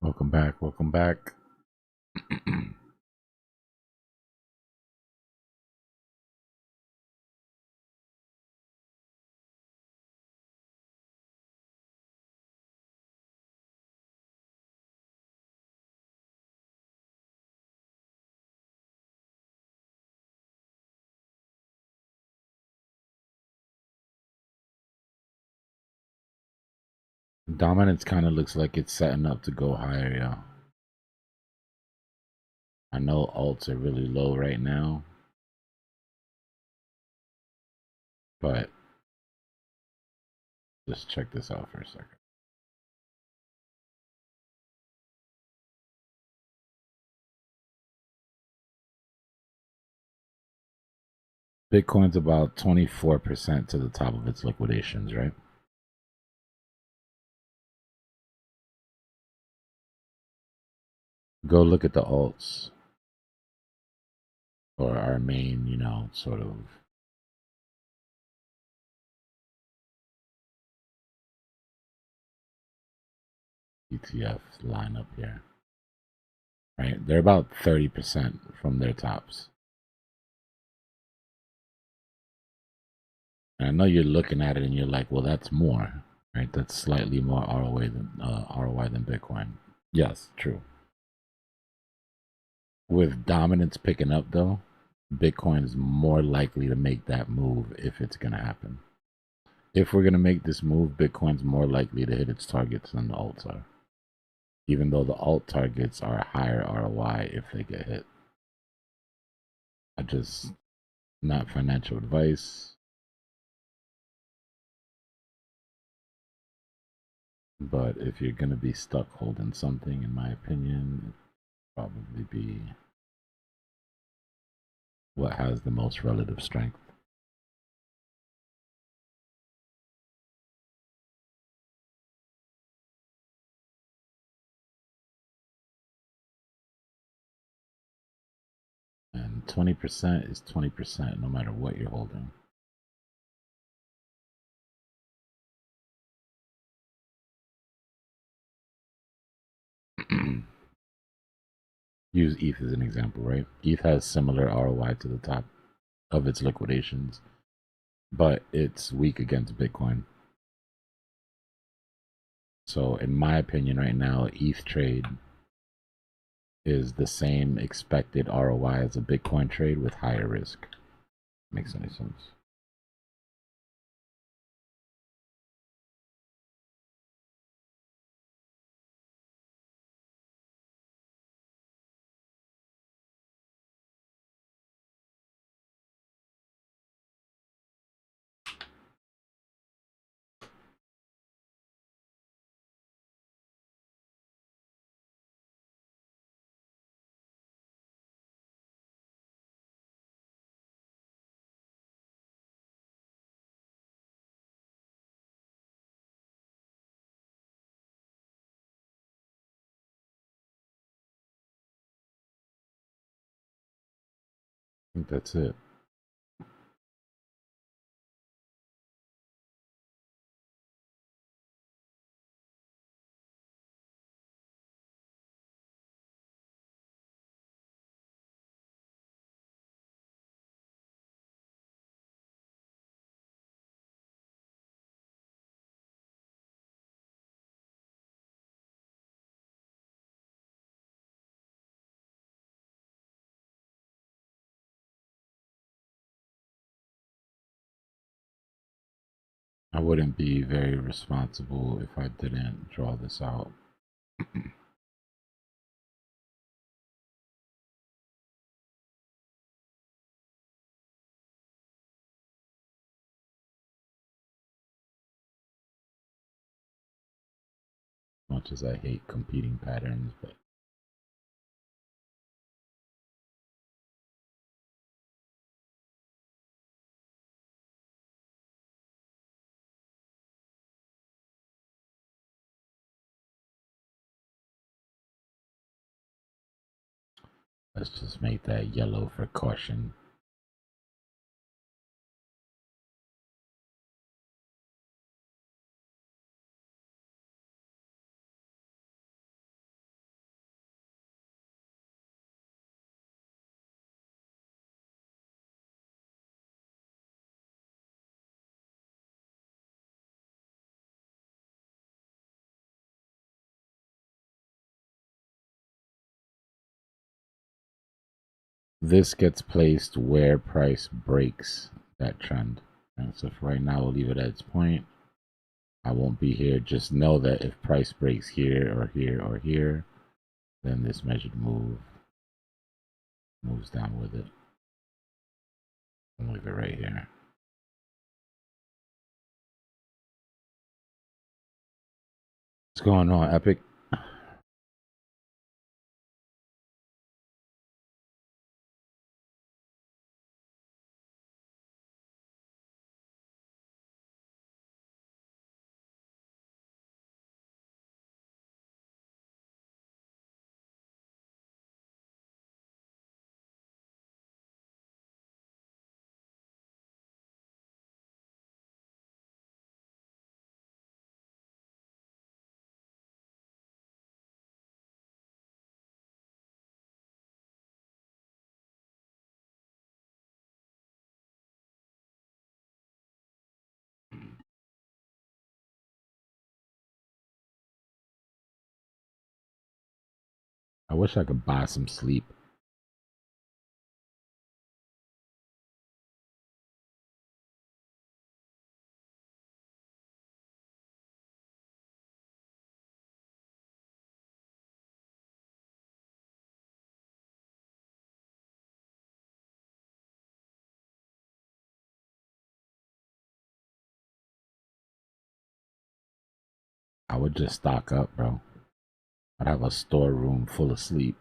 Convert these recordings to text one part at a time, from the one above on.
Welcome back. Welcome back. Dominance kind of looks like it's setting up to go higher, y'all. I know alts are really low right now, but let's check this out for a second. Bitcoin's about 24% to the top of its liquidations, right? Go look at the alts or our main, sort of ETF lineup here, right? They're about 30% from their tops. And I know you're looking at it and you're like, well, that's more, right? That's slightly more ROI than Bitcoin. Yes, true. With dominance picking up, though, Bitcoin is more likely to make that move if it's going to happen. If we're going to make this move, Bitcoin's more likely to hit its targets than the alts are. Even though the alt targets are higher ROI if they get hit. Not financial advice. But if you're going to be stuck holding something, in my opinion, it'd probably be what has the most relative strength. And 20% is 20% no matter what you're holding. Use ETH as an example, right? ETH has similar ROI to the top of its liquidations, but it's weak against Bitcoin. So, in my opinion, right now, ETH trade is the same expected ROI as a Bitcoin trade with higher risk. Makes any sense? I think that's it. I wouldn't be very responsible if I didn't draw this out. Much as I hate competing patterns, but let's just make that yellow for caution. this gets placed where price breaks that trend. And so for right now, we'll leave it at its point. I won't be here. Just know that if price breaks here or here or here, then this measured move moves down with it. I'll leave it right here. What's going on, Epic? I wish I could buy some sleep. I would just stock up, bro. I'd have a storeroom full of sleep.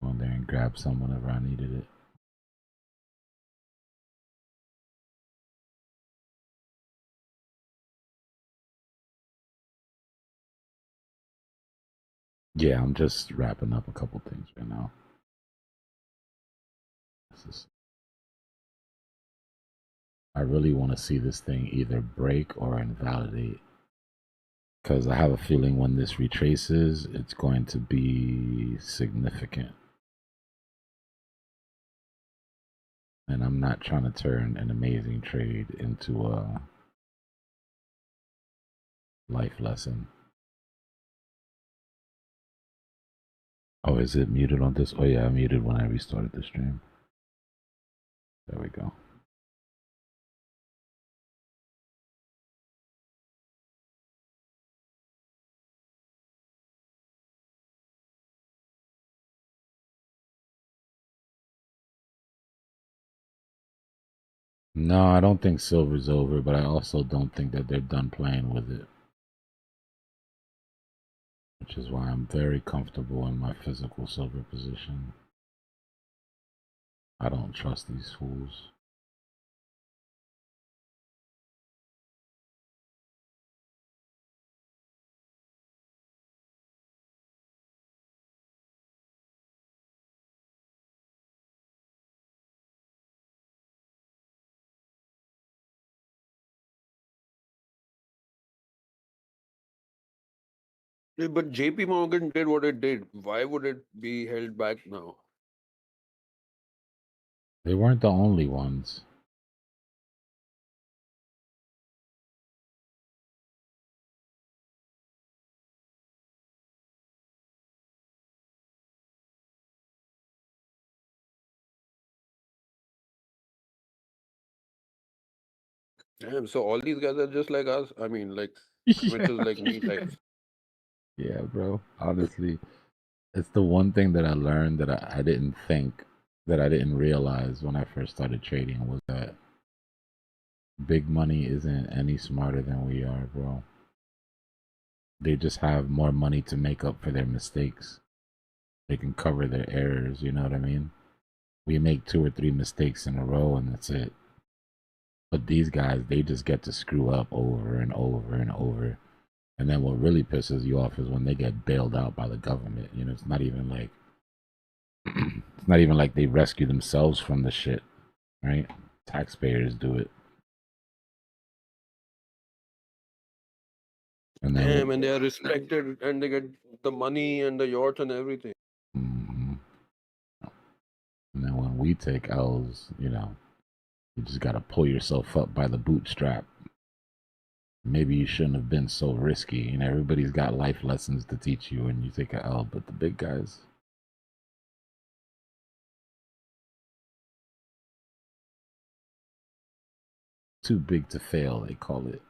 Go in there and grab some whenever I needed it. Yeah, I'm just wrapping up a couple things right now. I really want to see this thing either break or invalidate. Because I have a feeling when this retraces, it's going to be significant. And I'm not trying to turn an amazing trade into a life lesson. Oh, is it muted on this? Oh, yeah, I muted when I restarted the stream. There we go. No, I don't think silver's over, but I also don't think that they're done playing with it. Which is why I'm very comfortable in my physical silver position. I don't trust these fools. Yeah, but JP Morgan did what it did. Why would it be held back now? They weren't the only ones. Damn, so all these guys are just like us. I mean, like amateurs like me types. Yeah, bro. Honestly, it's the one thing that I learned that I didn't think, that I didn't realize when I first started trading, was that big money isn't any smarter than we are, bro. They just have more money to make up for their mistakes. They can cover their errors, you know what I mean? We make 2 or 3 mistakes in a row and that's it. But these guys, they just get to screw up over and over and over. And then what really pisses you off is when they get bailed out by the government. You know, it's not even like it's not even like they rescue themselves from the shit, right? Taxpayers do it. And then Damn, and they are respected and they get the money and the yachts and everything. mhm. And then when we take L's, you know, you just gotta pull yourself up by the bootstrap. Maybe you shouldn't have been so risky. You know, everybody's got life lessons to teach you when you take a L, but the big guys, Too big to fail, they call it.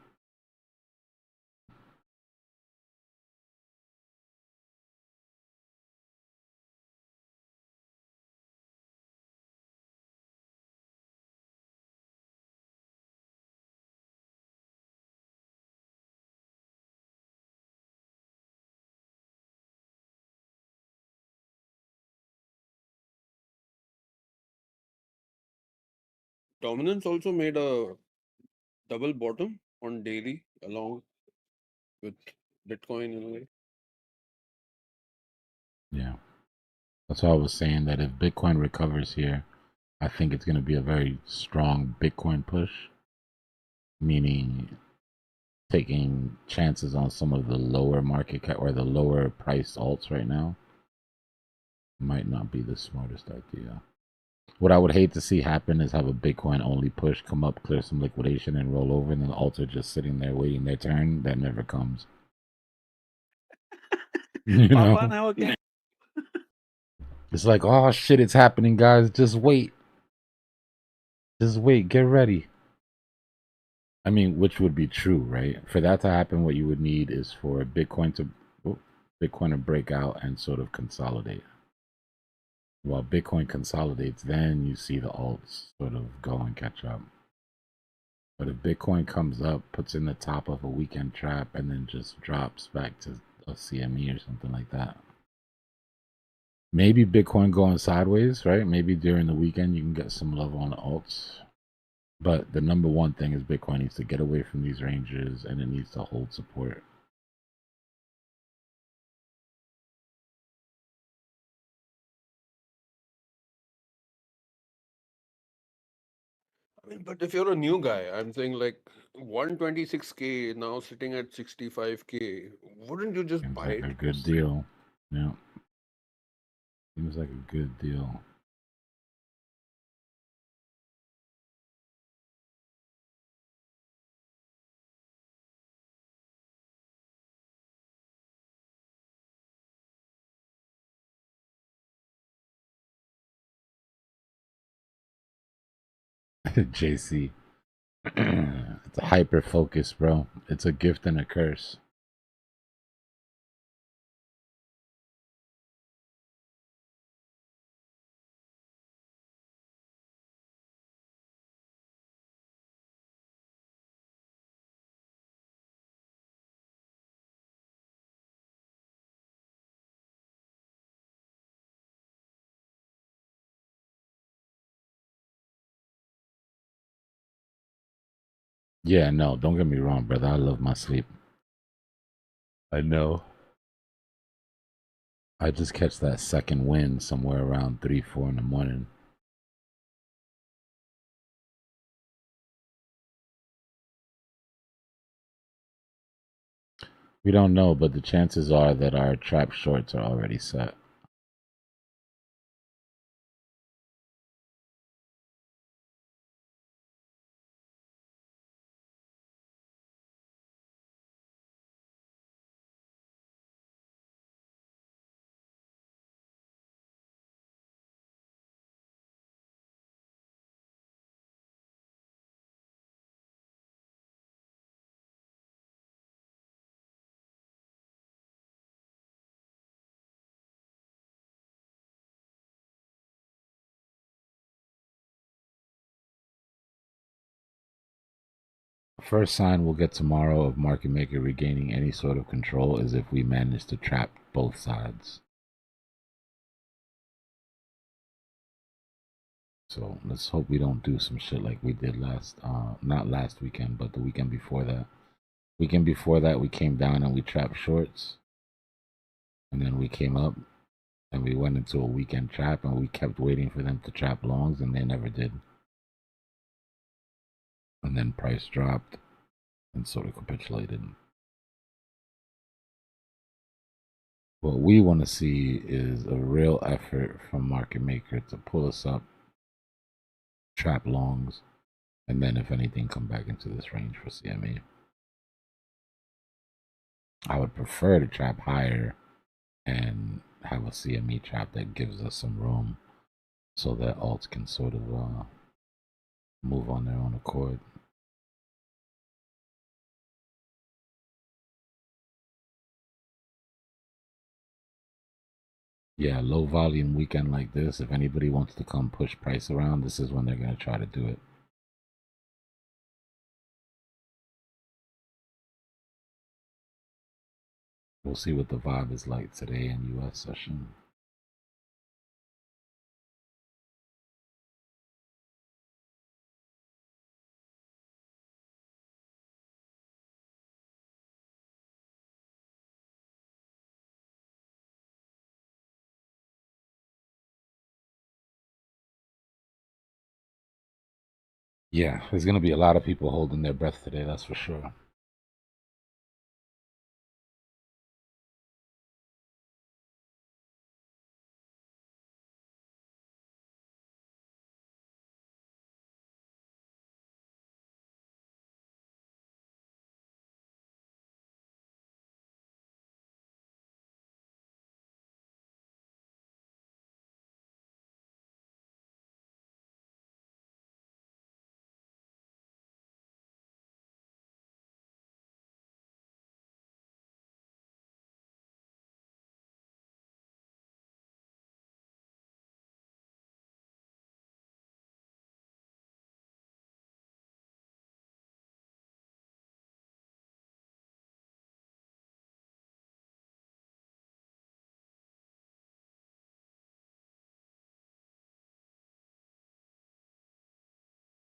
Dominance also made a double bottom on daily along with Bitcoin in a way. Yeah. That's why I was saying that if Bitcoin recovers here, I think it's going to be a very strong Bitcoin push, meaning taking chances on some of the lower market cap or the lower priced alts right now might not be the smartest idea. What I would hate to see happen is have a Bitcoin only push come up, clear some liquidation, and roll over, and then the alts are just sitting there waiting their turn. That never comes. You Papa know? now again. It's like, oh shit, it's happening, guys. Just wait. Just wait. Get ready. I mean, which would be true, right? For that to happen, what you would need is for Bitcoin to break out and sort of consolidate. While Bitcoin consolidates, then you see the alts sort of go and catch up. But if Bitcoin comes up, puts in the top of a weekend trap, and then just drops back to a CME or something like that. Maybe Bitcoin going sideways, right? Maybe during the weekend you can get some love on the alts. But the number one thing is Bitcoin needs to get away from these ranges and it needs to hold support. I mean, but if you're a new guy, I'm saying like 126K now sitting at 65K, wouldn't you just Seems buy like it? a good deal. Yeah. Seems like a good deal. JC. It's a hyper focus, bro. It's a gift and a curse. Yeah, no, don't get me wrong, brother. I love my sleep. I know. I just catch that second wind somewhere around 3, 4 in the morning. We don't know, but the chances are that our trap shorts are already set. First sign we'll get tomorrow of market maker regaining any sort of control is if we manage to trap both sides. So let's hope we don't do some shit like we did not last weekend, but the weekend before that. Weekend before that, we came down and we trapped shorts. And then we came up and we went into a weekend trap and we kept waiting for them to trap longs and they never did. And then price dropped and sort of capitulated. What we want to see is a real effort from market maker to pull us up, trap longs, and then if anything, come back into this range for CME. I would prefer to trap higher and have a CME trap that gives us some room so that alts can sort of move on their own accord. Yeah, low volume weekend like this, if anybody wants to come push price around, this is when they're going to try to do it. We'll see what the vibe is like today in US session. Yeah, there's going to be a lot of people holding their breath today, that's for sure.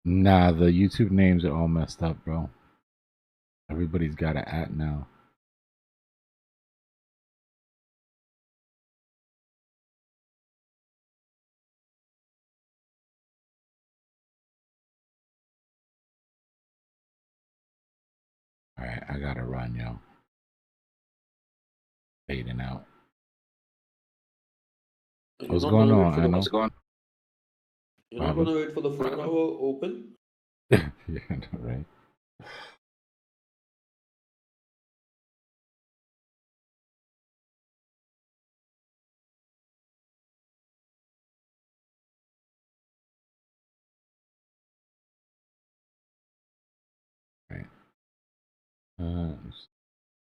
Nah, the YouTube names are all messed up, bro. Everybody's got an at now. All right, I got to run, yo. Fading out. What's going on? I know. You're not gonna wait for the 4 hour open? Yeah, right. Right.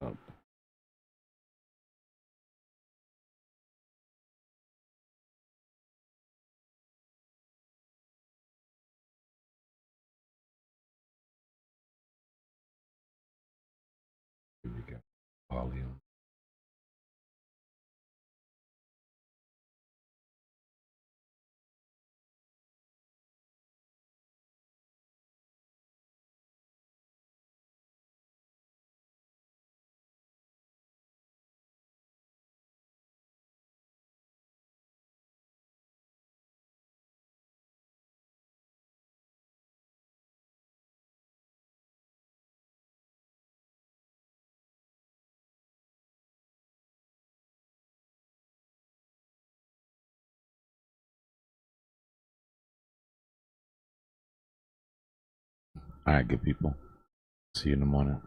Up. Here we go. Volume. All right, good people. See you in the morning.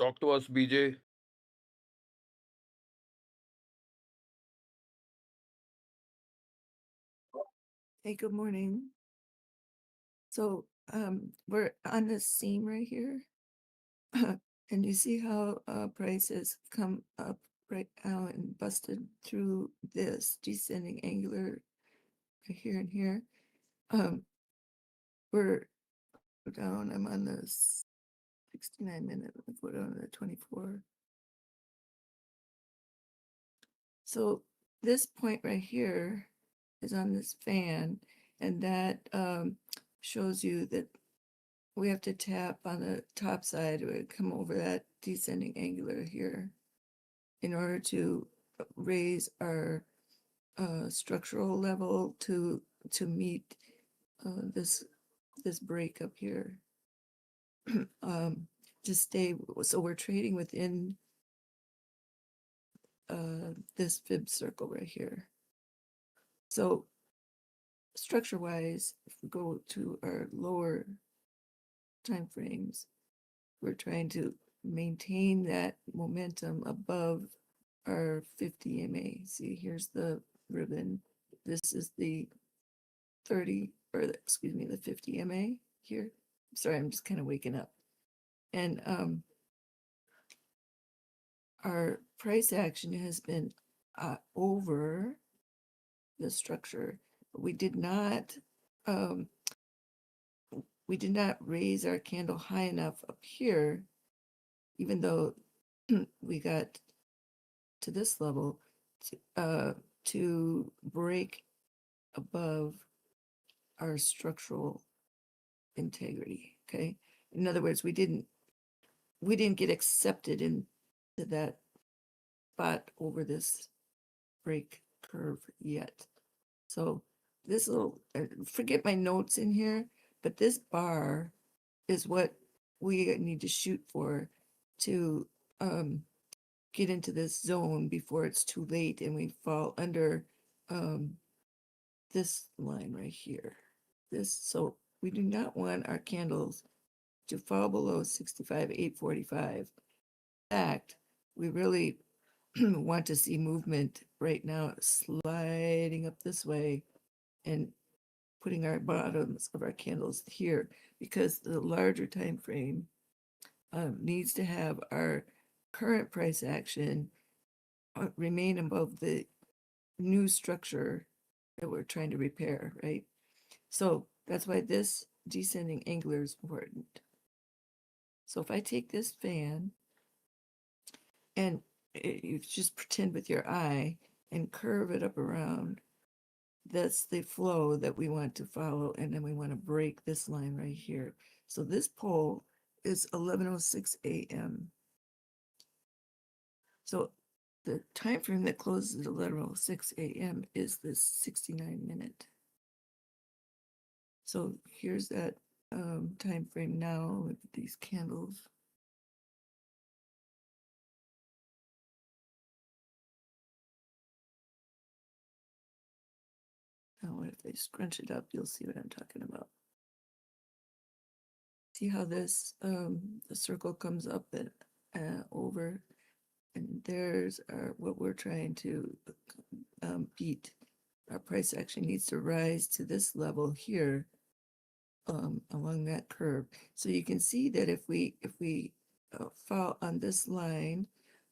Talk to us, BJ. Hey, good morning. So we're on this seam right here. And you see how prices come up right now and busted through this descending angular right here and here. We're down, I'm on this 69 minute, let's go down to the 24. So this point right here is on this fan, and that shows you that we have to tap on the top side or come over that descending angular here in order to raise our structural level to meet this break up here. To stay, so we're trading within this fib circle right here. So structure wise, if we go to our lower time frames, we're trying to maintain that momentum above our 50 MA. See, here's the ribbon. This is the 30, or excuse me, the 50 MA here. Sorry, I'm just kind of waking up. And our price action has been over the structure. We did not raise our candle high enough up here, even though we got to this level to break above our structural integrity. Okay, in other words, we didn't get accepted into that spot over this break curve yet. So this little, forget my notes in here, but this bar is what we need to shoot for to get into this zone before it's too late and we fall under this line right here. So we do not want our candles to fall below 65,845. In fact, we really want to see movement right now sliding up this way and putting our bottoms of our candles here, because the larger time frame needs to have our current price action remain above the new structure that we're trying to repair, right? So that's why this descending angular is important. So if I take this fan and you just pretend with your eye and curve it up around, that's the flow that we want to follow. And then we want to break this line right here. So this pole is 11:06 a.m. So the time frame that closes at 11:06 a.m. is this 69 minute. So here's that time frame now with these candles. Now, if I scrunch it up, you'll see what I'm talking about. See how this the circle comes up and over, and there's what we're trying to beat. Our price action needs to rise to this level here along that curve. So you can see that if we fall on this line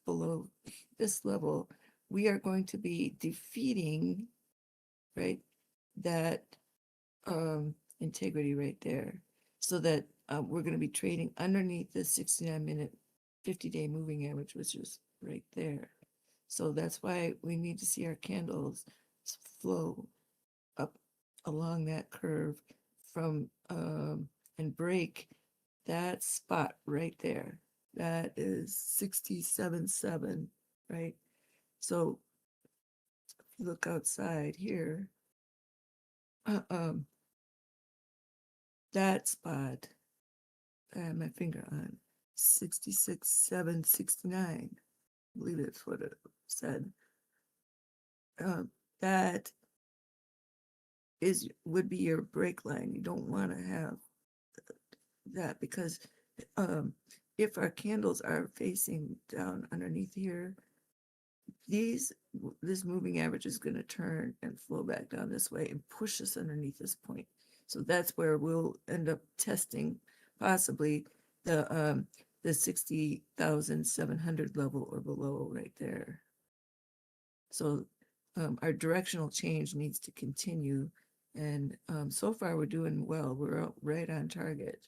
below this level, we are going to be defeating, right, that integrity right there, so that we're going to be trading underneath the 69-minute 50-day moving average, which is right there. So that's why we need to see our candles flow up along that curve from and break that spot right there. That is 67.7, right? So if you look outside here, that spot I have my finger on 66,769. I believe that's what it said. That would be your break line. You don't want to have that, because if our candles are facing down underneath here, this moving average is going to turn and flow back down this way and push us underneath this point. So that's where we'll end up testing possibly the 60,700 level or below right there. So our directional change needs to continue, and so far we're doing well. We're out right on target.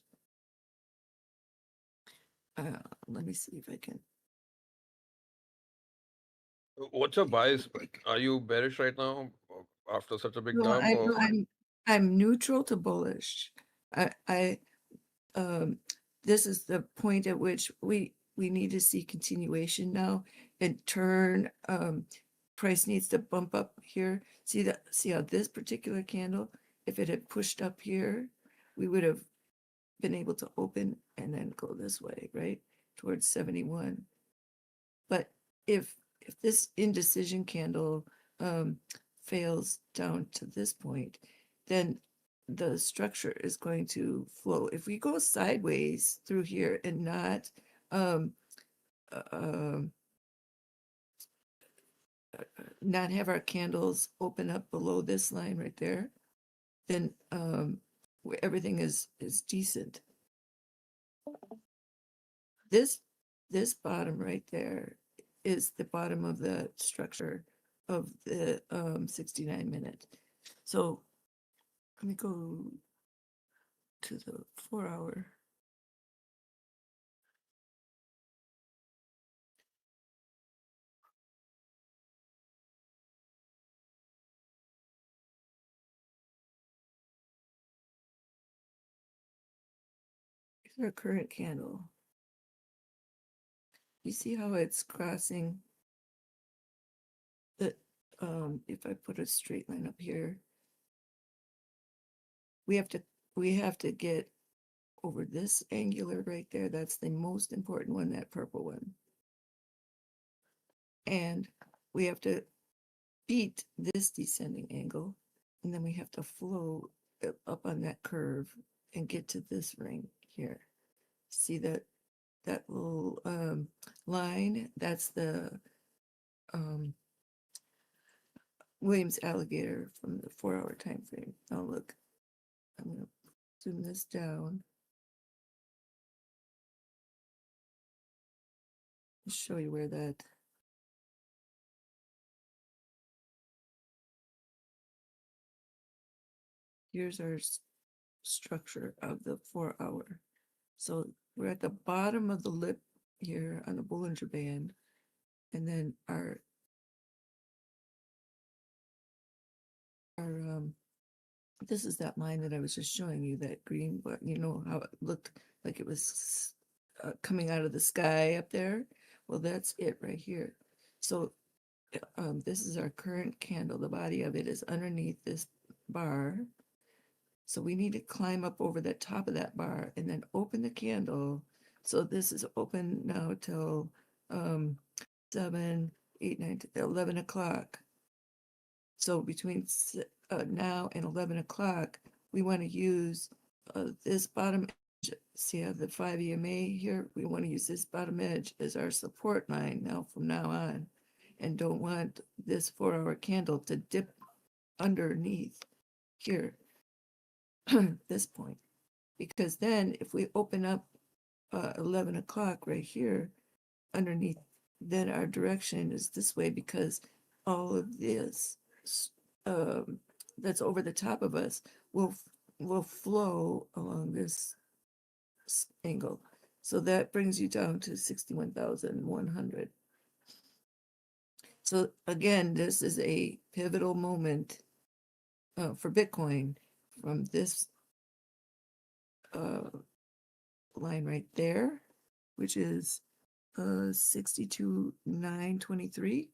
Let me see if I can. What's your bias? Are you bearish right now after such a big No, dump? Or I'm neutral to bullish. I this is the point at which we need to see continuation now and turn. Price needs to bump up here. See how this particular candle, if it had pushed up here, we would have been able to open and then go this way, right, towards 71. But if this indecision candle fails down to this point, then the structure is going to flow. If we go sideways through here and not not have our candles open up below this line right there, then everything is decent. This bottom right there is the bottom of the structure of the 69-minute. So let me go to the 4-hour. Here's our current candle. You see how it's crossing the if I put a straight line up here, we have to get over this angular right there. That's the most important one, that purple one. And we have to beat this descending angle, and then we have to flow up on that curve and get to this ring here. See that little line? That's the Williams alligator from the 4-hour time frame. Now look, I'm going to zoom this down. I'll show you where that. Here's our structure of the 4-hour. So we're at the bottom of the lip here on the Bollinger Band, and then our this is that line that I was just showing you, that green, but you know how it looked like it was coming out of the sky up there. Well, that's it right here. So this is our current candle. The body of it is underneath this bar. So we need to climb up over the top of that bar and then open the candle. So this is open now till 7, 8, 9, 11 o'clock. So between now and 11 o'clock, we want to use this bottom edge. See how the 5 EMA here? We want to use this bottom edge as our support line now from now on, and don't want this 4-hour candle to dip underneath here, this point. Because then if we open up 11 o'clock right here underneath, then our direction is this way, because all of this that's over the top of us will flow along this angle. So that brings you down to 61,100. So again, this is a pivotal moment for Bitcoin from this line right there, which is 62,923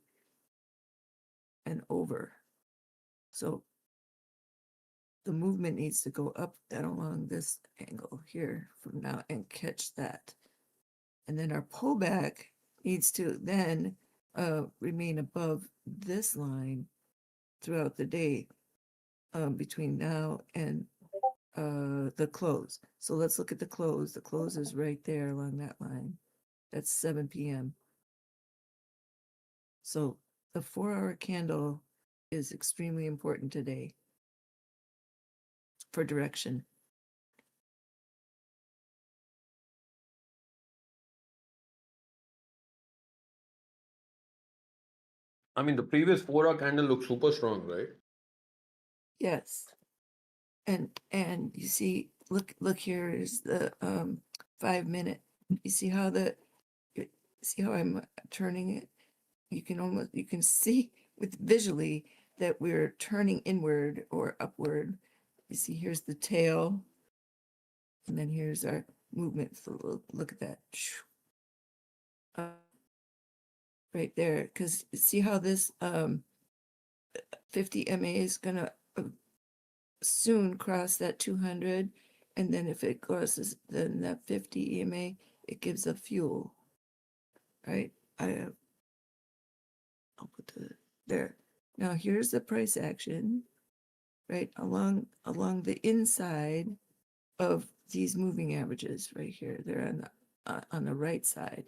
and over. So the movement needs to go up and along this angle here from now and catch that. And then our pullback needs to then remain above this line throughout the day between now and the close. So let's look at the close. The close is right there along that line. That's 7 p.m. So the 4-hour candle is extremely important today for direction. I mean, the previous 4-hour candle looks super strong, right? Yes. And you see, look here is the 5-minute. You see how see how I'm turning it? You can see with visually that we're turning inward or upward. You see, here's the tail, and then here's our movement. So look at that. Right there, because see how this 50 MA is gonna soon cross that 200, and then if it crosses then that 50 EMA, it gives a fuel, right? I'll put there. Now here's the price action, right, along the inside of these moving averages right here. They're on the right side.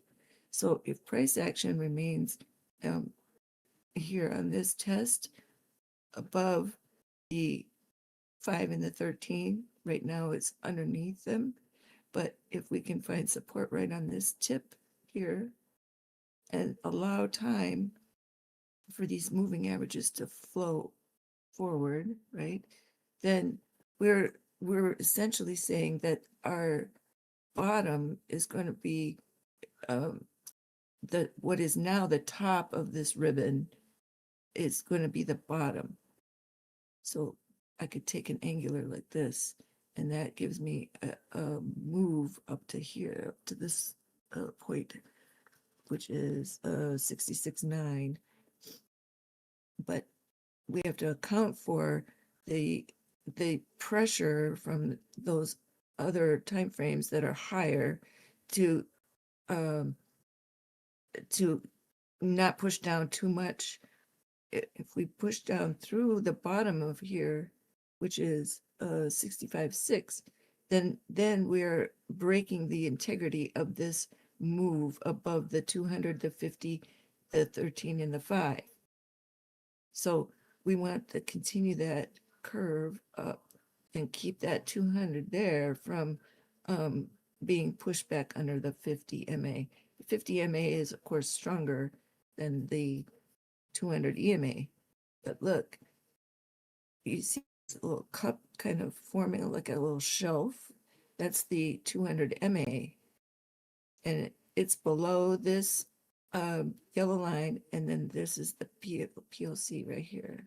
So if price action remains here on this test above the 5 and the 13, right now it's underneath them. But if we can find support right on this tip here and allow time for these moving averages to flow forward, right, then we're essentially saying that our bottom is going to be what is now the top of this ribbon is going to be the bottom. So I could take an angular like this, and that gives me a move up to here, up to this point, which is 66.9. But we have to account for the pressure from those other time frames that are higher to not push down too much. If we push down through the bottom of here, which is 65.6, then we're breaking the integrity of this move above the 200, the 50, the 13, and the 5. So we want to continue that curve up and keep that 200 there from being pushed back under the 50 MA. The 50 MA is, of course, stronger than the 200 EMA. But look, you see this little cup kind of forming like a little shelf. That's the 200 MA. And it's below this yellow line, and then this is the POC right here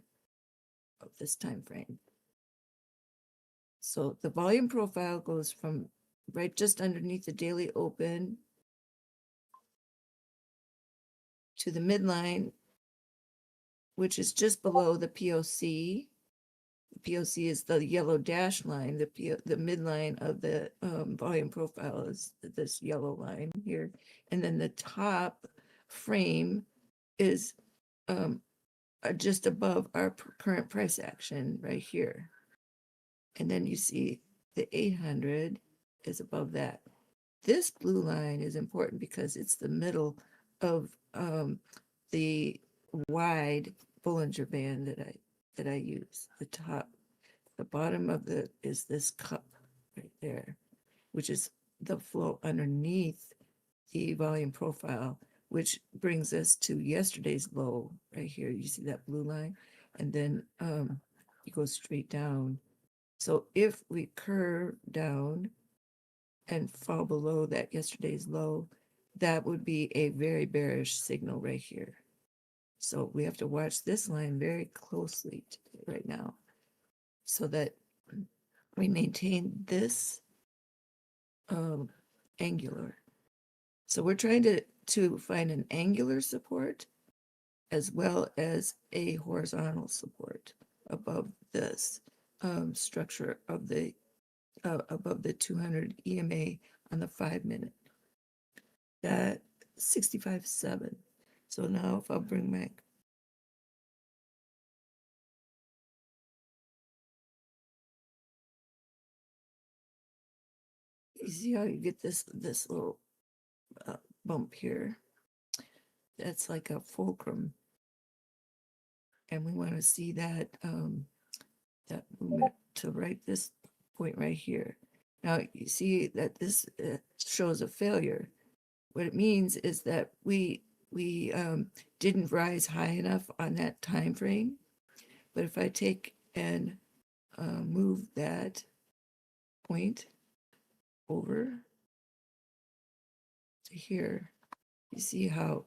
of this time frame. So the volume profile goes from right just underneath the daily open to the midline, which is just below the POC. The POC is the yellow dash line. The midline of the volume profile is this yellow line here. And then the top frame is just above our current price action right here. And then you see the 800 is above that. This blue line is important because it's the middle of the wide Bollinger Band that I use. The bottom of is this cup right there, which is the flow underneath the volume profile, which brings us to yesterday's low right here. You see that blue line, and then you go straight down. So if we curve down and fall below that yesterday's low, that would be a very bearish signal right here. So we have to watch this line very closely right now so that we maintain this angular. So we're trying to find an angular support as well as a horizontal support above this structure of the above the 200 EMA on the 5-minute. That 65.7. So now if I'll bring back You see how you get this little bump here? That's like a fulcrum, and we want to see that that movement to right this point right here. Now you see that this shows a failure. What it means is that we didn't rise high enough on that time frame. But if I take and move that point over to here, you see how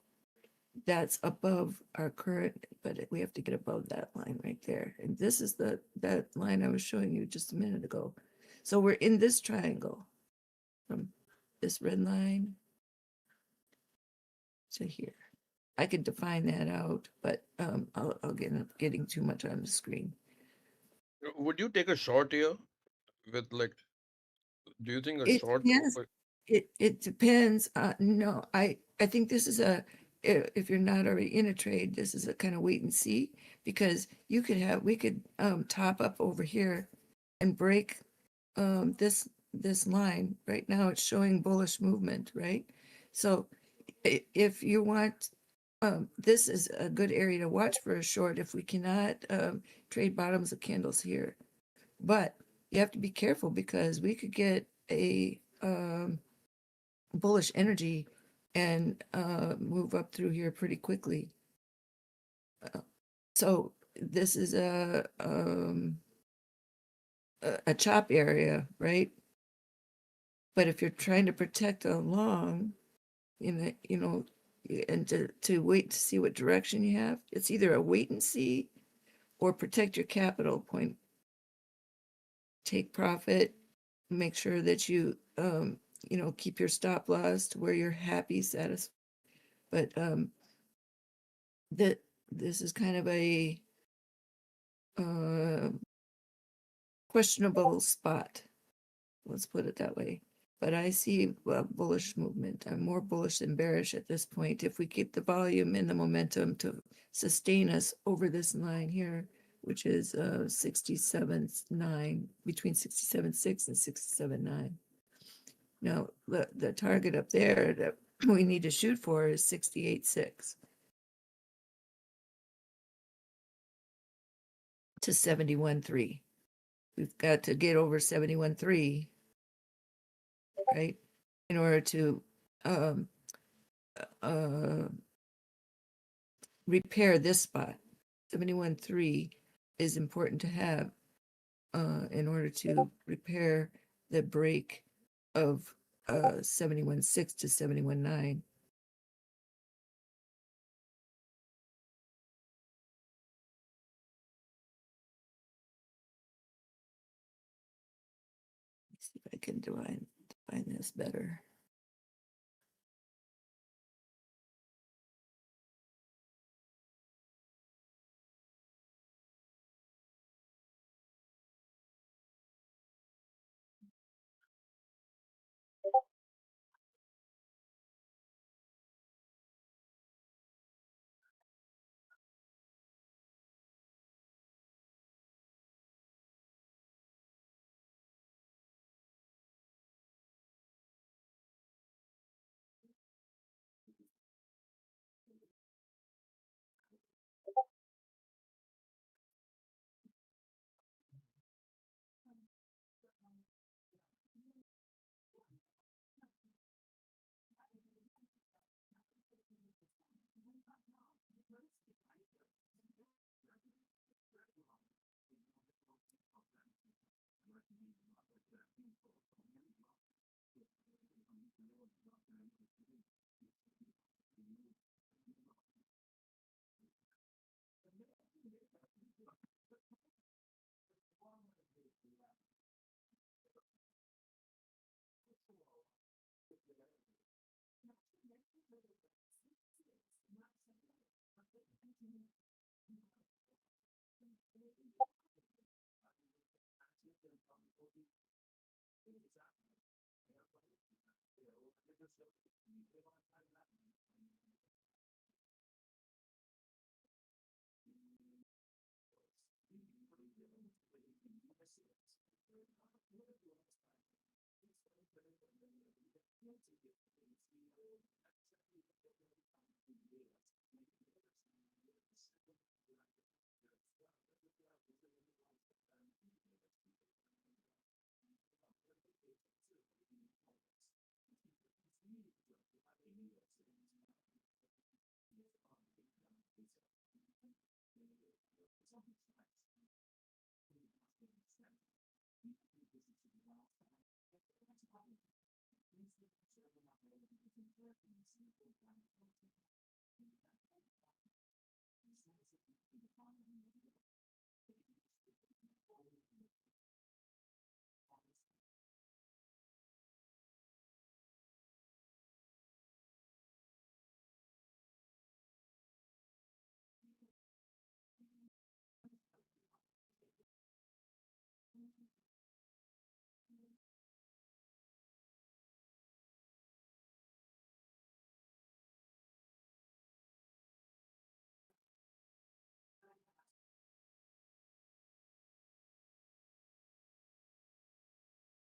that's above our current, but we have to get above that line right there. And this is that line I was showing you just a minute ago. So we're in this triangle from this red line to here. I could define that out, but I'll get getting too much on the screen. Would you take a short here with like, do you think a It short? depends. It depends. No, I think this is if you're not already in a trade, this is a kind of wait and see, because we could top up over here and break this line. Right now it's showing bullish movement, right? So if you want, this is a good area to watch for a short if we cannot trade bottoms of candles here. But you have to be careful because we could get a bullish energy and move up through here pretty quickly. So this is a chop area, right? But if you're trying to protect a long, and to wait to see what direction you have, it's either a wait and see or protect your capital point. Take profit, make sure that you keep your stop loss to where you're happy, satisfied. But this is kind of a questionable spot. Let's put it that way. But I see a bullish movement. I'm more bullish than bearish at this point. If we keep the volume and the momentum to sustain us over this line here, which is 67.9, between 67.6 and 67.9. Now, the target up there that we need to shoot for is 68.6 to 71.3. We've got to get over 71.3, right, in order to repair this spot. 71.3 is important to have in order to repair the break of 71.6 to 71.9. Let's see if I can define this better.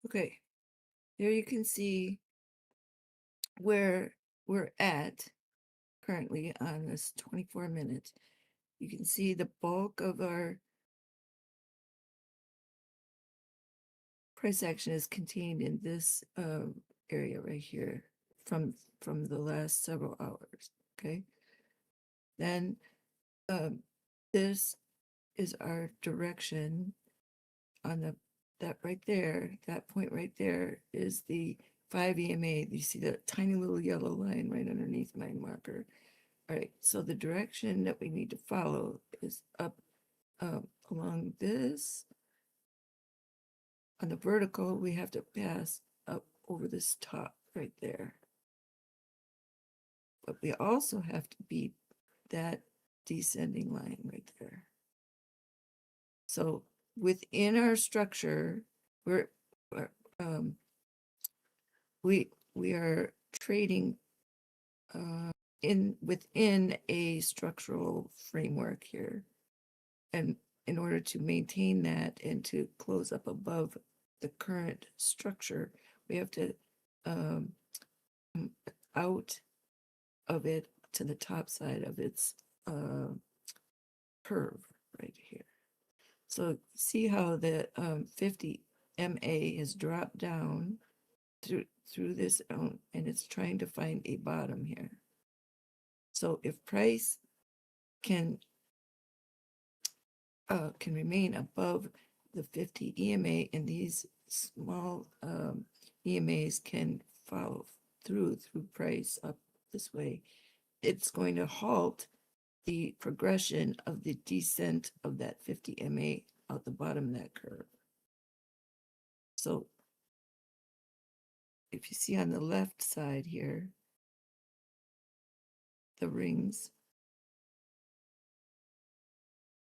Okay, there you can see where we're at currently on this 24 minutes. You can see the bulk of our price action is contained in this area right here from the last several hours. Okay, then this is our direction on that right there. That point right there is the 5 EMA. You see that tiny little yellow line right underneath my marker. All right, so the direction that we need to follow is up along this. On the vertical, we have to pass up over this top right there. But we also have to beat that descending line right there. So within our structure, we are trading within a structural framework here, and in order to maintain that and to close up above the current structure, we have to out of it to the top side of its curve right here. So see how the 50 MA has dropped down through this, and it's trying to find a bottom here. So if price can remain above the 50 EMA, and these small EMAs can follow through price up this way, it's going to halt the progression of the descent of that 50 MA out the bottom of that curve. So if you see on the left side here, the rings,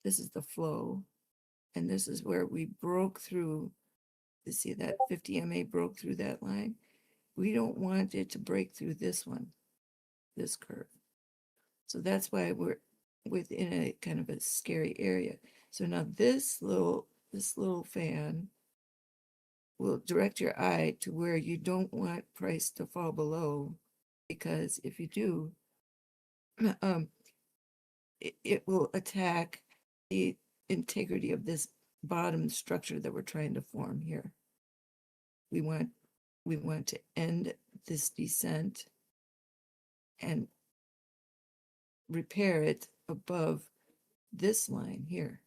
this is the flow, and this is where we broke through. You see that 50 MA broke through that line. We don't want it to break through this one, this curve. So that's why we're within a kind of a scary area. So now this little fan will direct your eye to where you don't want price to fall below, because if you do, it will attack the integrity of this bottom structure that we're trying to form here. We want to end this descent and repair it above this line here.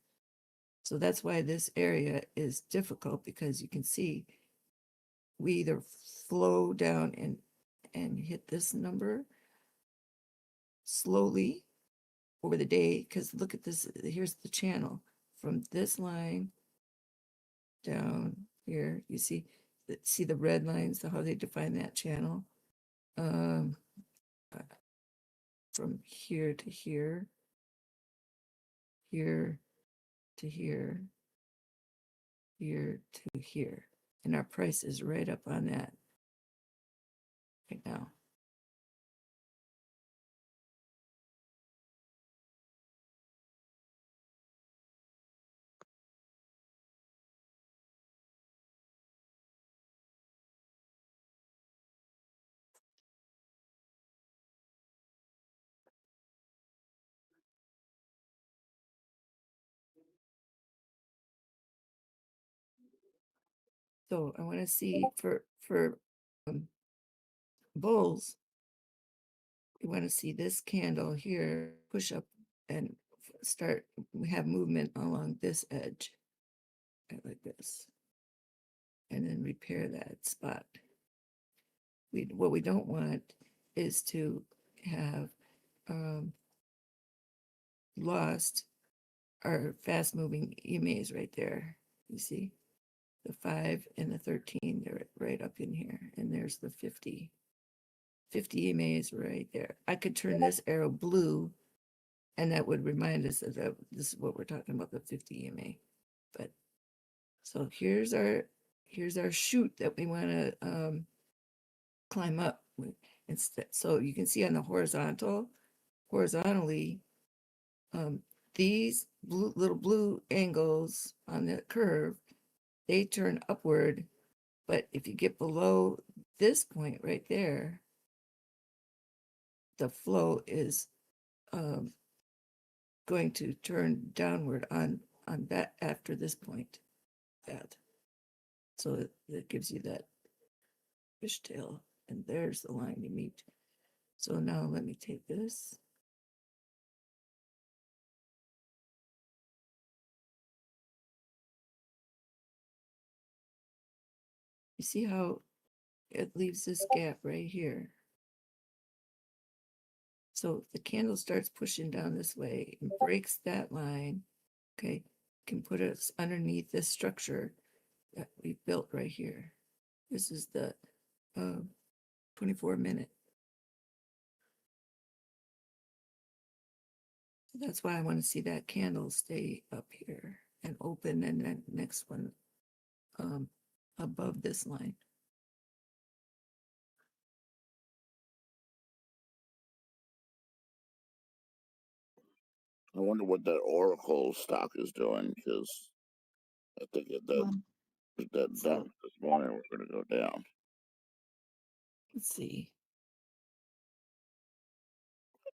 So that's why this area is difficult, because you can see we either flow down and hit this number slowly over the day, because look at this, here's the channel from this line down here. You see the red lines, how they define that channel, from here to here, here to here, here to here, and our price is right up on that right now. So I want to see for bulls, we want to see this candle here push up and start, we have movement along this edge like this, and then repair that spot. What we don't want is to have lost our fast moving EMAs right there. You see the 5 and the 13, they're right up in here, and there's the 50 EMAs right there. I could turn this arrow blue, and that would remind us of that this is what we're talking about, the 50 EMA. But so here's our chute that we want to climb up with. Instead, so you can see on the horizontally, these little blue angles on the curve, they turn upward. But if you get below this point right there, the flow is going to turn downward on that after this point. So it gives you that fishtail, and there's the line you meet. So now let me take this. You see how it leaves this gap right here. So if the candle starts pushing down this way and breaks that line, okay, can put us underneath this structure that we built right here. This is the 24-minute. That's why I want to see that candle stay up here and open, and then next one above this line. I wonder what that Oracle stock is doing, because I think that So this morning we're going to go down. let's see.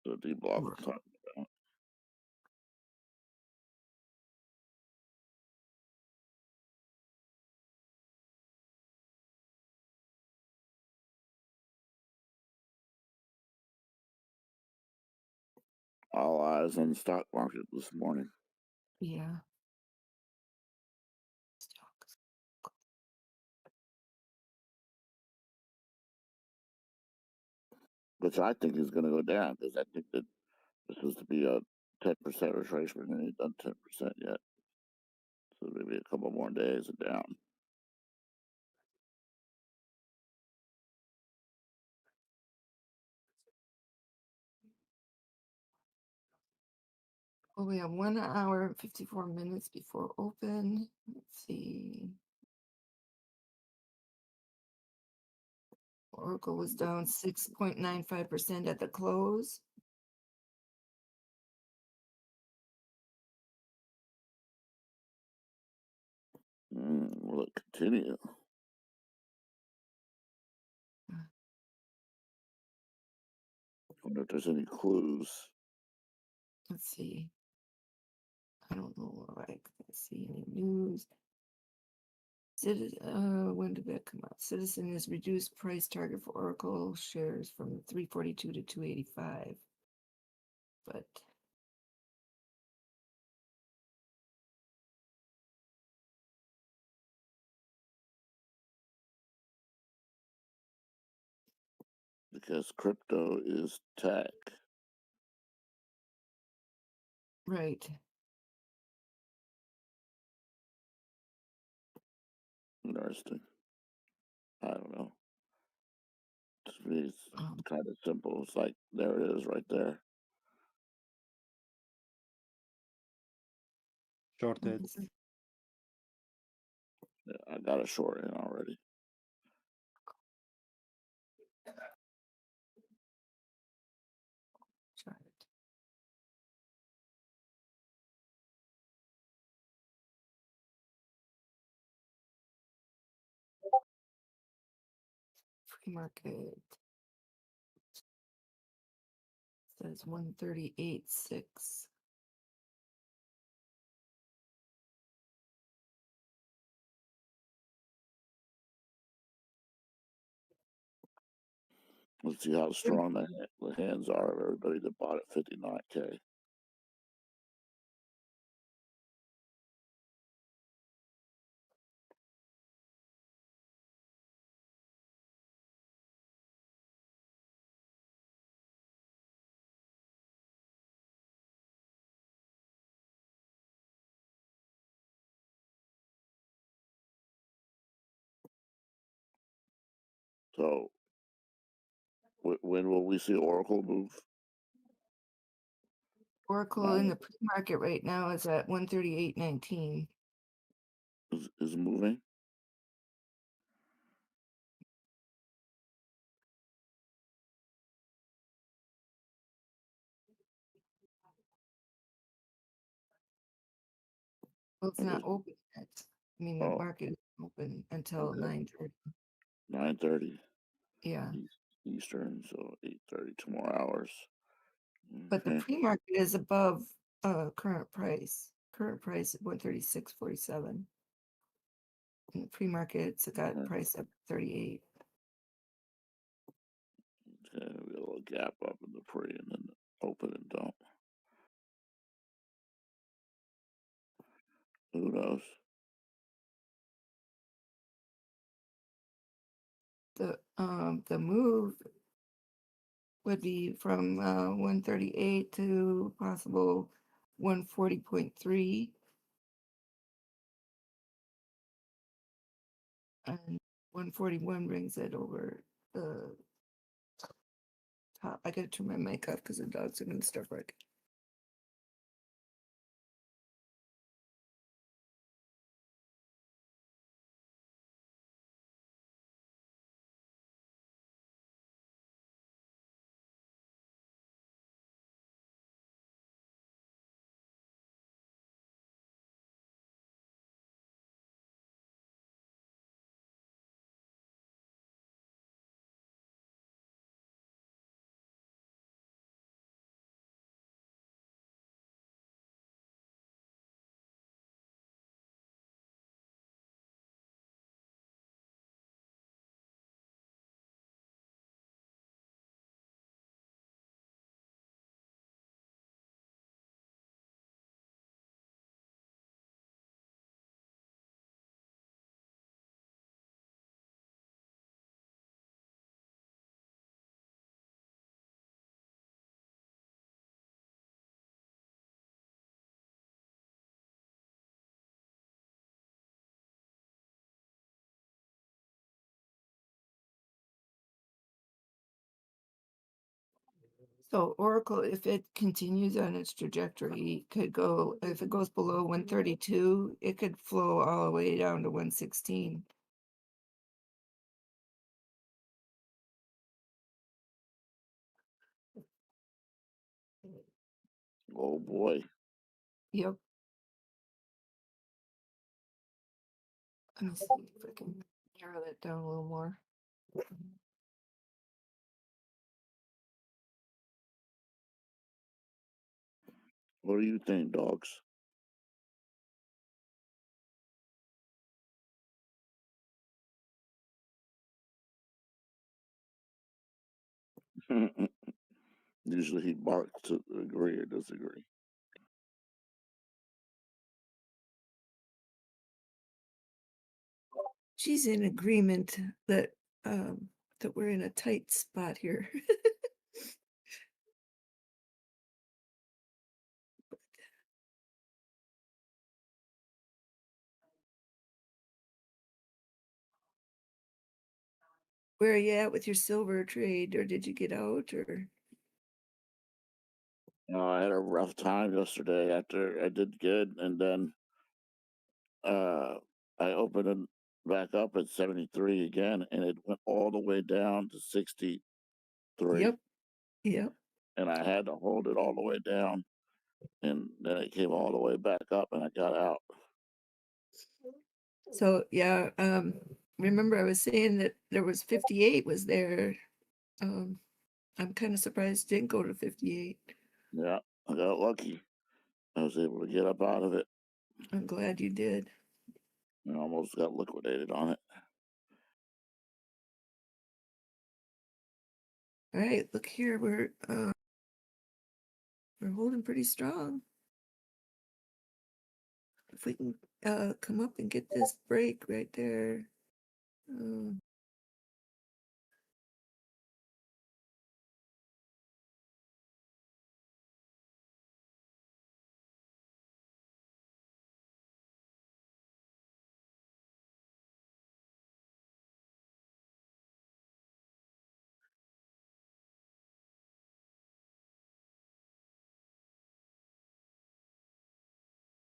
The Dbloc we're talking about. All eyes on the stock market this morning. Yeah. Which I think is going to go down, because I think that this was to be a 10% retracement, and it's done 10% yet. So maybe a couple more days of down. Well, we have 1 hour and 54 minutes before open. Let's see. Oracle was down 6.95% at the close. Will it continue? Uh. I wonder if there's any clues. Let's see. I don't know. Like, let's see any news. When did that come out? Citizen has reduced price target for Oracle shares from 342 to 285. But Because crypto is tech. right. Interesting. I don't know. To me, it's kind of simple. It's like, there it is right there. Shorted. Yeah, I got a short in already. Try it. Free market says 138.6. Let's see how strong the hands are of everybody that bought at 59K. So when will we see Oracle move? Oracle in the pre-market right now is at 138.19. Is moving? Well, it's not open yet. I mean, the Oh. market is open until Okay. 9:30. 9:30 Yeah, Eastern, so 8:30, 2 more hours. but the Okay. pre-market is above current price. Current price at 136.47. In the pre-market, it's got Okay. price up 38. Okay, we got a little gap up in the pre and then open and dump. Who knows? The move would be from 138 to possible 140.3. And 141 brings it over the top. I gotta turn my mic off because the dogs are gonna start barking. So Oracle, if it continues on its trajectory, could go, if it goes below 132, it could flow all the way down to 116. Oh boy. Yep. Let me see if I can narrow that down a little more. What do you think, dogs? Usually he barks to agree or disagree. She's in agreement that that we're in a tight spot here. Where are you at with your silver trade, or did you get out, or? I had a rough time yesterday after I did good, and then I opened it back up at 73 again, and it went all the way down to 63. Yep. Yep. And I had to hold it all the way down, and then it came all the way back up, and I got out. So yeah, remember I was saying that there was 58 was there. I'm kind of surprised it didn't go to 58. Yeah, I got lucky. I was able to get up out of it. I'm glad you did. I almost got liquidated on it. All right, look here, we're holding pretty strong. If we can come up and get this break right there.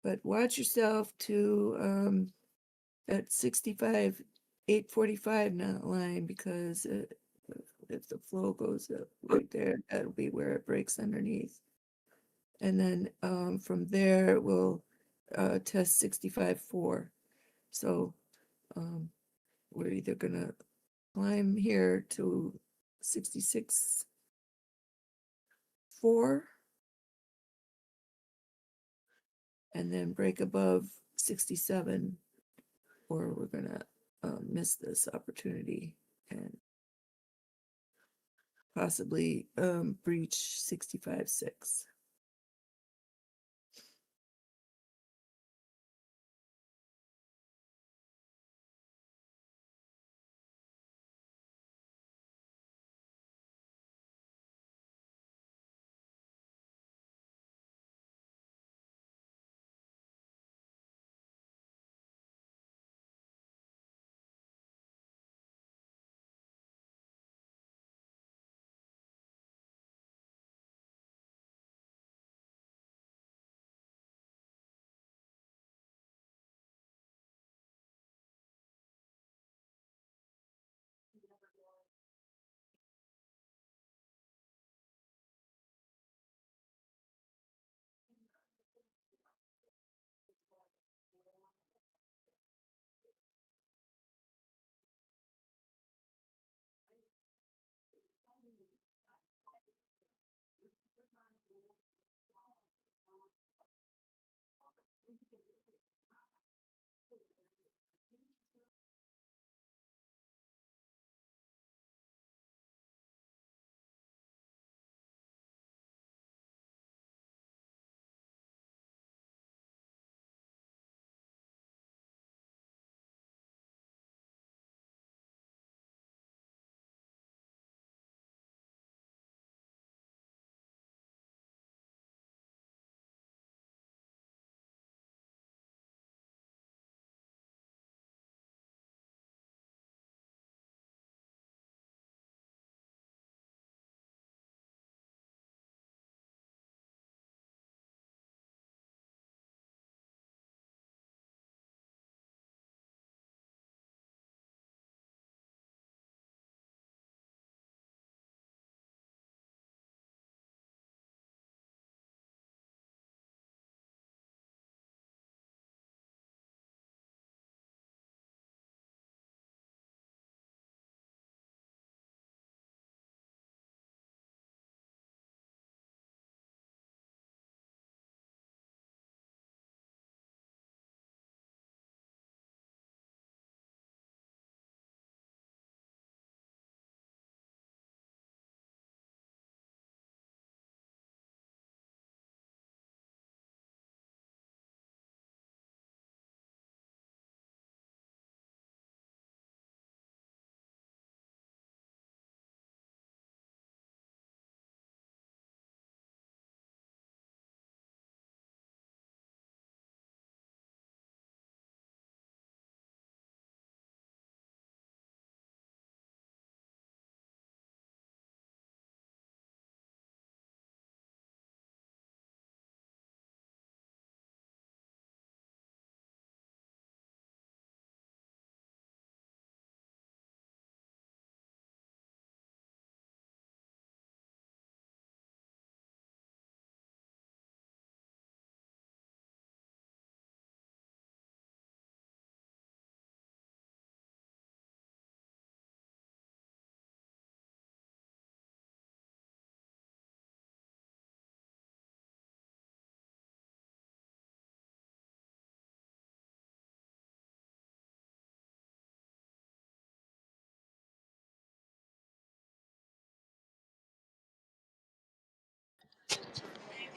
But watch yourself to that 65, 845 line, because if the flow goes up right there, that'll be where it breaks underneath. And then from there, we'll test 65.4. So we're either gonna climb here to 66.4 and then break above 67, or we're gonna miss this opportunity and possibly breach 65.6.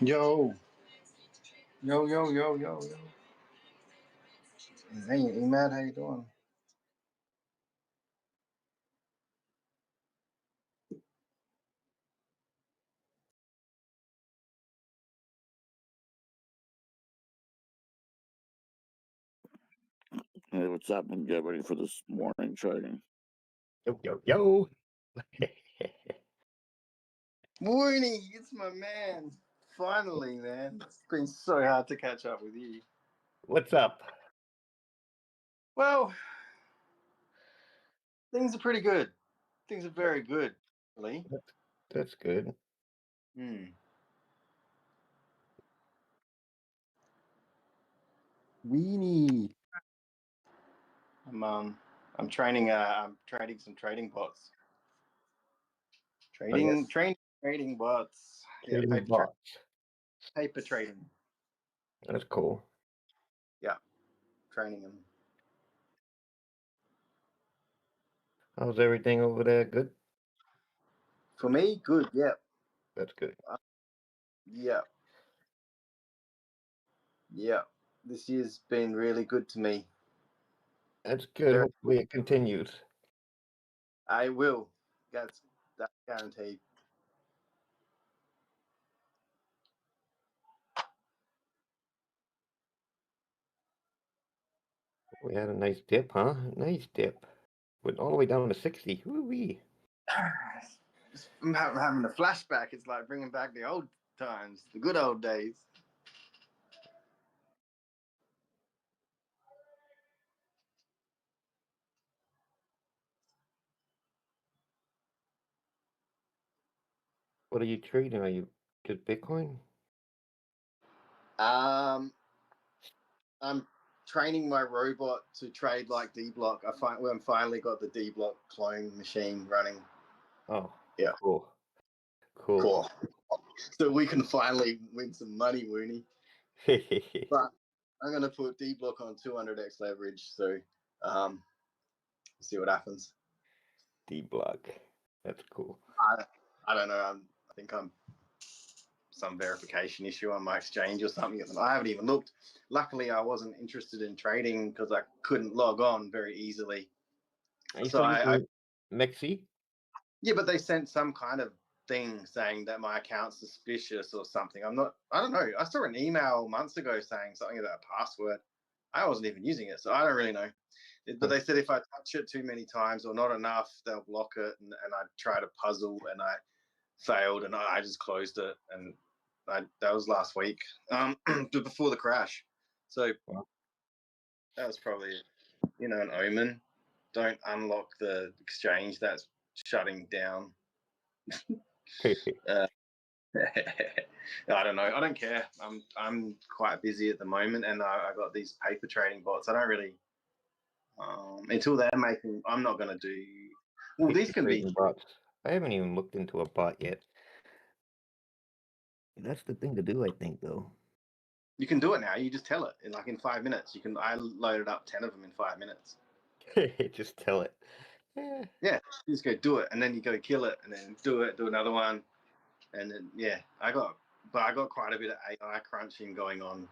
Yo, yo, yo, yo, yo, yo. Hey, Emad, how you doing? Hey, what's up? And get ready for this morning trading. Yo, yo, yo. Morning, it's my man. Finally, man. It's been so hard to catch up with you. What's up? Well, things are pretty good. Things are very good, really. That's good. Weenie. I'm training. I'm trading some trading bots. Trading bots. Trading Paper, bots. paper trading. That's cool. Yeah, training them. How's everything over there? Good? For me, good. Yeah. That's good. Yeah. Yeah. This year's been really good to me. That's good. Very Hopefully it continues. I will. That's guaranteed. We had a nice dip, huh? Nice dip. Went all the way down to 60. Woo-wee. I'm having a flashback. It's like bringing back the old times, the good old days. What are you trading? Are you just Bitcoin? I'm training my robot to trade like Dbloc. I'm finally got the Dbloc clone machine running. Oh, yeah. Cool. Cool. So we can finally win some money, Woony. But I'm gonna put Dbloc on 200x leverage. So see what happens. Dbloc. That's cool. I don't know. I think I'm some verification issue on my exchange or something. I haven't even looked. Luckily, I wasn't interested in trading because I couldn't log on very easily. So I Mexi? Yeah, but they sent some kind of thing saying that my account's suspicious or something. I don't know. I saw an email months ago saying something about a password. I wasn't even using it, so I don't really know. But they said if I touch it too many times or not enough, they'll block it. And I tried a puzzle and I failed and I just closed it. And that was last week, before the crash. So that was probably, an omen. Don't unlock the exchange that's shutting down. I don't know. I don't care. I'm quite busy at the moment, and I got these paper trading bots. I don't really until they're making. I'm not going to do. Well, these can be bots. I haven't even looked into a bot yet. That's the thing to do, I think, though. You can do it now. You just tell it in 5 minutes. I loaded up 10 of them in 5 minutes. Just tell it. Yeah, you just go do it, and then you go kill it, and then do another one, and then I got quite a bit of AI crunching going on,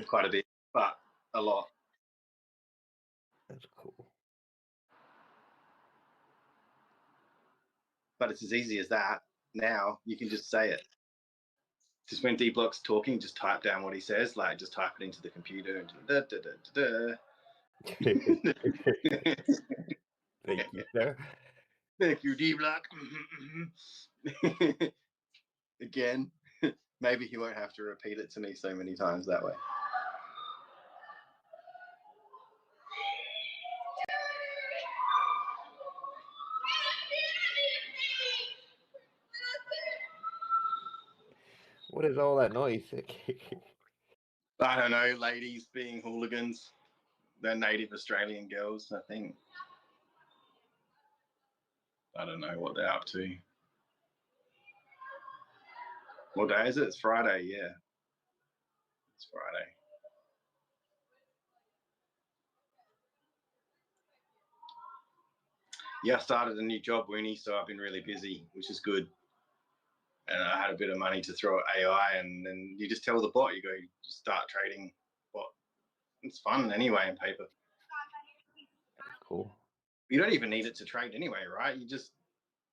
quite a bit, but a lot. That's cool. But it's as easy as that. Now you can just say it. Just when Dbloc's talking, just type down what he says, like just type it into the computer. And Thank you, sir. Thank you, Dbloc. Again, maybe he won't have to repeat it to me so many times that way. What is all that noise? I don't know, ladies being hooligans. They're native Australian girls, I think. I don't know what they're up to. What day is it? It's Friday, yeah. It's Friday. Yeah, I started a new job, Woony, so I've been really busy, which is good. and I had a bit of money to throw at AI, and then you just tell the bot, you go start trading bot. It's fun anyway in paper. That's cool. You don't even need it to trade anyway, right?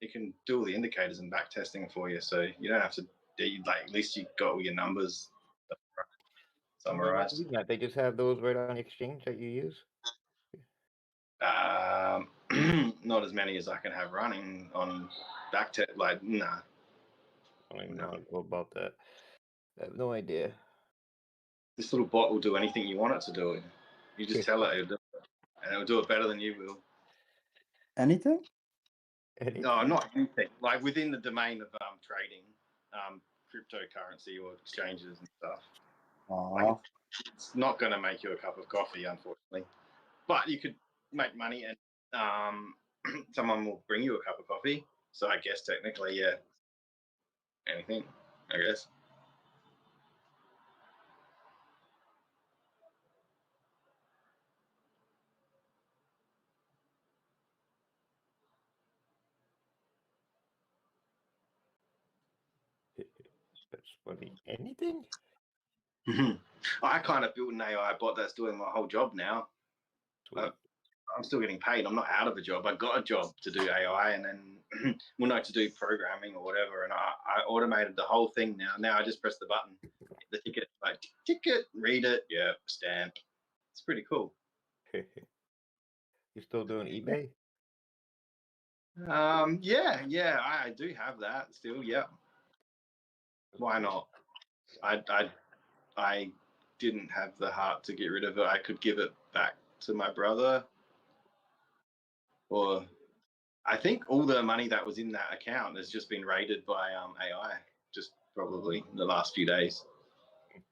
It can do all the indicators and back testing for you, so you don't have to. Like, at least you got all your numbers summarized. They just have those right on the exchange that you use. Not as many as I can have running on back test. Like, nah. I don't even know how to go about that. I have no idea. This little bot will do anything you want it to do. You just tell it, it'll do it, and it'll do it better than you will. Anything? No, not anything. Like within the domain of trading, cryptocurrency or exchanges and stuff. Like, it's not going to make you a cup of coffee, unfortunately. But you could make money, and someone will bring you a cup of coffee. So I guess technically, yeah, anything, I guess. That's funny. Anything? I kind of built an AI bot that's doing my whole job now. I'm still getting paid. I'm not out of a job. I got a job to do AI, and then to do programming or whatever. And I automated the whole thing now. Now I just press the button, the ticket, like ticket, read it, yeah, stamp. It's pretty cool. You still doing eBay? Yeah, I do have that still. Yeah. Why not? I didn't have the heart to get rid of it. I could give it back to my brother, or I think all the money that was in that account has just been raided by AI, just probably in the last few days.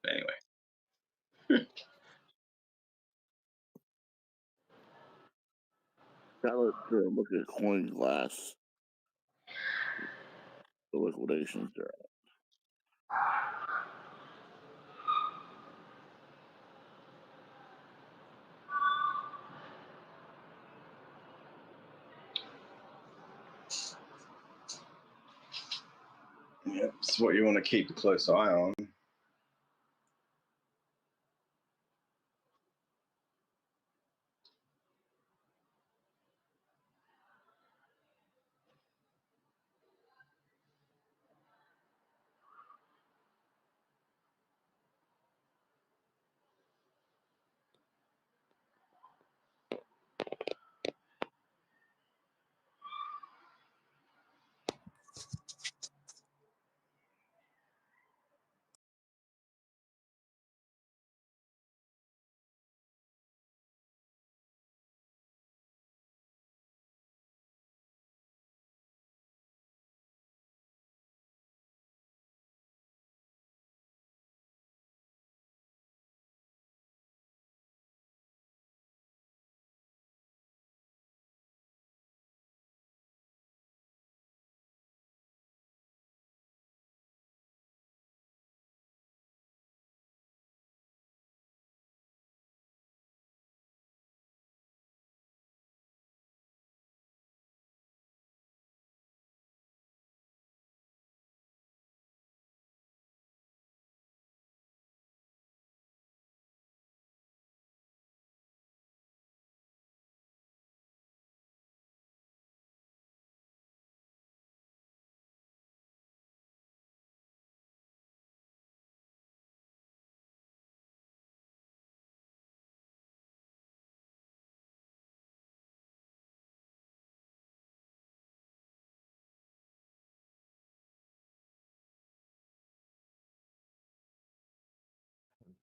But anyway. Let's look at coin glass. The liquidations there. Yeah, it's what you want to keep a close eye on.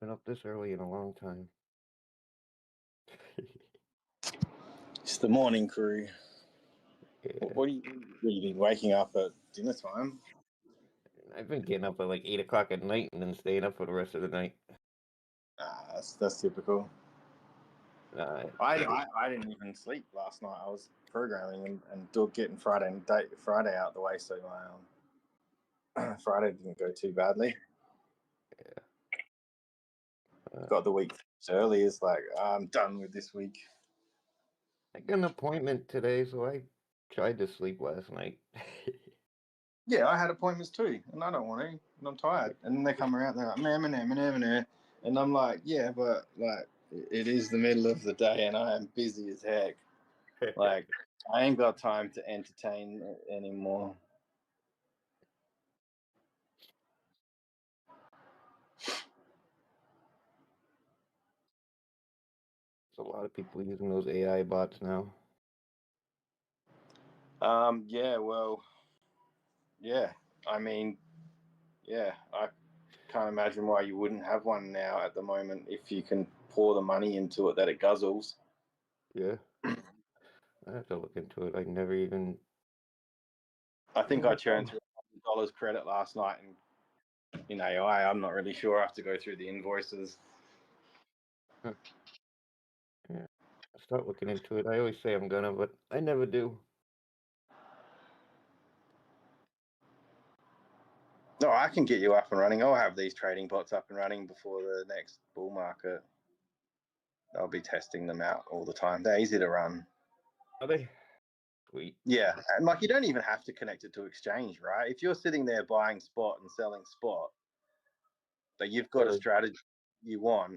Been up this early in a long time. It's the morning crew. Yeah. What do you be waking up at dinner time? I've been getting up at like 8 o'clock at night and then staying up for the rest of the night. That's typical. I I didn't even sleep last night. I was programming and getting Friday out the way, so my Friday didn't go too badly. Yeah. Got the week early. It's like I'm done with this week. I got an appointment today, so I tried to sleep last night. Yeah, I had appointments too, and I don't want to, and I'm tired. And then they come around, they're like, meh. And I'm like, yeah, but like, it is the middle of the day, and I am busy as heck. Like, I ain't got time to entertain anymore. There's a lot of people using those AI bots now. Yeah, well, yeah. I mean, yeah, I can't imagine why you wouldn't have one now at the moment if you can pour the money into it that it guzzles. Yeah. I have to look into it. I never even. I think I churned through $100 credit last night in AI. I'm not really sure. I have to go through the invoices. Huh. Yeah. I'll start looking into it. I always say I'm gonna, but I never do. No, I can get you up and running. I'll have these trading bots up and running before the next bull market. I'll be testing them out all the time. They're easy to run. Are they? Sweet. Yeah, and like you don't even have to connect it to exchange, right? If you're sitting there buying spot and selling spot, but you've got a strategy you want,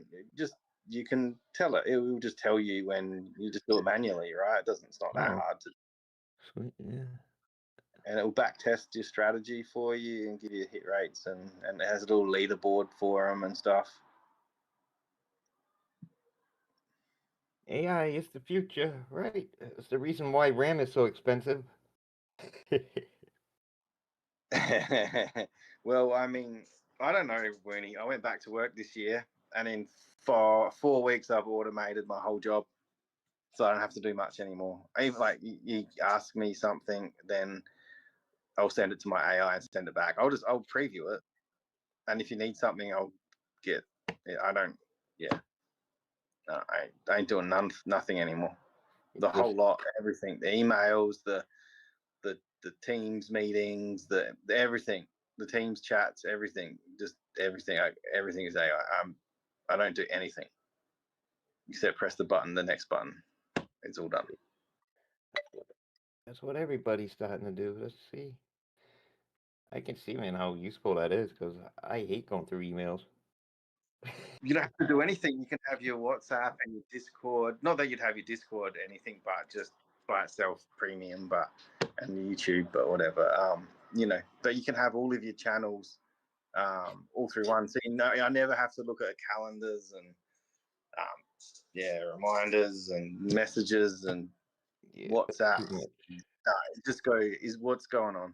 you can tell it. It will just tell you when you just do it manually, right? It's not that hard to. Sweet, yeah. And it will back test your strategy for you and give you hit rates, and it has a little leaderboard for them and stuff. AI is the future, right? It's the reason why RAM is so expensive. Well, I mean, I don't know, Bernie. I went back to work this year, and in 4 weeks, I've automated my whole job, so I don't have to do much anymore. Even like you ask me something, then I'll send it to my AI and send it back. I'll preview it, and if you need something, I'll get. I don't. Yeah, no, I ain't doing nothing anymore. The whole lot, everything, the emails, the Teams meetings, the everything, the Teams chats, everything, just everything. Everything is AI. I don't do anything except press the button, the next button. It's all done. That's what everybody's starting to do. Let's see. I can see, man, how useful that is because I hate going through emails. You don't have to do anything. You can have your WhatsApp and your Discord. Not that you'd have your Discord anything, but just by itself, premium, and YouTube, but whatever. But you can have all of your channels all through one. So I never have to look at calendars and reminders and messages and WhatsApp. Just go is what's going on.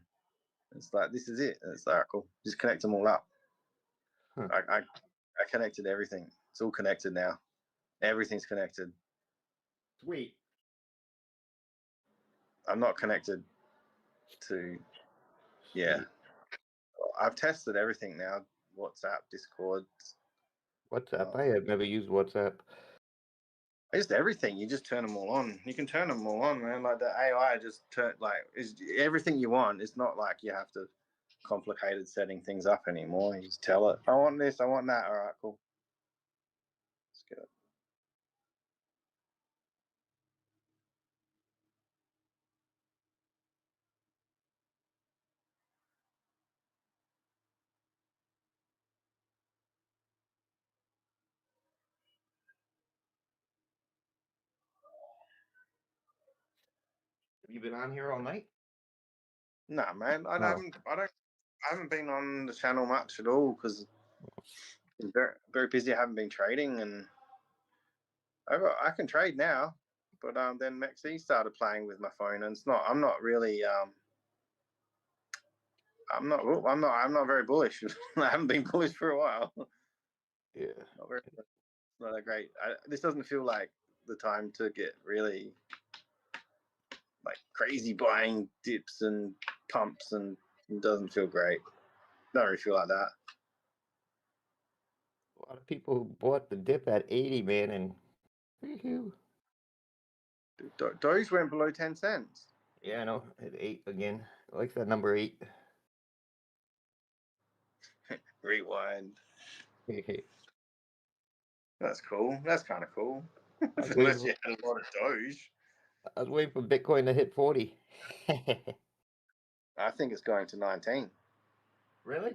It's like this is it. It's like cool. Just connect them all up. Huh. I connected everything. It's all connected now. Everything's connected. Sweet. I'm not connected to. Yeah, I've tested everything now. WhatsApp, Discord. WhatsApp. I have never used WhatsApp. Just everything. You just turn them all on. You can turn them all on, man. Like the AI just is everything you want. It's not like you have to complicated setting things up anymore. You just tell it, I want this, I want that. All right, cool. Let's get it. Have you been on here all night? Nah, man, I haven't been on the channel much at all because I'm very, very busy. I haven't been trading, and I can trade now, but then Maxi started playing with my phone, and I'm not really I'm not very bullish. I haven't been bullish for a while. Yeah. Not that great. This doesn't feel like the time to get really like crazy buying dips and pumps, and it doesn't feel great. Don't really feel like that. A lot of people bought the dip at 80, man, and woohoo. Doge went below 10 cents. Yeah, I know. At 8 again. I like that number 8. Rewind. That's cool. That's kind of cool. Unless you had a lot of Doge. I was waiting for Bitcoin to hit 40. I think it's going to 19. Really?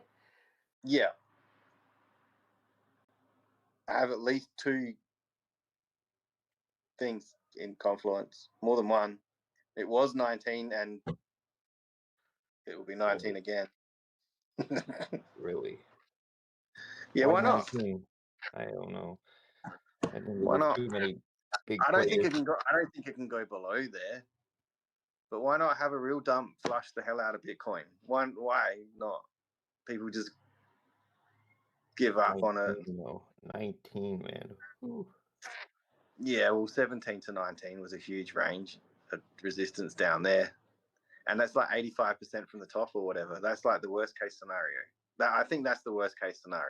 Yeah. I have at least 2 things in Confluence, more than one. It was 19 and it will be 19 again. Really? Yeah, why not? 19? I don't know. I think Why there's not? too many big I don't think players. it can go. I don't think it can go below there. But why not have a real dump flush the hell out of Bitcoin? Why not? People just give up on it. 19, no. 19, man. Whew. Yeah, well, 17 to 19 was a huge range of resistance down there. And that's like 85% from the top or whatever. That's like the worst case scenario. I think that's the worst case scenario.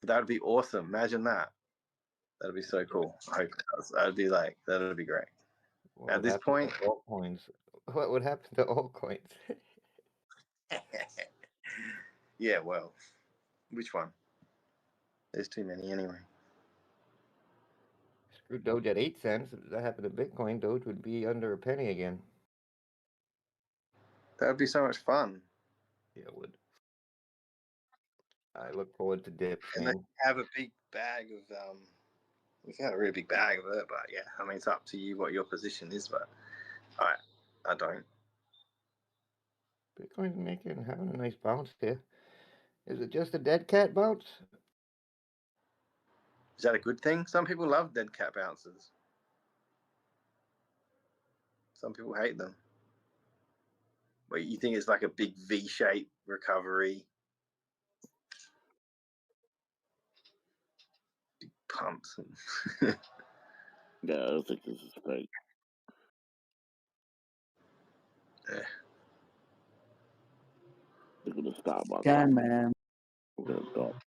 That would be awesome. Imagine that. That'd be so cool. I hope it does. That'd be great. What At would this happen point, to altcoins? What would happen to altcoins? yeah, well, which one? There's too many anyway. Screw Doge at 8 cents. If that happened to Bitcoin, Doge would be under a penny again. That would be so much fun. Yeah, it would. I look forward to dips, And then man. have a big bag of we can have a really big bag of it, but yeah, I mean it's up to you what your position is, but I don't. Bitcoin's having a nice bounce here. Is it just a dead cat bounce? Is that a good thing? Some people love dead cat bounces. Some people hate them. But you think it's like a big V-shaped recovery, big pumps. Yeah, I don't think this is fake. Yeah. They're gonna stop on Can, something. man. We're gonna dump.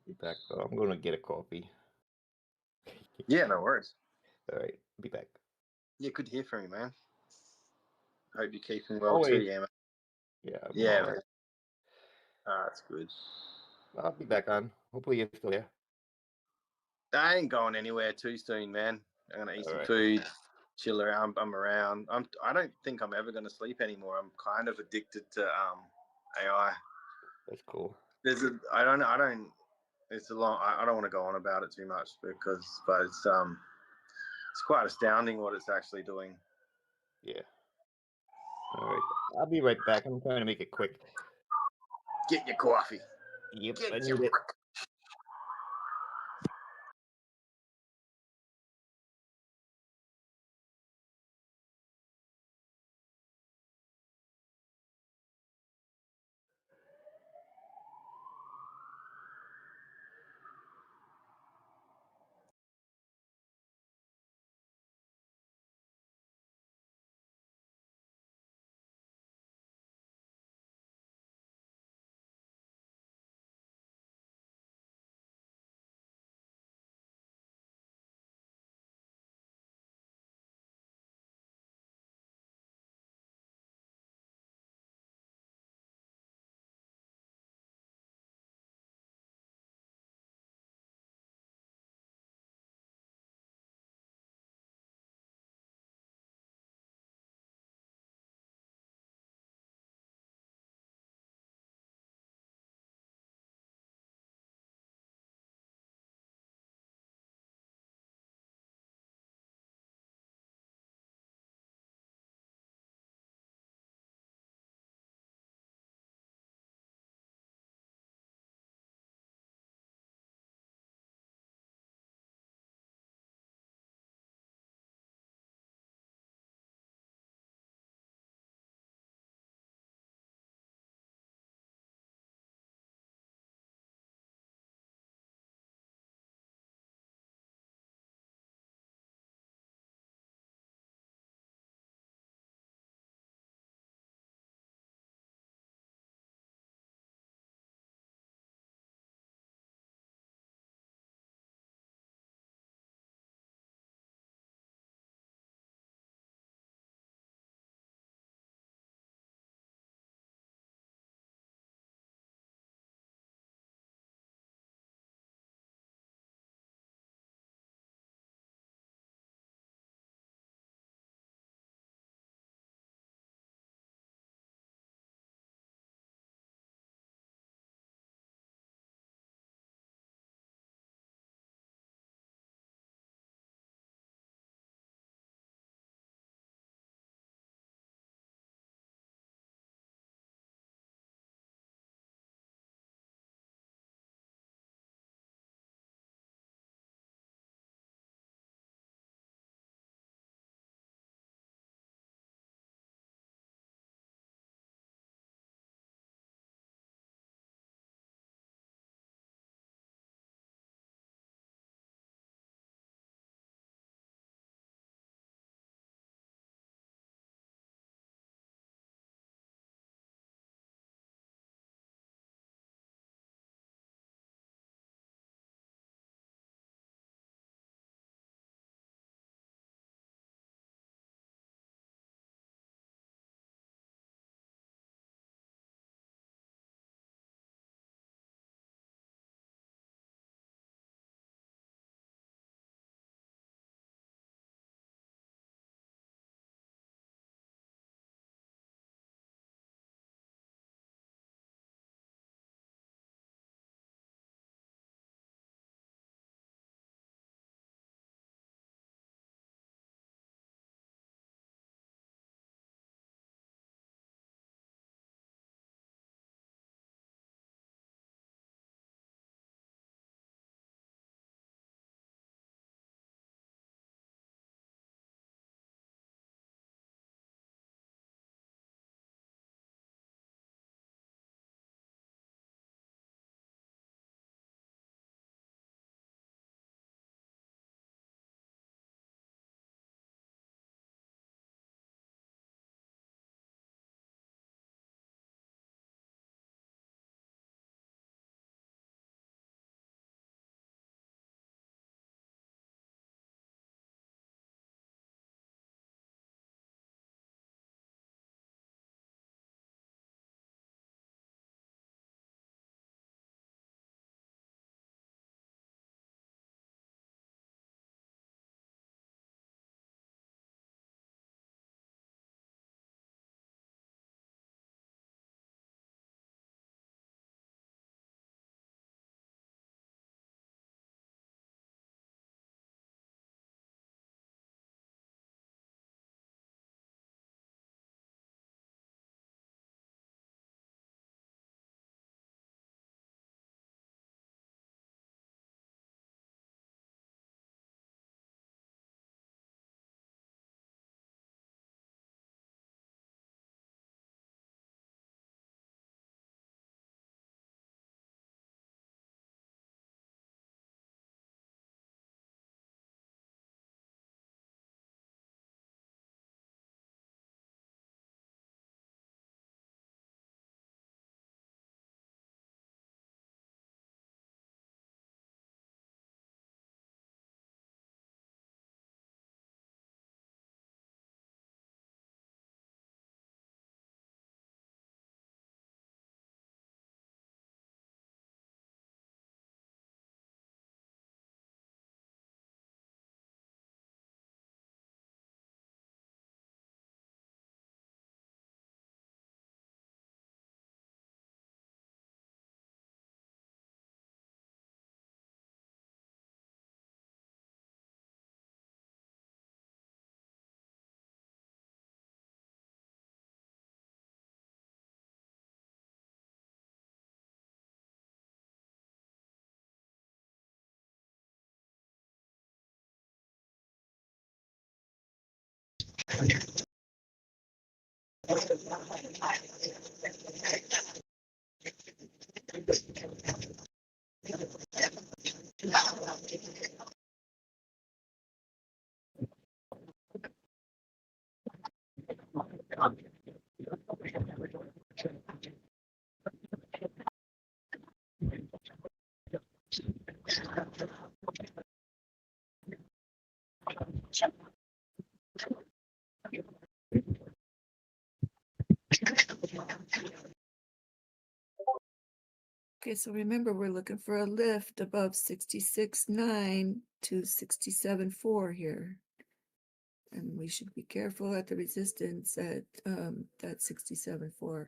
Be back though. I'm gonna get a coffee. Yeah, no worries. All right, be back. Yeah, good to hear from you, man. Hope you're keeping well too, Always. yeah, man. Yeah, I'm Yeah, all man. right. That's good. I'll be back on. Hopefully you're still here. I ain't going anywhere too soon, man. I'm gonna eat All some right. food, chill around. I'm around. I don't think I'm ever gonna sleep anymore. I'm kind of addicted to AI. That's cool. I don't. It's a long. I don't want to go on about it too much but it's quite astounding what it's actually doing. Yeah. All right. I'll be right back. I'm trying to make it quick. Get your coffee. Yep, Get I your need it. Okay, so remember, we're looking for a lift above 66.9 to 67.4 here. And we should be careful at the resistance at that 67.4.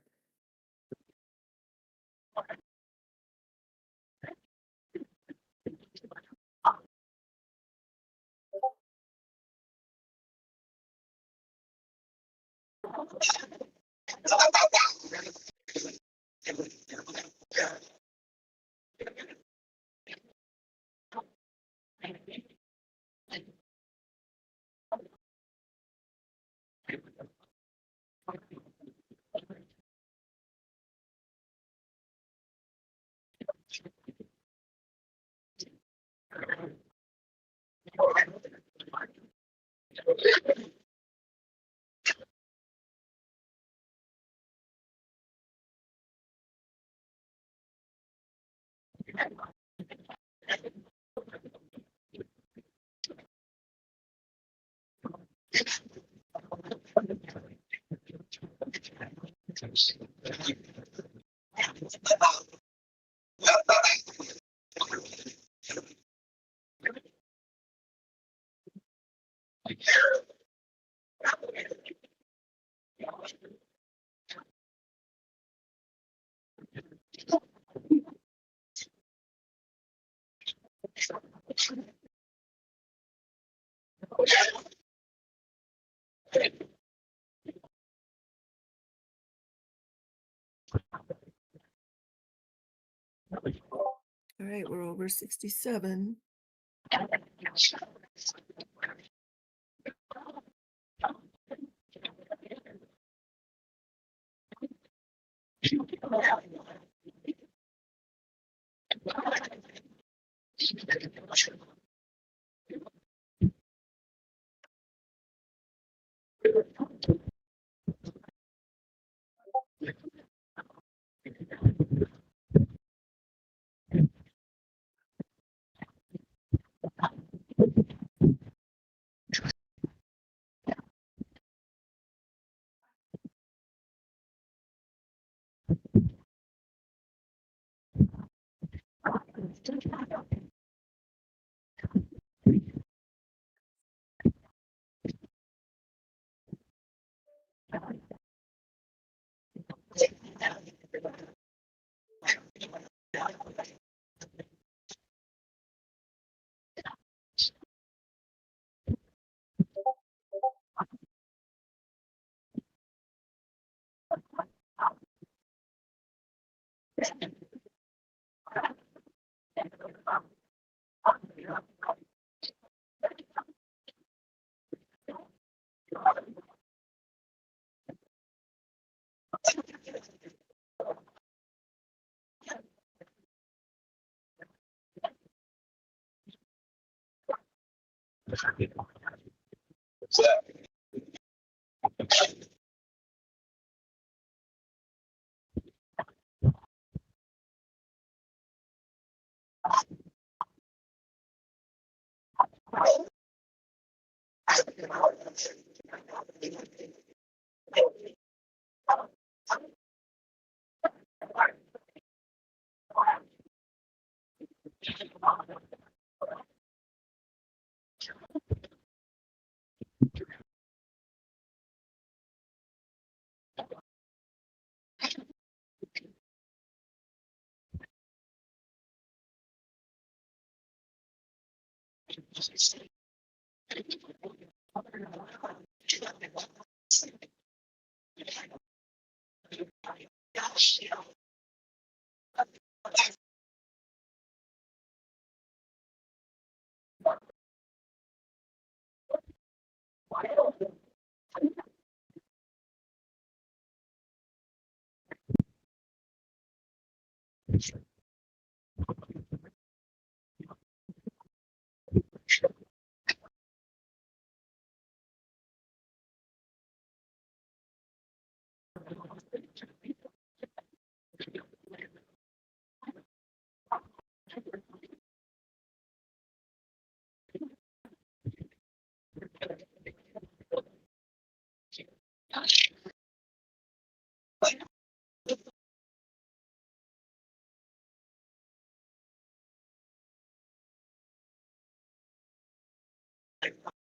All right, we're over 67.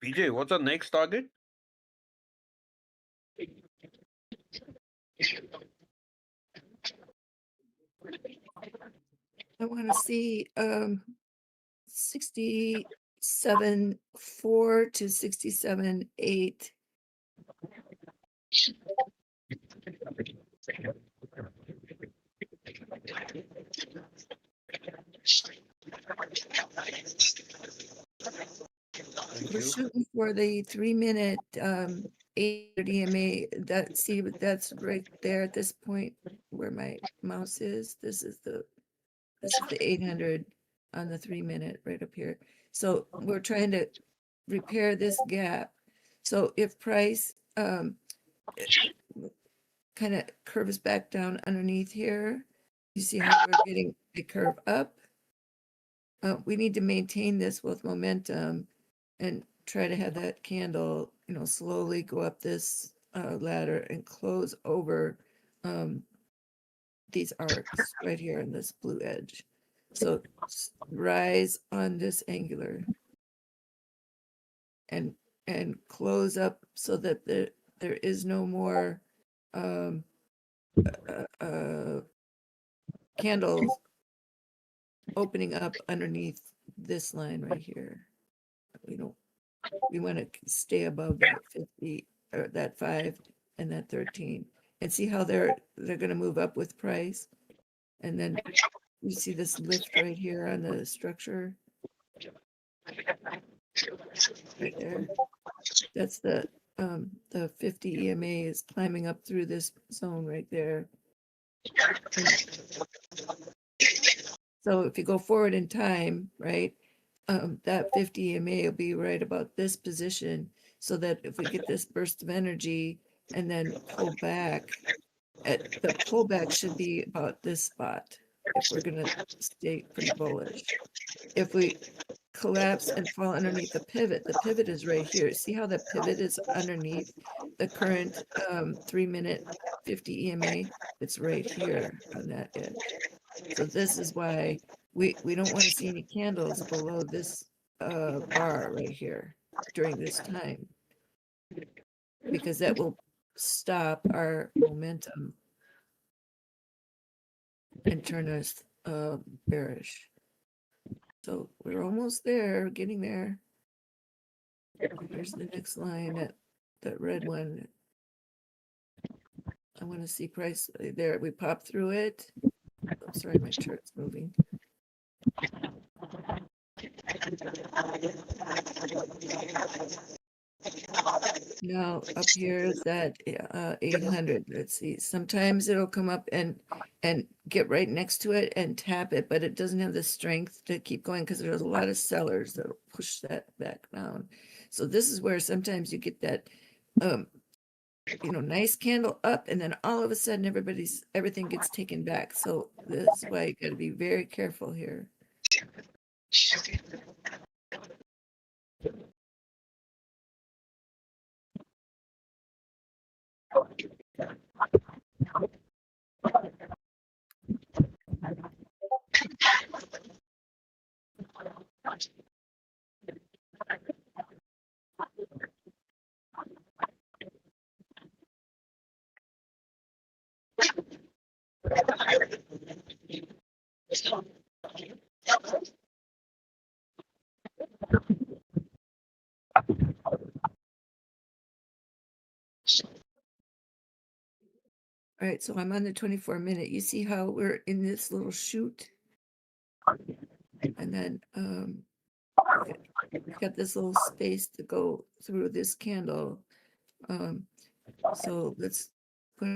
PJ, what's our next target? I want to see 67.4 to 67.8. Thank We're you. shooting for the 3-minute 800 EMA. That's right there at this point where my mouse is. This is the 800 on the 3-minute right up here. So we're trying to repair this gap. So if price kind of curves back down underneath here, you see how we're getting a curve up. We need to maintain this with momentum and try to have that candle, slowly go up this ladder and close over these arcs right here in this blue edge. So rise on this angular and close up so that there is no more candles opening up underneath this line right here. We want to stay above that 50 or that 5 and that 13 and see how they're going to move up with price. And then you see this lift right here on the structure right there. That's the 50 EMA is climbing up through this zone right there. So if you go forward in time, right, that 50 EMA will be right about this position, so that if we get this burst of energy and then pull back, the pullback should be about this spot if we're going to stay pretty bullish. If we collapse and fall underneath the pivot is right here. See how the pivot is underneath the current 3-minute 50 EMA? It's right here on that edge. So this is why we don't want to see any candles below this bar right here during this time, because that will stop our momentum and turn us bearish. So we're almost there, getting there. Here's the next line, that red one. I want to see price there. We pop through it. Oh, sorry, my chart's moving. Now up here is that 800. Let's see. Sometimes it'll come up and get right next to it and tap it, but it doesn't have the strength to keep going because there's a lot of sellers that'll push that back down. So this is where sometimes you get that nice candle up, and then all of a sudden everything gets taken back. So this is why you got to be very careful here. All right, so I'm on the 24-minute. You see how we're in this little chute? And then we got this little space to go through this candle. So let's put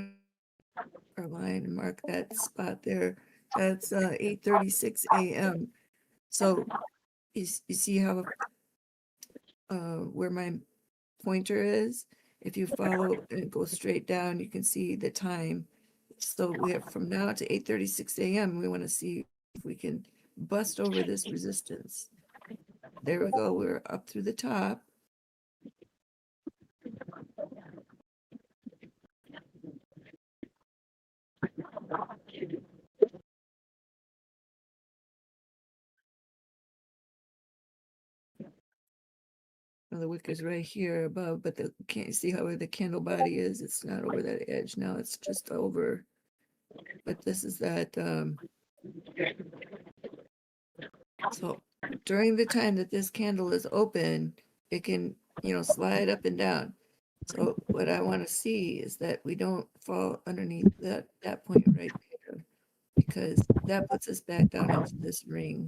our line and mark that spot there. That's 8:36 a.m. So you see how where my pointer is? If you follow and go straight down, you can see the time. So we have from now to 8:36 a.m. We want to see if we can bust over this resistance. There we go. We're up through the top. Well, the wick is right here above, but can't see how the candle body is. It's not over that edge now. It's just over. But this is that. So during the time that this candle is open, it can, slide up and down. So what I want to see is that we don't fall underneath that point right there, because that puts us back down into this ring.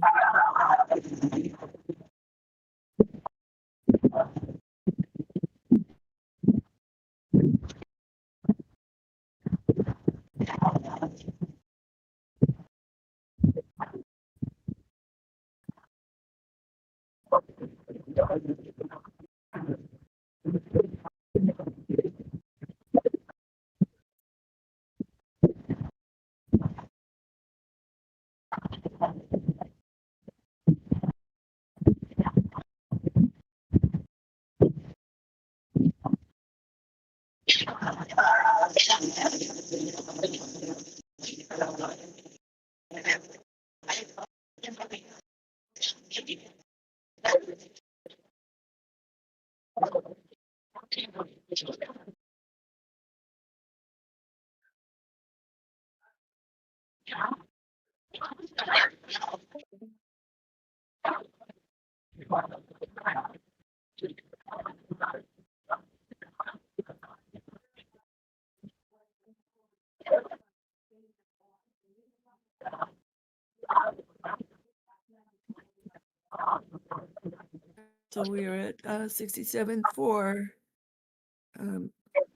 So we are at 67.4,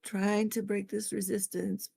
trying to break this resistance.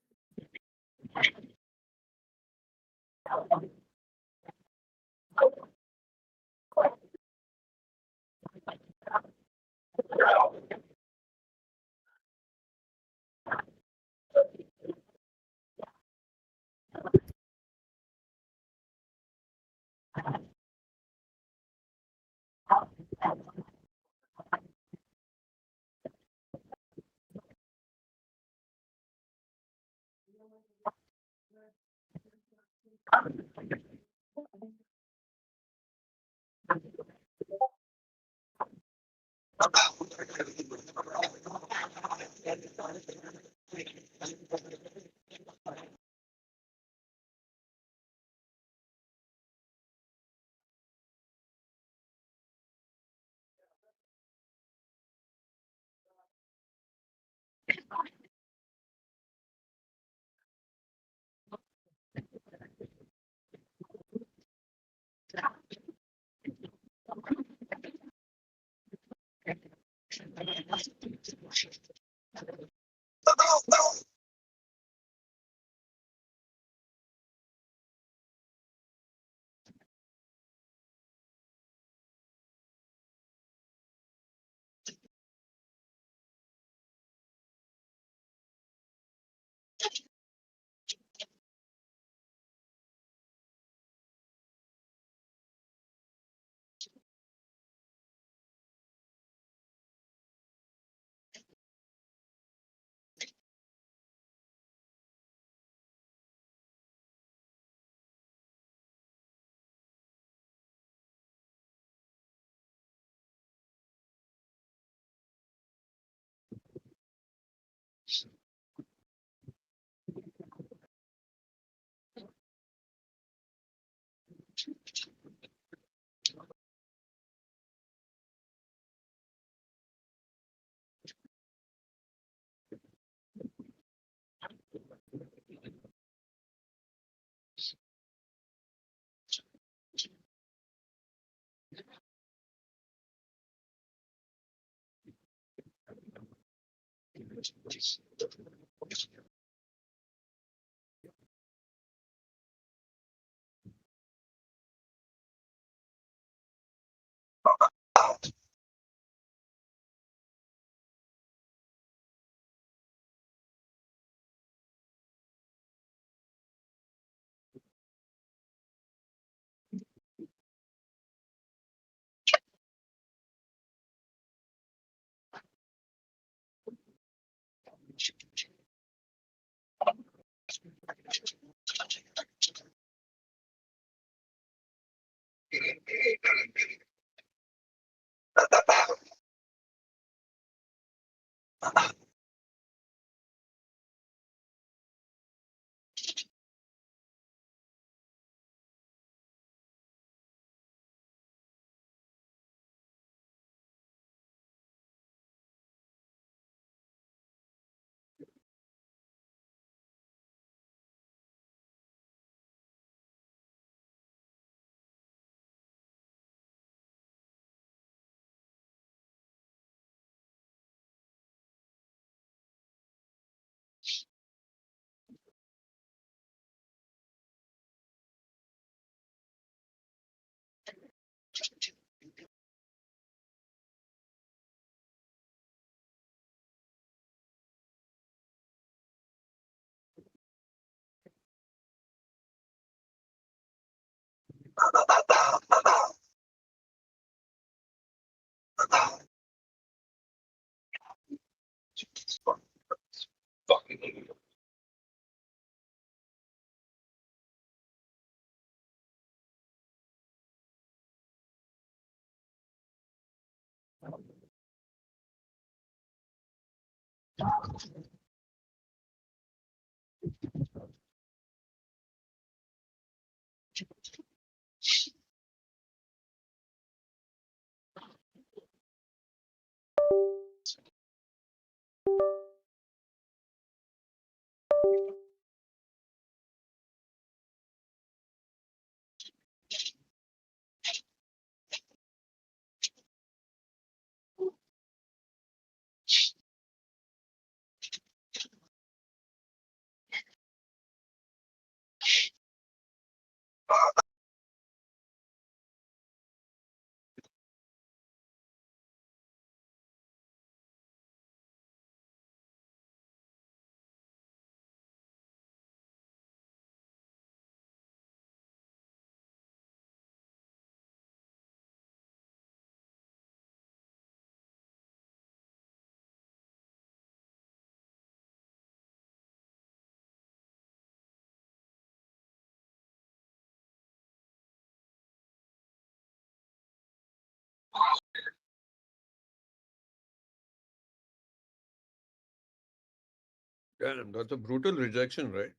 Damn, that's a brutal rejection, right?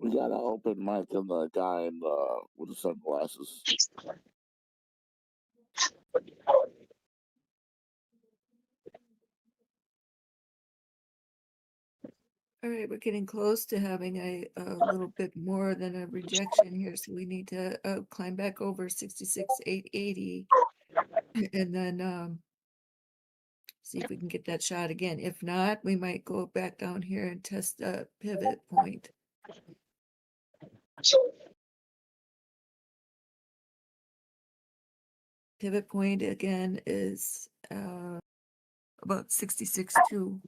We got an open mic and the guy in with the sunglasses. All right, we're getting close to having a little bit more than a rejection here, so we need to climb back over 66,880 and then see if we can get that shot again. If not, we might go back down here and test the pivot point. Pivot point again is about 66.2.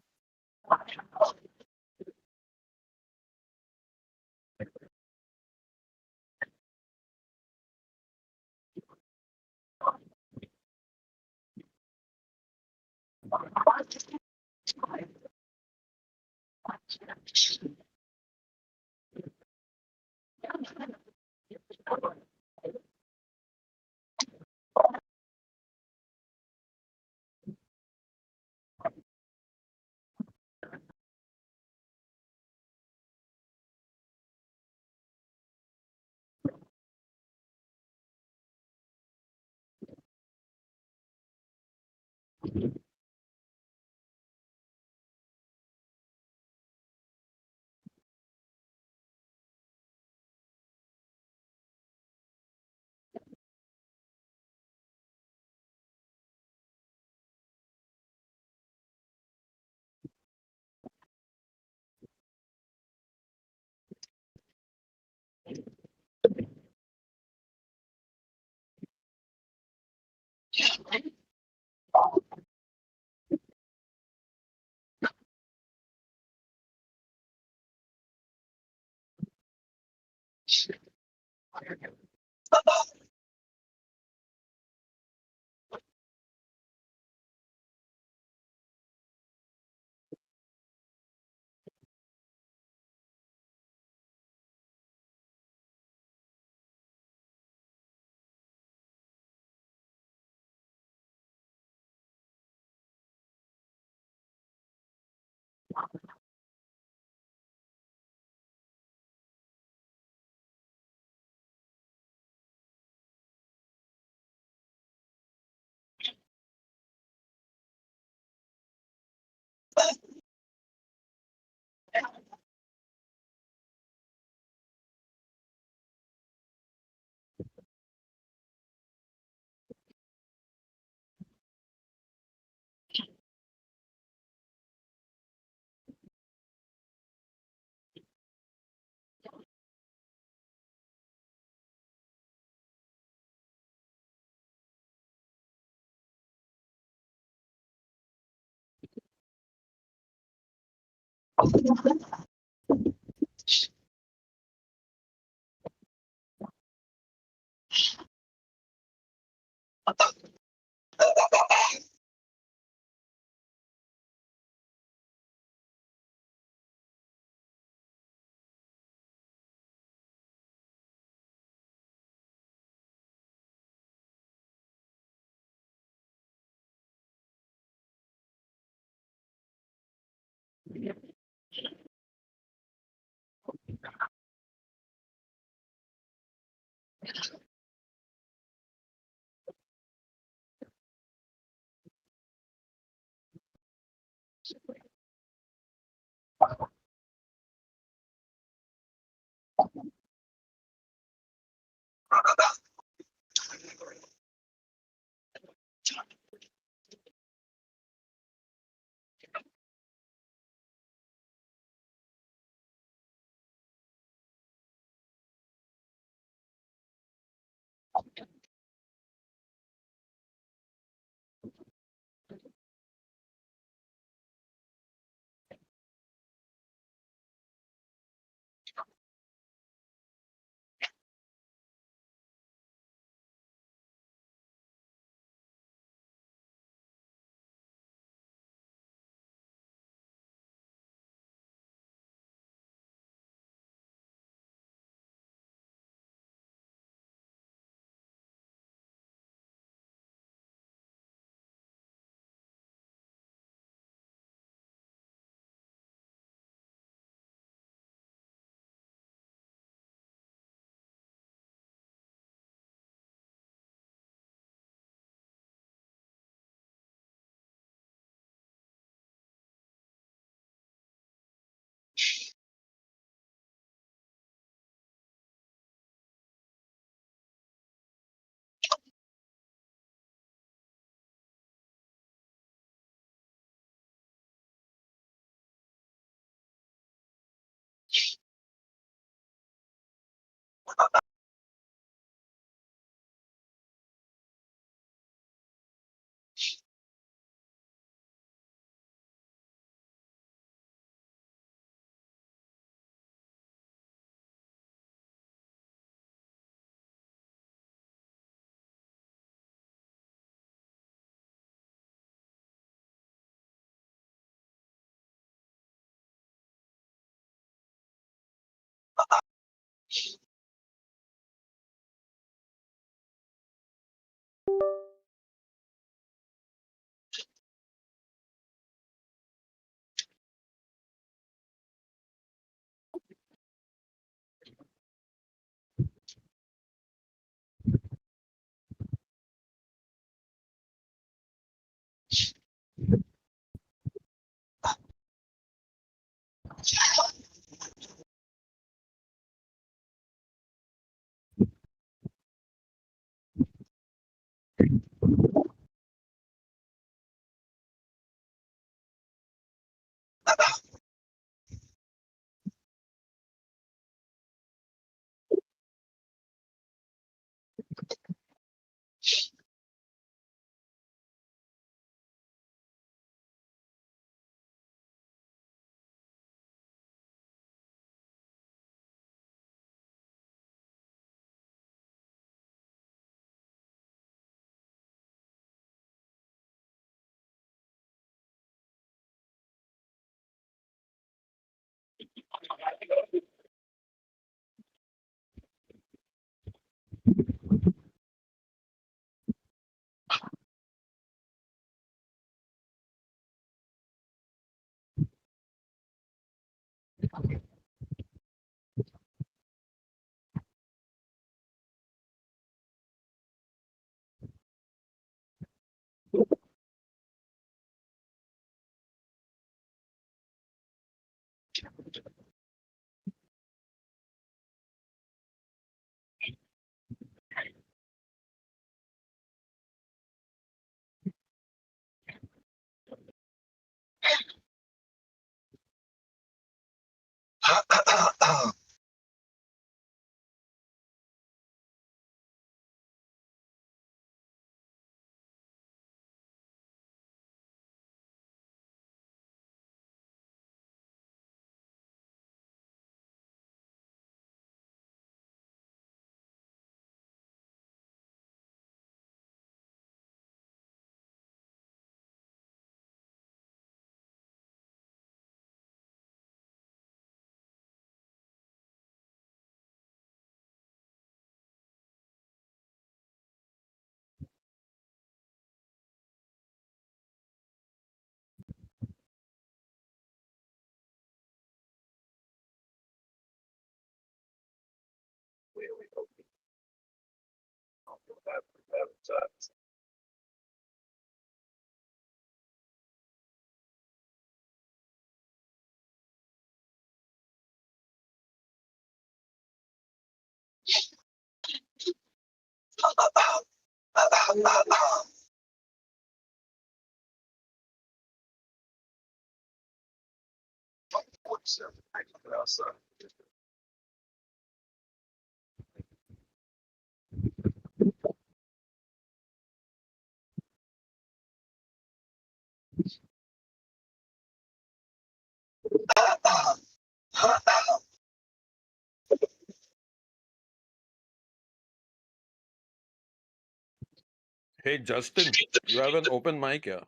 Hey, Justin, you have an open mic here.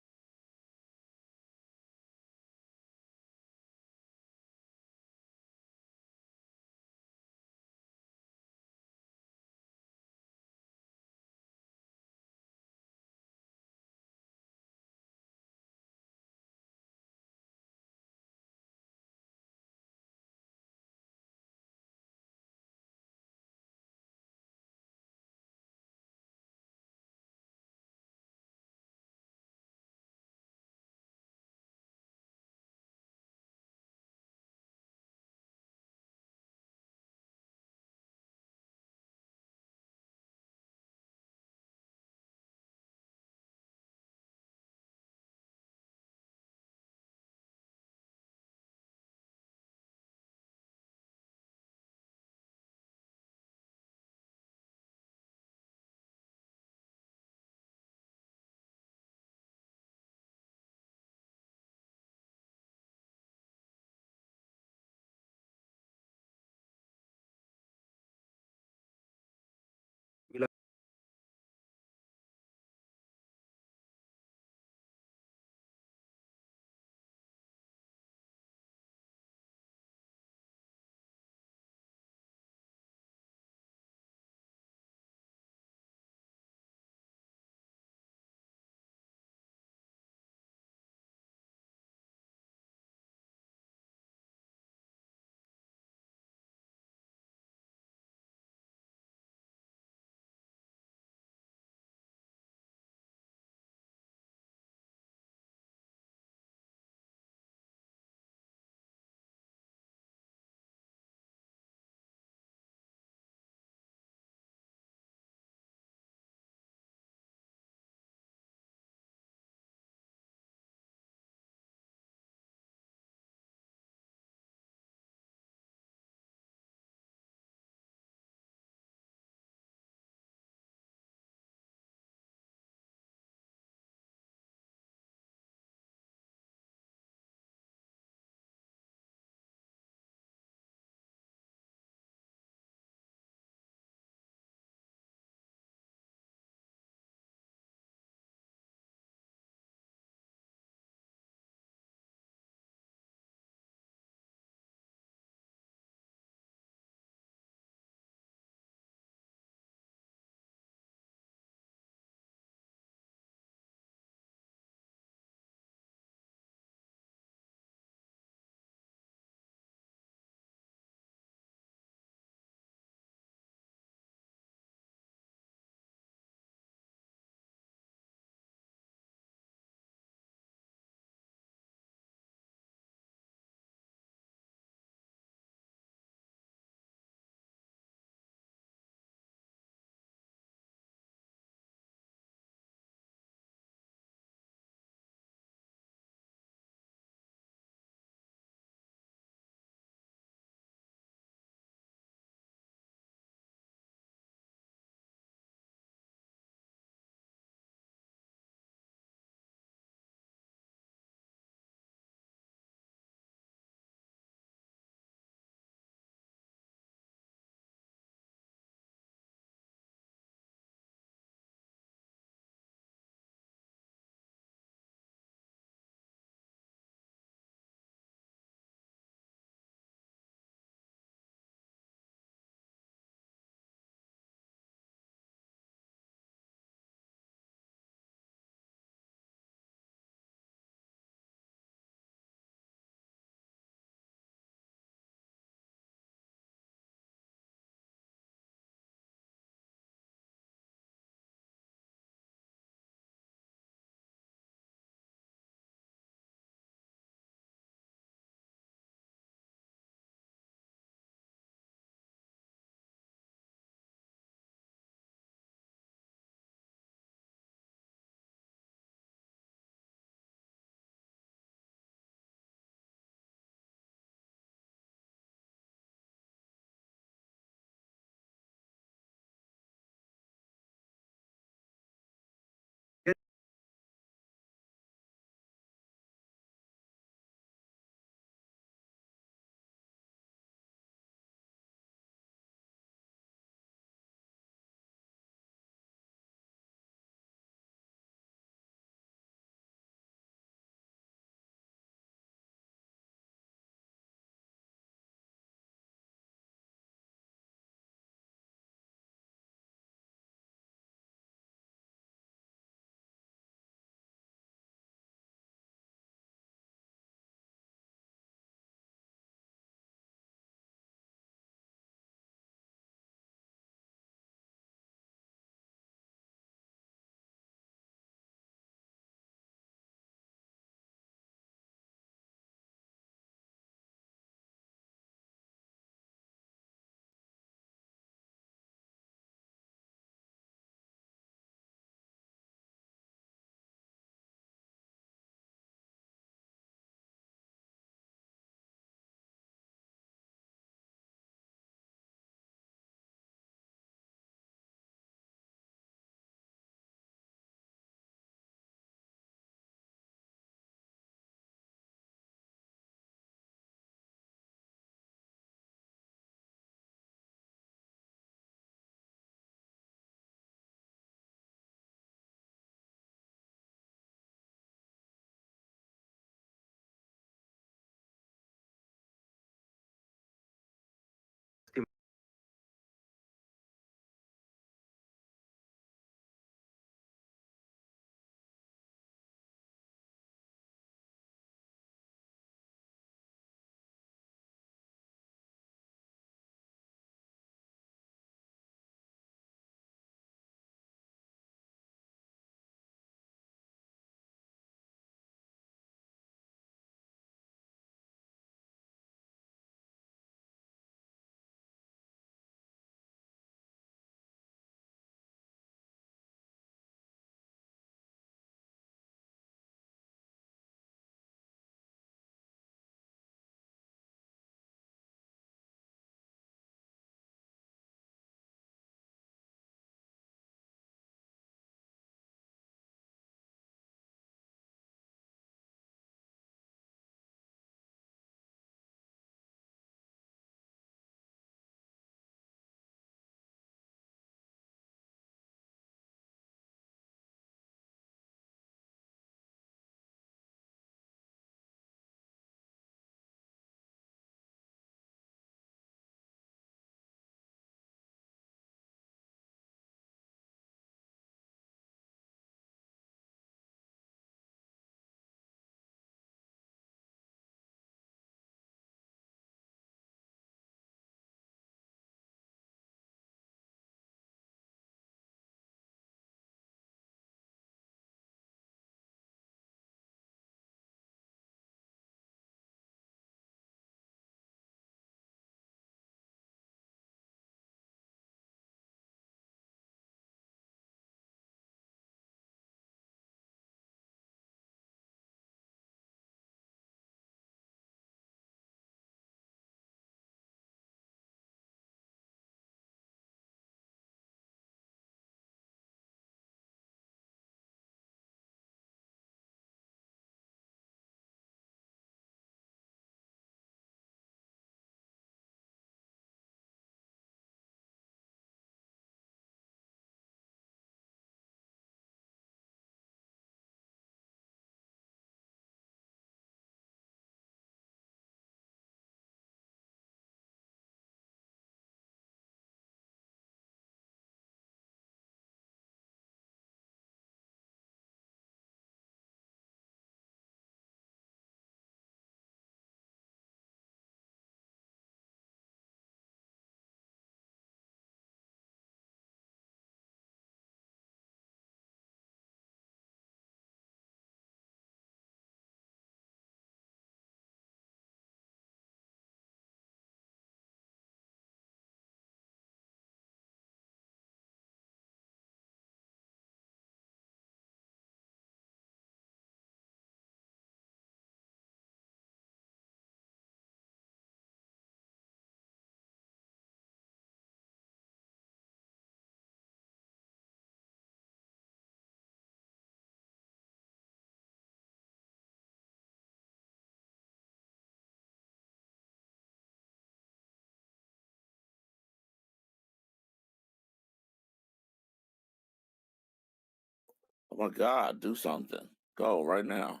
Oh my God, do something. Go right now.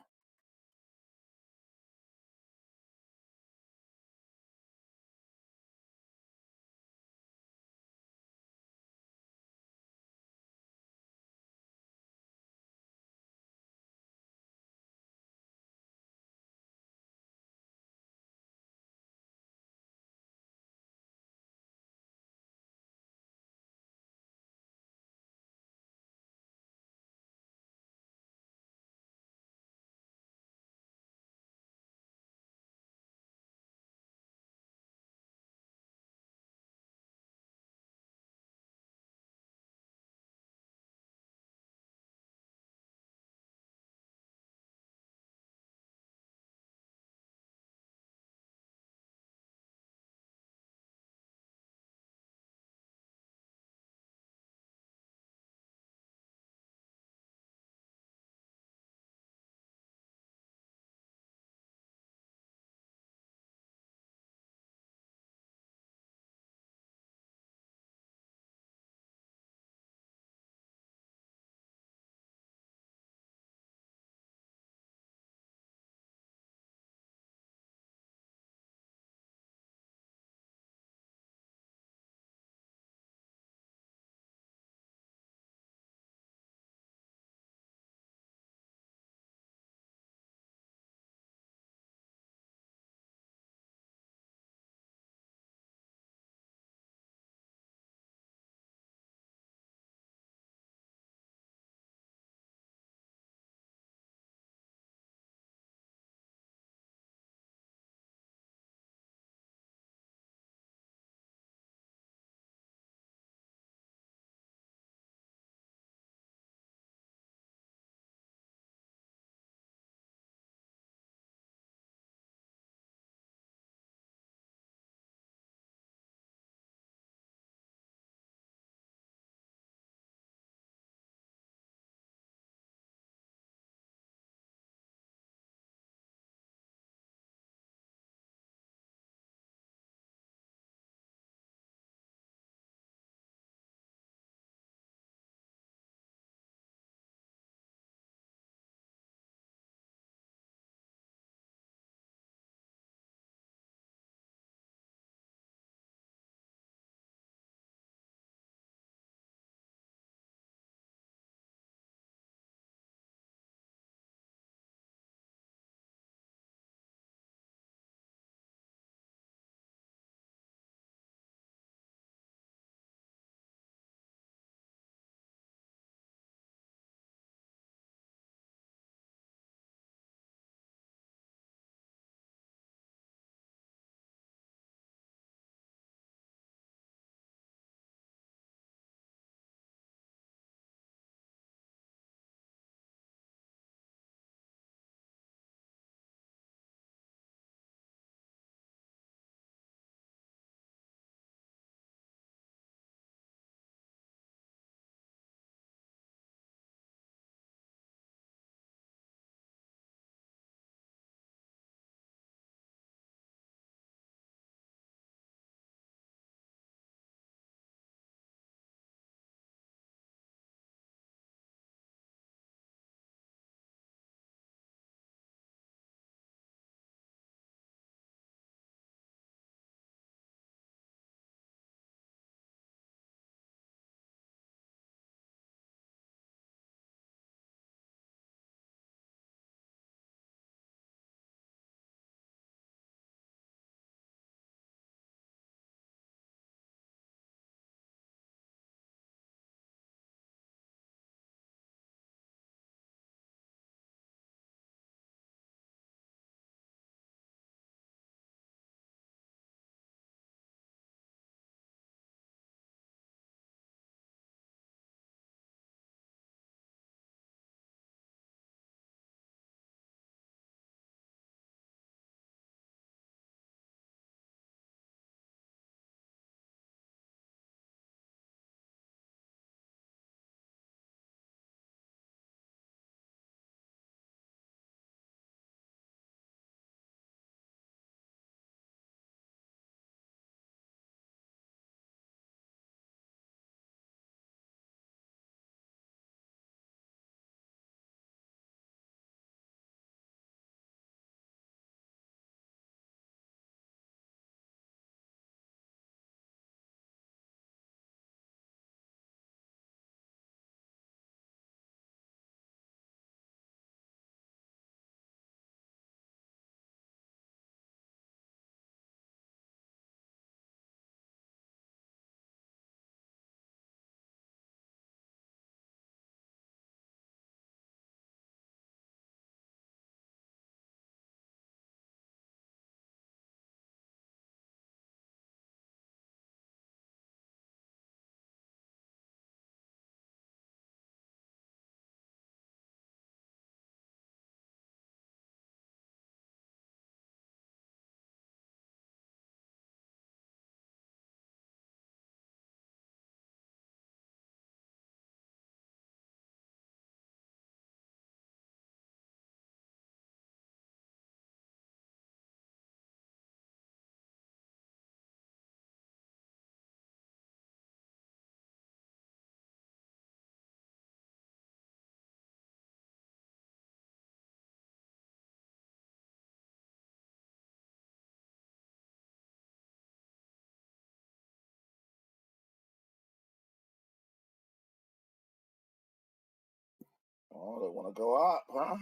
Oh, they want to go up, huh?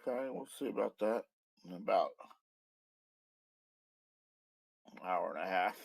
Okay, we'll see about that in about an hour and a half.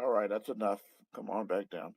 All right, that's enough. Come on back down.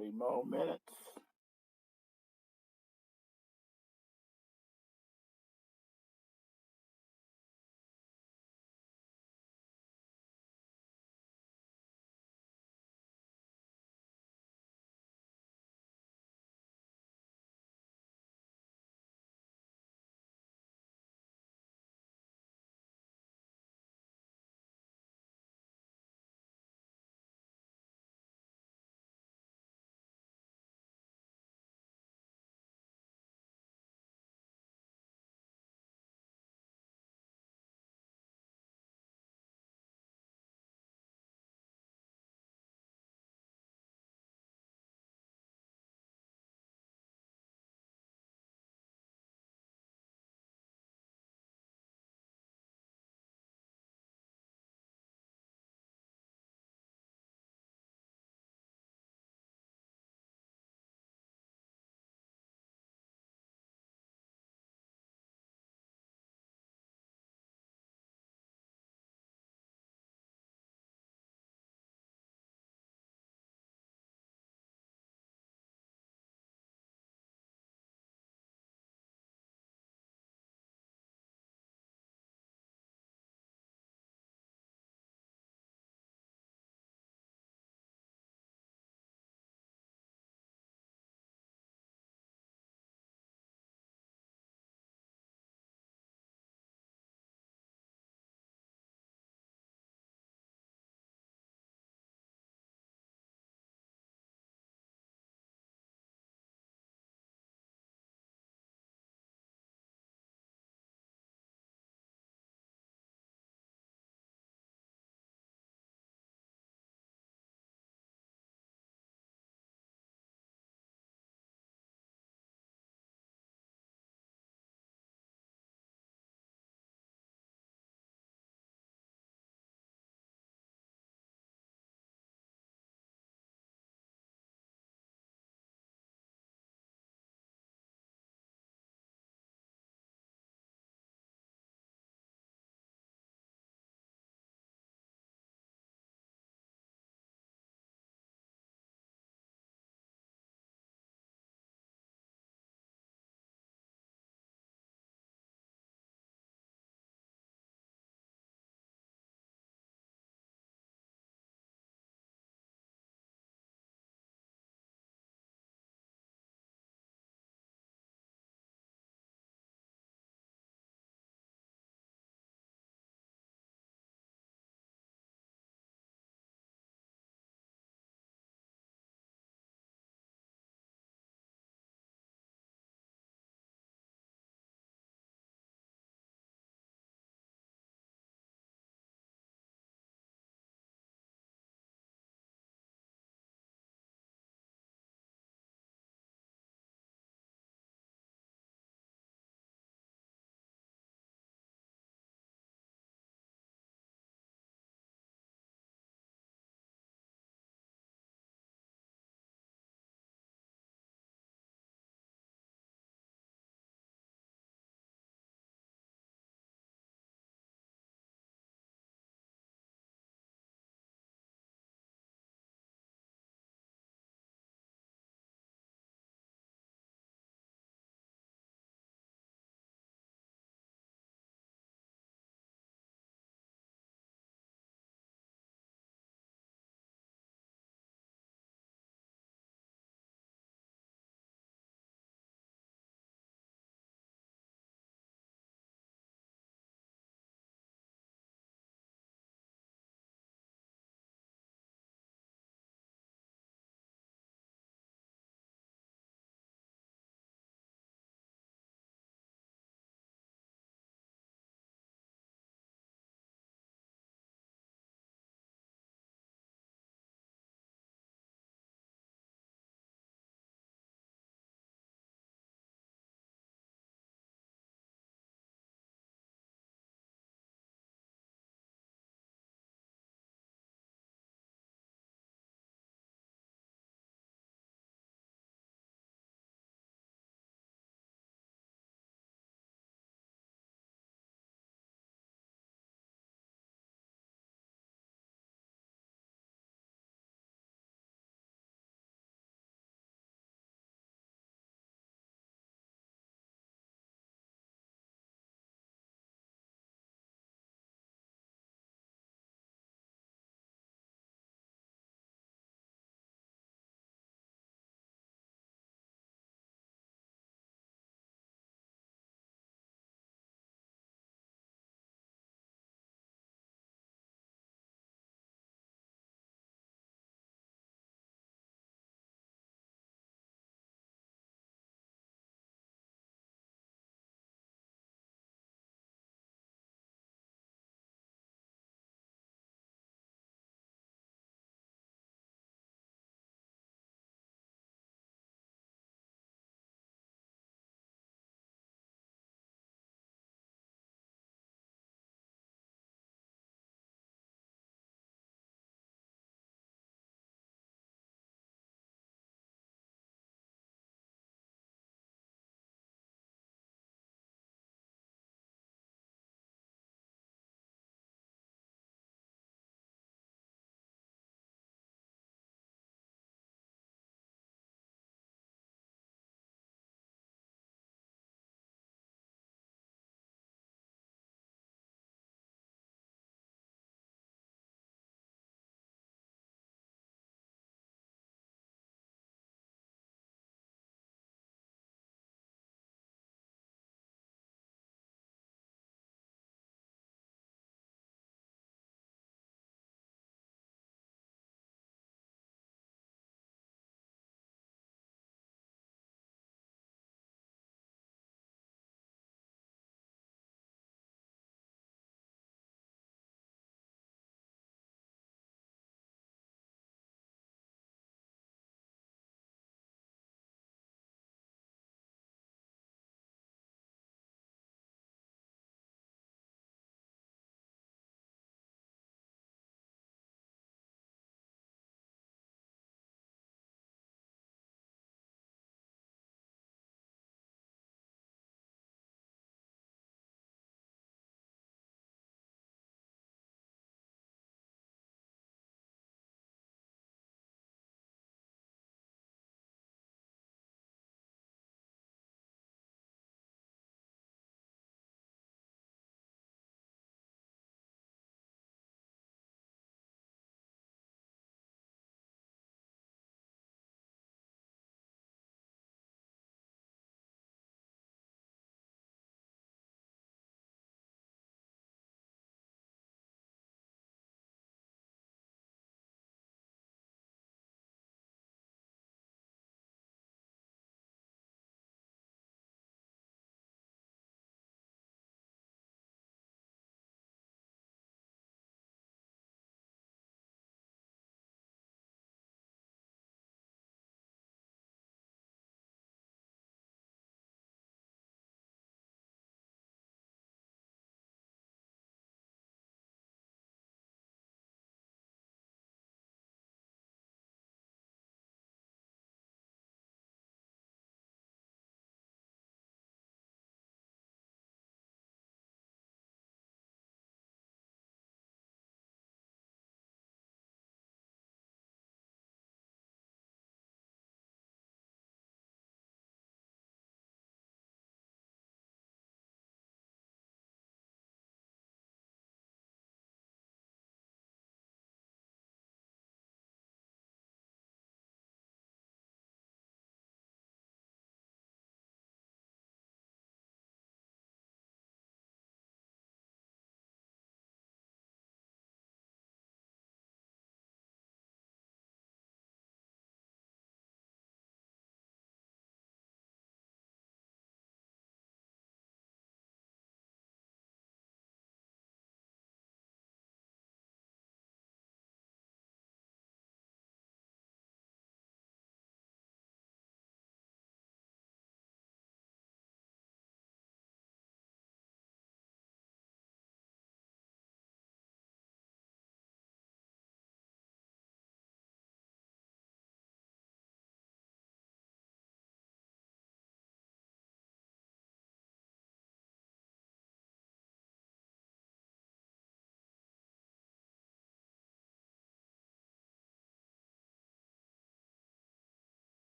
30 more minutes.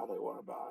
how they want to buy.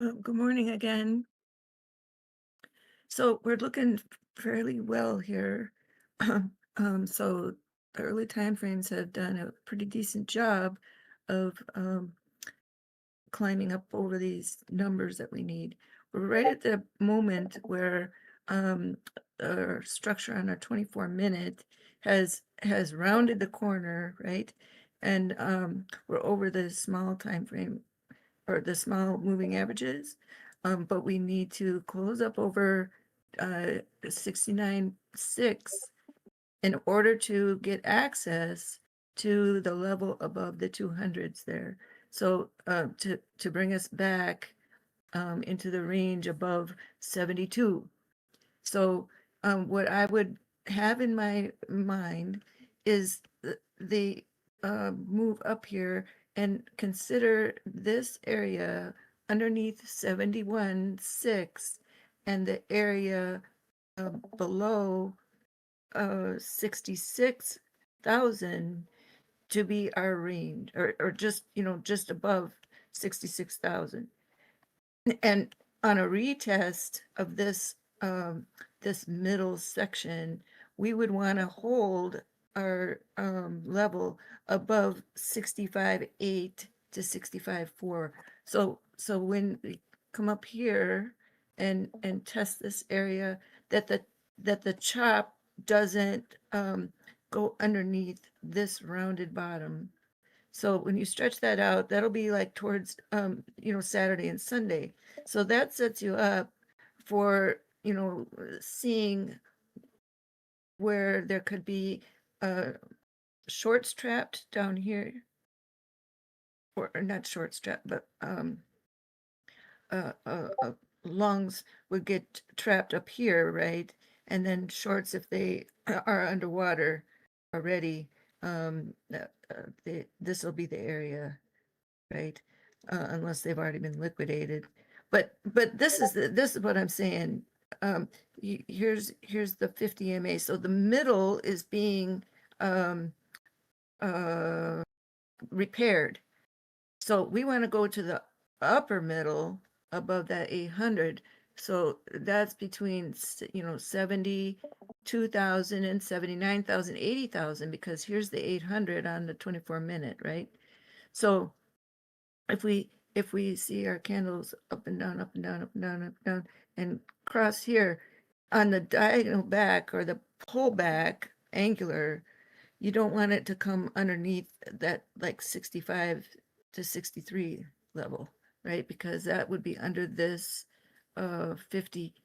Good morning again. So we're looking fairly well here. So the early time frames have done a pretty decent job of climbing up over these numbers that we need. We're right at the moment where our structure on our 24-minute has rounded the corner, right? And we're over the small time frame or the small moving averages, but we need to close up over 69.6 in order to get access to the level above the 200s there. So to bring us back into the range above 72. So what I would have in my mind is the move up here and consider this area underneath 71.6 and the area below 66,000 to be our range, or just, just above 66,000. And on a retest of this this middle section, we would want to hold our level above 65.8 to 65.4. So when we come up here and test this area, that the chop doesn't go underneath this rounded bottom. So when you stretch that out, that'll be like towards, Saturday and Sunday. So that sets you up for, seeing where there could be shorts trapped down here, or not short strap, but longs would get trapped up here, right? And then shorts, if they are underwater already, this will be the area, right? Unless they've already been liquidated. But this is what I'm saying. Here's the 50 MA. So the middle is being repaired. So we want to go to the upper middle above that 800. So that's between 72,000 and 79,000, 80,000, because here's the 800 on the 24-minute, right? So if we see our candles up and down, up and down, up and down, up and down, and cross here on the diagonal back or the pullback angular, you don't want it to come underneath that like 65 to 63 level, right? Because that would be under this 50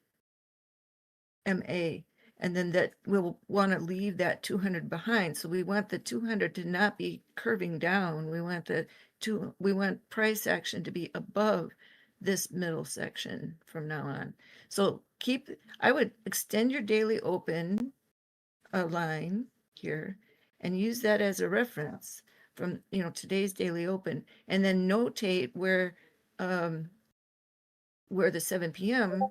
MA. And then that we'll want to leave that 200 behind. So we want the 200 to not be curving down. We want we want price action to be above this middle section from now on. So I would extend your daily open line here and use that as a reference from today's daily open, and then notate where the 7 p.m.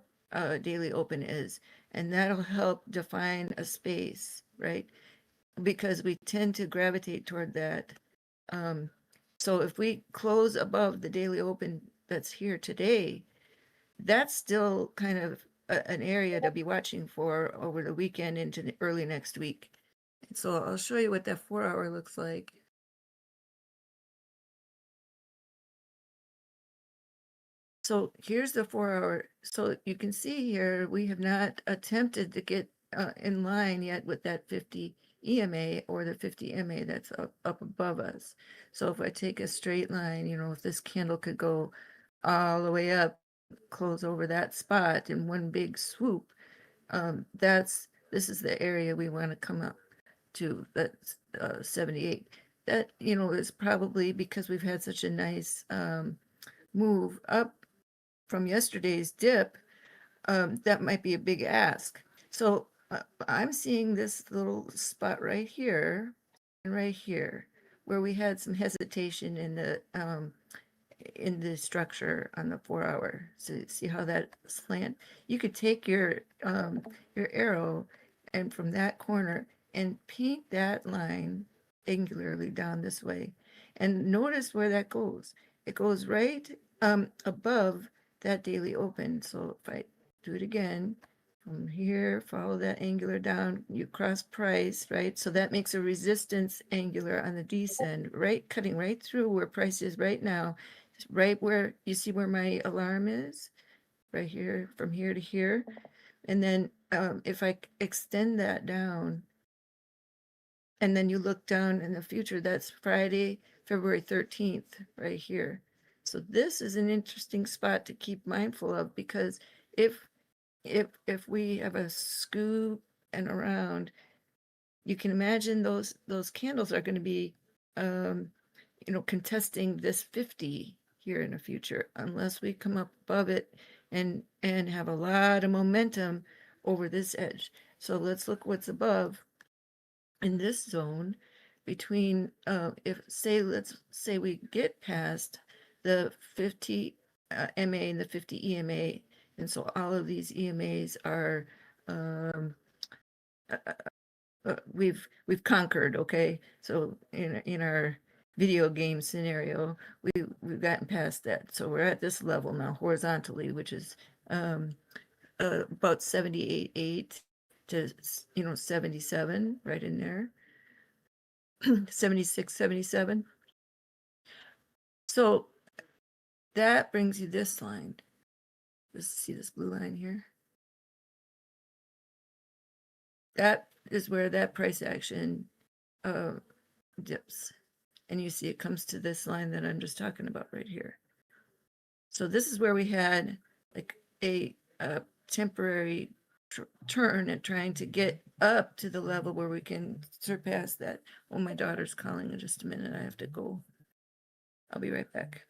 Daily open is, and that'll help define a space, right? Because we tend to gravitate toward that. So if we close above the daily open that's here today, that's still kind of an area to be watching for over the weekend into the early next week. And so I'll show you what that 4-hour looks like. So here's the 4-hour. So you can see here, we have not attempted to get in line yet with that 50 EMA or the 50 MA that's up above us. So if I take a straight line, if this candle could go all the way up, close over that spot in one big swoop, this is the area we want to come up to. That's 78. That is probably because we've had such a nice move up from yesterday's dip. That might be a big ask. So I'm seeing this little spot right here and right here where we had some hesitation in the structure on the 4-hour. So see how that slant? You could take your arrow and from that corner and paint that line angularly down this way. And notice where that goes. It goes right above that daily open. So if I do it again, from here, follow that angular down, you cross price, right? So that makes a resistance angular on the descend, right? Cutting right through where price is right now, right where you see where my alarm is, right here, from here to here. And then if I extend that down, and then you look down in the future, that's Friday, February 13th, right here. So this is an interesting spot to keep mindful of, because if we have a scoop and around, you can imagine those candles are going to be contesting this 50 here in the future, unless we come up above it and have a lot of momentum over this edge. So let's look what's above in this zone between let's say we get past the 50 MA and the 50 EMA, and so all of these EMAs are we've conquered. Okay, so in our video game scenario, we've gotten past that, so we're at this level now horizontally, which is about 78.8 to 77, right in there. 76, 77. So that brings you this line. Let's see this blue line here. That is where that price action dips. And you see it comes to this line that I'm just talking about right here. So this is where we had like a temporary turn at trying to get up to the level where we can surpass that. Oh, my daughter's calling in just a minute. I have to go. I'll be right back.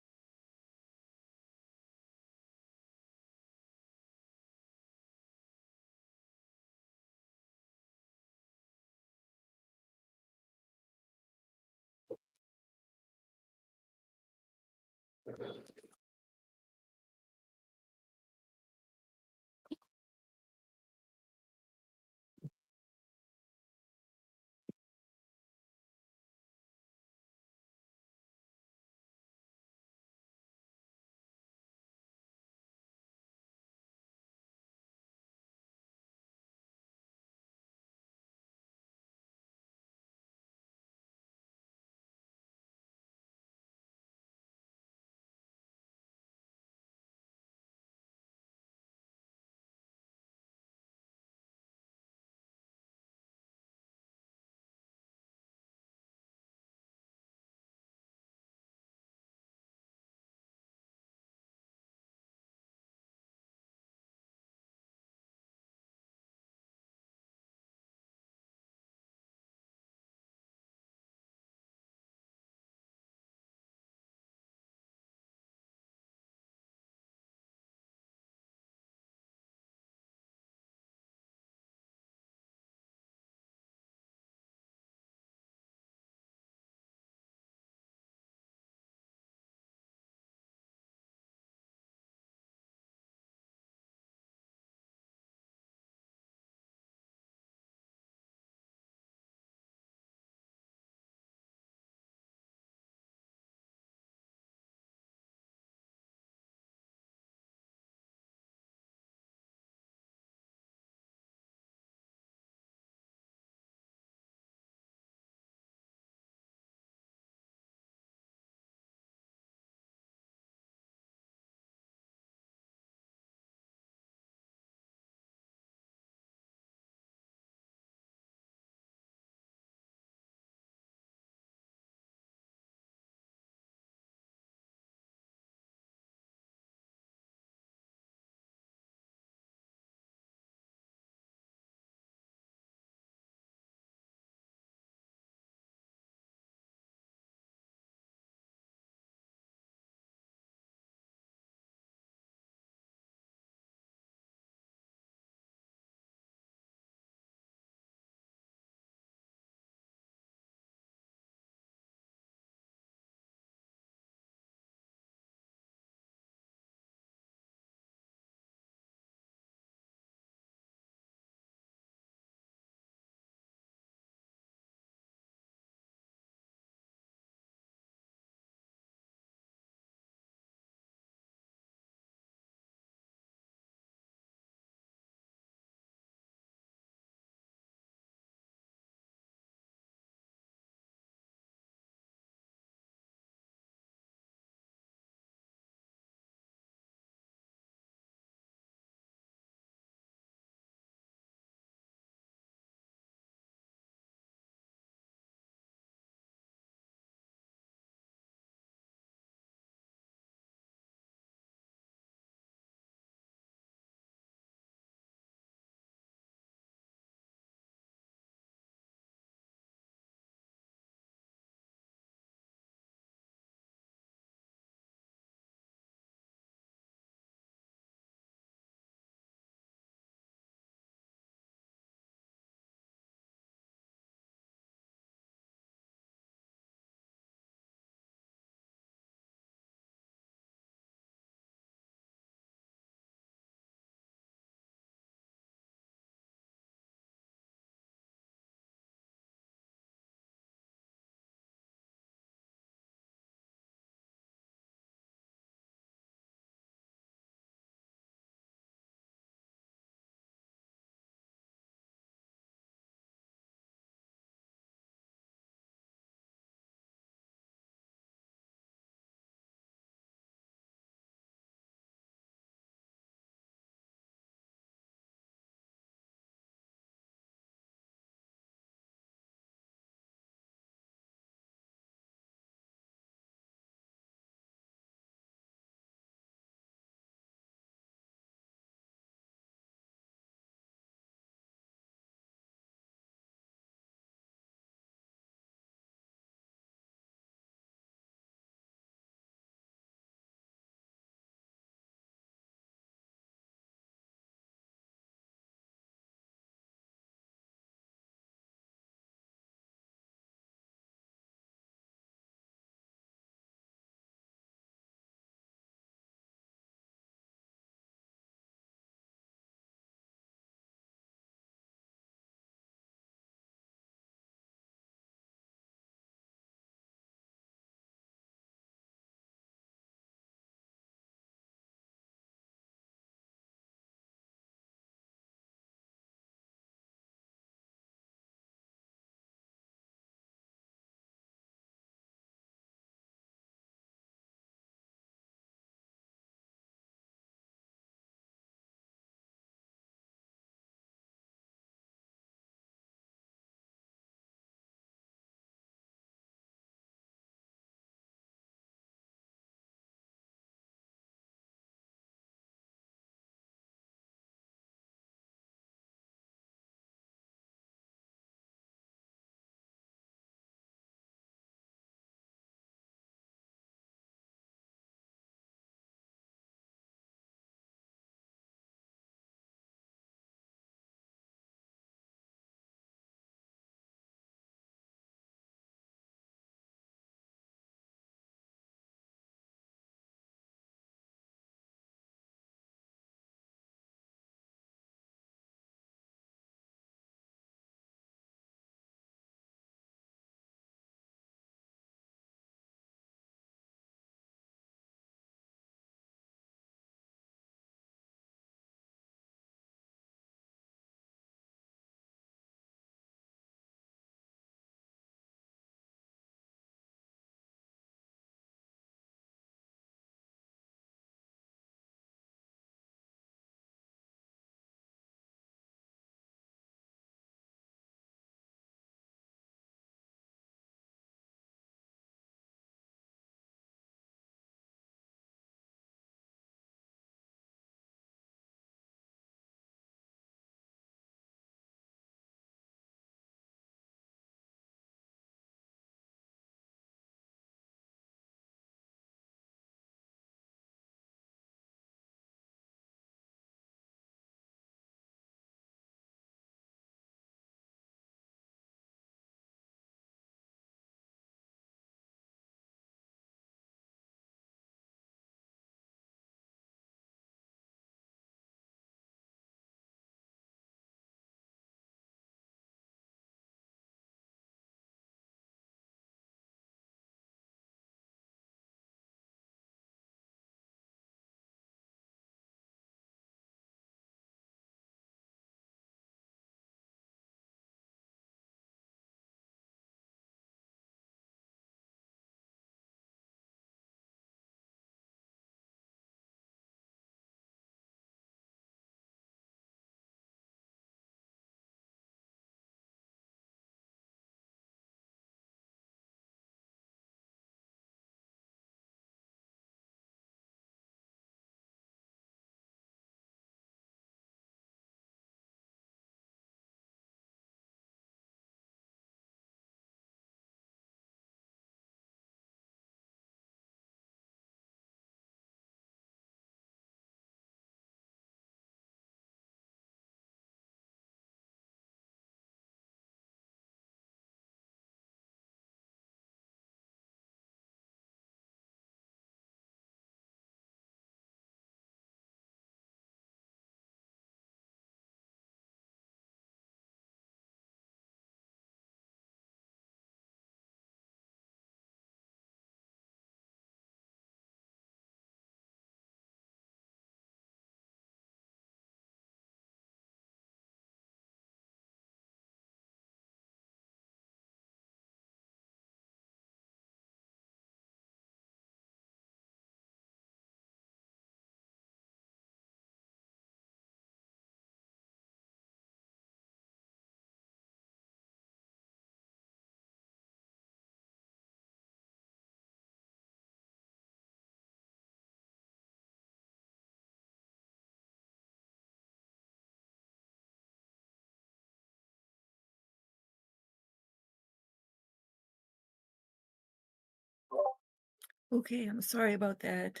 Okay, I'm sorry about that.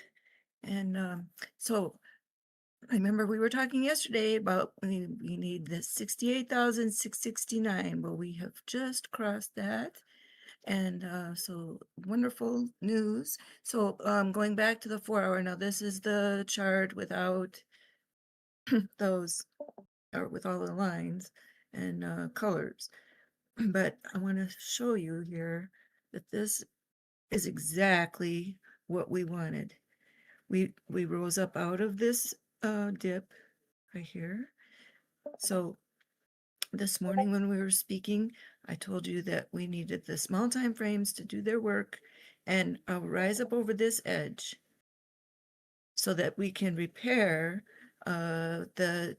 And so I remember we were talking yesterday about we need the 68,669. Well, we have just crossed that. And so wonderful news. So going back to the 4-hour, now this is the chart without those, or with all the lines and colors. But I want to show you here that this is exactly what we wanted. We rose up out of this dip right here. So this morning when we were speaking, I told you that we needed the small time frames to do their work and rise up over this edge so that we can repair the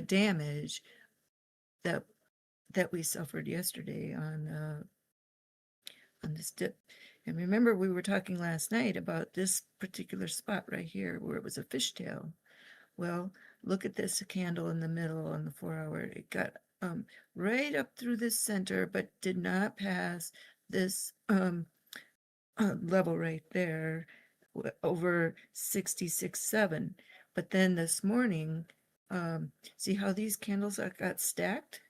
damage that we suffered yesterday on this dip. And remember, we were talking last night about this particular spot right here where it was a fishtail. Well, look at this candle in the middle on the 4-hour. It got right up through this center, but did not pass this level right there over 66.7. But then this morning, see how these candles got stacked?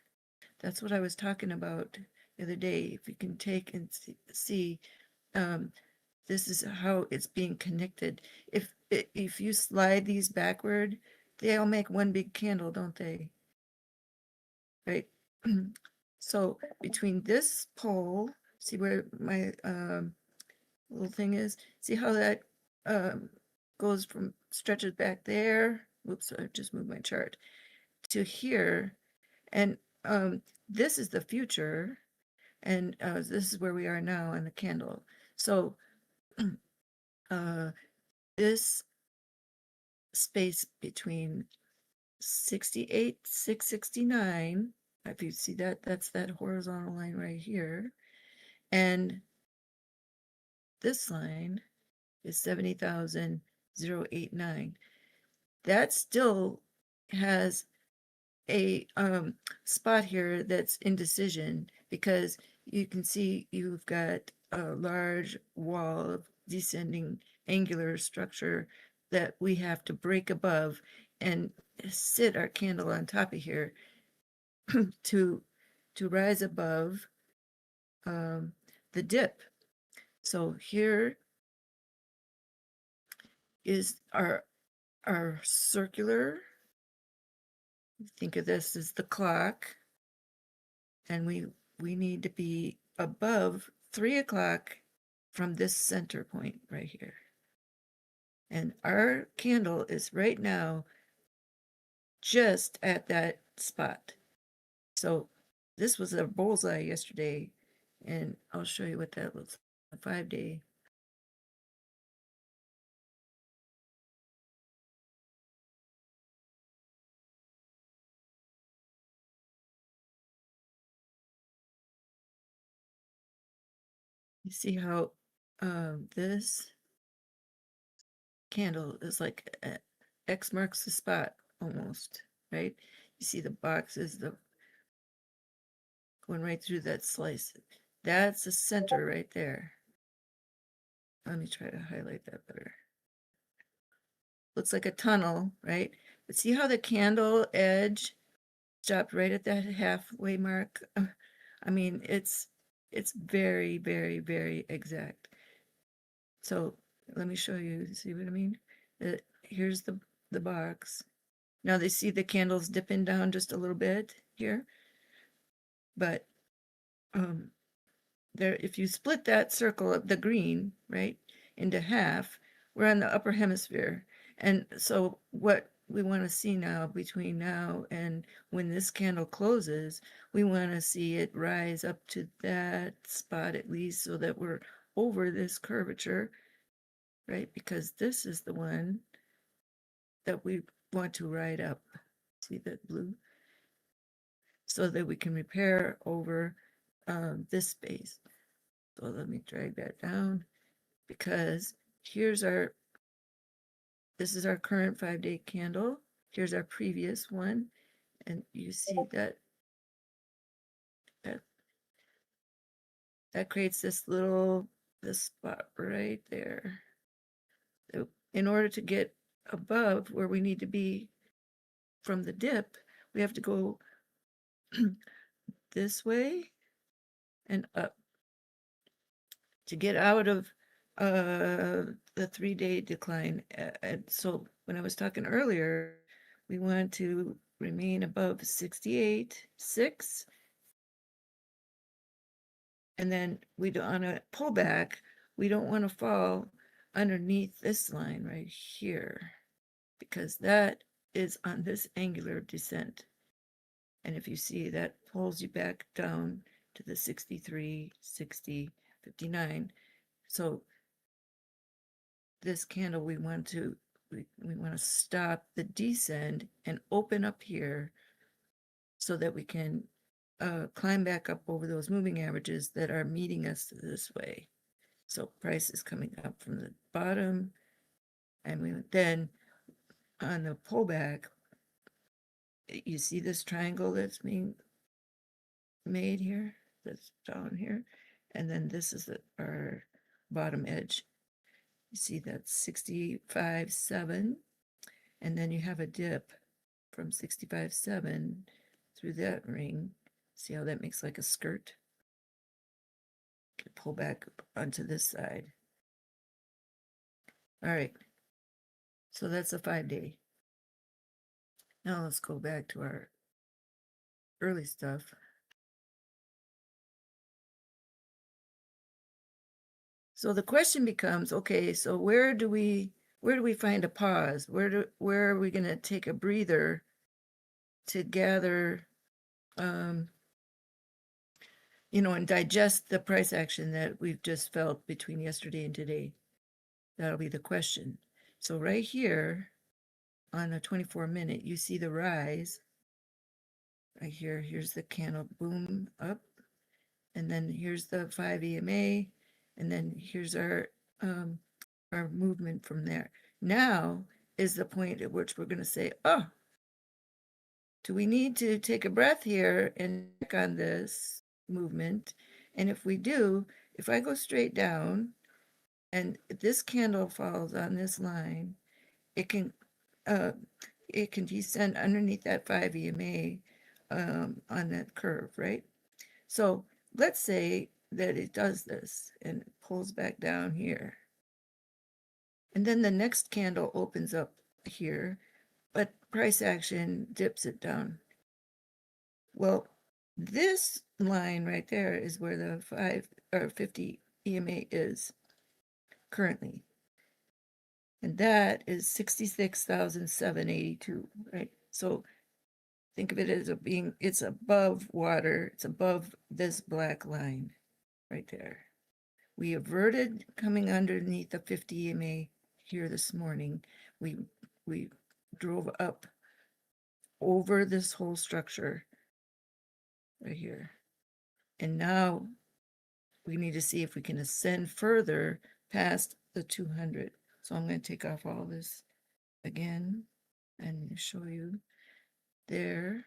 That's what I was talking about the other day. If you can take and see this is how it's being connected. If you slide these backward, they all make one big candle, don't they? Right? So between this pole, see where my little thing is? See how that goes from, stretches back there? Whoops, I just moved my chart. To here. And this is the future. And this is where we are now in the candle. So this space between 68,669, if you see that, that's that horizontal line right here, and this line is 70,089. That still has a spot here that's indecision, because you can see you've got a large wall of descending angular structure that we have to break above and sit our candle on top of here to rise above the dip. So here is our circular. Think of this as the clock, and we need to be above 3 o'clock from this center point right here. And our candle is right now just at that spot. So this was a bullseye yesterday, and I'll show you what that looks like. 5-day. You see how this candle is like X marks the spot almost, right? You see the boxes, the going right through that slice. That's the center right there. Let me try to highlight that better. Looks like a tunnel, right? But see how the candle edge stopped right at that halfway mark? I mean, it's very, very, very exact. So let me show you, see what I mean? Here's the box. Now they see the candles dipping down just a little bit here, but there, if you split that circle of the green, right, into half, we're on the upper hemisphere. And so what we want to see now, between now and when this candle closes, we want to see it rise up to that spot at least, so that we're over this curvature, right? Because this is the one that we want to ride up. See that blue? So that we can repair over this space. So let me drag that down, because here's our, this is our current 5-day candle. Here's our previous one. And you see that that creates this little this spot right there. In order to get above where we need to be from the dip, we have to go this way and up to get out of the 3-day decline. And so when I was talking earlier, we want to remain above 68.6. And then we don't on a pullback, we don't want to fall underneath this line right here, because that is on this angular descent. And if you see, that pulls you back down to the 63, 60, 59. So this candle, we want to stop the descend and open up here so that we can climb back up over those moving averages that are meeting us this way. So price is coming up from the bottom, and we then on the pullback, you see this triangle that's being made here, that's down here, and then this is our bottom edge. You see that's 65.7, and then you have a dip from 65.7 through that ring. See how that makes like a skirt? Pull back onto this side. All right, so that's a 5-day. Now let's go back to our early stuff. So the question becomes, okay, so where do we find a pause? Where are we going to take a breather to gather, and digest the price action that we've just felt between yesterday and today? That'll be the question. So right here on a 24-minute, you see the rise. Right here, here's the candle boom up, and then here's the 5 EMA, and then here's our movement from there. Now is the point at which we're going to say, oh, do we need to take a breath here and check on this movement? And if we do, if I go straight down and this candle falls on this line, it can descend underneath that 5 EMA on that curve, right? So let's say that it does this and it pulls back down here. And then the next candle opens up here, but price action dips it down. Well, this line right there is where the 5 or 50 EMA is currently. And that is 66,782, right? So think of it as it's above water, it's above this black line right there. We averted coming underneath the 50 EMA here this morning. We drove up over this whole structure right here. And now we need to see if we can ascend further past the 200. So I'm going to take off all this again and show you. There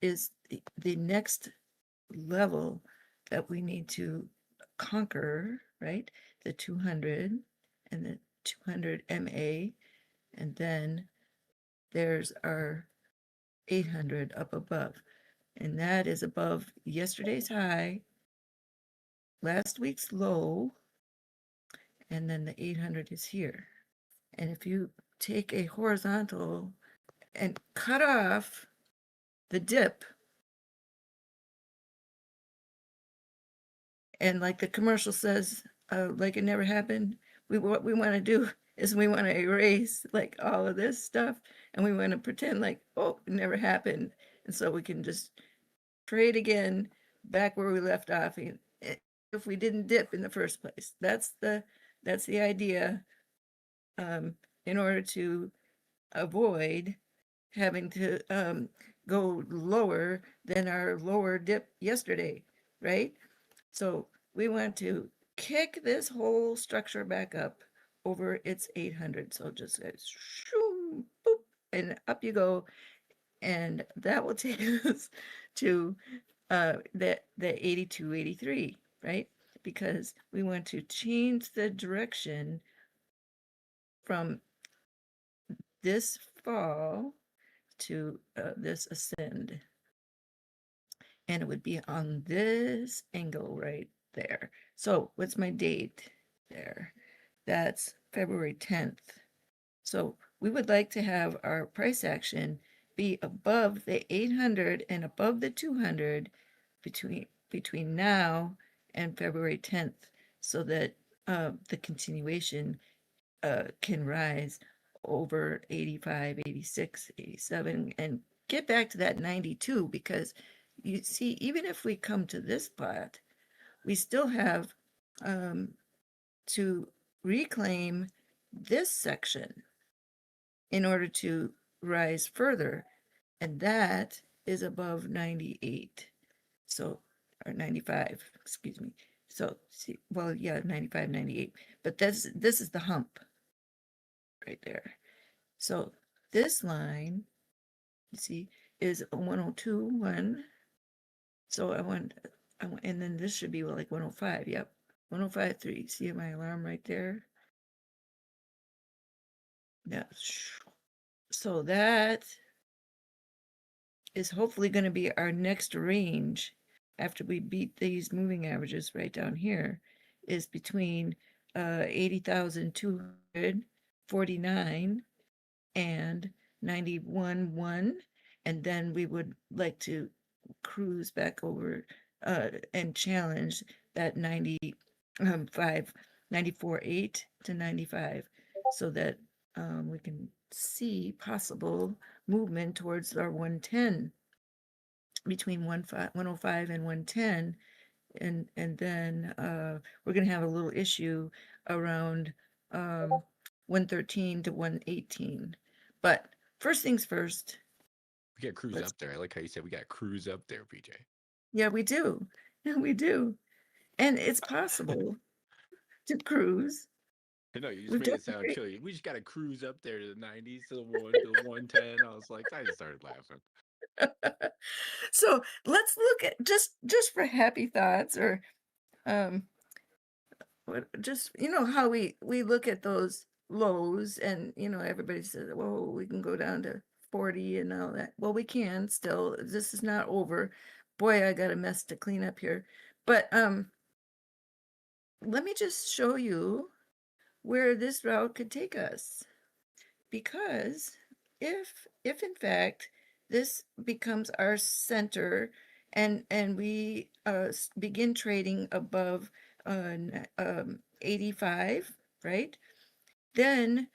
is the next level that we need to conquer, right? The 200 and the 200 MA, and then there's our 800 up above, and that is above yesterday's high, last week's low, and then the 800 is here. And if you take a horizontal and cut off the dip, and like the commercial says, like it never happened, what we want to do is we want to erase like all of this stuff, and we want to pretend like, oh, it never happened, and so we can just trade again back where we left off if we didn't dip in the first place. That's the idea, in order to avoid having to go lower than our lower dip yesterday, right? So we want to kick this whole structure back up over its 800. So just shoo, boop, and up you go. And that will take us to the 82, 83, right? because we want to change the direction from this fall to this ascend. And it would be on this angle right there. So what's my date there? That's February 10th. So we would like to have our price action be above the 800 and above the 200 between now and February 10th, so that the continuation can rise over 85, 86, 87, and get back to that 92, because you see, even if we come to this spot, we still have to reclaim this section in order to rise further, and that is above 98. So, or 95, excuse me. So, see, well, yeah, 95, 98. But this is the hump right there. So this line, you see, is a 102.1. So I want, and then this should be like 105. Yep, 105.3. See my alarm right there? Yeah. So that is hopefully going to be our next range after we beat these moving averages right down here, is between 80,249 and 91.1, and then we would like to cruise back over and challenge that 94.8 to 95, so that we can see possible movement towards our 110, between 105 and 110. And then we're going to have a little issue around 113 to 118. But first things first. We got cruise up there. I like how you said we got cruise up there, PJ. Yeah, we do. We do. And it's possible to cruise. No, you just made it sound chilly. We just got to cruise up there to the 90s, to the 110. I was like, I just started laughing. So let's look at just for happy thoughts, or just, you know, how we look at those lows, and you know, everybody says, whoa, we can go down to 40 and all that. Well, we can still. This is not over. Boy, I got a mess to clean up here. But let me just show you where this route could take us. Because if in fact this becomes our center, and we begin trading above 85, right? Then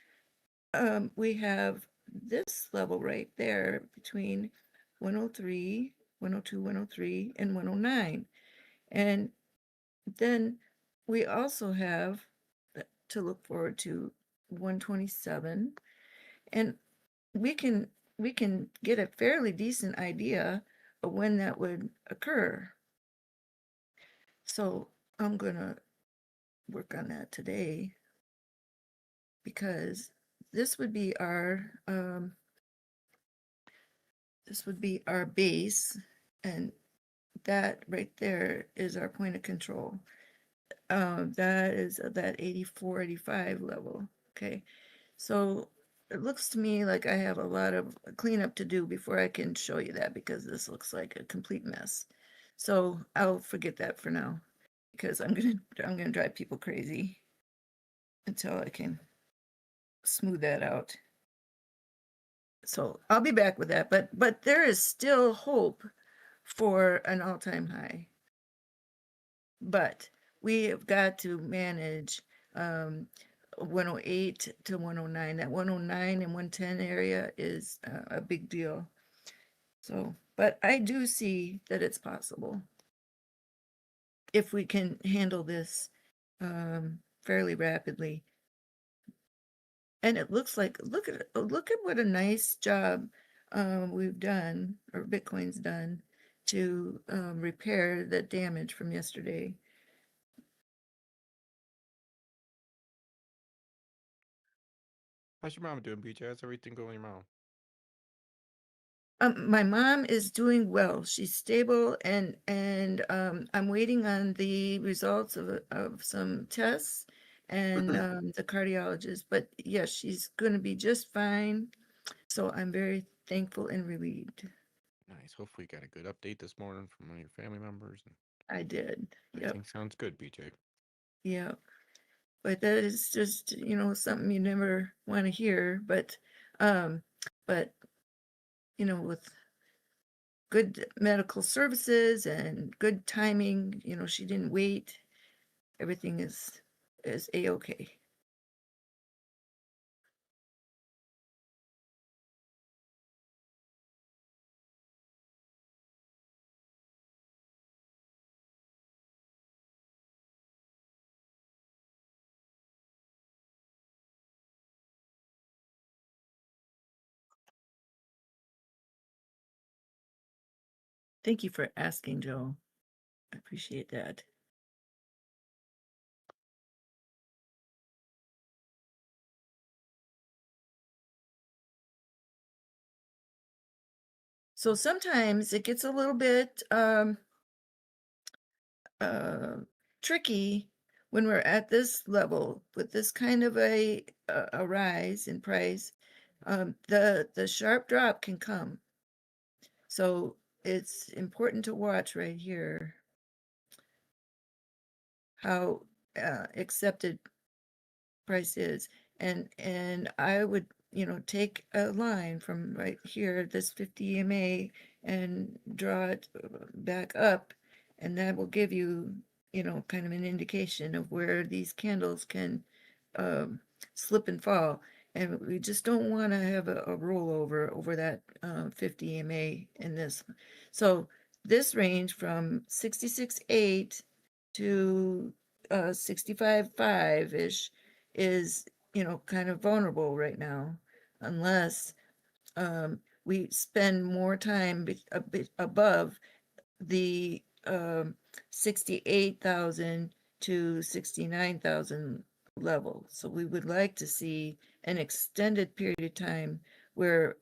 we have this level right there between 103, 102, 103, and 109. And then we also have to look forward to 127. And we can get a fairly decent idea of when that would occur. So I'm gonna work on that today, because this would be our base, and that right there is our point of control. That is that 84, 85 level. Okay, so it looks to me like I have a lot of cleanup to do before I can show you that, because this looks like a complete mess. So I'll forget that for now, because I'm gonna drive people crazy until I can smooth that out. So I'll be back with that, but there is still hope for an all-time high. But we have got to manage 108 to 109. That 109 and 110 area is a big deal. So, but I do see that it's possible if we can handle this fairly rapidly. And it looks like, look at what a nice job we've done, or Bitcoin's done, to repair the damage from yesterday. How's your mom doing, PJ? How's everything going, your mom? My mom is doing well. She's stable, and I'm waiting on the results of some tests and the cardiologist. But yes, she's going to be just fine. So I'm very thankful and relieved. Nice. Hopefully, you got a good update this morning from one of your family members. And I did. Yep. everything sounds good, BJ. Yeah. But that is just, something you never want to hear. But with good medical services and good timing, she didn't wait. Everything is a-okay. Thank you for asking, Joe. I appreciate that. So sometimes it gets a little bit tricky when we're at this level with this kind of a rise in price. The sharp drop can come. So it's important to watch right here how accepted price is. And I would, take a line from right here, this 50 EMA, and draw it back up, and that will give you, kind of an indication of where these candles can slip and fall. And we just don't want to have a rollover over that 50 EMA in this. So this range from 66.8 to 65.5-ish is, kind of vulnerable right now, unless we spend more time a bit above the 68,000 to 69,000 level. So we would like to see an extended period of time where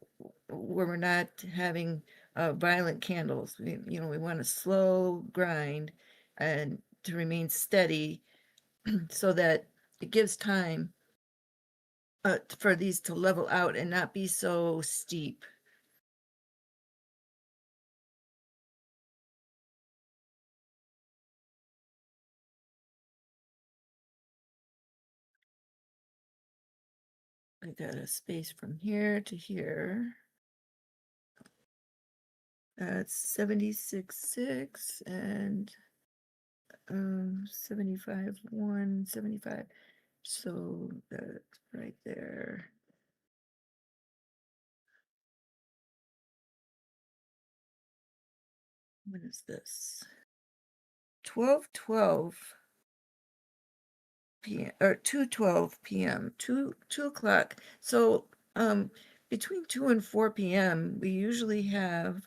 we're not having violent candles. We want a slow grind and to remain steady so that it gives time for these to level out and not be so steep. I got a space from here to here. That's 76.6 and 75.1, 75. So that's right there. What is this? 12:12 p.m. or 2:12 p.m. 2 o'clock. So between 2 and 4 p.m. we usually have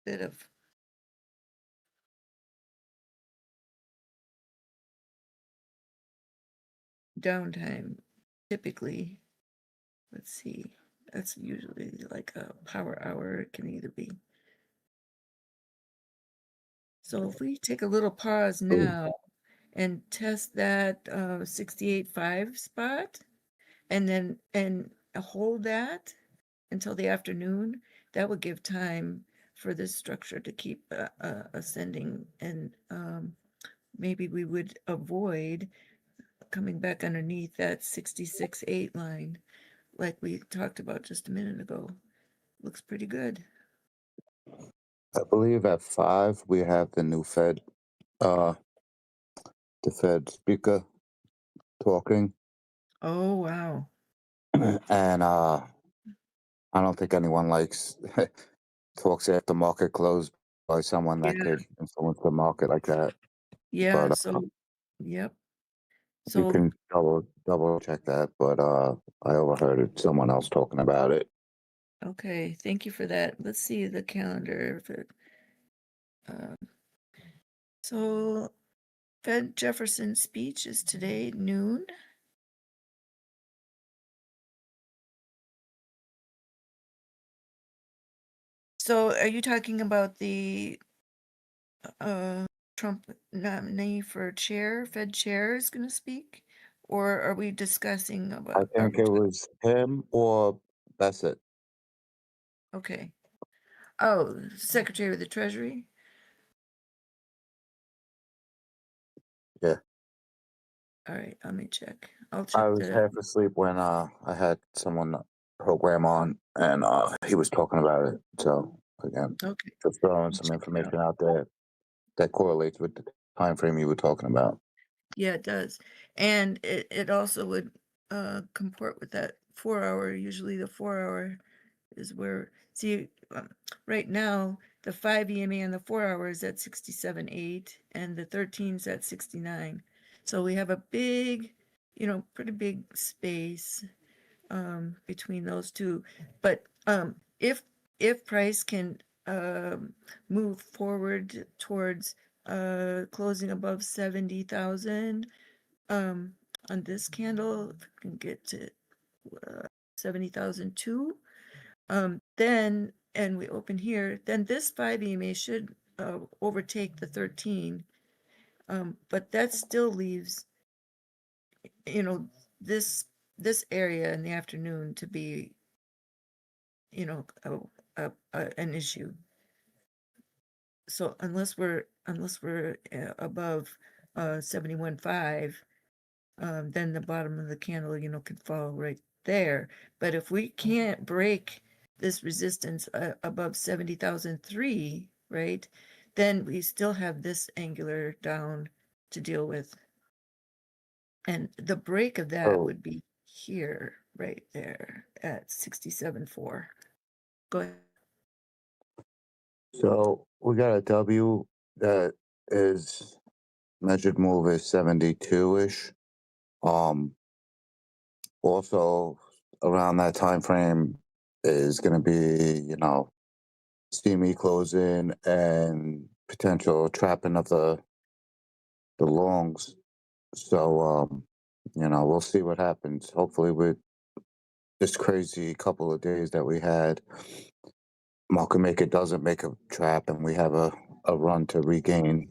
a bit of downtime. Typically, let's see, that's usually like a power hour. It can either be. So if we take a little pause now and test that 68.5 spot and hold that until the afternoon, that would give time for this structure to keep ascending, and maybe we would avoid coming back underneath that 66.8 line like we talked about just a minute ago. Looks pretty good. I believe at 5 we have the new Fed, the Fed speaker talking, Oh, wow. and I don't think anyone likes talks after market close by someone that Yeah. could influence the market like that. Yeah. But So, yep. you So, can double check that. But I overheard someone else talking about it. okay. Thank you for that. Let's see the calendar. If it, so Fed Jefferson's speech is today, noon. So are you talking about the Trump nominee for chair, Fed chair is going to speak? Or are we discussing I about, think it was him or Bassett. okay. Oh, Secretary of the Treasury? Yeah. All right, let me check. I'll I check was that. half asleep when I had someone program on and he was talking about it. So again, Okay, just throwing I'll some check it out. information out there that correlates with the time frame you were talking about. Yeah, it does. And it also would comport with that 4 hour. Usually the 4 hour is where, see, right now, the 5 EMA on the 4 hour is at 67.8 and the 13's at 69. So we have a big, pretty big space between those two. But if price can move forward towards closing above 70,000 on this candle, if we can get to 70,002, then, and we open here, then this 5 EMA should overtake the 13. But that still leaves, this area in the afternoon to be, an issue. So unless we're above 71.5, then the bottom of the candle, could fall right there. But if we can't break this resistance above 70,003, right, then we still have this angular down to deal with. And the break of that would be here, right there at 67.4. Go ahead. So we got a W that is measured move is 72-ish. Also around that time frame is going to be, steamy closing and potential trapping of the longs. So we'll see what happens. Hopefully with this crazy couple of days that we had, market maker doesn't make a trap and we have a run to regain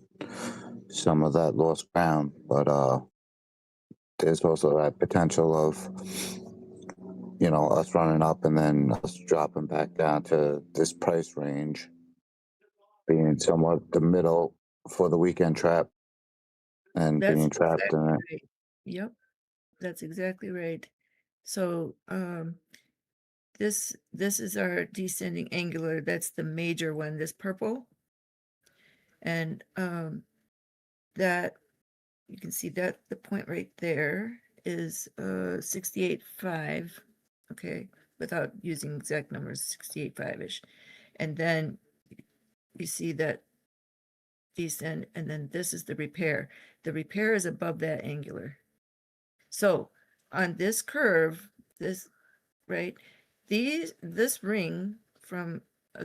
some of that lost ground. But there's also that potential of us running up and then us dropping back down to this price range, being somewhat the middle for the weekend trap and That's being trapped exactly in it. right. Yep, that's exactly right. So this is our descending angular. That's the major one, this purple. And that, you can see that the point right there is 68.5, okay, without using exact numbers, 68.5-ish. And then you see that descend, and then this is the repair. The repair is above that angular. So on this curve, this, right, this ring from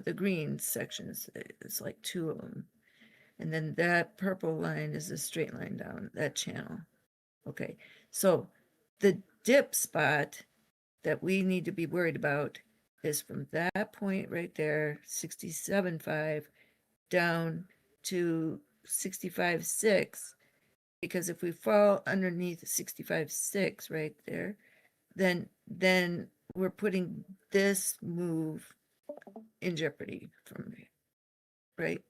the green sections, it's like 2 of them. And then that purple line is a straight line down that channel. Okay, so the dip spot that we need to be worried about is from that point right there, 67.5, down to 65.6. Because if we fall underneath 65.6 right there, then we're putting this move in jeopardy from me, right?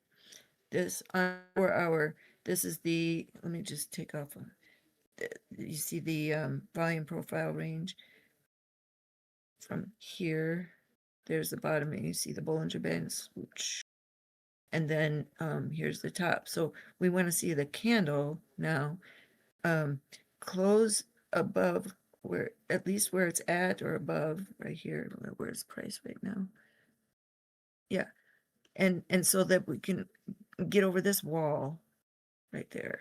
This on 4 hour, this is the, let me just take off, you see the volume profile range from here. There's the bottom, and you see the Bollinger Band swoosh. And then here's the top. So we want to see the candle now close above, where at least where it's at or above right here. Where's price right now? Yeah, and so that we can get over this wall right there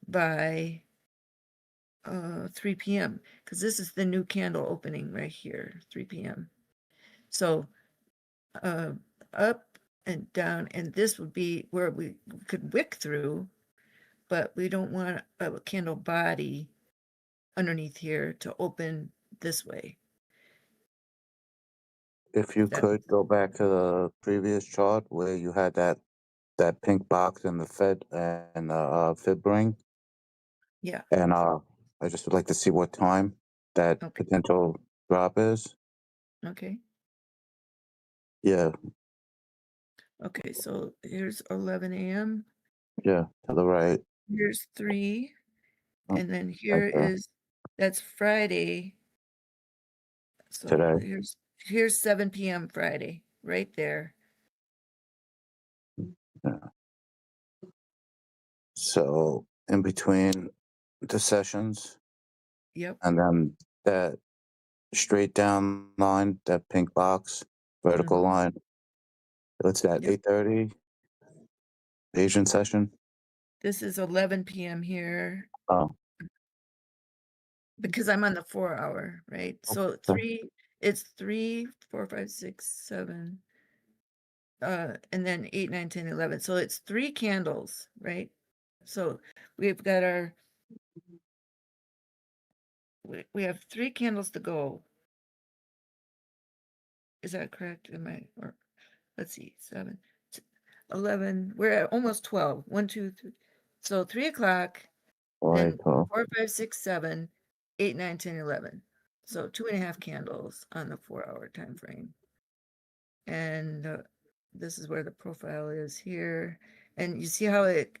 by 3 p.m. because this is the new candle opening right here, 3 p.m. So up and down, and this would be where we could wick through, but we don't want a candle body underneath here to open this way. If you that could go back to the previous chart where you had that pink box in the Fed and the fib ring, yeah, and I just would like to see what time that okay, potential drop is. okay. Yeah, Okay, so here's 11 a.m. yeah, to the right. Here's 3, Oh, and then right here there. is that's Friday. So Today. here's 7 p.m. Friday, right there. Yeah. So in between the sessions, Yep. and then that straight down line, that pink box, vertical Mhm. line. What's that? Yep. 8:30 Asian session. This is 11 p.m. here Oh, because I'm on the 4-hour, right? So okay. it's 3, 4, 5, 6, 7, and then 8, 9, 10, 11. So it's 3 candles, right? So we've got we have 3 candles to go. Is that correct? Or let's see, 7, 11. We're at almost 12. 1, 2, 3. So 3 o'clock, then 4, 5, 6, 7, 8, 9, 10, 11. So 2.5 candles on the 4-hour time frame. And this is where the profile is here. And you see how it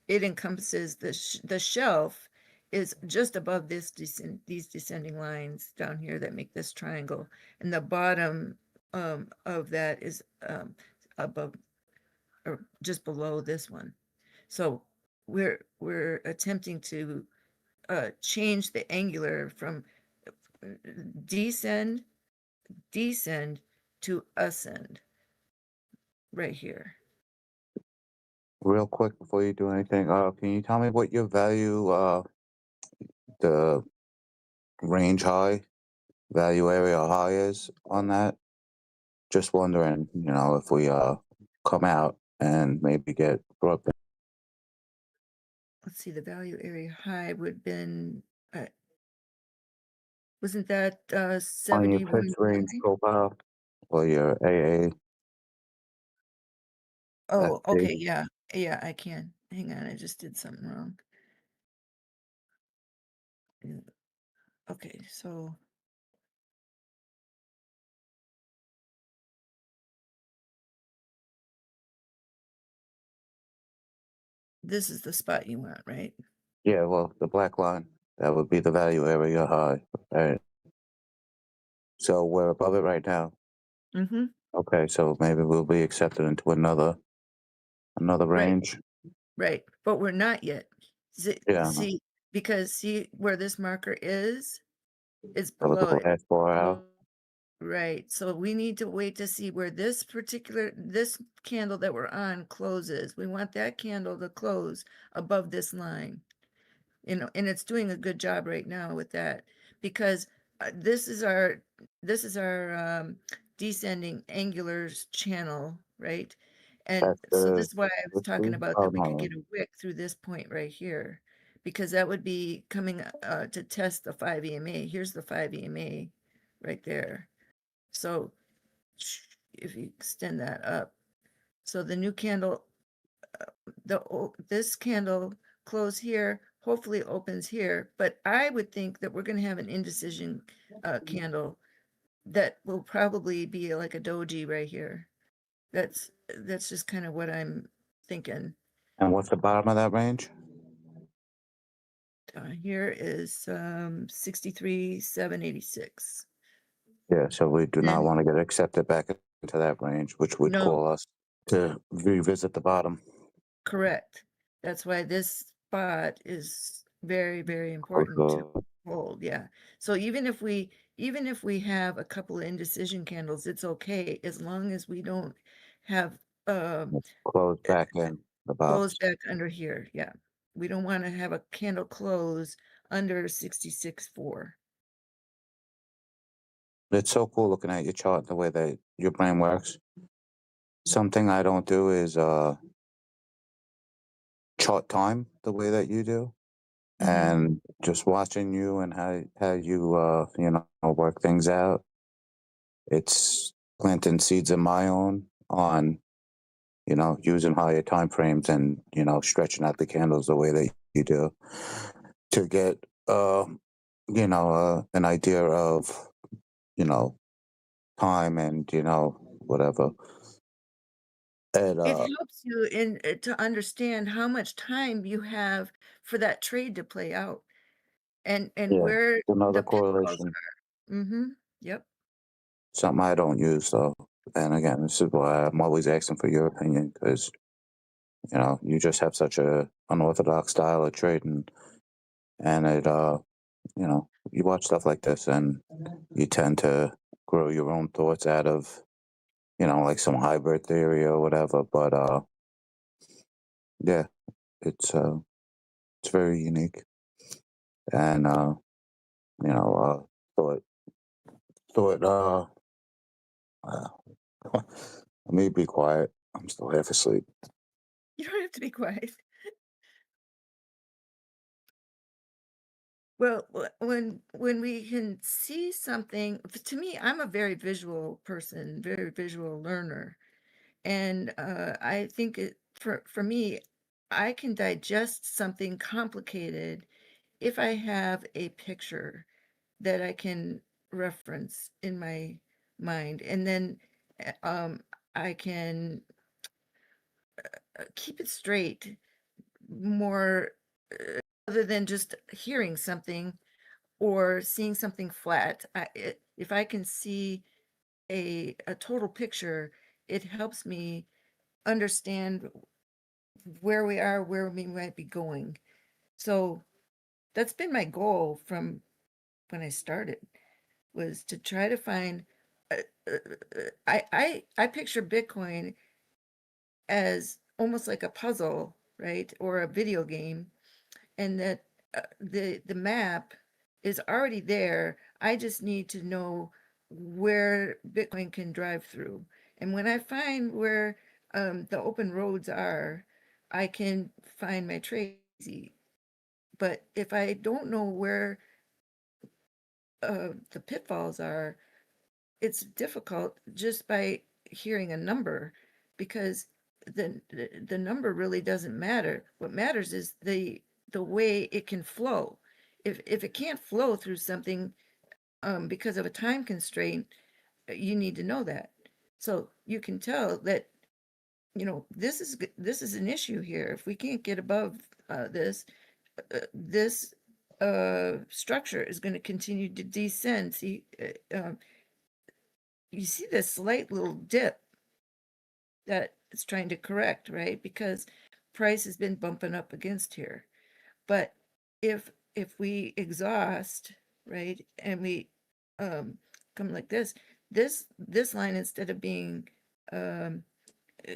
encompasses the shelf is just above these descending lines down here that make this triangle, and the bottom of that is above or just below this one. So we're attempting to change the angular from descend to ascend right here. Real quick before you do anything, can you tell me what your value, the range high, value area high is on that? Just wondering, if we come out and maybe get brought back Let's see, the value area high would have been, wasn't that on your pitch 71.9? range profile or your AA. Oh, FP. okay, yeah, I can. Hang on, I just did something wrong. Yeah, okay, so this is the spot you want, right? Yeah, well, the black line, that would be the value area high. Right. So we're above it right now. Mm-hmm. Okay, so maybe we'll be accepted into another Right, range. right, but we're not yet. Yeah, See, because see where this marker is for below the it. last 4 hours. Right, so we need to wait to see where this candle that we're on closes. We want that candle to close above this line. And it's doing a good job right now with that, because this is our descending angular channel, right? And That's so the this is why I was talking about oh that we could no, get a wick through this point right here, because that would be coming to test the 5 EMA. Here's the 5 EMA right there. So if you extend that up, so the new candle, this candle close here, hopefully opens here, but I would think that we're going to have an indecision candle that will probably be like a doji right here. That's just kind of what I'm thinking. and what's the bottom of that range? Here is 63,786. Yeah, so we do not And want to get accepted back into that range, which would no, call us to revisit the bottom. correct. That's why this spot is very, very important to Also, hold. Yeah. So even if we have a couple of indecision candles, it's okay as long as we don't have close back in the close box. back under here. Yeah. We don't want to have a candle close under 66.4. It's so cool looking at your chart, the way that your brain works. Something I don't do is chart time the way that you do. And just watching you and how you work things out, it's planting seeds of my own on, using higher time frames and, stretching out the candles the way that you do to get, an idea of, time and, whatever. And, It helps you in to understand how much time you have for that trade to play out and yeah, where another the pitfalls correlation, are. Yep. something I don't use though. And again, this is why I'm always asking for your opinion because, you just have such a unorthodox style of trading and you watch stuff like this and you tend to grow your own thoughts out of, like some hybrid theory or whatever. But yeah, it's very unique. And thought thought let me be quiet. I'm still half asleep. You don't have to be quiet. Well, when we can see something, to me, I'm a very visual person, very visual learner. And I think for me, I can digest something complicated if I have a picture that I can reference in my mind, and then I can keep it straight more other than just hearing something or seeing something flat. If I can see a total picture, it helps me understand where we are, where we might be going. So that's been my goal from when I started, was to try to find. I picture Bitcoin as almost like a puzzle, right, or a video game, and that the map is already there. I just need to know where Bitcoin can drive through. And when I find where the open roads are, I can find my trade easy. But if I don't know where the pitfalls are, it's difficult just by hearing a number, because the number really doesn't matter. What matters is the way it can flow. If it can't flow through something because of a time constraint, you need to know that. So you can tell that, this is an issue here. If we can't get above this structure is going to continue to descend. See, you see this slight little dip that it's trying to correct, right? Because price has been bumping up against here. But if we exhaust, right, and we come like this line, instead of being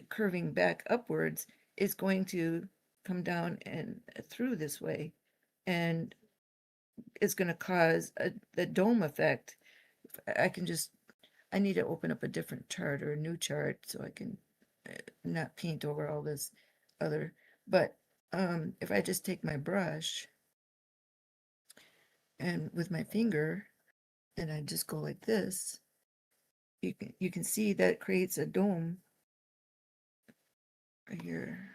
curving back upwards, is going to come down and through this way, and it's going to cause the dome effect. I need to open up a different chart or a new chart so I can not paint over all this other. But if I just take my brush and with my finger and I just go like this, you can see that it creates a dome right here.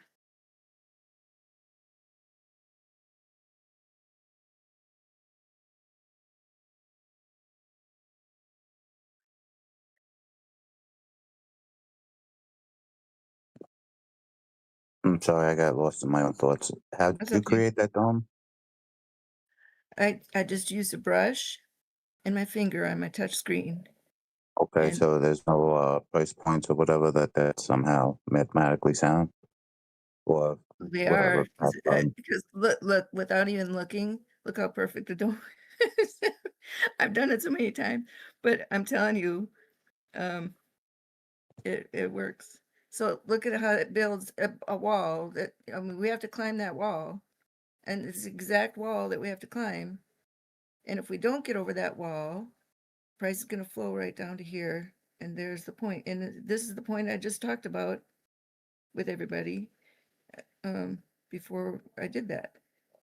I'm sorry, I got lost in my own thoughts. How did That's you okay. create that dome? I just use a brush and my finger on my touch screen. Okay, And so there's no price points or whatever that somehow mathematically sound or they whatever. are, because look, without even looking, look how perfect the dome is. I've done it so many times, but I'm telling you, it works. So look at how it builds a wall that, we have to climb that wall, and it's the exact wall that we have to climb. And if we don't get over that wall, price is going to flow right down to here. And there's the point. And this is the point I just talked about with everybody before I did that.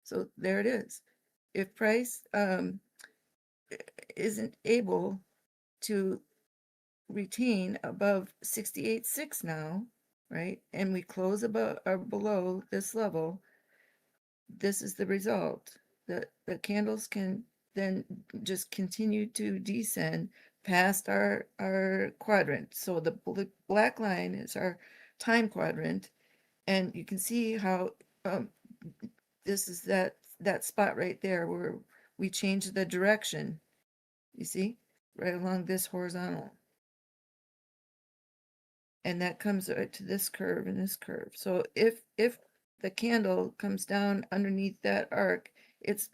So there it is. If price isn't able to retain above 68.6 now, right? And we close above or below this level, this is the result. The candles can then just continue to descend past our quadrant. So the black line is our time quadrant, and you can see how this is that spot right there where we change the direction. You see, right along this horizontal. And that comes to this curve and this curve. So if the candle comes down underneath that arc, it's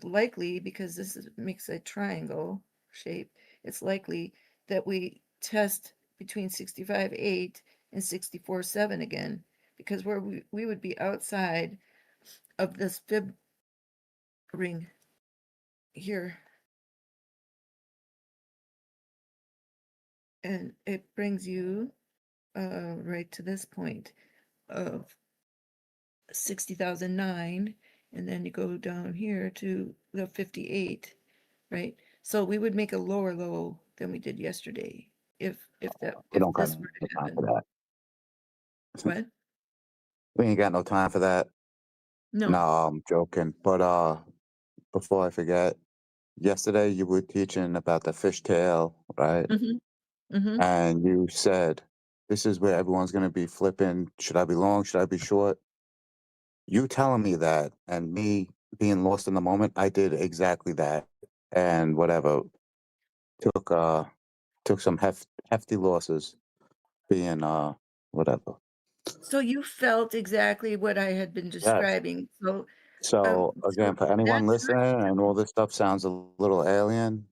likely, because makes a triangle shape, it's likely that we test between 65.8 and 64.7 again, because where we would be outside of this fib ring here. And it brings you right to this point of 60,009, and then you go down here to the 58, right? So we would make a lower low than we did yesterday if We this don't were got to no time for happen. that. What? We ain't got no time for that. No. No, I'm joking. But before I forget, yesterday you were teaching about the fishtail, right? Mm-hmm. And you said this is where everyone's gonna be flipping. Should I be long? Should I be short? You telling me that and me being lost in the moment, I did exactly that. And whatever. Took took some hefty losses being whatever. So you felt exactly what I had been Yes. describing. So So again, for anyone that's listening, and all this stuff sounds a little alien,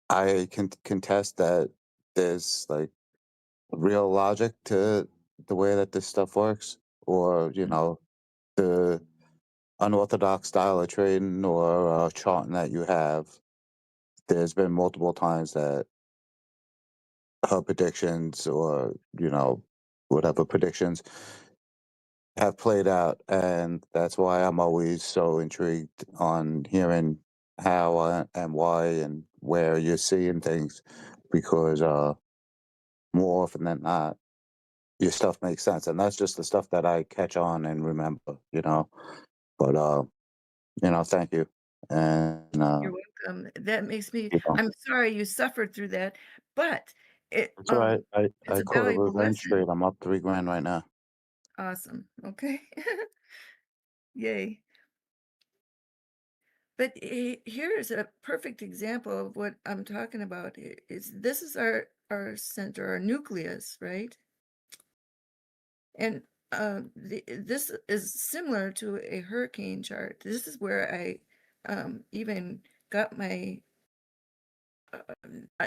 I can contest that there's like real logic to the way that this stuff works, or the unorthodox style of trading or charting that you have. There's been multiple times that her predictions, or whatever predictions, have played out, and that's why I'm always so intrigued on hearing how and why and where you're seeing things, because more often than not, your stuff makes sense, and that's just the stuff that I catch on and remember. But thank you, and You're welcome. That makes me, keep on. I'm sorry you suffered through that, but It's all right. it's I a caught a valuable revenge lesson. trade. I'm up 3 grand right now. Awesome. Okay. Yay. But here's a perfect example of what I'm talking about. This is our center, our nucleus, right? And this is similar to a hurricane chart. This is where I even got my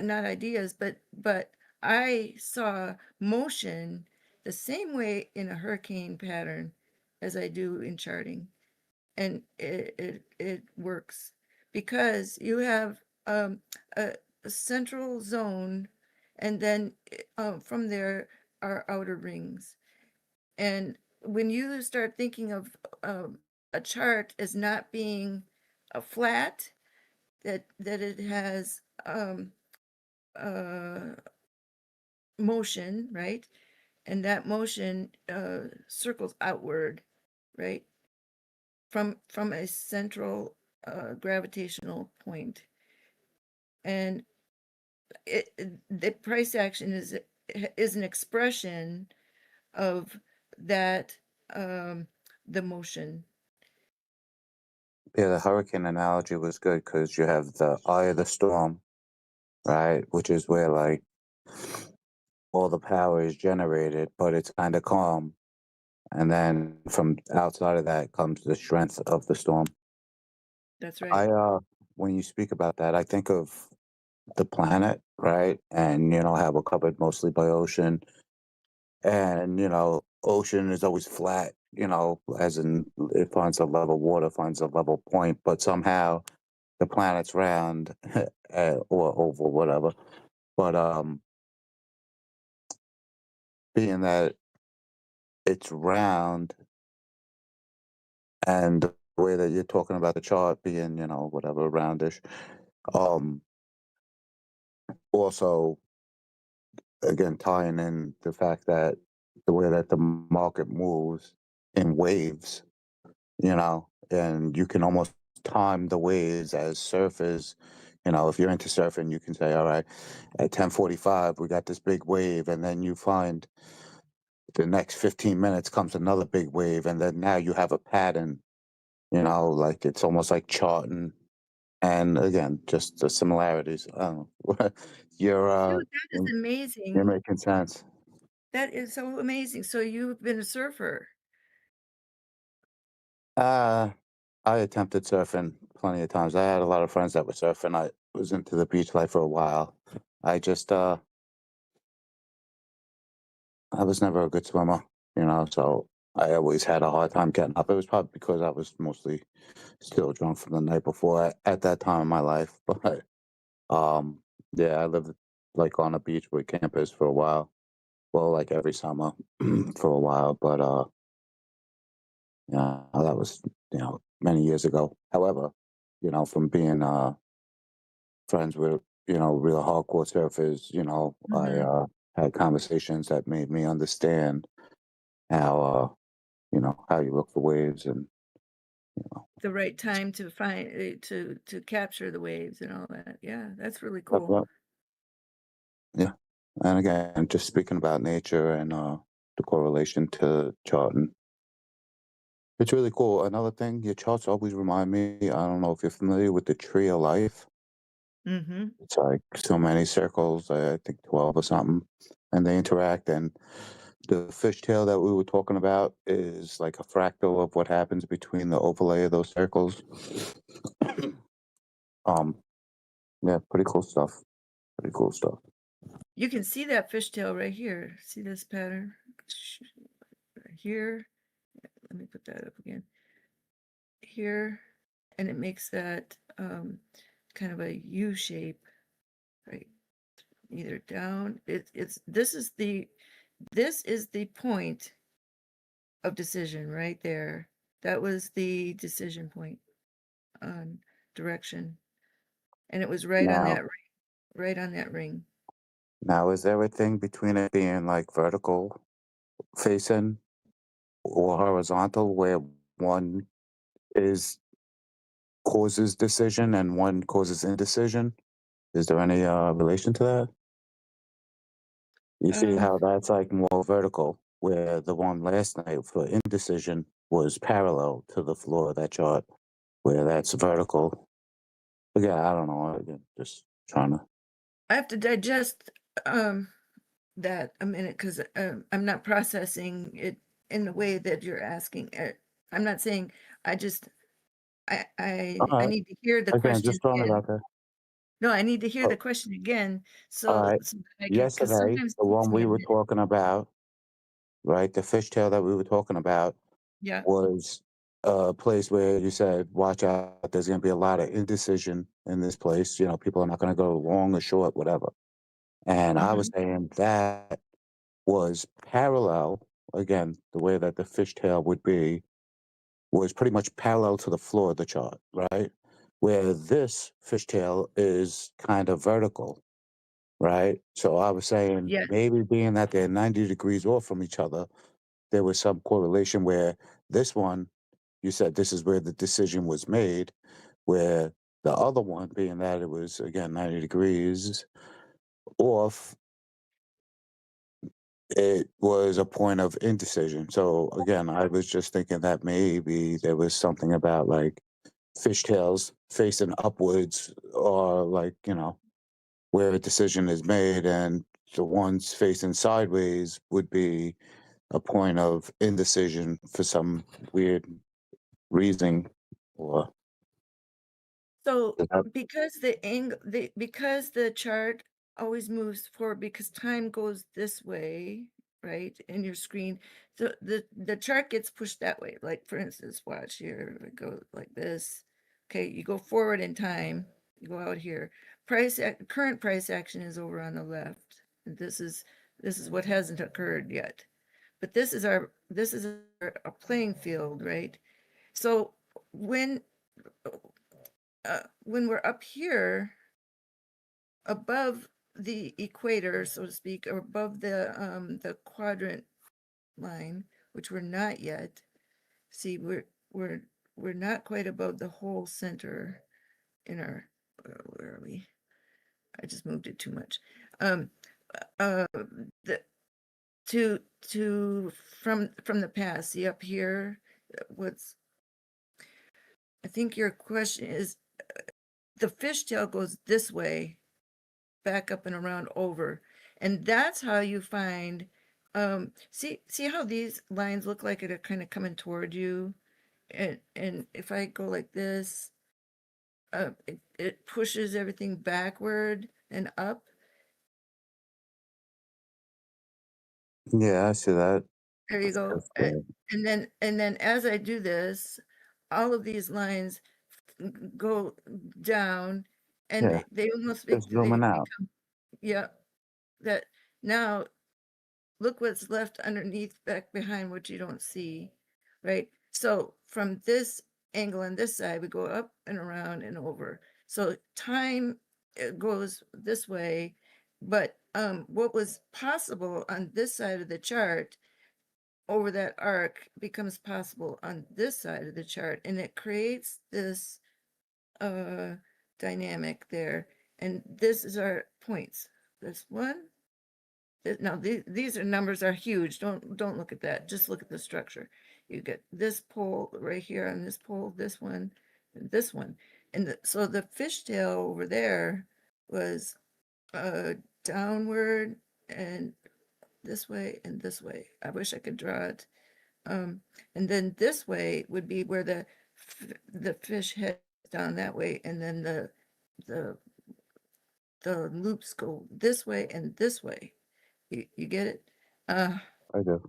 not ideas, but I saw motion the same way in a hurricane pattern as I do in charting, and it works because you have a, a central zone, and then from there are outer rings. And when you start thinking of a chart as not being a flat, that it has uh, motion, right? And that motion circles outward, right? From a central gravitational point. And the price action is an expression of that the motion. Yeah, the hurricane analogy was good because you have the eye of the storm, right? Which is where like all the power is generated, but it's kind of calm. And then from outside of that comes the strength of the storm. That's right. When you speak about that, I think of the planet, right? And how we're covered mostly by ocean, and ocean is always flat. As in it finds a level, water finds a level point, but somehow the planet's round or oval, whatever. But being that it's round, and the way that you're talking about the chart being, whatever, roundish, also again, tying in the fact that the way that the market moves in waves, you know, and you can almost time the waves as surfers. You know, if you're into surfing, you can say, all right, at 10:45, we got this big wave. And then you find the next 15 minutes comes another big wave. And then now you have a pattern, you know, like it's almost like charting. And again, just the similarities. I don't know. You're, Dude, that is you're amazing. making sense. That is so amazing. So you've been a surfer. I attempted surfing plenty of times. I had a lot of friends that were surfing. I was into the beach life for a while. I just, I was never a good swimmer, you know, so I always had a hard time getting up. It was probably because I was mostly still drunk from the night before at that time in my life. But, yeah, I lived like on a beach with campers for a while. Well, like every summer for a while. But, yeah, that was, you know, many years ago. However, you know, from being, friends with, you know, real hardcore surfers, you know, I Mhm. had conversations that made me understand how, you know, how you look for waves and, you know, The right time to find to capture the waves and all that. Yeah, that's really stuff cool. like yeah. And again, just speaking about nature and the correlation to charting. It's really cool. Another thing, your charts always remind me, I don't know if you're familiar with the tree of life. Mhm. It's like so many circles, I think 12 or something, and they interact. And the fishtail that we were talking about is like a fractal of what happens between the overlay of those circles. um, yeah, pretty cool stuff. Pretty cool stuff. You can see that fishtail right here. See this pattern? Right here. Let me put that up again. Here. And it makes that kind of a U shape, right? Either down. This is the point of decision right there. That was the decision point on direction. And it was right on Now, that right on that ring. now, is there a thing between it being like vertical facing or horizontal where one is causes decision and one causes indecision? Is there any relation to that? You see Um, how that's like more vertical, where the one last night for indecision was parallel to the floor of that chart, where that's vertical. Again, I don't know. Again, just trying to. I have to digest that a minute because I'm not processing it in the way that you're asking. I'm not saying I just All I right. need to hear the Again, question just throwing it again. out there. No, I need to hear Oh, the question again all so right. that I can because Yesterday, sometimes the it takes one me we a were minute. talking about, right? The fishtail that we were talking about Yeah. was a place where you said, watch out, there's going to be a lot of indecision in this place. You know, people are not going to go long or short, whatever. And I was Hmm. saying that was parallel, again, the way that the fishtail would be, was pretty much parallel to the floor of the chart, right? Where this fishtail is kind of vertical, right? So I was saying Yes. maybe being that they're 90 degrees off from each other, there was some correlation where this one, you said this is where the decision was made, where the other one, being that it was again 90 degrees off, it was a point of indecision. So again, I was just thinking that maybe there was something about like fishtails facing upwards or like, you know, where a decision is made and the ones facing sideways would be a point of indecision for some weird reasoning or So is that- because because the chart always moves forward because time goes this way, right? In your screen, the chart gets pushed that way. Like for instance, watch here, it goes like this. Okay, you go forward in time, you go out here. Current price action is over on the left. And this is what hasn't occurred yet. But this is our playing field, right? So when we're up here above the equator, so to speak, or above the quadrant line, which we're not yet. See, we're not quite above the whole center in our, where are we? I just moved it too much. The from the past, see up here, what's, I think your question is, the fishtail goes this way, back up and around over, and that's how you find, see how these lines look like it are kind of coming toward you, and if I go like this, it pushes everything backward and up. Yeah, I see that. There you go. And then as I do this, all of these lines go down, and Yeah, they almost it's zooming out. become, yeah, that now look what's left underneath, back behind, what you don't see, right? So from this angle on this side, we go up and around and over. So time goes this way, but what was possible on this side of the chart over that arc becomes possible on this side of the chart, and it creates this dynamic there. And this is our points. This one. Now these are numbers are huge. Don't look at that. Just look at the structure. You get this pole right here on this pole, this one, and this one. And so the fishtail over there was downward and this way and this way. I wish I could draw it. And then this way would be where the fish heads down that way, and then the loops go this way and this way. You get it? I do.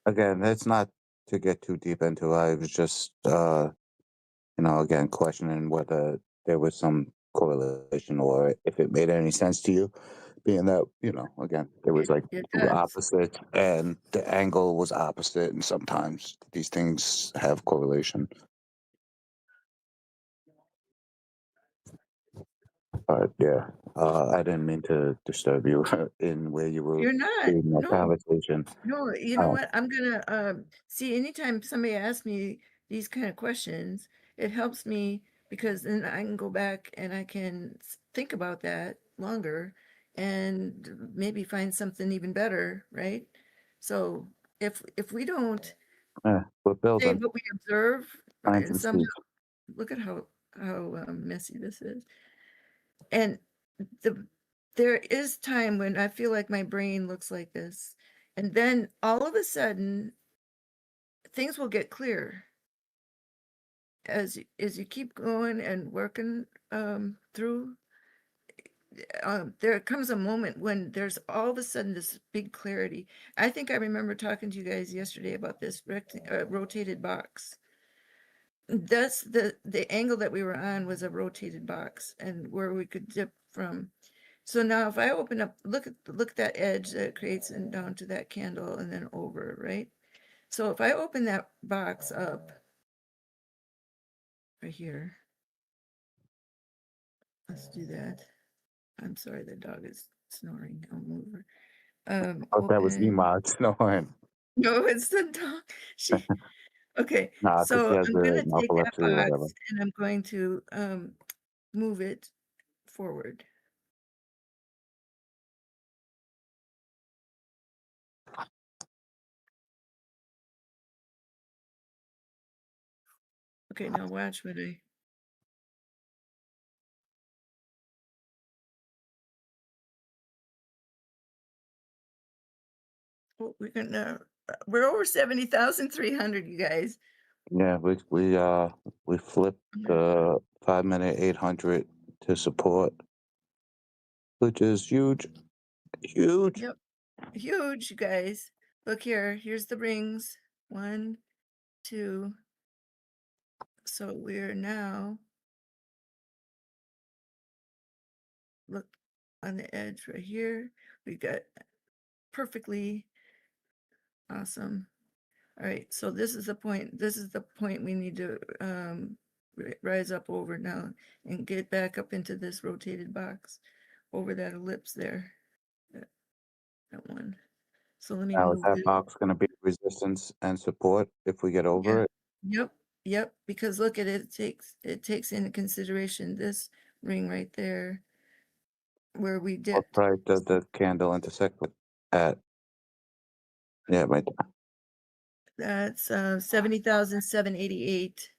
Again, it's not to get too deep into. I was just, again, questioning whether there was some correlation or if it made any sense to you, being that, again, there was like It two does. opposites and the angle was opposite, and sometimes these things have correlation. But yeah, I didn't mean to disturb you in where you were You're not. leading that No, conversation. no, you know what? I'm gonna see, anytime somebody asks me these kind of questions, it helps me, because then I can go back and I can think about that longer and maybe find something even better, right? So if we don't Yeah, we're say building, what we observe, plant and some somehow seeds. look at how messy this is. And there is time when I feel like my brain looks like this, and then all of a sudden things will get clear as you keep going and working through. There comes a moment when there's all of a sudden this big clarity. I think I remember talking to you guys yesterday about this rotated box. That's the angle that we were on, was a rotated box, and where we could dip from. So now if I open up, look at that edge that it creates, and down to that candle and then over, right? So if I open that box up right here, let's do that. I'm sorry, the dog is snoring. I'll move her. Oh, that was Open. Emad snoring. No, it's the dog. Okay. Nah, because So she has I'm the gonna take that narcolepsy or whatever. box and I'm going to move it forward. Okay, now watch what I. Oh, we're over 70,300, you guys. Yeah, we flipped the 5-minute 800 to support, which is huge, huge. Yep, huge, you guys. Look here. Here's the rings. 1, 2. So we're now, look on the edge right here. We got perfectly awesome. All right, so this is the point. This is the point we need to rise up over now and get back up into this rotated box. over that ellipse there. That one. So let me Now, is move that this. box going to be resistance and support if we get over Yeah. it? Yep. Because look at it. It takes into consideration this ring right there, where we What dipped. price does the candle intersect with at? Yeah, right there. That's 70,788.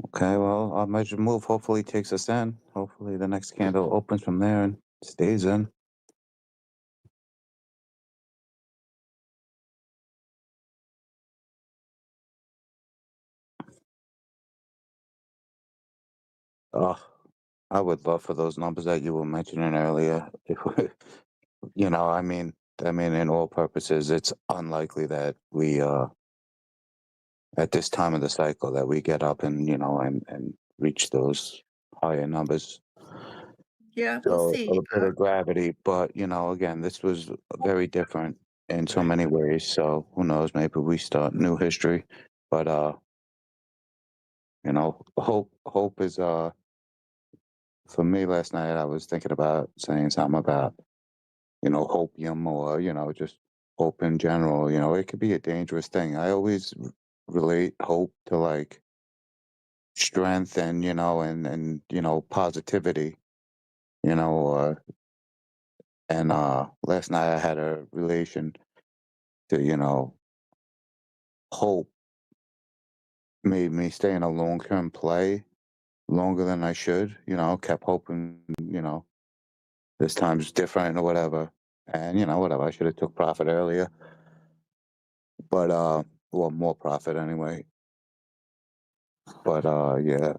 Okay, well, our measured move hopefully takes us in. Hopefully the next candle opens from there and stays in. Oh, I would love for those numbers that you were mentioning earlier. You know, in all purposes, it's unlikely that we, at this time of the cycle, that we get up and, and reach those higher numbers. Yeah, we'll So see. a bit of gravity, but again, this was very different in so Right. many ways. So who knows? Maybe we start new history. But hope is for me last night. I was thinking about saying something about hopium or just hope in general. It could be a dangerous thing. I always relate hope to like strength and positivity. You know, and last night I had a relation to hope made me stay in a long term play longer than I should. Kept hoping. This time's different or whatever, and whatever. I should have took profit earlier, but well, more profit anyway. But yeah,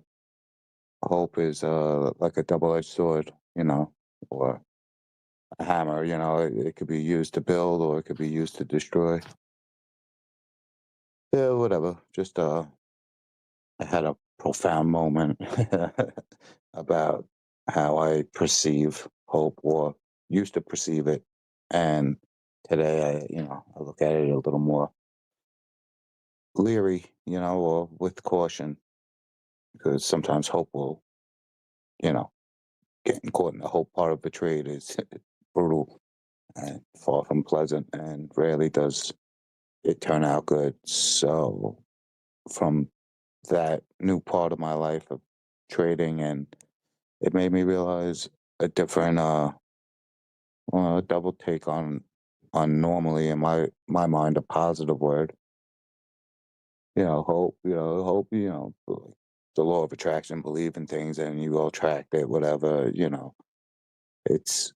hope is like a double edged sword. Or a hammer. It could be used to build or it could be used to destroy. Yeah, whatever. Just I had a profound moment about how I perceive hope or used to perceive it. And today I look at it a little more leery, or with caution, because sometimes hope will, getting caught in the hope part of the trade is brutal and far from pleasant, and rarely does it turn out good. So from that new part of my life of trading, and it made me realize a different double take on normally in my mind a positive word. Hope, hope, the law of attraction, believe in things and you will attract it, whatever. It's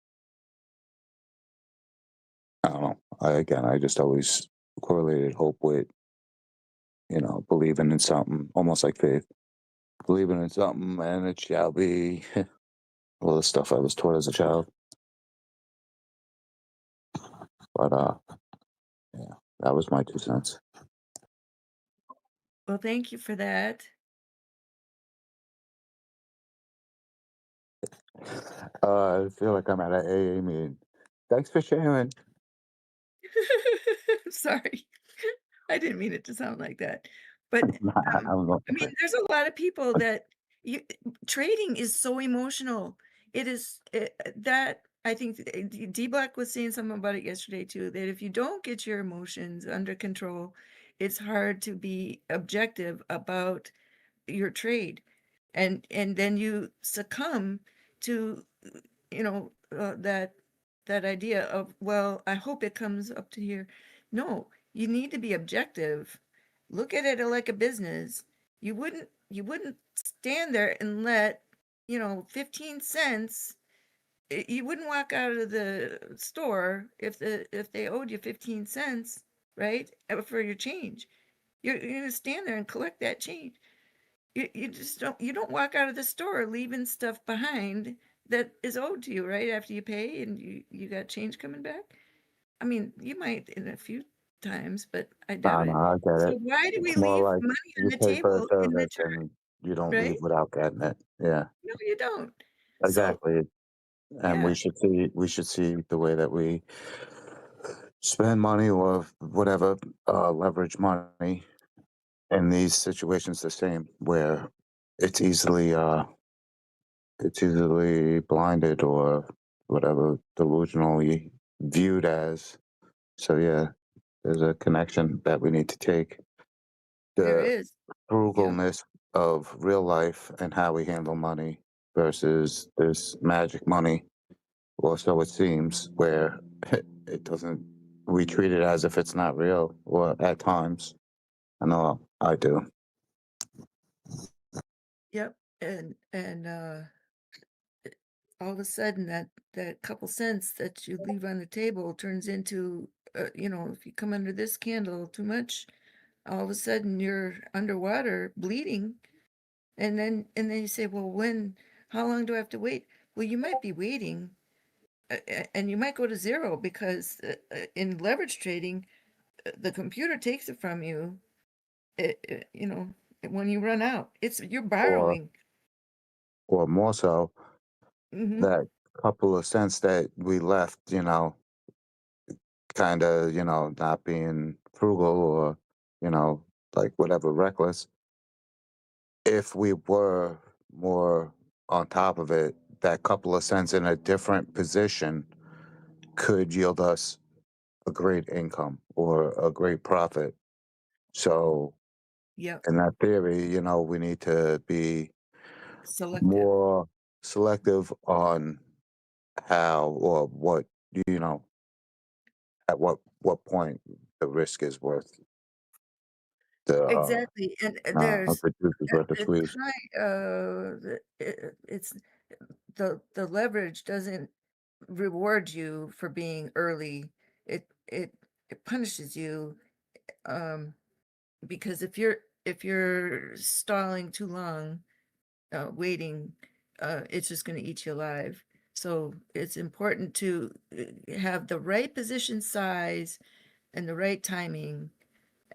I don't know. I just always correlated hope with believing in something, almost like faith, believing in something and it shall be. All the stuff I was taught as a child. But yeah, that was my 2 cents. Well, thank you for that. I feel like I'm at an AA meeting. Thanks for sharing. Sorry. I didn't mean it to sound like that. But I don't know. I mean, there's a lot of people that trading is so emotional. It is that I think Dbloc was saying something about it yesterday too, that if you don't get your emotions under control, it's hard to be objective about your trade. And then you succumb to that idea of, well, I hope it comes up to here. No, you need to be objective. Look at it like a business. You wouldn't stand there and let 15 cents. You wouldn't walk out of the store if they owed you 15 cents, right, for your change. You're gonna stand there and collect that change. You just don't walk out of the store leaving stuff behind that is owed to you, right, after you pay and you got change coming back. I mean, you might in a few times, but I doubt No, it. I get So it. why do we It's more leave like money on you the pay for a table in the service church, and you don't leave right? without getting it. Yeah, No, you don't. So exactly. And yeah, we should see the way that we spend money or whatever, leverage money in these situations the same, where it's easily it's easily blinded or whatever delusionally viewed as. So yeah, there's a connection that we need to take. There The is. Yeah. frugalness of real life and how we handle money versus this magic money, or so it seems, where it doesn't, we treat it as if it's not real, or at times. I know I do. Yep. And all of a sudden that couple cents that you leave on the table turns into, if you come under this candle too much, all of a sudden you're underwater bleeding. And then you say, well, how long do I have to wait? Well, you might be waiting, and you might go to zero because in leverage trading, the computer takes it from you. When you run out, you're Or borrowing. more so, Hmm. that couple of cents that we left, kind of, not being frugal or, like whatever, reckless. If we were more on top of it, that couple of cents in a different position could yield us a great income or a great profit. So, Yep. in that theory, we need to be Selective. more selective on how or what, you know, at what point the risk is worth the Exactly. And the juice is at worth the the squeeze. time, it's the leverage doesn't reward you for being early. It punishes you, um, because if you're stalling too long, waiting, it's just going to eat you alive. So it's important to have the right position size and the right timing,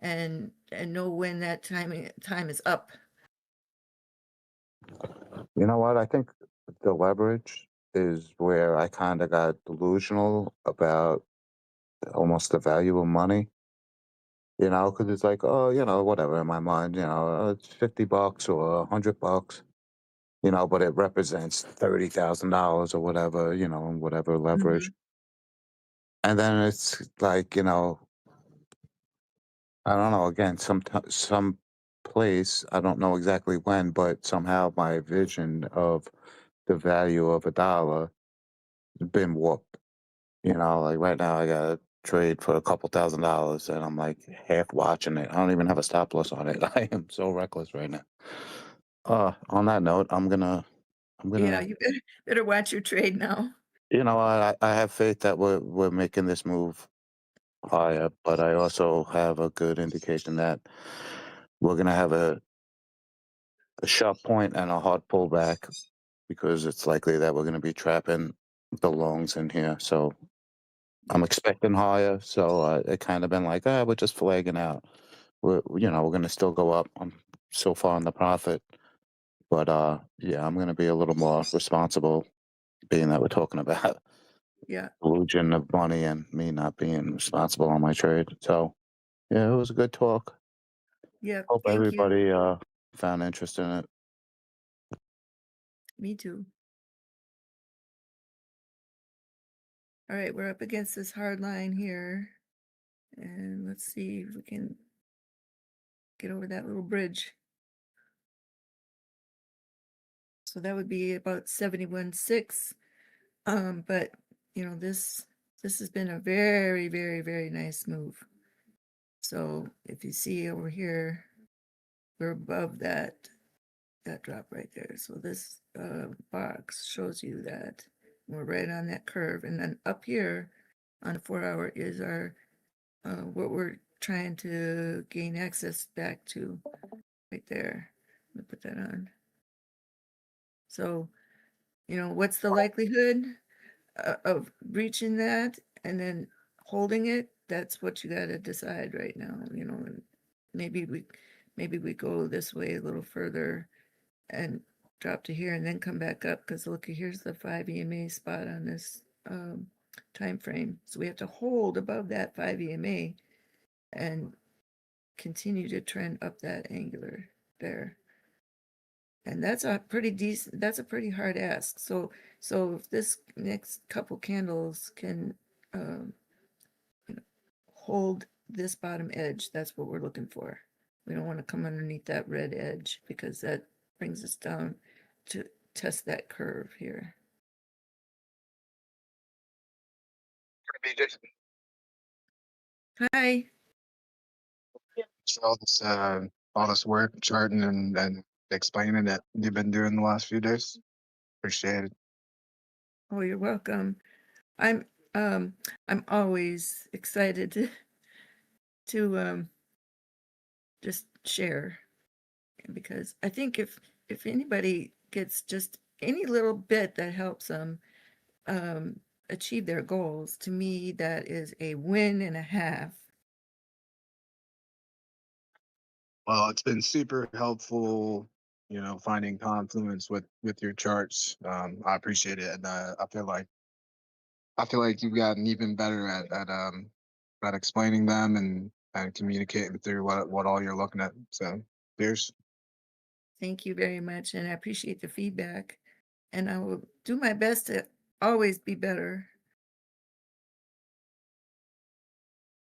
and know when that time is up. You know what? I think the leverage is where I kind of got delusional about almost the value of money. Because it's like, oh, whatever in my mind, it's $50 or $100, but it represents $30,000 or whatever, whatever leverage. Mhm. And then it's like, I don't know. Again, some place, I don't know exactly when, but somehow my vision of the value of a dollar has been warped. Like right now, I got to trade for a couple $1,000s, and I'm like half watching it. I don't even have a stop loss on it. I am so reckless right now. On that note, I'm Yeah, gonna, you better watch your trade now. I have faith that we're making this move higher, but I also have a good indication that we're gonna have a sharp point and a hard pullback because it's likely that we're gonna be trapping the longs in here. So I'm Yep. expecting higher. So it kind of been like, we're just flagging out. We're gonna still go up. I'm so far in the profit, but yeah, I'm gonna be a little more responsible, being that we're talking about Yeah. illusion of money and me not being responsible on my trade. So yeah, it was a good talk. Yep. Hope Thank you. everybody found interest in it. Me too. All right, we're up against this hard line here. And let's see if we can get over that little bridge. So that would be about 71.6. But this has been a very, very, very nice move. So if you see over here, we're above that drop right there. So this box shows you that we're right on that curve. And then up here on the 4-hour is our what we're trying to gain access back to right there. Let me put that on. So, what's the likelihood of reaching that and then holding it? That's what you got to decide right now. And maybe we go this way a little further and drop to here and then come back up, because look, here's the 5 EMA spot on this time frame. So we have to hold above that 5 EMA and continue to trend up that angular there. And that's a pretty decent, that's a pretty hard ask. So if this next couple candles can you know, hold this bottom edge, that's what we're looking for. We don't want to come underneath that red edge because that brings us down to test that curve here. Hi. All this work charting and explaining that you've been doing the last few days. Appreciate it. Oh, you're welcome. I'm always excited to just share, because I think if anybody gets just any little bit that helps them achieve their goals, to me that is a win and a half. Well, it's been super helpful, finding confluence with your charts. I appreciate it, and I feel like you've gotten even better at explaining them and communicating through what all you're looking at. So, cheers. Thank you very much, and I appreciate the feedback, and I will do my best to always be better.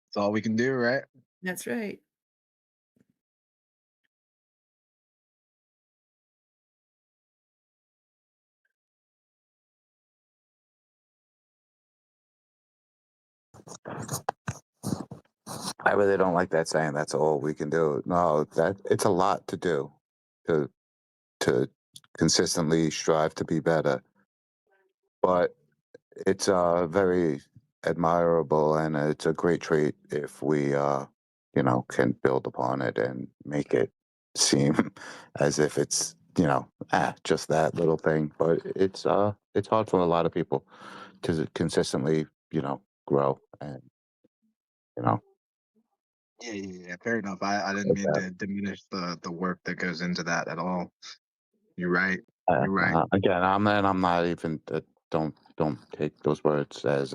That's all we can do, right? That's right. I really don't like that saying. That's all we can do. No, that it's a lot to do to consistently strive to be better. But it's very admirable, and it's a great trait if we can build upon it and make it seem as if it's just that little thing. But it's hard for a lot of people to consistently grow and you know Yeah. Fair enough. I didn't mean to diminish the work that goes into that at all. You're right. You're right. Again, I'm not even don't take those words as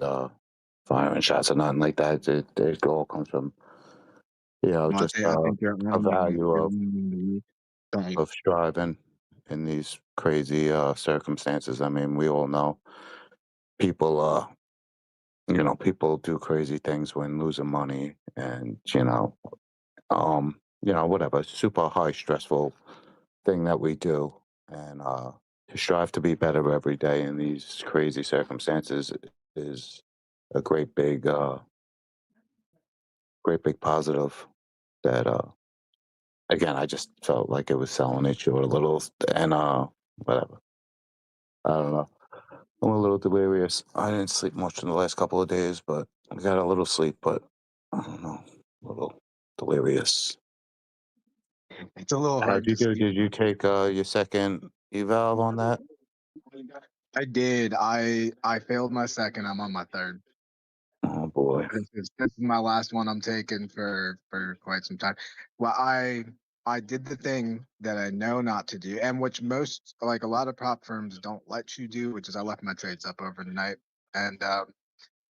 firing shots or nothing like that. It all comes from just I think you're a owning value you're owning the week. Sorry. of striving in these crazy circumstances. I mean, we all know people people do crazy things when losing money, and whatever super high stressful thing that we do, and to strive to be better every day in these crazy circumstances is a great big positive that again, I just felt like it was selling it short a little, and whatever. I don't know. I'm a little delirious. I didn't sleep much in the last couple of days, but I got a little sleep, but I don't know, a little delirious. It's a little How'd hard you to do? sleep. Did you take your second eval on that? I did. I failed my second. I'm on my third. Oh boy. This is my last one I'm taking for quite some time. Well, I did the thing that I know not to do, and which most like a lot of prop firms don't let you do, which is I left my trades up overnight, and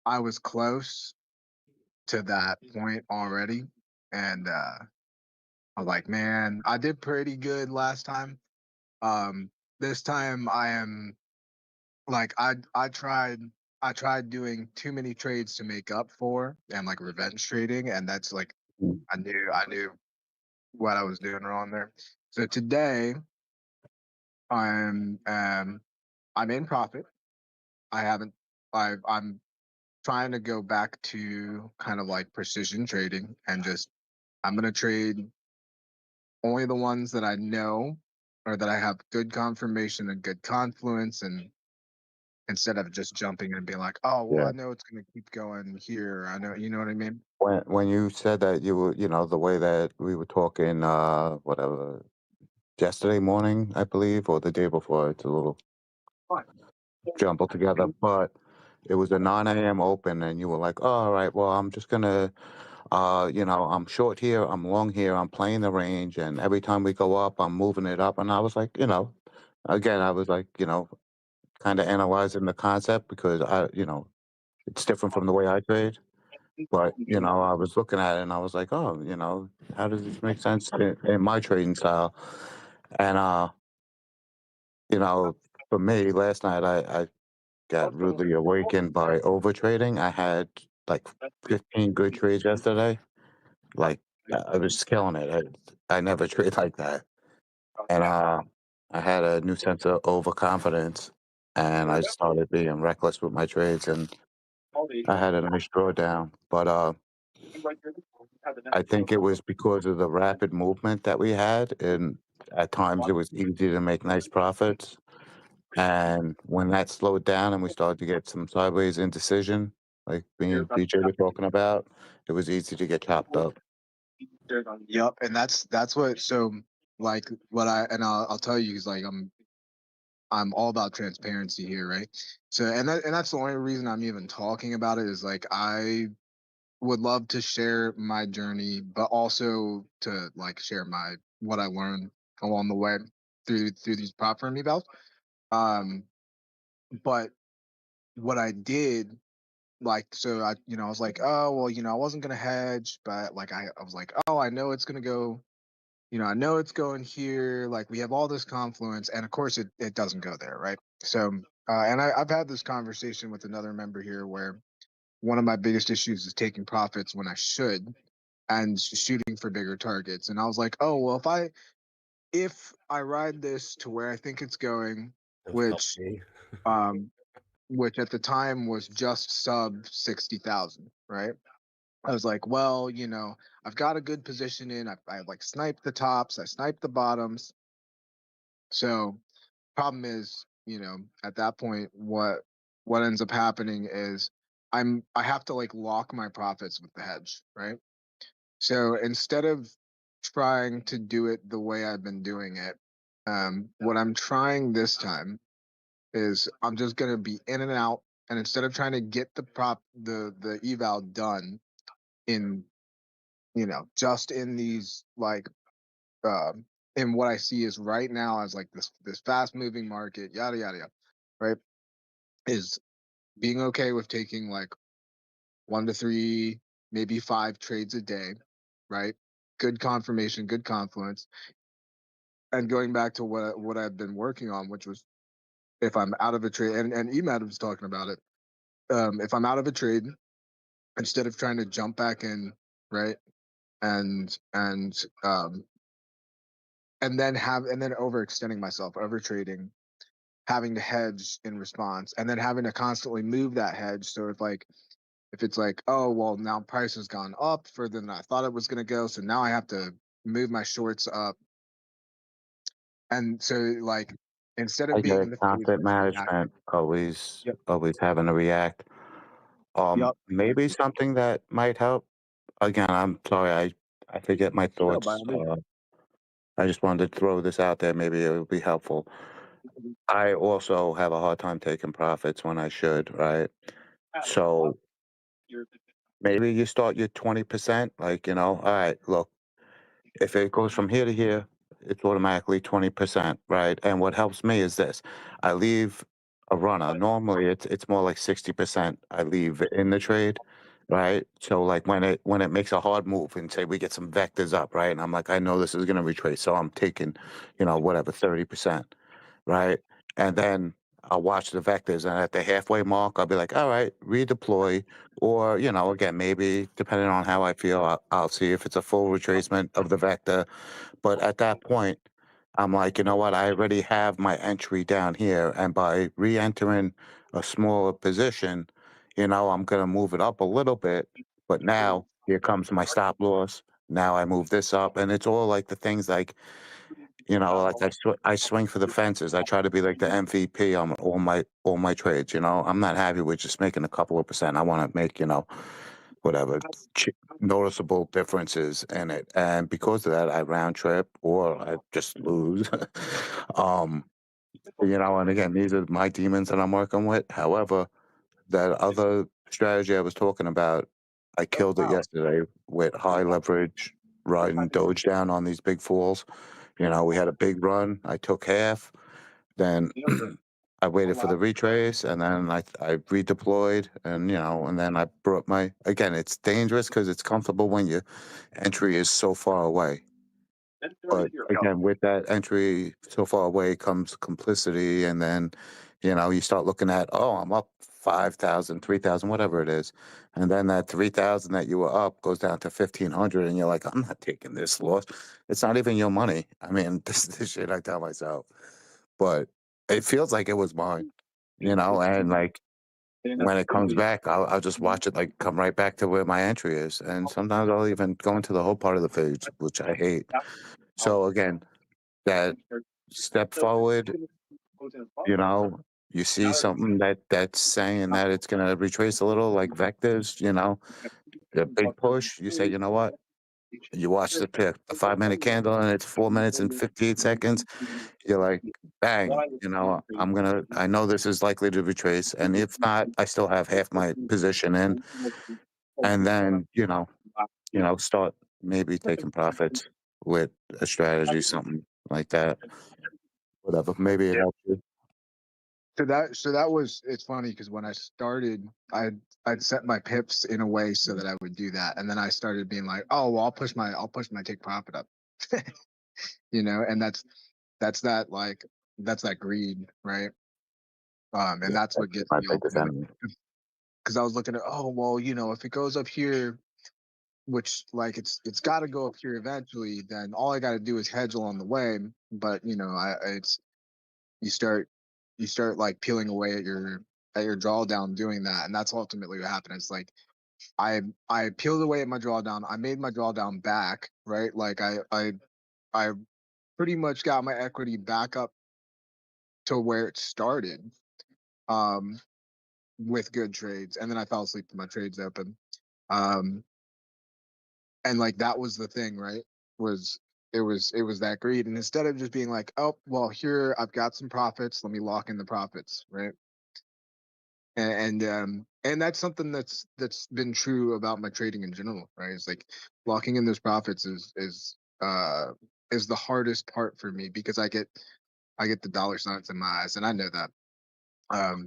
I was close to that point already, and I was like, man, I did pretty good last time. This time I am like I tried doing too many trades to make up for and like revenge trading, and that's like I knew what I was doing wrong there. So today I'm I'm in profit. I haven't I'm trying to go back to kind of like precision trading and just I'm gonna trade only the ones that I know or that I have good confirmation and good confluence, and instead of just jumping and being like, oh well, Yeah. I know it's gonna keep going here. I know, you know what I mean? When you said that you were, the way that we were talking, whatever, yesterday morning, I believe, or the day before, it's a little jumbled together, but it was a 9 a.m. open, and you were like, oh, all right, well, I'm just gonna, I'm short here, I'm long here, I'm playing the range, and every time we go up, I'm moving it up, and I was like, again, I was like, kind of analyzing the concept because it's different from the way I trade. But, I was looking at it and I was like, oh, how does this make sense in my trading style? And you know, for me, last night I got rudely awakened by overtrading. I had like 15 good trades yesterday. Like I was killing it. I never trade like that. And I had a new sense of overconfidence, and I started being reckless with my trades, and I had a nice drawdown. But I think it was because of the rapid movement that we had, and at times it was easy to make nice profits. And when that slowed down and we started to get some sideways indecision, like me and DJ were talking about, it was easy to get chopped up. Yep, and that's what. So like what I'll tell you is like I'm all about transparency here, right? So and that's the only reason I'm even talking about it is like I would love to share my journey, but also to like share my what I learned along the way through these prop firm evals. Um, but what I did, like, so I was like, oh well, I wasn't gonna hedge, but like I was like, oh, I know it's gonna go. I know it's going here. Like we have all this confluence, and of course it doesn't go there, right? So, and I've had this conversation with another member here where one of my biggest issues is taking profits when I should and shooting for bigger targets. And I was like, oh well, if I ride this to where I think it's going, which um which at the time was just sub 60,000, right? I was like, well, I've got a good position in. I like sniped the tops, I sniped the bottoms. So problem is, at that point, what ends up happening is I have to like lock my profits with the hedge, right? So instead of trying to do it the way I've been doing it, what I'm trying this time is I'm just gonna be in and out, and instead of trying to get the eval done in just in these like in what I see is right now as like this fast moving market, yada yada yada, right? Is being okay with taking like 1 to 3, maybe 5 trades a day, right? Good confirmation, good confluence, and going back to what I've been working on, which was if I'm out of a trade, and Emad was talking about it. If I'm out of a trade, instead of trying to jump back in, right, and and um, and then overextending myself, over trading, having to hedge in response, and then having to constantly move that hedge. So if it's like, oh well, now price has gone up further than I thought it was going to go, so now I have to move my shorts up, and so like instead of I being get in the phase content of reacting, management, always yep, always having to react. yep, Maybe something that might help. Again, I'm sorry, I forget my no, by thoughts. all means. I just wanted to throw this out there. Maybe it would be helpful. I also have a hard time taking profits when I should, right? So maybe you start your 20%, like, all right, look, if it goes from here to here, it's automatically 20%, right? And what helps me is this. I leave a runner. Normally it's more like 60% I leave in the trade, right? So like when it makes a hard move and say we get some vectors up, right? And I'm like, I know this is gonna retrace, so I'm taking, whatever, 30%, right? And then I'll watch the vectors, and at the halfway mark, I'll be like, all right, redeploy. Or, again, maybe depending on how I feel, I'll see if it's a full retracement of the vector. But at that point, I'm like, you know what? I already have my entry down here. And by re entering a smaller position, I'm going to move it up a little bit. But now here comes my stop loss. Now I move this up. And it's all like the things like, like I swing for the fences. I try to be like the MVP on all my trades. I'm not happy with just making a couple of percent. I want to make whatever noticeable differences in it, and because of that, I round trip or I just lose. um, and again, these are my demons that I'm working with. However, that other strategy I was talking about, I killed it yesterday with high leverage, riding Doge down on these big falls. We had a big run. I took half. Then I waited for the retrace, and then I redeployed, and then I brought my again. It's dangerous because it's comfortable when your entry is so far away. But again, with that entry so far away comes complicity, and then, you start looking at, oh, I'm up 5,000, 3,000, whatever it is, and then that 3,000 that you were up goes down to 1,500, and you're like, I'm not taking this loss. It's not even your money. I mean, this shit I tell myself, but it feels like it was mine, and like when it comes back, I'll just watch it like come right back to where my entry is, and sometimes I'll even go into the whole part of the page, which I hate. So again, that step forward, you see something that's saying that it's going to retrace a little, like vectors, the big push, you say, you know what? You watch the 5 minute candle and it's 4 minutes and 58 seconds. You're like, bang, I know this is likely to retrace. And if not, I still have half my position in. And then, start maybe taking profits with a strategy, something like that. Whatever. Maybe it helps you. So that was, it's funny because when I started, I'd set my pips in a way so that I would do that, and then I started being like, oh well, I'll push my take profit up, and that's that like that's that greed, right? And Yeah, that's what gets my me biggest ultimately, enemy. because I was looking at, oh well, if it goes up here, which like it's got to go up here eventually, then all I got to do is hedge along the way. But it's you start like peeling away at your drawdown doing that, and that's ultimately what happened. It's like I peeled away at my drawdown. I made my drawdown back, right? Like I pretty much got my equity back up to where it started, um, with good trades, and then I fell asleep with my trades open. Um, and like that was the thing, right? Was it was that greed, and instead of just being like, oh well, here I've got some profits, let me lock in the profits, right? And that's something that's been true about my trading in general, right? It's like locking in those profits is the hardest part for me because I get the dollar signs in my eyes, and I know that.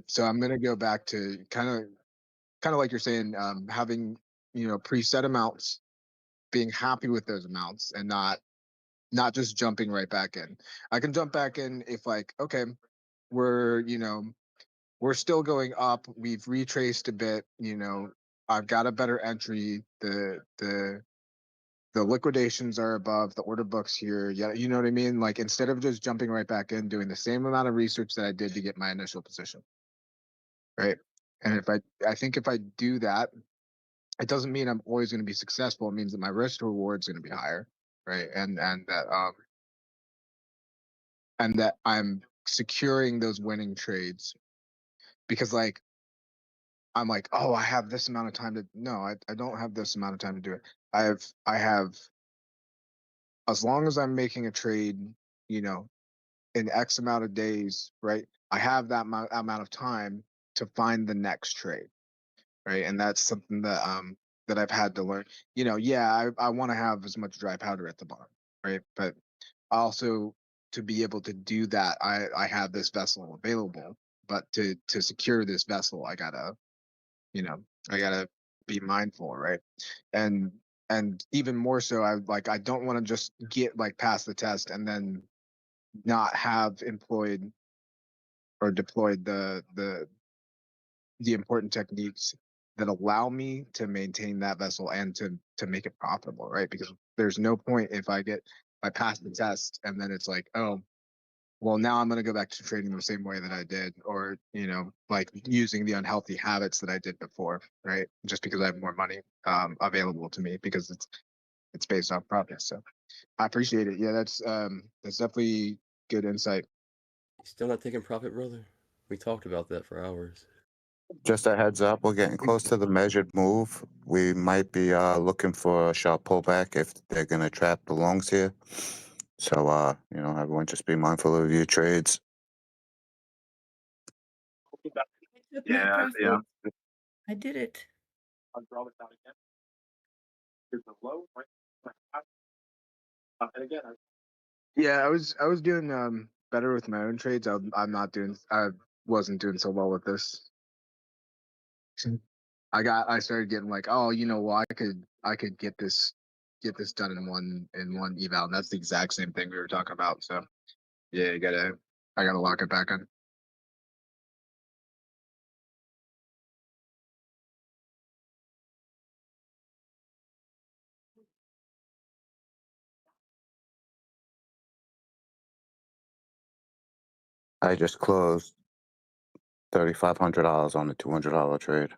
So I'm gonna go back to kind of like you're saying, having preset amounts, being happy with those amounts, and not just jumping right back in. I can jump back in if like, okay, we're we're still going up. We've retraced a bit. I've got a better entry. The liquidations are above the order books here. Yeah, you know what I mean? Like instead of just jumping right back in, doing the same amount of research that I did to get my initial position. Right. And I think if I do that, it doesn't mean I'm always going to be successful. It means that my risk to reward is going to be higher. Right. And that I'm securing those winning trades because like I'm like, oh, I have this amount of time to. No, I don't have this amount of time to do it. I have as long as I'm making a trade, you know, in X amount of days, right? I have that amount of time to find the next trade, right? And that's something that I've had to learn. Yeah, I want to have as much dry powder at the bottom, right? But also to be able to do that, I have this vessel available. But to secure this vessel, you know, I gotta be mindful, right? And and even more so, I don't want to just get like past the test and then not have employed or deployed the important techniques that allow me to maintain that vessel and to make it profitable, right? Because there's no point if I pass the test and then it's like, oh, well, now I'm going to go back to trading the same way that I did, or like using the unhealthy habits that I did before, right? Just because I have more money available to me because it's based off profit. So I appreciate it. Yeah, that's definitely good insight. Still not taking profit, brother? We talked about that for hours. Just a heads up, we're getting close to the measured move. We might be looking for a sharp pullback if they're going to trap the longs here. So, everyone just be mindful of your trades. I took my profit. I did it. Yeah, I was doing better with my own trades. I wasn't doing so well with this. I started getting like, oh, well, I could get this get this done in one eval, and that's the exact same thing we were talking about. So yeah, I gotta lock it back in. I just closed $3,500 on the $200 trade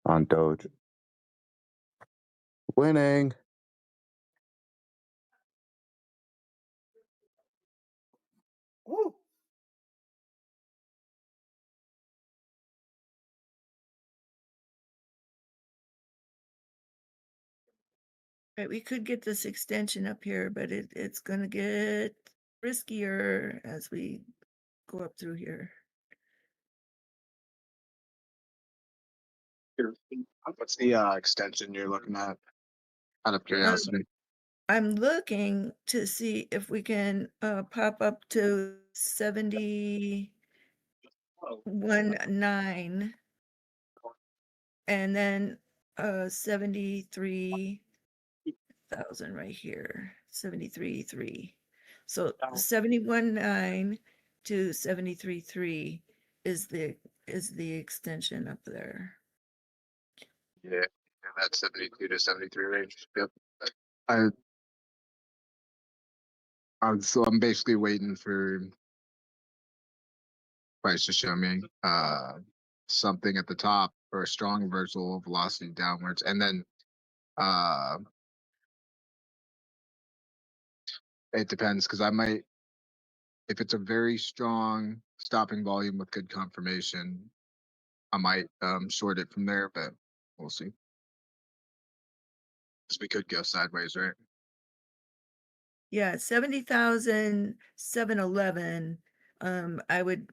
on Doge. Winning. Woo. Right, we could get this extension up here, but it's gonna get riskier as we go up through here. What's the extension you're looking at? Out of curiosity. I'm looking to see if we can pop up to 71.9 and then 73,000 right here, 73.3. So 71.9 to 73.3 is the extension up there. Yeah, that's 72 to 73 range. Yep. So I'm basically waiting for price to show me something at the top or a strong reversal of velocity downwards, and then it depends because I might, if it's a very strong stopping volume with good confirmation, I might short it from there, but we'll see. Because we could go sideways, right? Yeah, 70,711. I would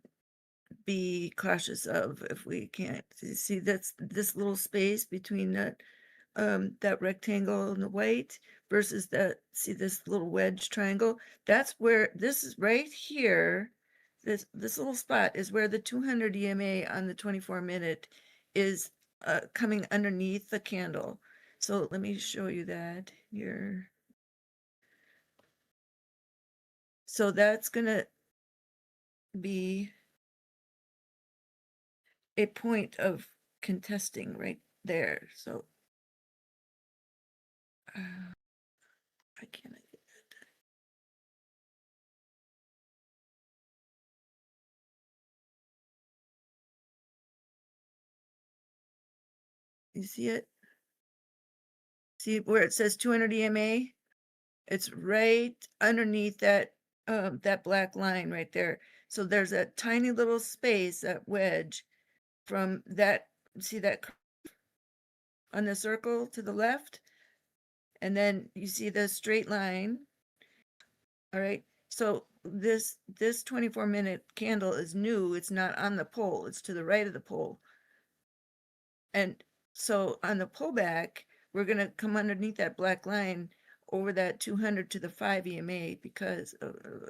be cautious of if we can't see this little space between that rectangle and the white versus see this little wedge triangle. That's where this is right here. This little spot is where the 200 EMA on the 24-minute is coming underneath the candle. So let me show you that here. So that's gonna be a point of contesting right there. So I can't get that. You see it? See where it says 200 EMA? It's right underneath that that black line right there. So there's a tiny little space, that wedge from that, see that curve on the circle to the left? And then you see the straight line. All right. So this 24-minute candle is new. It's not on the pole. It's to the right of the pole. And so on the pullback, we're going to come underneath that black line over that 200 to the 5 EMA because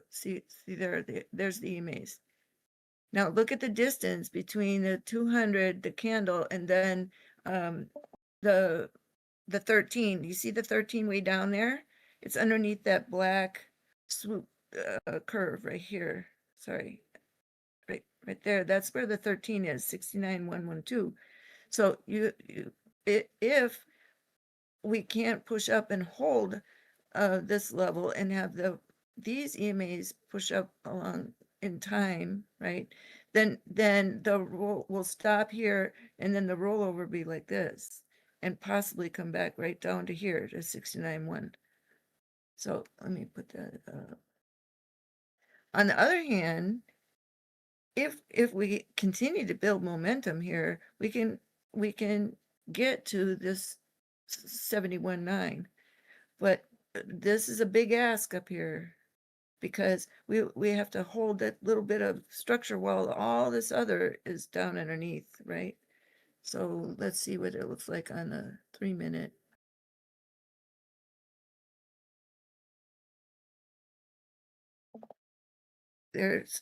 see there's the EMAs. Now look at the distance between the 200, the candle, and then the 13. You see the 13 way down there? It's underneath that black swoop curve right here. Sorry, right there. That's where the 13 is, 69,112. So if we can't push up and hold this level and have these EMAs push up along in time, right? Then the roll will stop here, and then the rollover be like this, and possibly come back right down to here to 69.1. So let me put that up. On the other hand, if we continue to build momentum here, we can get to this 71.9, but this is a big ask up here because we have to hold that little bit of structure while all this other is down underneath, right? So let's see what it looks like on the 3-minute. There's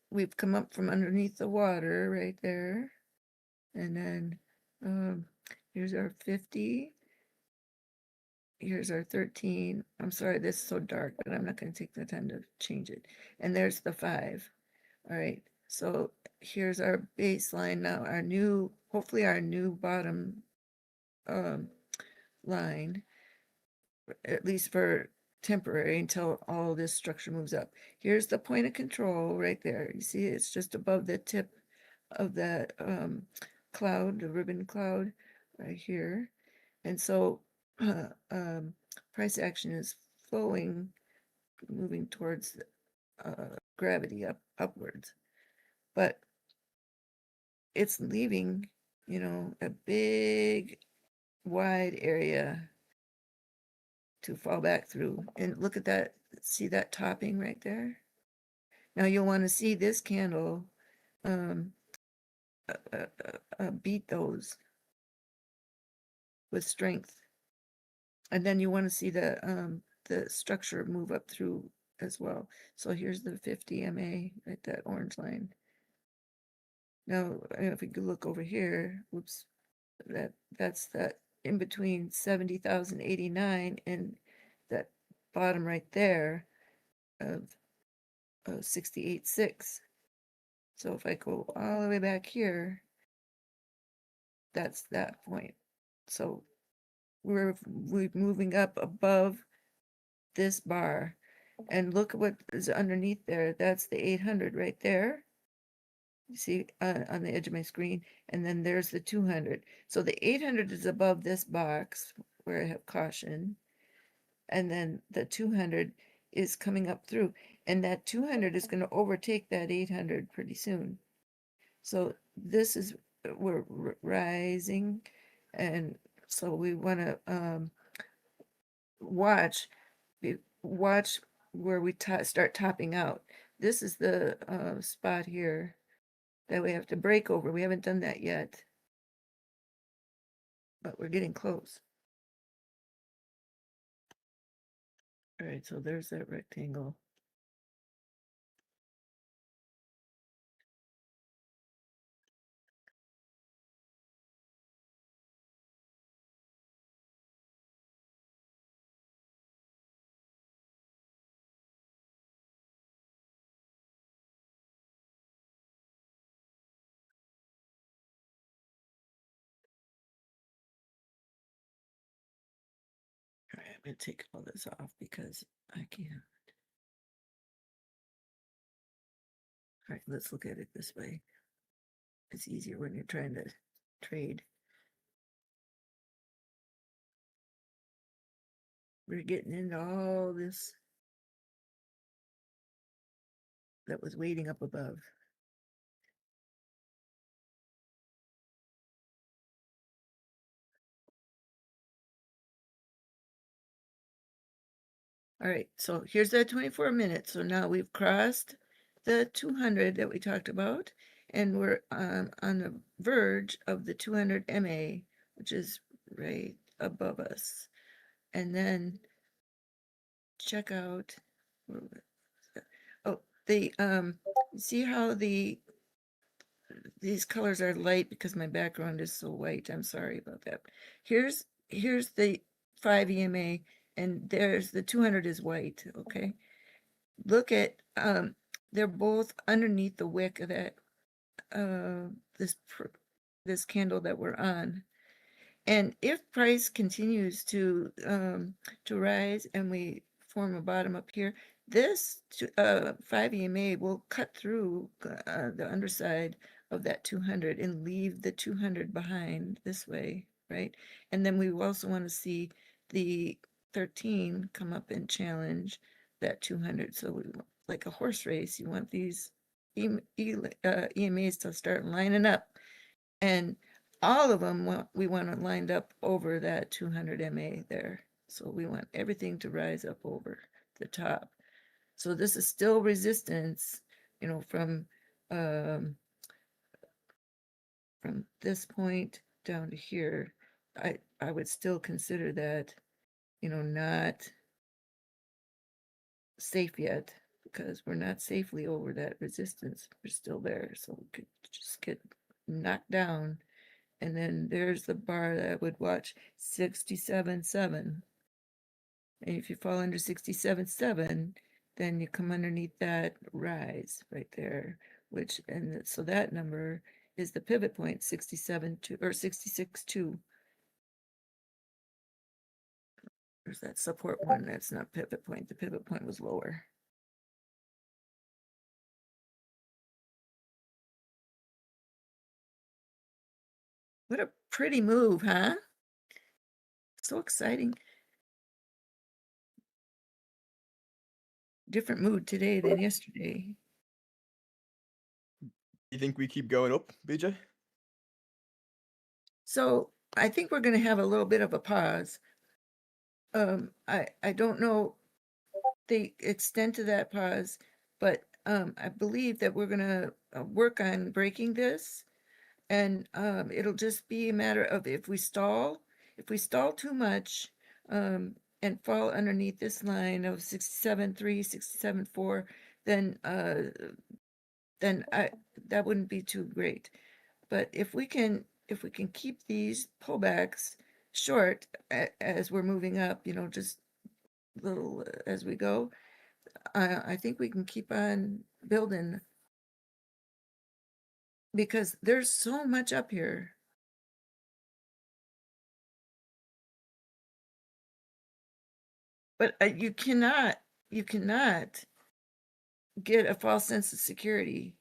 we've come up from underneath the water right there, and then here's our 50, here's our 13. I'm sorry, this is so dark, but I'm not going to take the time to change it. And there's the 5. All right, so here's our baseline now, our new, hopefully our new bottom line, at least for temporary until all this structure moves up. Here's the point of control right there. You see, it's just above the tip of that cloud, the ribbon cloud right here. And so price action is flowing, moving towards gravity upwards. But it's leaving, you know, a big wide area to fall back through. And look at that, see that topping right there? Now you'll want to see this candle beat those with strength. And then you want to see the structure move up through as well. So here's the 50 MA, right, that orange line. Now, if we could look over here, whoops, that's that in between 70,089 and that bottom right there of 68.6. So if I go all the way back here, that's that point. So we're moving up above this bar, and look at what is underneath there. That's the 800 right there. You see on the edge of my screen, and then there's the 200. So the 800 is above this box where I have caution, and then the 200 is coming up through, and that 200 is going to overtake that 800 pretty soon. So this is, we're rising, and so we want to watch where we start topping out. This is the spot here that we have to break over. We haven't done that yet, but we're getting close. All right, so there's that rectangle. All right, I'm going to take all this off because I can't. All right, let's look at it this way. It's easier when you're trying to trade. We're getting into all this that was waiting up above. All right, so here's that 24 minutes. So now we've crossed the 200 that we talked about, and we're on the verge of the 200 MA, which is right above us. And then check out, oh, see how these colors are light because my background is so white. I'm sorry about that. Here's the 5 EMA, and there's the 200 is white. Okay, look at they're both underneath the wick of that this candle that we're on. And if price continues to rise and we form a bottom up here, this 5 EMA will cut through the underside of that 200 and leave the 200 behind this way, right? And then we also want to see the 13 come up and challenge that 200. So we, like a horse race, you want these EMAs to start lining up, and all of them we want it lined up over that 200 MA there. So we want everything to rise up over the top. So this is still resistance, you know, from this point down to here. I would still consider that, you know, not safe yet, because we're not safely over that resistance. We're still there, so we could just get knocked down. And then there's the bar that I would watch, 67.7. And if you fall under 67.7, then you come underneath that rise right there, which, and so that number is the pivot point, 67.2 or 66.2. There's that support one. That's not pivot point. The pivot point was lower. What a pretty move, huh? So exciting. Different mood today than yesterday. You think we keep going up, BJ? So I think we're going to have a little bit of a pause. I don't know the extent of that pause, but I believe that we're going to work on breaking this, and it'll just be a matter of if we stall too much and fall underneath this line of 67.3, 67.4, then that wouldn't be too great. But if we can keep these pullbacks short as we're moving up, just little as we go, I think we can keep on building, because there's so much up here. But you cannot get a false sense of security.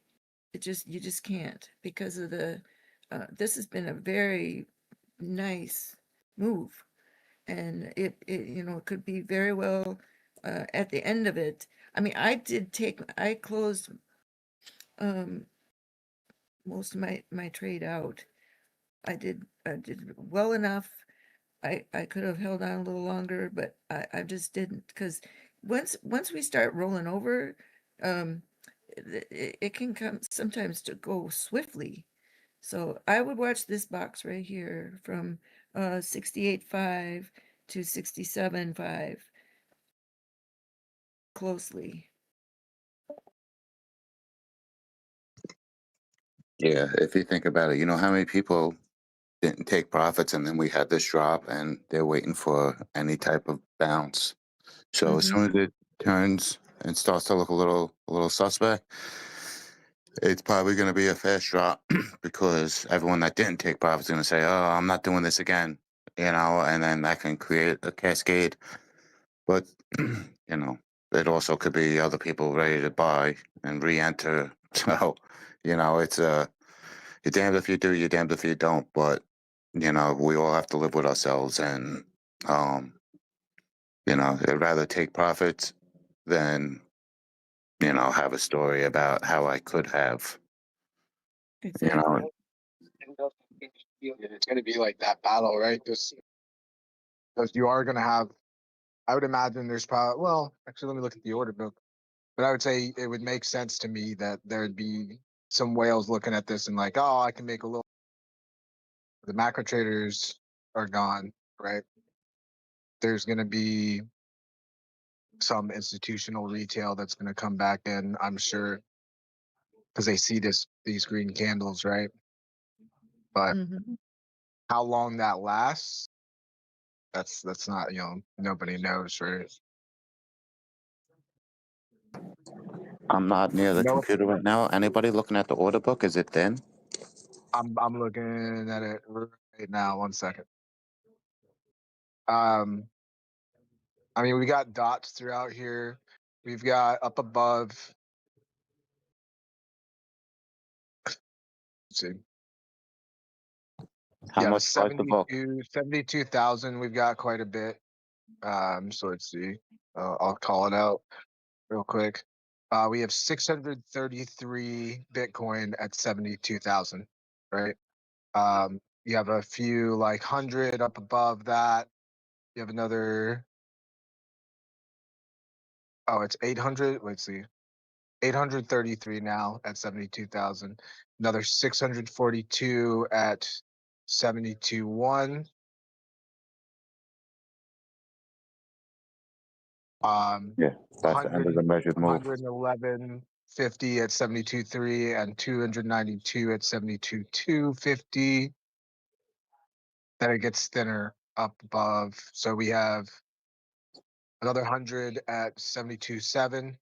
You just can't, because of the this has been a very nice move, and it could be very well at the end of it. I mean, I closed most of my trade out. I did well enough. I could have held on a little longer, but I just didn't, because once we start rolling over, it can come sometimes to go swiftly. So I would watch this box right here from 68.5 to 67.5 closely. Yeah, if you think about it, you know how many people didn't take profits and then we had this drop and they're waiting for any type of bounce. So as soon as it turns and starts to look a little suspect, it's probably going to be a fast drop because everyone that didn't take profits is going to say, "Oh, I'm not doing this again," and then that can create a cascade. But it also could be other people ready to buy and re-enter. So, it's you're damned if you do, you're damned if you don't. But we all have to live with ourselves, and I'd rather take profits than have a story about how I could have. Exactly. It's going to be like that battle, right? Because you are going to have, I would imagine there's probably, well, actually, let me look at the order book. But I would say it would make sense to me that there'd be some whales looking at this and like, oh, I can make a little. The macro traders are gone, right? There's going to be some institutional retail that's going to come back in, I'm sure, because they see these green candles, right? But how long that lasts, that's not, nobody knows, right? I'm not near the computer right now. Anybody looking at the order book? Is it thin? I'm looking at it right now. 1 second. I mean, we got dots throughout here. We've got up above. Let's see. How much price the book? 72,000. We've got quite a bit. So let's see. I'll call it out real quick. We have 633 Bitcoin at 72,000, right? You have a few like 100 up above that. You have another. Oh, it's 800. Let's see. 833 now at 72,000. Another 642 at 72.1. Yeah, that's the end of the measured move. 111.50 at 72.3 and 292 at 72.250. Then it gets thinner up above. So we have another 100 at 72.7,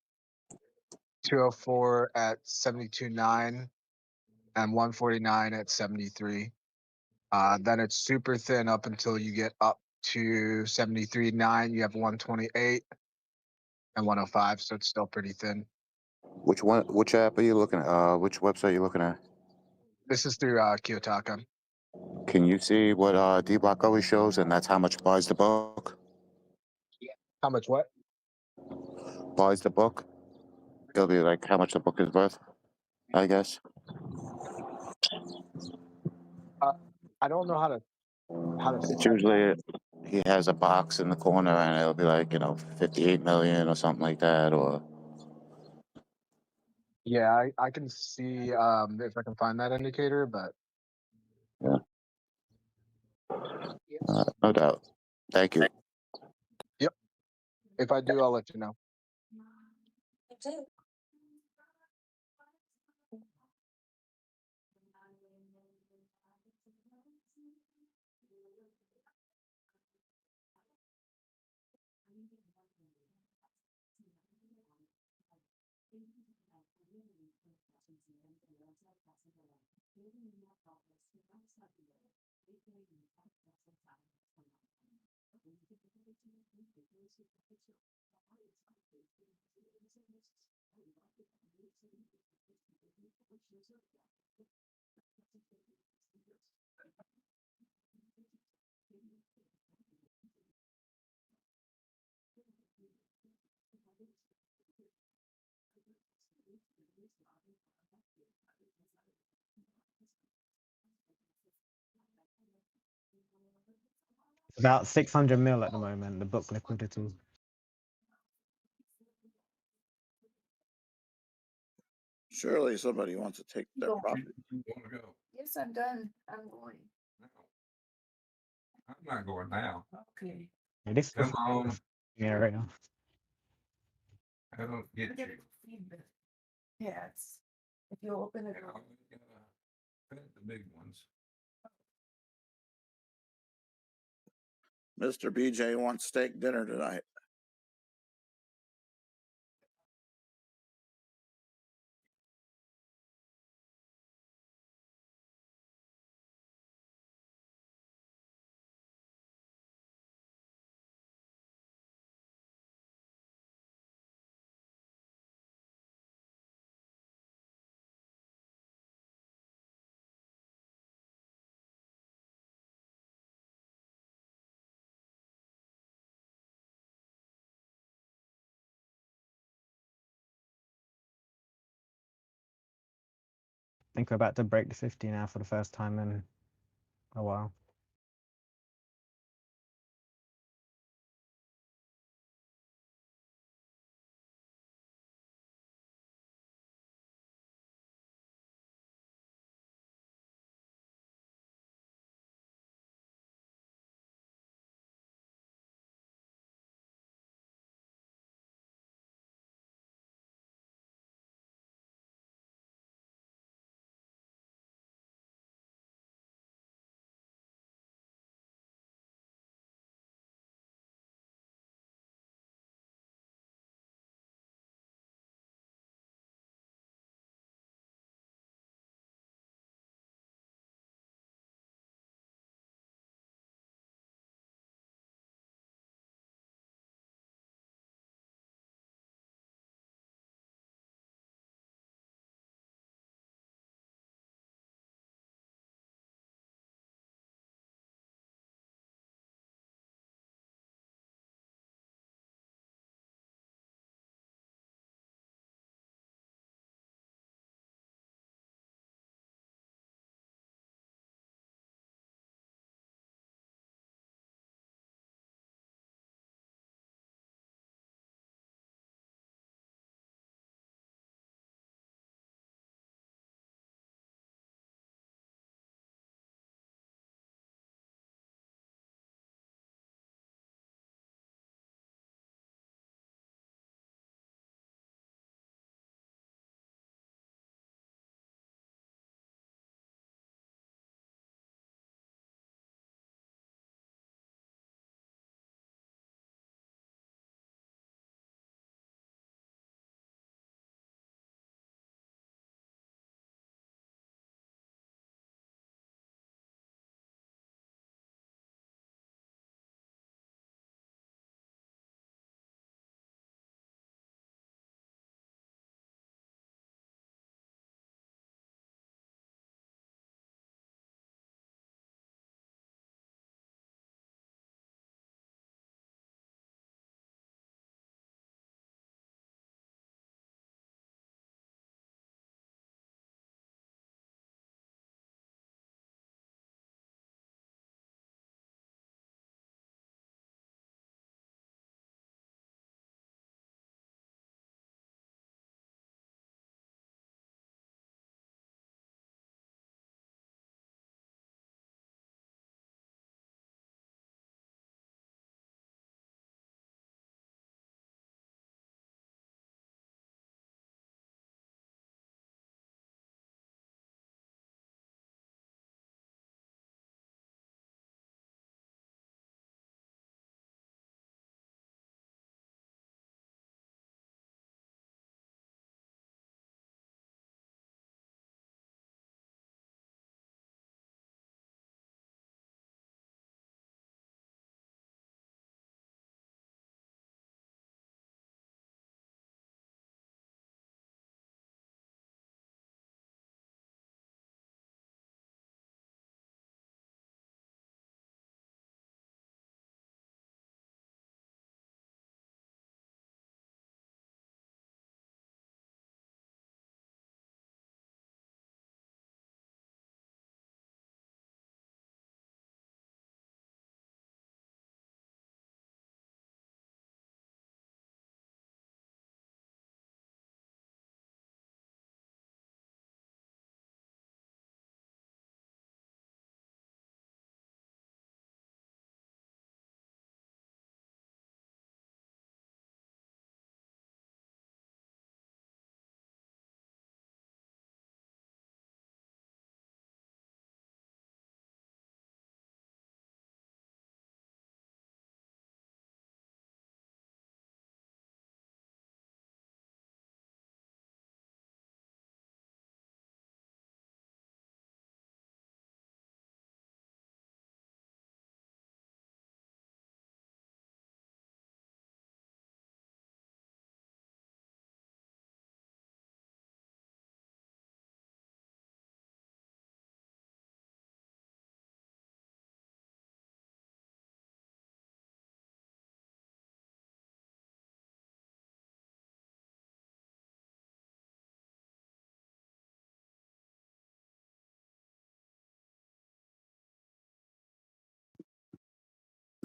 204 at 72.9, and 149 at 73. Then it's super thin up until you get up to 73.9. You have 128 and 105, so it's still pretty thin. Which one? Which app are you looking at? Which website are you looking at? This is through Kiyotaka. Can you see what Dbloc always shows, and that's how much buys the book? How much what? Buys the book. It'll be like how much the book is worth, I guess. I don't know how to It's set that. usually he has a box in the corner, and it'll be like 58 million or something like that, or Yeah, I can see if I can find that indicator, but yeah, no doubt. Thank you. yep. If I do, I'll let you know. About 600 mil at the moment, the book liquidity. Surely somebody wants to take their profit. Yes, I'm done. I'm going. I'm not going now. Okay. Yeah, this Come on. area. I don't get I got you. feedback. Cats. If you open it, You know, you gotta pet the big ones. Mr. BJ wants steak dinner tonight. I think we're about to break the 50 now for the first time in a while.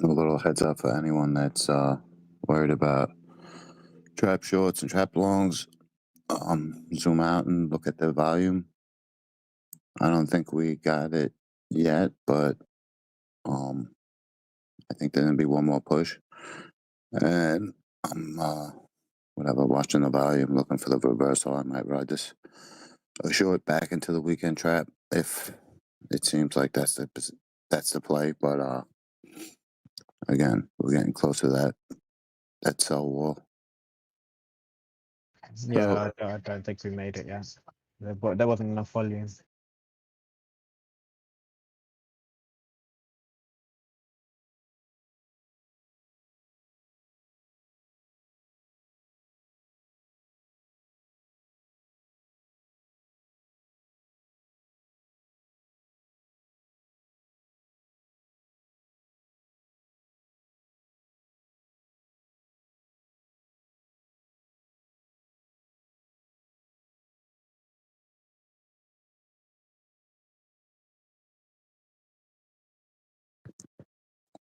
A little heads up for anyone that's worried about trap shorts and trap longs. Zoom out and look at the volume. I don't think we got it yet, but I think there's gonna be one more push, and I'm whatever watching the volume, looking for the reversal. I might ride this a short back into the weekend trap if it seems like that's the play. But again, we're getting close to that sell wall. Yeah, I don't think we made it yet. There wasn't enough volume.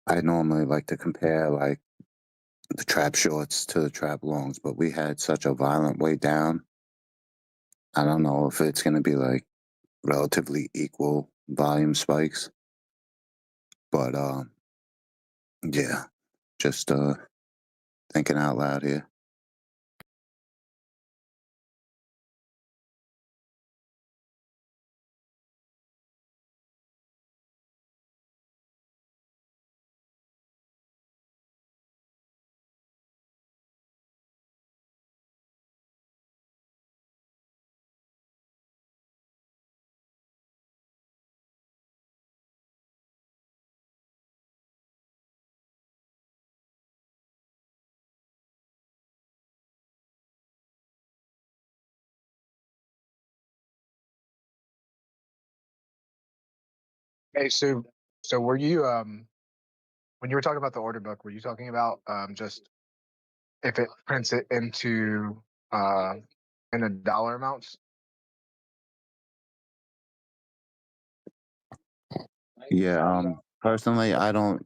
I normally like to compare like the trap shorts to the trap longs, but we had such a violent way down. I don't know if it's going to be like relatively equal volume spikes, but yeah, just thinking out loud here. Hey, so were you when you were talking about the order book, were you talking about just if it prints it into in a dollar amounts? Yeah, personally, I don't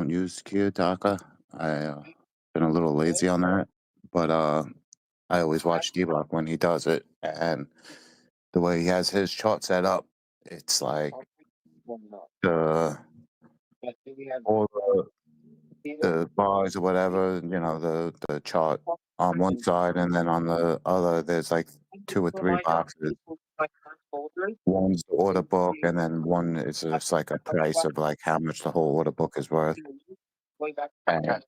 use Kiyotaka. Been a little lazy on that, but I always watch Dbloc when he does it, and the way he has his chart set up, it's like the all the bars or whatever, the chart on one side, and then on the other, there's like 2 or 3 boxes. One's the order book, and then one is just like a price of like how much the whole order book is worth. And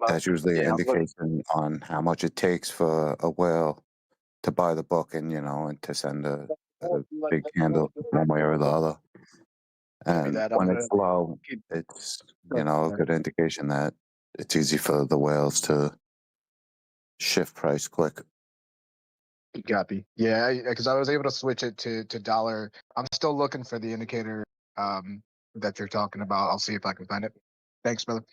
that's usually an indication on how much it takes for a whale to buy the book and to send a big candle one way or the other. And when it's low, it's a good indication that it's easy for the whales to shift price quick. Copy. Yeah, because I was able to switch it to dollar. I'm still looking for the indicator that you're talking about. I'll see if I can find it. Thanks, brother.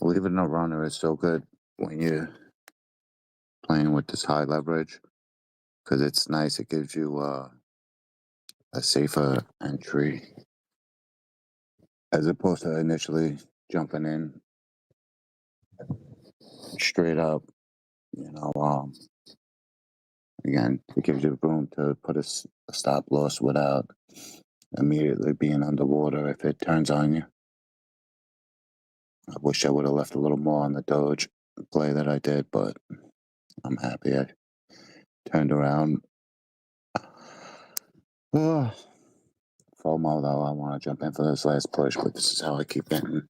Leaving a runner is so good when you're playing with this high leverage because it's nice. It gives you a safer entry as opposed to initially jumping in straight up. You know, again, it gives you room to put a stop loss without immediately being underwater if it turns on you. I wish I would have left a little more on the Doge play that I did, but I'm happy I turned around. FOMO though, I want to jump in for this last push, but this is how I keep getting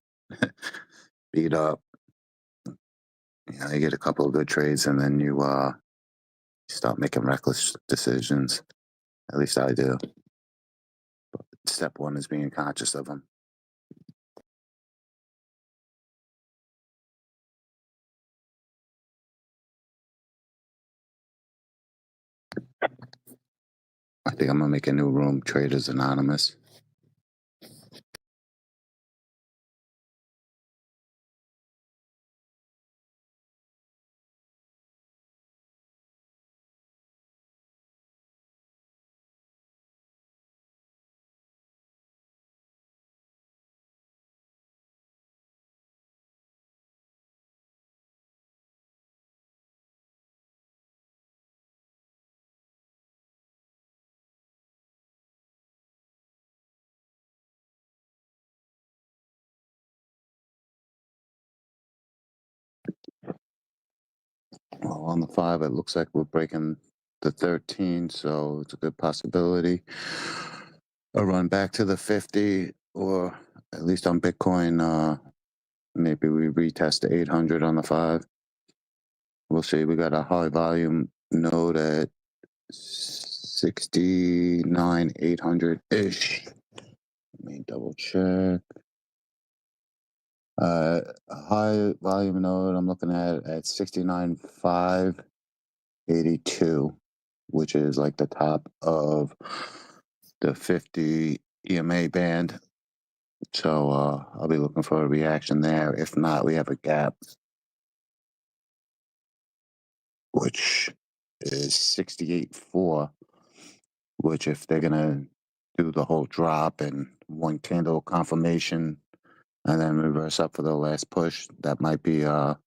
beat up. You know, you get a couple of good trades and then you start making reckless decisions. At least I do. But step one is being conscious of them. I think I'm gonna make a new room, Traders Anonymous. Well, on the 5, it looks like we're breaking the 13, so it's a good possibility. A run back to the 50, or at least on Bitcoin, maybe we retest the 800 on the 5. We'll see. We got a high volume node at 69, 800-ish. Let me double check. A high volume node I'm looking at 69,582, which is like the top of the 50 EMA band. So I'll be looking for a reaction there. If not, we have a gap, which is 68.4, which if they're gonna do the whole drop and one candle confirmation and then reverse up for the last push, that might be you know,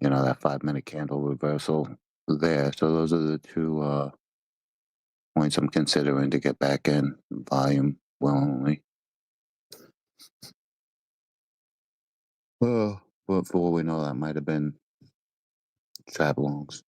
that 5-minute candle reversal there. So those are the two points I'm considering to get back in volume willingly. Well, but for all we know, that might have been trap longs.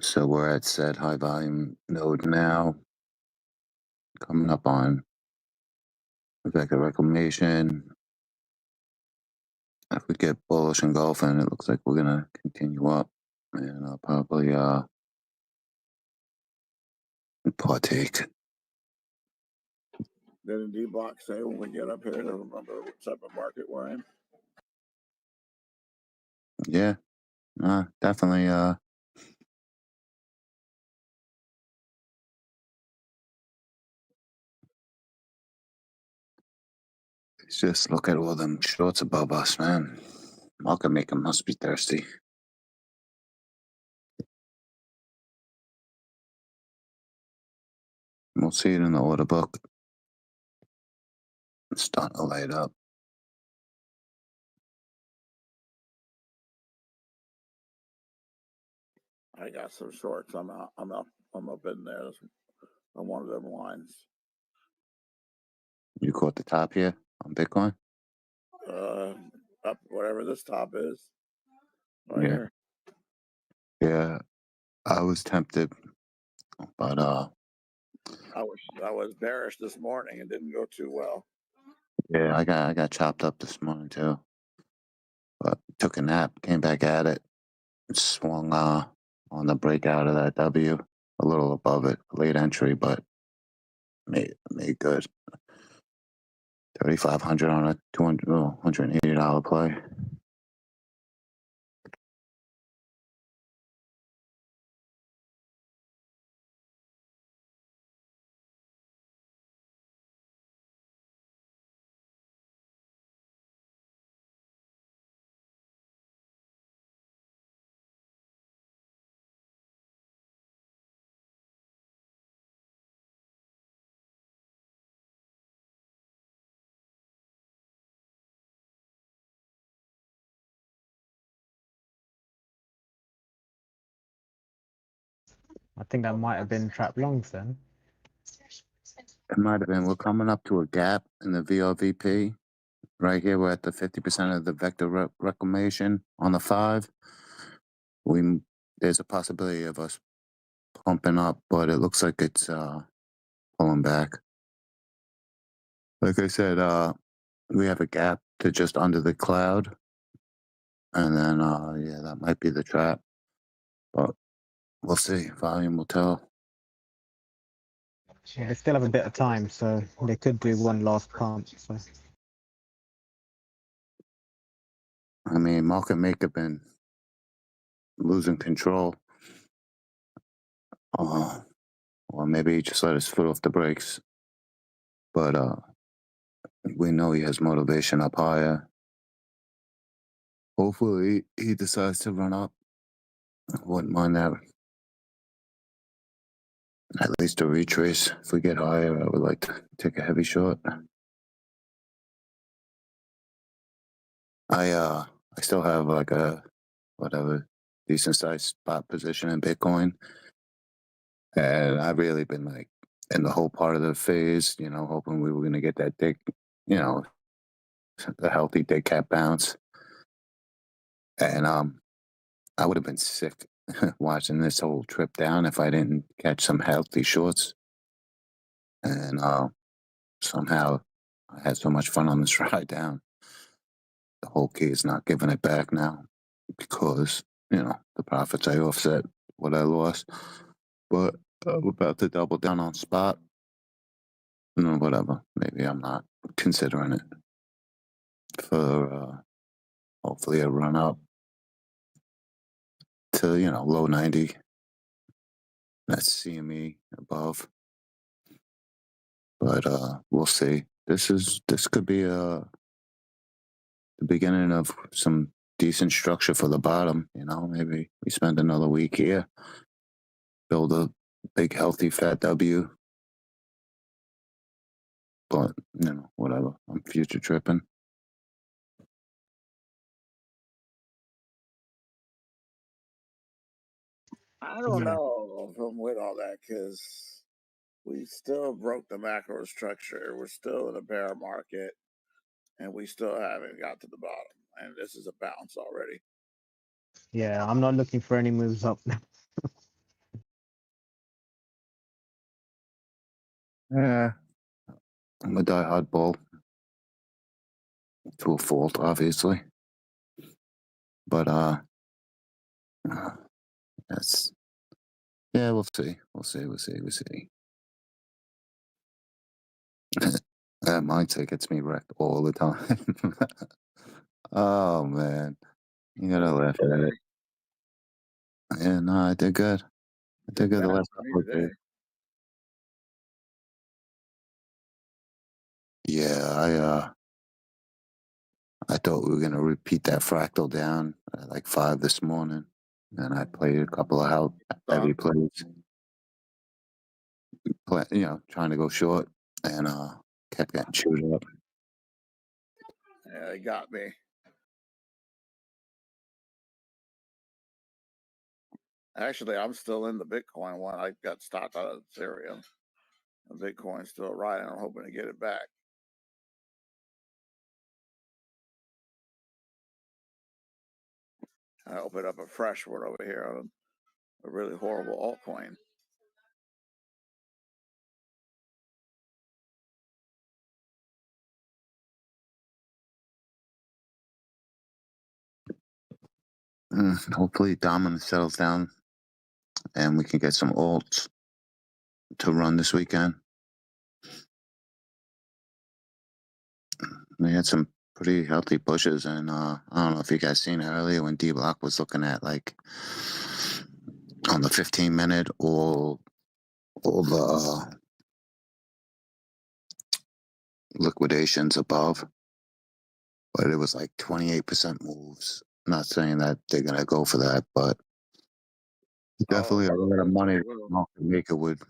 So we're at said high volume node now. Coming up on vector reclamation. If we get bullish engulfing, it looks like we're gonna continue up. And I'll probably partake. Didn't Dbloc say when we get up here to remember what type of market we're in? Yeah, definitely. Just look at all them shorts above us, man. Market maker must be thirsty. We'll see it in the order book. It's starting to light up. I got some shorts. I'm up in there on one of them lines. You caught the top here on Bitcoin? Up whatever this top is. Right here. Yeah. I was tempted, but I was bearish this morning. It didn't go too well. yeah, I got chopped up this morning too. But took a nap, came back at it, swung on the breakout of that W, a little above it, late entry, but made good. 3,500 on a $180 play. I think that might have been trap longs then. It might have been. We're coming up to a gap in the VRVP. Right here, we're at the 50% of the vector reclamation on the 5. There's a possibility of us pumping up, but it looks like it's pulling back. Like I said, we have a gap to just under the cloud. And then, yeah, that might be the trap. But we'll see. Volume will tell. Yeah, they still have a bit of time, so they could do one last pump. So. I mean, market maker been losing control. Or maybe he just let his foot off the brakes. But we know he has motivation up higher. Hopefully he decides to run up. I wouldn't mind that. At least a retrace. If we get higher, I would like to take a heavy short. I still have like a decent sized spot position in Bitcoin. And I've really been like in the whole part of the phase, hoping we were gonna get that the healthy deadcat bounce. And I would have been sick watching this whole trip down if I didn't catch some healthy shorts. And somehow I had so much fun on this ride down. The whole key is not giving it back now because, the profits I offset what I lost. But I'm about to double down on spot. Whatever. Maybe I'm not considering it for hopefully a run up to, low 90. That's CME above. But we'll see. This could be the beginning of some decent structure for the bottom. Maybe we spend another week here, build a big healthy fat W. But whatever. I'm future tripping. I don't know if I'm with all that because we still broke the macro structure. We're still in a bear market, and we still haven't got to the bottom. And this is a bounce already. Yeah, I'm not looking for any moves up now. Yeah, I'm a diehard bull to a fault, obviously. But that's yeah. We'll see. We'll see. We'll see. We'll see. That mindset gets me wrecked all the time. Oh man, you gotta laugh at it. Yeah, no, I did good. I did good the Bad last for me couple of today. days. Yeah, I thought we were gonna repeat that fractal down at like 5 this morning, and I played a couple of heavy plays, trying to go short, and kept getting chewed up. Yeah, they got me. Actually, I'm still in the Bitcoin one. I got stopped out of Ethereum. The Bitcoin's still riding. I'm hoping to get it back. I opened up a fresh one over here on a really horrible altcoin. Hopefully, dominance settles down, and we can get some alts to run this weekend. We had some pretty healthy pushes, and I don't know if you guys seen it earlier when Dbloc was looking at like on the 15-minute or all the liquidations above, but it was like 28% moves. Not saying that they're gonna go for that, but definitely a lot of money market maker would,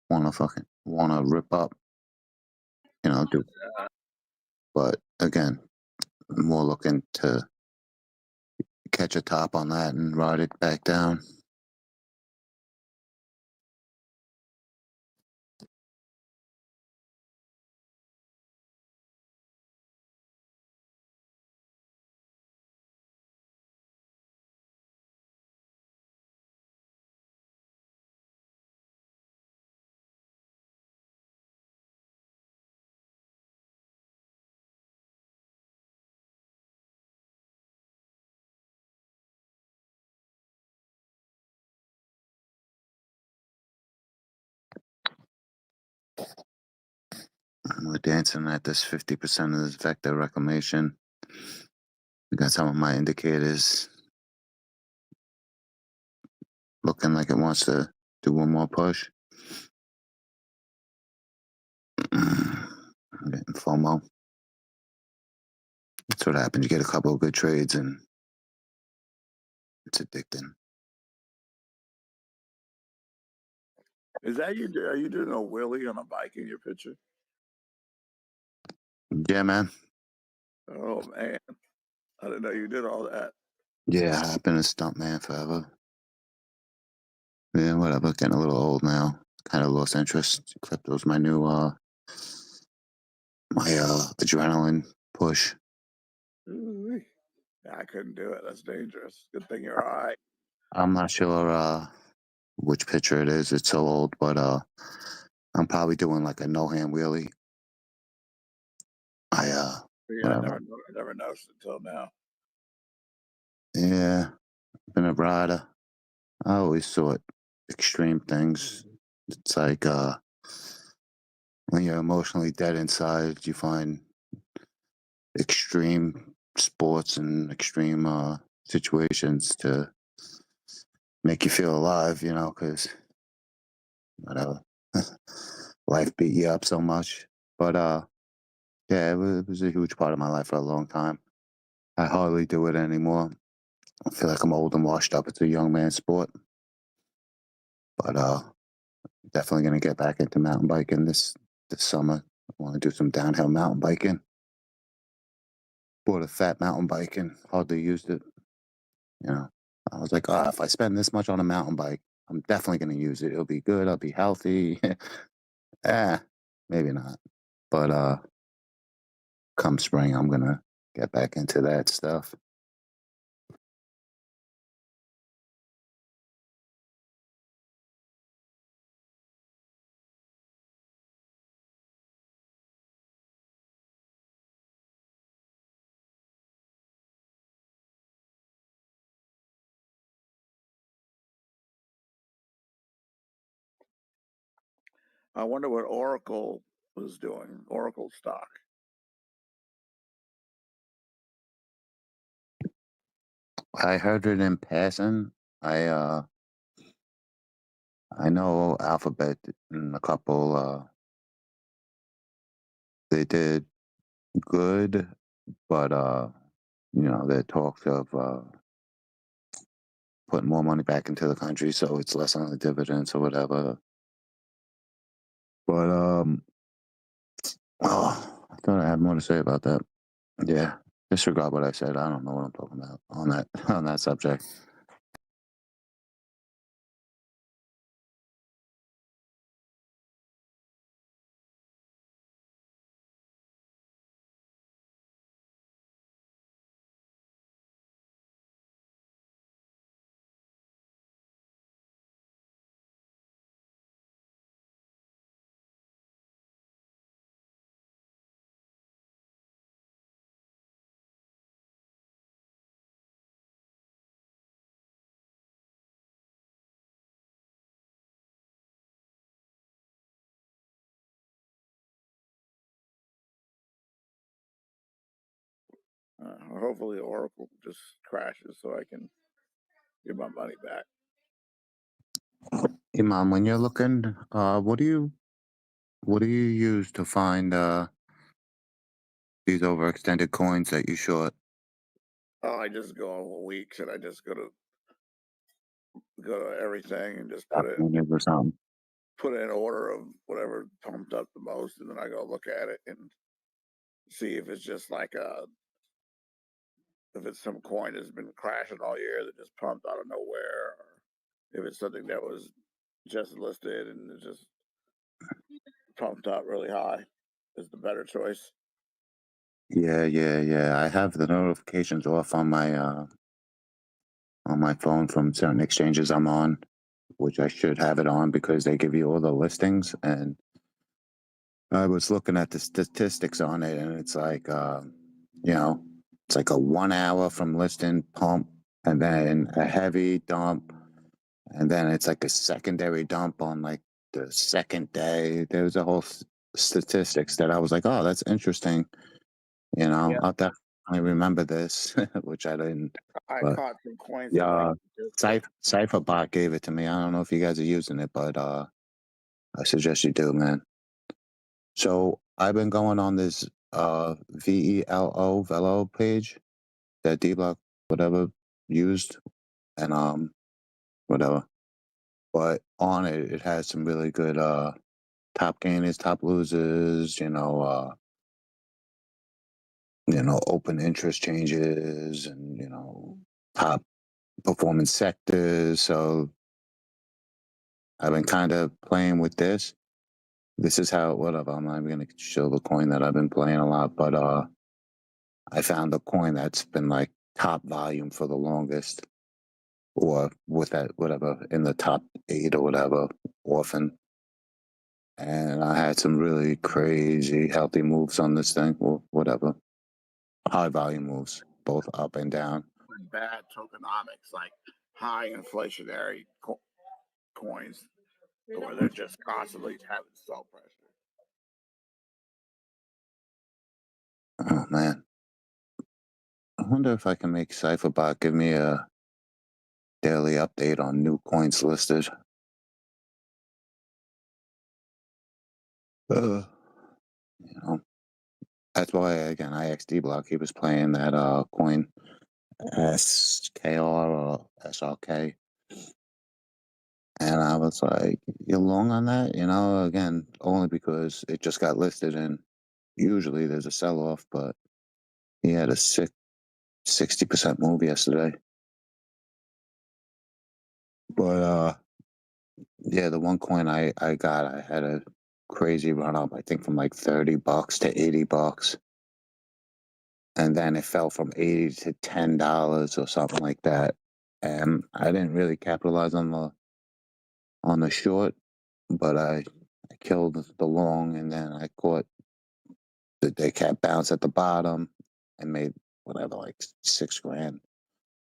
wanna rip up, do. But again, more looking to catch a top on that and ride it back down. We're dancing at this 50% of this vector reclamation. We got some of my indicators looking like it wants to do one more push. I'm getting FOMO. That's what happens. You get a couple of good trades and it's addicting. Is that you? Are you doing a wheelie on a bike in your picture? Yeah, man. Oh man, I didn't know you did all that. Yeah, I've been a stunt man forever. Yeah, whatever. Getting a little old now. Kind of lost interest. Crypto's my new adrenaline push. Ooh-wee. Yeah, I couldn't do it. That's dangerous. Good thing you're all right. I'm not sure which picture it is. It's so old, but I'm probably doing like a no hand wheelie. Yeah, I Whatever. never noticed it until now. Yeah, been a rider. I always sought extreme things. It's like when you're emotionally dead inside, you find extreme sports and extreme situations to make you feel alive, because whatever. Life beat you up so much. But yeah, it was a huge part of my life for a long time. I hardly do it anymore. I feel like I'm old and washed up. It's a young man's sport. But definitely gonna get back into mountain biking this summer. I want to do some downhill mountain biking. Bought a fat mountain bike and hardly used it. I was like, if I spend this much on a mountain bike, I'm definitely gonna use it. It'll be good. I'll be healthy. Maybe not. But come spring, I'm gonna get back into that stuff. I wonder what Oracle was doing. Oracle stock. I heard it in passing. I know Alphabet and a couple. They did good, but there talks of putting more money back into the country, so it's less on the dividends or whatever. But I thought I had more to say about that. Yeah, disregard what I said. I don't know what I'm talking about on that on that subject. Hopefully Oracle just crashes so I can get my money back. Imam, when you're looking, what do you use to find these overextended coins that you short? Oh, I just go on weeks and I just go to everything and just Or something. put in order of whatever pumped up the most, and then I go look at it and see if it's just like if it's some coin that's been crashing all year that just pumped out of nowhere, or if it's something that was just listed and it just pumped up really high, is the better choice. Yeah. I have the notifications off on my phone from certain exchanges I'm on, which I should have it on because they give you all the listings. And I was looking at the statistics on it, and it's like, it's like a 1 hour from listing pump, and then a heavy dump, and then it's like a secondary dump on like the second day. There's a whole statistics that I was like, oh, that's interesting. I'll definitely remember this, which I didn't. I But caught some coins that yeah, like Cypher bot gave it to me. I don't know if you guys are using it, but I suggest you do, man. So I've been going on this Velo page that Dbloc whatever used, and whatever. But on it, it has some really good top gainers, top losers, open interest changes, and top performance sectors. So I've been kind of playing with this. This is how whatever. I'm not even gonna show the coin that I've been playing a lot, but I found a coin that's been like top volume for the longest, or with that whatever in the top 8 or whatever often. And I had some really crazy healthy moves on this thing, or whatever. High volume moves, both up and down. bad tokenomics, like high inflationary coins, where they're just constantly having sell pressure. Oh man. I wonder if I can make CypherBot give me a daily update on new coins listed. That's why again I asked Dbloc. He was playing that coin SKR or SRK, and I was like, "You're long on that?" Again, only because it just got listed, and usually there's a sell off, but he had a 60% move yesterday. But yeah, the one coin I got, I had a crazy run up. I think from like $30 to $80, and then it fell from $80 to $10 or something like that. And I didn't really capitalize on the short, but I killed the long, and then I caught the deadcat bounce at the bottom and made whatever, like $6 grand.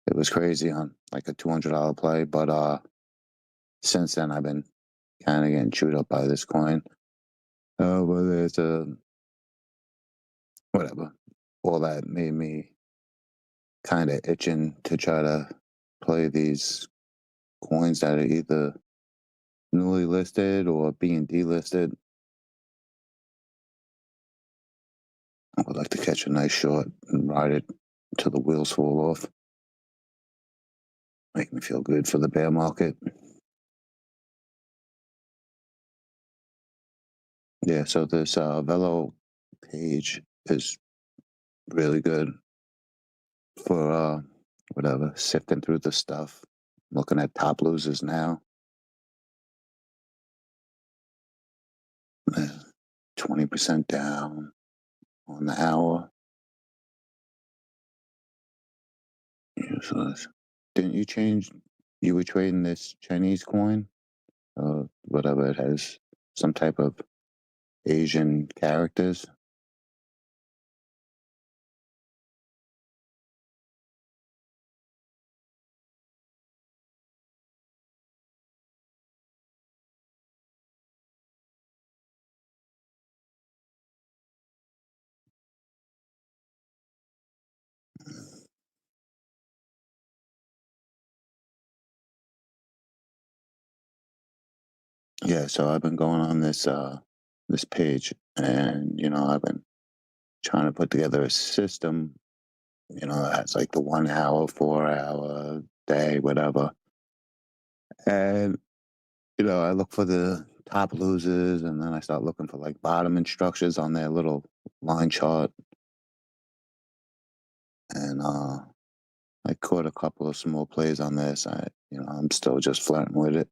It was crazy on like a $200 play, but since then I've been kind of getting chewed up by this coin. But it's whatever. All that made me kind of itching to try to play these coins that are either newly listed or being delisted. I would like to catch a nice short and ride it until the wheels fall off. Make me feel good for the bear market. Yeah, so this Velo page is really good for whatever, sifting through the stuff. Looking at top losers now. 20% down on the hour. Useless. Didn't you change? You were trading this Chinese coin? Whatever, it has some type of Asian characters. Yeah, so I've been going on this this page, and I've been trying to put together a system, that's like the 1 hour, 4 hour day, whatever. And I look for the top losers, and then I start looking for like bottoming structures on their little line chart. And I caught a couple of small plays on this. I'm still just flirting with it,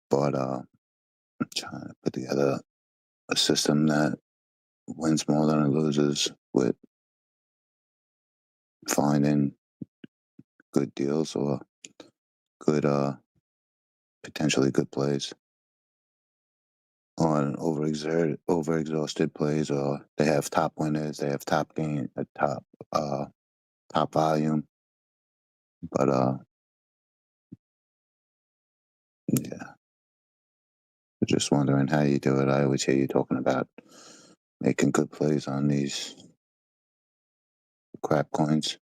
but I'm trying to put together a system that wins more than it loses with finding good deals or good, potentially good plays on overexhausted plays, or they have top winners, they have top gain, top volume. But yeah, just wondering how you do it. I always hear you talking about making good plays on these crap coins.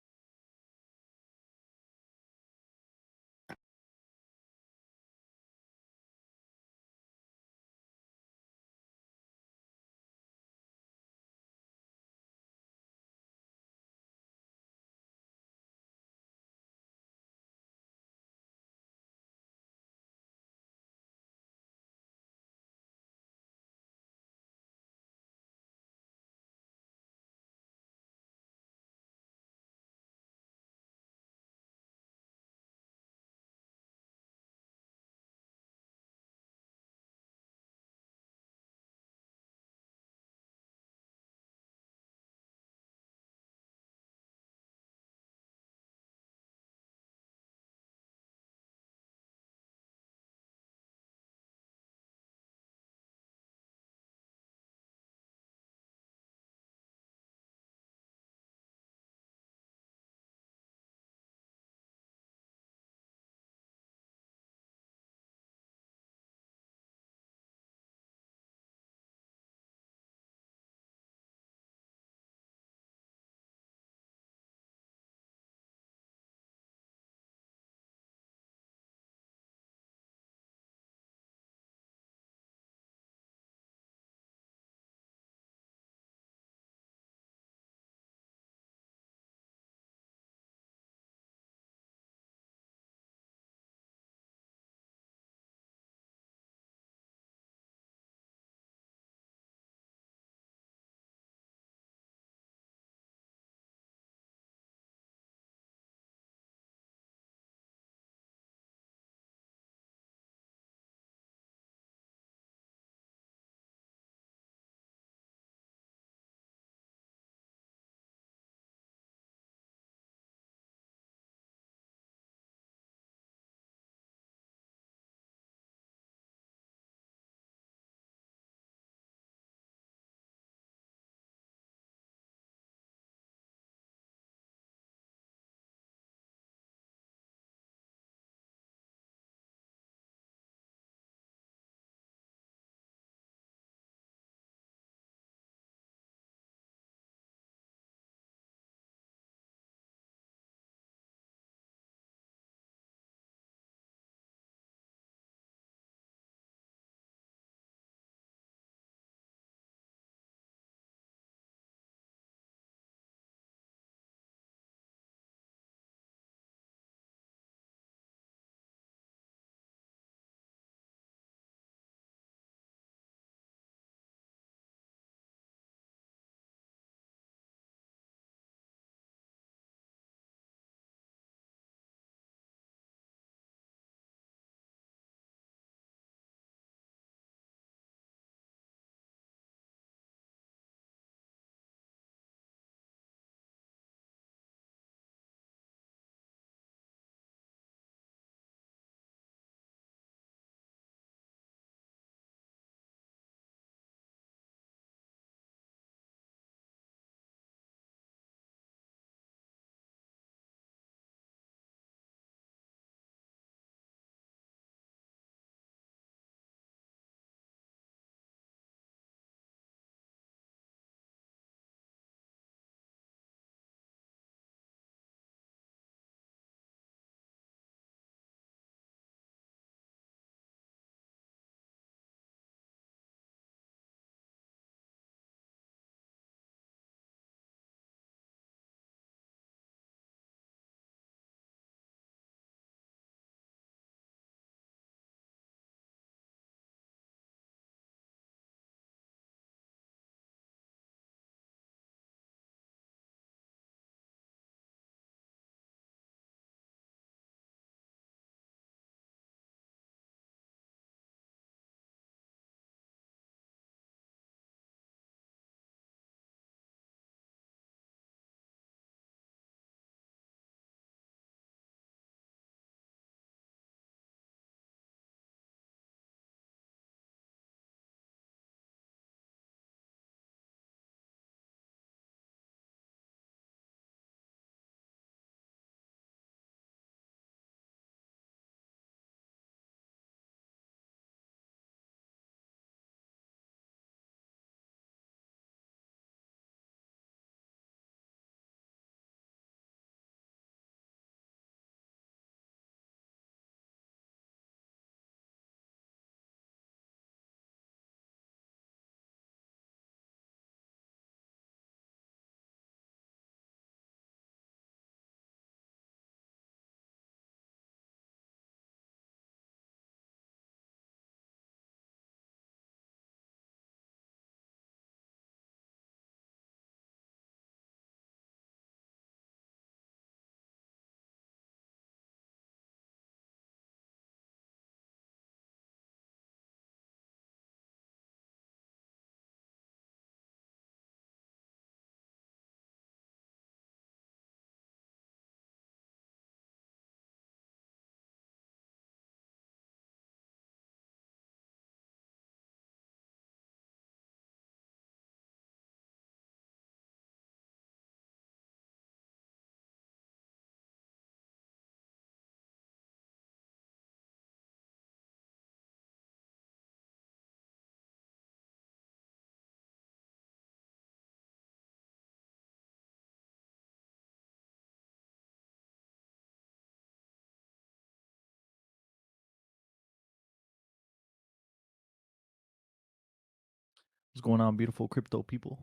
What's going on, beautiful crypto people?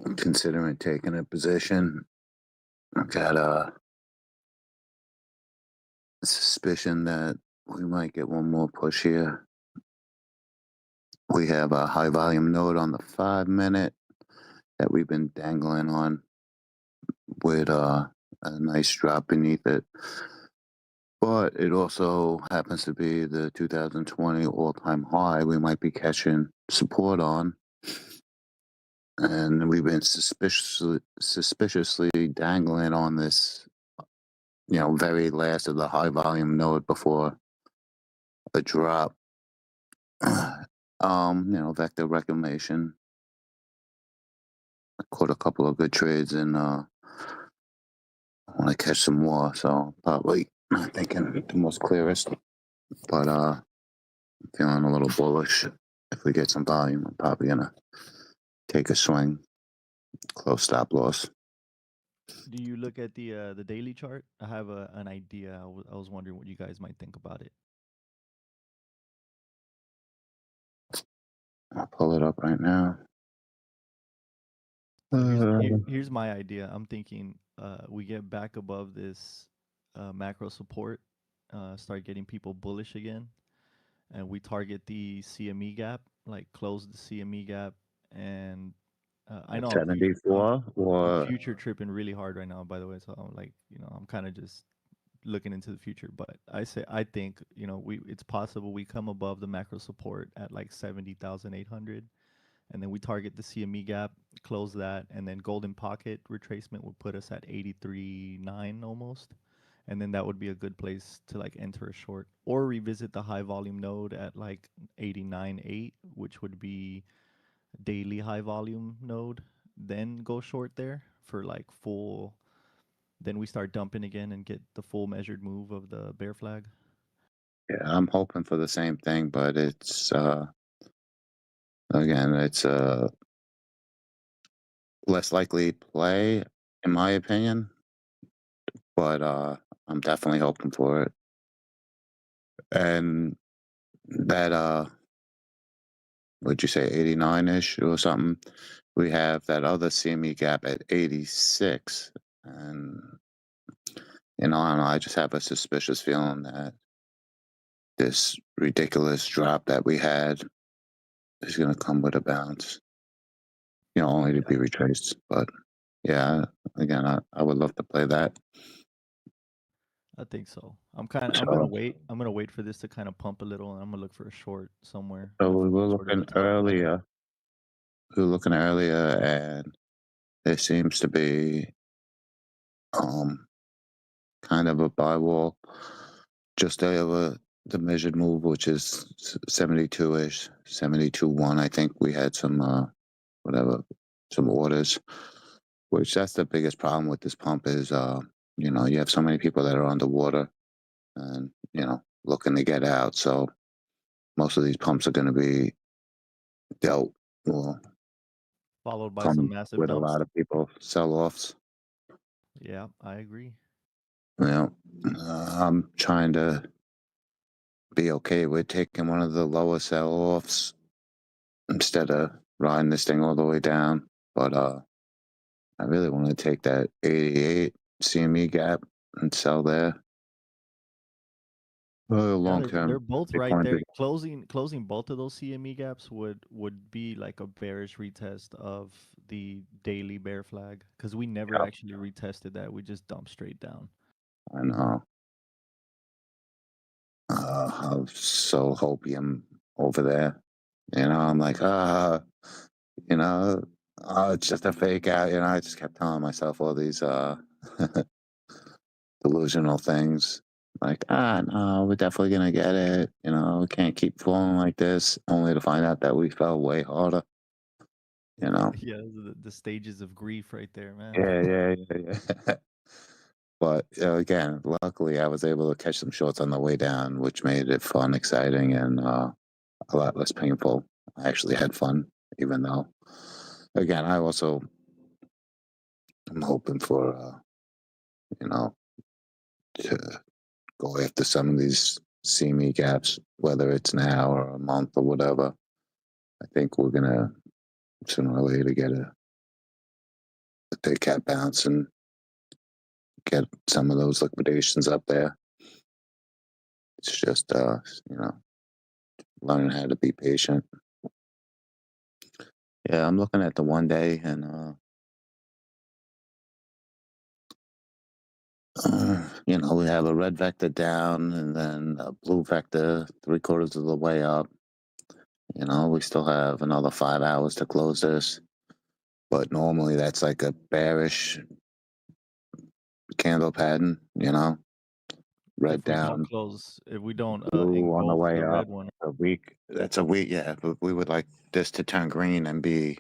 I'm considering taking a position. I've got a suspicion that we might get one more push here. We have a high volume node on the 5-minute that we've been dangling on with a nice drop beneath it. But it also happens to be the 2020 all-time high we might be catching support on. And we've been suspiciously dangling on this, very last of the high volume node before a drop. Vector reclamation. I caught a couple of good trades and I want to catch some more, so probably not thinking the most clearest, but feeling a little bullish. If we get some volume, I'm probably gonna take a swing, close stop loss. Do you look at the daily chart? I have an idea. I was wondering what you guys might think about it. I'll pull it up right now. So here's my idea. I'm thinking we get back above this macro support, start getting people bullish again, and we target the CME gap, like close the CME gap. And I know 74 I'm or future tripping really hard right now, by the way. So I'm like, I'm kind of just looking into the future. But I think, it's possible we come above the macro support at like 70,800. And then we target the CME gap, close that, and then golden pocket retracement would put us at 83.9 almost. And then that would be a good place to like enter a short or revisit the high volume node at like 89.8, which would be daily high volume node. Then go short there for like full. Then we start dumping again and get the full measured move of the bear flag. yeah, I'm hoping for the same thing, but it's again, it's a less likely play in my opinion, but I'm definitely hoping for it. And that would you say 89-ish or something? We have that other CME gap at 86, and I don't know, I just have a suspicious feeling that this ridiculous drop that we had is going to come with a bounce, only to be retraced. But yeah, again, I would love to play that. I think so. I'm gonna wait. I'm gonna wait for this to kind of pump a little, and I'm gonna look for a short somewhere. So we were sort of looking the top of the ladder. earlier, and there seems to be kind of a buy wall just over the measured move, which is 72-ish, 72.1. I think we had some some orders, which that's the biggest problem with this pump is you have so many people that are underwater and looking to get out. So most of these pumps are going to be dealt or Followed by come some massive with a dumps. lot of people sell-offs. Yeah, I agree. I'm trying to be okay with taking one of the lower sell-offs instead of riding this thing all the way down. But I really want to take that 88 CME gap and sell there. Long term, they're both right there. Closing both of those CME gaps would be like a bearish retest of the daily bear flag because we never actually retested that. We just dumped straight down. I know. I'm so hopium over there. I'm like, it's just a fake out. I just kept telling myself all these delusional things. Like, no, we're definitely gonna get it. We can't keep falling like this, only to find out that we fell way harder. Yeah, the stages of grief right there, man. Yeah. But again, luckily, I was able to catch some shorts on the way down, which made it fun, exciting, and a lot less painful. I actually had fun, even though, again, I also am hoping for, to go after some of these CME gaps, whether it's now or a month or whatever. I think we're gonna sooner or later get a deadcat bounce and get some of those liquidations up there. It's just learning how to be patient. Yeah, I'm looking at the 1 day and we have a red vector down and then a blue vector 3/4 of the way up. We still have another 5 hours to close this, but normally that's like a bearish candle pattern, red down, if we don't blue on the engulf way the up. red one. A week, that's a week, yeah. But we would like this to turn green and be,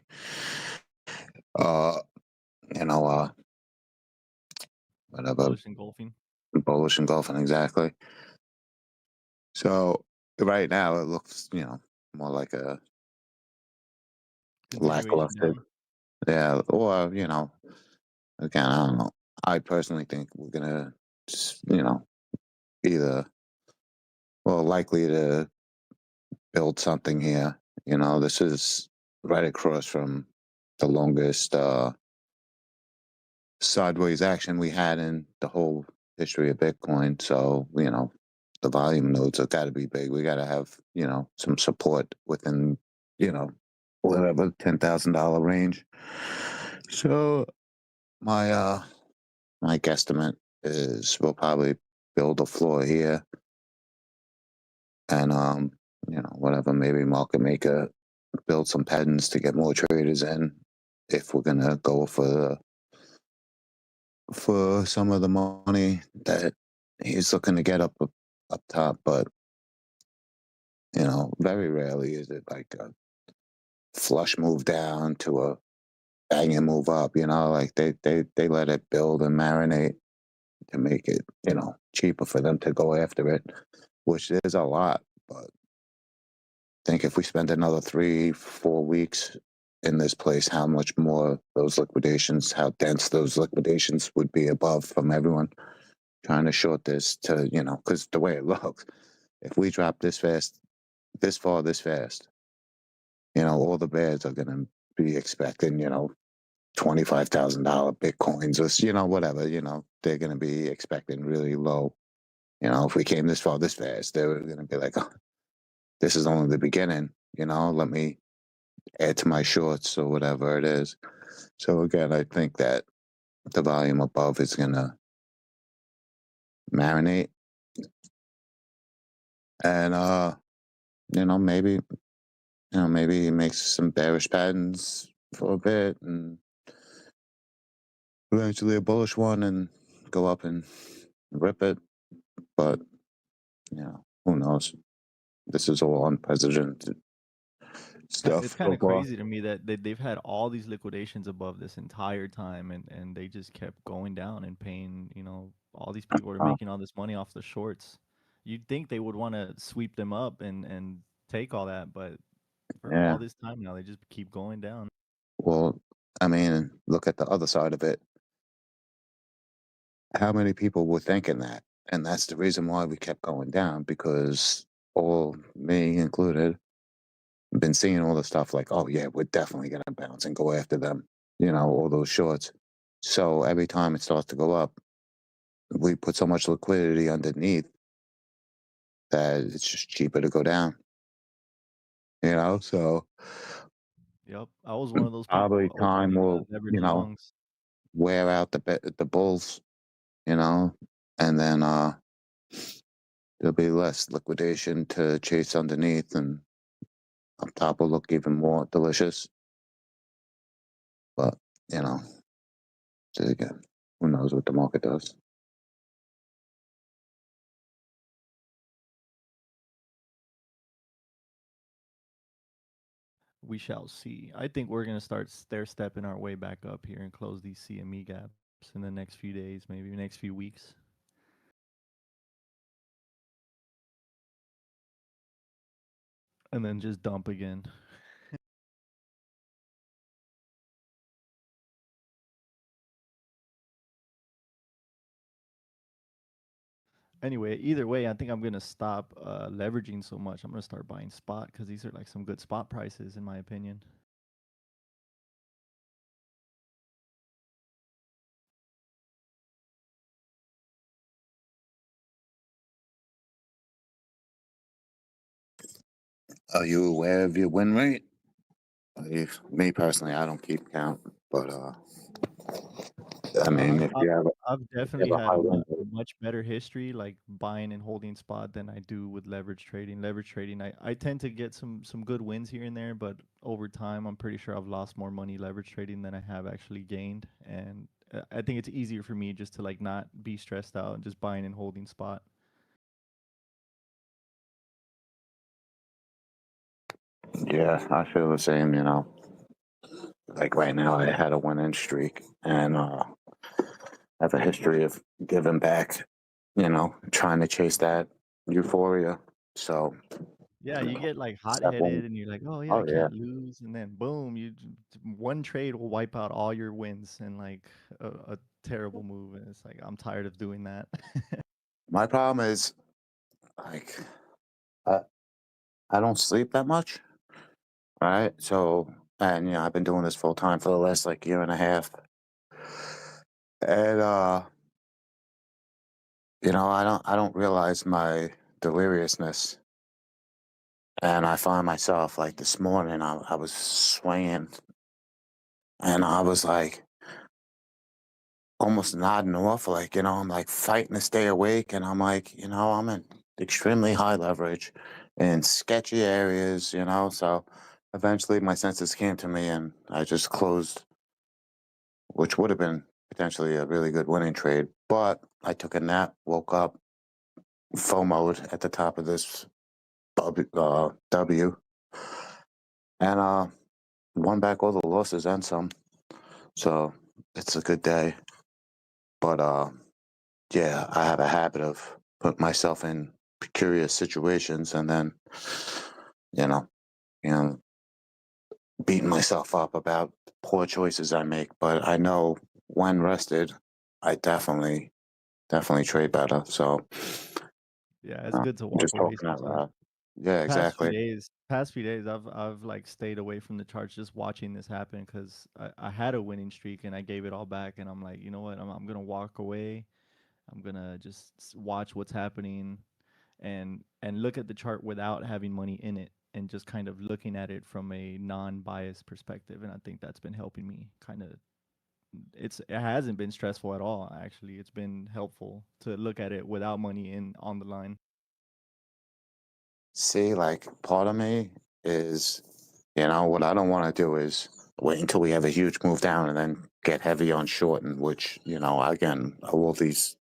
uh, whatever, bullish engulfing, exactly. So right now it looks, more like a lackluster. Yeah, or again, I don't know. I personally think we're gonna, either likely to build something here. This is right across from the longest sideways action we had in the whole history of Bitcoin. So, the volume nodes have got to be big. We got to have, some support within, whatever $10,000 range. So my guesstimate is we'll probably build a floor here and whatever, maybe market maker build some patterns to get more traders in if we're gonna go for some of the money that he's looking to get up top. But very rarely is it like a flush move down to a banging move up. Like they let it build and marinate to make it cheaper for them to go after it, which is a lot. But I think if we spend another 3-4 weeks in this place, how much more those liquidations, how dense those liquidations would be above from everyone trying to short this to, because the way it looks, if we drop this fast, this far, this fast, all the bears are going to be expecting, $25,000 Bitcoins or, whatever, they're going to be expecting really low. If we came this far, this fast, they're going to be like, oh, this is only the beginning, let me add to my shorts or whatever it is. So again, I think that the volume above is going to marinate and, maybe he makes some bearish patterns for a bit and eventually a bullish one and go up and rip it. But, who knows? This is all unprecedented stuff. It's kind of crazy to me that they've had all these liquidations above this entire time, and they just kept going down and paying. All these people are making all this money off the shorts. You'd think they would want to sweep them up and take all that, but for all this time now, they just keep going down. Well, I mean, look at the other side of it. How many people were thinking that? And that's the reason why we kept going down, because all, me included, been seeing all the stuff like, oh yeah, we're definitely going to bounce and go after them, all those shorts. So every time it starts to go up, we put so much liquidity underneath that it's just cheaper to go down. So Yep, I was one of those people. probably time will, leverage longs. wear out the bulls, and then there'll be less liquidation to chase underneath, and up top will look even more delicious. But again, who knows what the market does? We shall see. I think we're gonna start stair-stepping our way back up here and close these CME gaps in the next few days, maybe next few weeks. And then just dump again. Anyway, either way, I think I'm gonna stop leveraging so much. I'm gonna start buying spot because these are like some good spot prices in my opinion. Are you aware of your win rate? Me personally, I don't keep count, but I mean, if you have I've definitely a had high a win rate, much better history, like buying and holding spot than I do with leverage trading. Leverage trading, I tend to get some good wins here and there, but over time, I'm pretty sure I've lost more money leverage trading than I have actually gained. And I think it's easier for me just to like not be stressed out and just buying and holding spot. yeah, I feel the same. You know, like right now, I had a winning streak, and have a history of giving back. You know, trying to chase that euphoria. So Yeah, you get like hot that win. headed and you're like, oh yeah, I Oh yeah. can't lose, and then boom, one trade will wipe out all your wins in like a terrible move, and it's like I'm tired of doing that. My problem is like I I don't sleep that much. Right. So and I've been doing this full time for the last like year and a half. And I don't realize my deliriousness. And I find myself like this morning I was swinging and I was like almost nodding off, like, I'm like fighting to stay awake and I'm like, I'm in extremely high leverage in sketchy areas, so eventually my senses came to me and I just closed, which would have been potentially a really good winning trade. But I took a nap, woke up, FOMO'd at the top of this W, and won back all the losses and some. So it's a good day. But yeah, I have a habit of putting myself in precarious situations and then, you know, you know, beating myself up about poor choices I make. But I know when rested, I definitely trade better. So Yeah, it's good to walk just away talking out sometimes. loud. Yeah, exactly. Past few days, I've like stayed away from the charts just watching this happen because I had a winning streak and I gave it all back, and I'm like, you know what, I'm gonna walk away. I'm gonna just watch what's happening, and look at the chart without having money in it, and just kind of looking at it from a non-biased perspective. And I think that's been helping me kind of. It hasn't been stressful at all. Actually, it's been helpful to look at it without money in on the line. See, like part of me is, what I don't want to do is wait until we have a huge move down and then get heavy on shorting, which, again, all these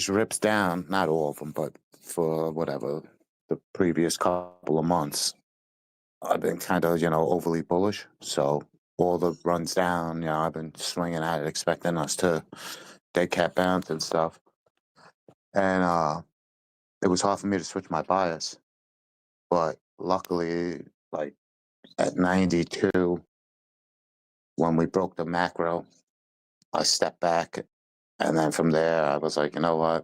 rips down, not all of them, but for whatever the previous couple of months, I've been kind of, overly bullish. So all the runs down, I've been swinging at it, expecting us to dead cat bounce and stuff. And it was hard for me to switch my bias. But luckily, like at 92, when we broke the macro, I stepped back. And then from there, I was like, you know what?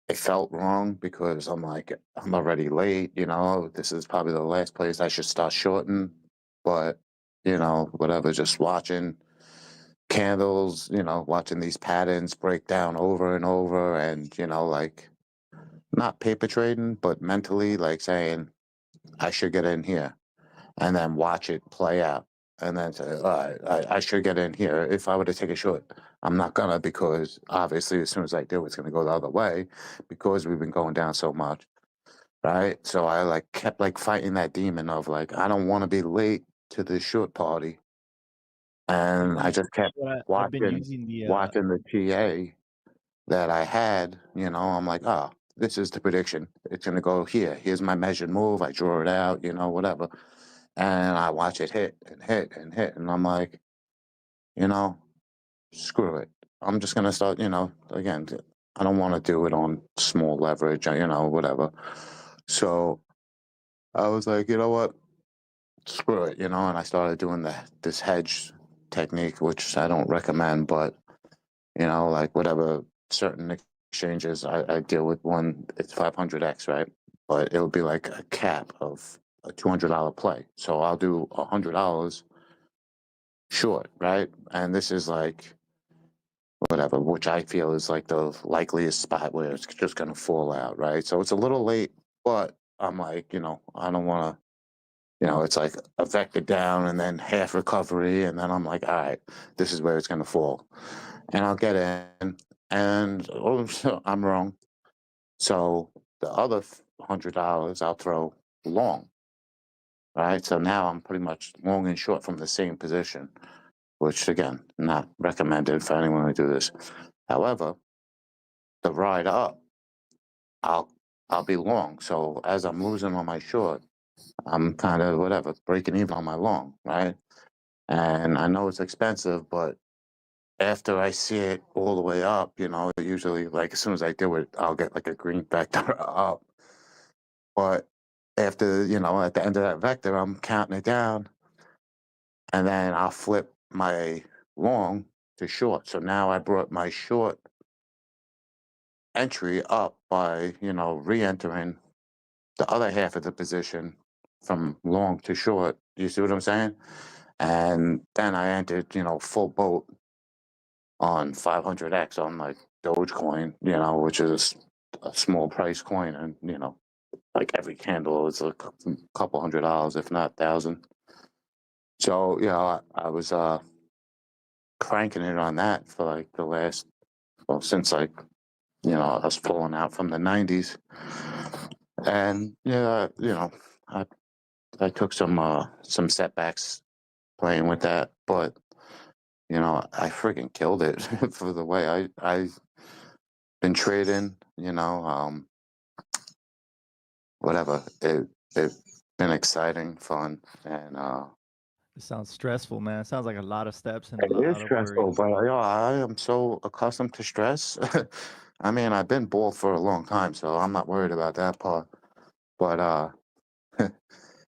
It felt wrong because I'm like, I'm already late. This is probably the last place I should start shorting. But, whatever, just watching candles, watching these patterns break down over and over. And, like, not paper trading, but mentally, like saying, I should get in here and then watch it play out. And then say, all right, I should get in here. If I were to take a short, I'm not gonna because obviously as soon as I do, it's gonna go the other way because we've been going down so much, right? So I like kept like fighting that demon of like I don't want to be late to the short party, and I just kept I've been watching using the watching the TA that I had. I'm like, oh, this is the prediction. It's gonna go here. Here's my measured move. I draw it out. Whatever. And I watch it hit and hit and hit, and I'm like, you know, screw it. I'm just gonna start, again, I don't want to do it on small leverage, whatever. So I was like, you know what, screw it, and I started doing this hedge technique, which I don't recommend, but like whatever certain exchanges, I deal with one, it's 500x, right? But it'll be like a cap of a $200 play. So I'll do $100 short, right? And this is like whatever, which I feel is like the likeliest spot where it's just going to fall out, right? So it's a little late, but I'm like, I don't want to, it's like a vector down and then half recovery. And then I'm like, all right, this is where it's going to fall. And I'll get in and I'm wrong. So the other $100 I'll throw long, right? So now I'm pretty much long and short from the same position, which again, not recommended for anyone to do this. However, the ride up, I'll be long. So as I'm losing on my short, I'm kind of whatever, breaking even on my long, right? And I know it's expensive, but after I see it all the way up, usually like as soon as I do it, I'll get like a green vector up. But after, at the end of that vector, I'm counting it down and then I'll flip my long to short. So now I brought my short entry up by, re-entering the other half of the position from long to short. You see what I'm saying? And then I entered, full boat on 500x on like Dogecoin, which is a small price coin. And, like every candle is a couple $100, if not 1,000. So, I was cranking it on that for like the last, since like, I was pulling out from the 90s. And, I took some setbacks playing with that, but I freaking killed it for the way I've been trading, whatever. It's been exciting, fun, and It sounds stressful, man. It sounds like a lot of steps and a it is lot of stressful, worries. but I am so accustomed to stress. I mean, I've been bald for a long time, so I'm not worried about that part. But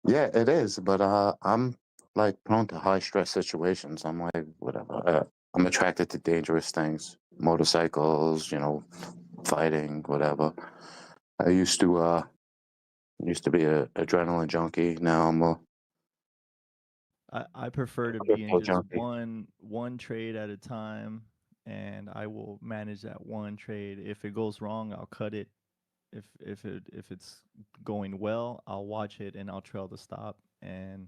yeah, it is. But I'm like prone to high stress situations. I'm like, whatever. I'm attracted to dangerous things, motorcycles, fighting, whatever. I used to be a adrenaline junkie. Now I'm a I prefer to be in crypto just junkie. one trade at a time, and I will manage that one trade. If it goes wrong, I'll cut it. If it's going well, I'll watch it and I'll trail the stop. And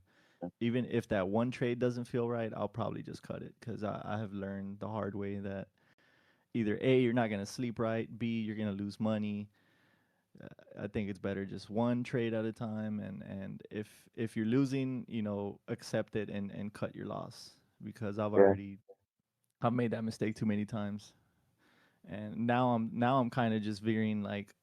even if that one trade doesn't feel right, I'll probably just cut it because I have learned the hard way that either A, you're not gonna sleep right, B, you're gonna lose money. I think it's better just one trade at a time, and if you're losing, accept it and cut your loss because Yeah. I've made that mistake too many times, and now I'm kind of just veering like,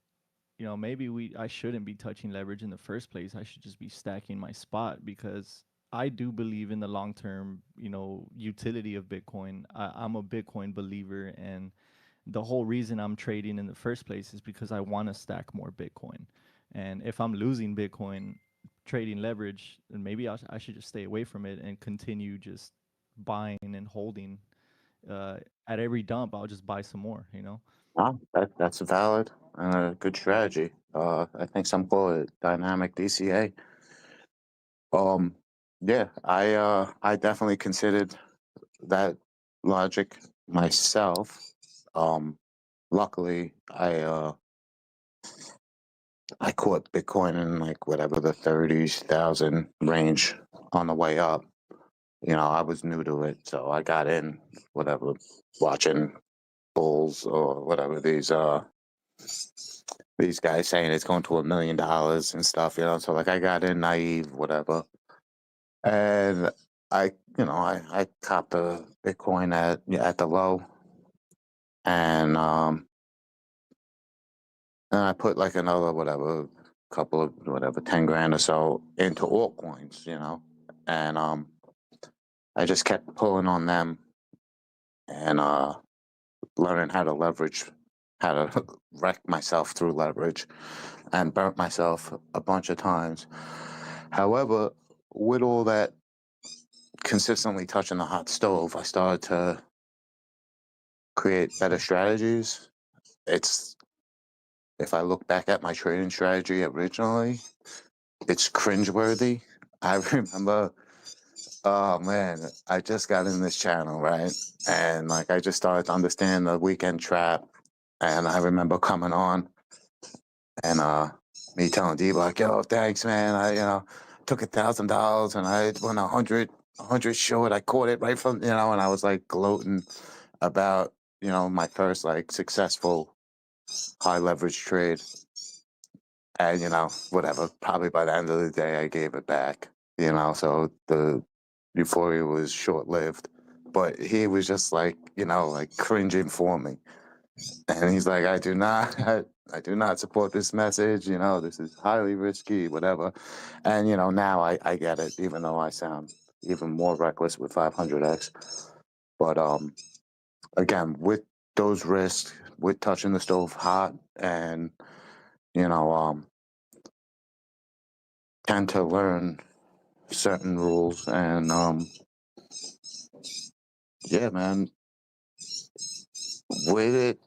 maybe I shouldn't be touching leverage in the first place. I should just be stacking my spot because I do believe in the long term, utility of Bitcoin. I'm a Bitcoin believer, and the whole reason I'm trading in the first place is because I want to stack more Bitcoin. And if I'm losing Bitcoin trading leverage, then maybe I should just stay away from it and continue just buying and holding. At every dump, I'll just buy some more. No, that's a valid and a good strategy. I think some call it dynamic DCA. Yeah, I definitely considered that logic myself. Luckily, I caught Bitcoin in like whatever the 30,000 range on the way up. I was new to it, so I got in whatever, watching bulls or whatever these guys saying it's going to $1 million and stuff, So like I got in naive, whatever, and I copped the Bitcoin at the low, and I put like another whatever, couple of whatever 10 grand or so into altcoins, and I just kept pulling on them and learning how to leverage, how to wreck myself through leverage, and burnt myself a bunch of times. However, with all that consistently touching the hot stove, I started to create better strategies it's if I look back at my trading strategy originally, it's cringeworthy. I remember, oh man, I just got in this channel, right? And like I just started to understand the weekend trap. And I remember coming on and me telling Dbloc, yo, thanks, man. I took $1,000 and I won 100 short. I caught it right from, and I was like gloating about, my first like successful high leverage trade. And, whatever, probably by the end of the day, I gave it back, so the euphoria was short lived. But he was just like, like cringing for me. And he's like, I do not support this message. This is highly risky, whatever. And, now I get it, even though I sound even more reckless with 500x. But again, with those risks, with touching the stove hot and, tend to learn certain rules. And yeah, man, with it,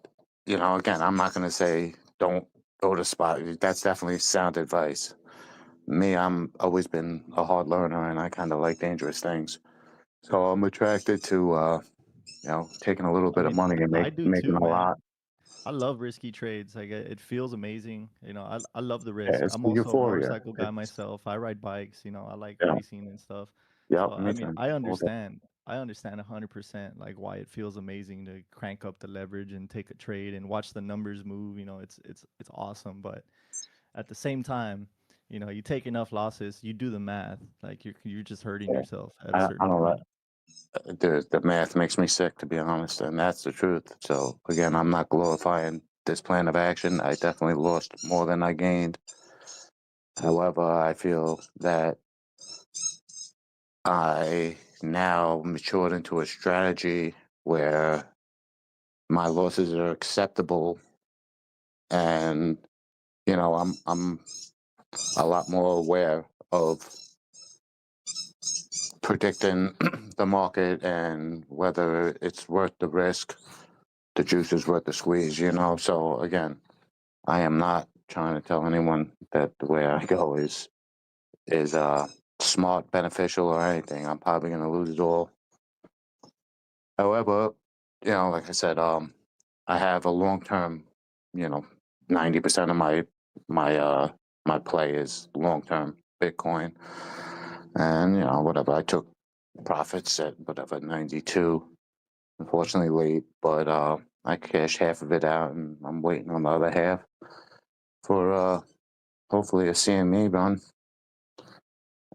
again, I'm not going to say don't go to spot. That's definitely sound advice. Me, I'm always been a hard learner and I kind of like dangerous things. So I'm attracted to, taking a little bit of money and I do making too, a man. lot. I love risky trades. Like it feels amazing. I love the Yeah, risk. it's I'm the also a euphoria. motorcycle guy myself. I ride bikes. I like Yeah, racing and stuff. yeah, So I me mean, too. I All day. understand. I understand 100% like why it feels amazing to crank up the leverage and take a trade and watch the numbers move. It's awesome. But at the same time, you take enough losses, you do the math. Like you're just hurting Yeah. yourself at a I certain don't know. point. The math makes me sick, to be honest, and that's the truth. So again, I'm not glorifying this plan of action. I definitely lost more than I gained. However, I feel that I now matured into a strategy where my losses are acceptable, and I'm a lot more aware of predicting the market and whether it's worth the risk, the juice is worth the squeeze. So again, I am not trying to tell anyone that the way I go is smart, beneficial, or anything. I'm probably going to lose it all. However, like I said, I have a long term. 90% of my play is long term Bitcoin, and whatever. I took profits at whatever 92. Unfortunately, late, but I cashed half of it out, and I'm waiting on the other half for hopefully a CME run.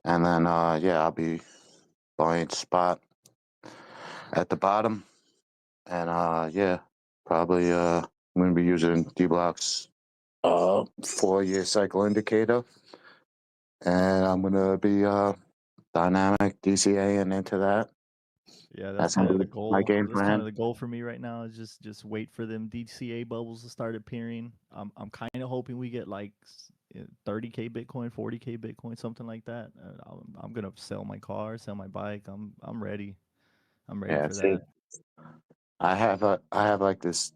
And then, yeah, I'll be buying spot at the bottom. And, yeah, probably I'm going to be using Dbloc's 4-year cycle indicator. And I'm going to be dynamic DCA and into that. Yeah, that's That's kind of gonna the be my goal. game That's kind plan. of the goal for me right now is just wait for them DCA bubbles to start appearing. I'm kind of hoping we get like 30K Bitcoin, 40K Bitcoin, something like that. I'm gonna sell my car, sell my bike. I'm ready. I'm ready Yeah, for see, that. I have like this.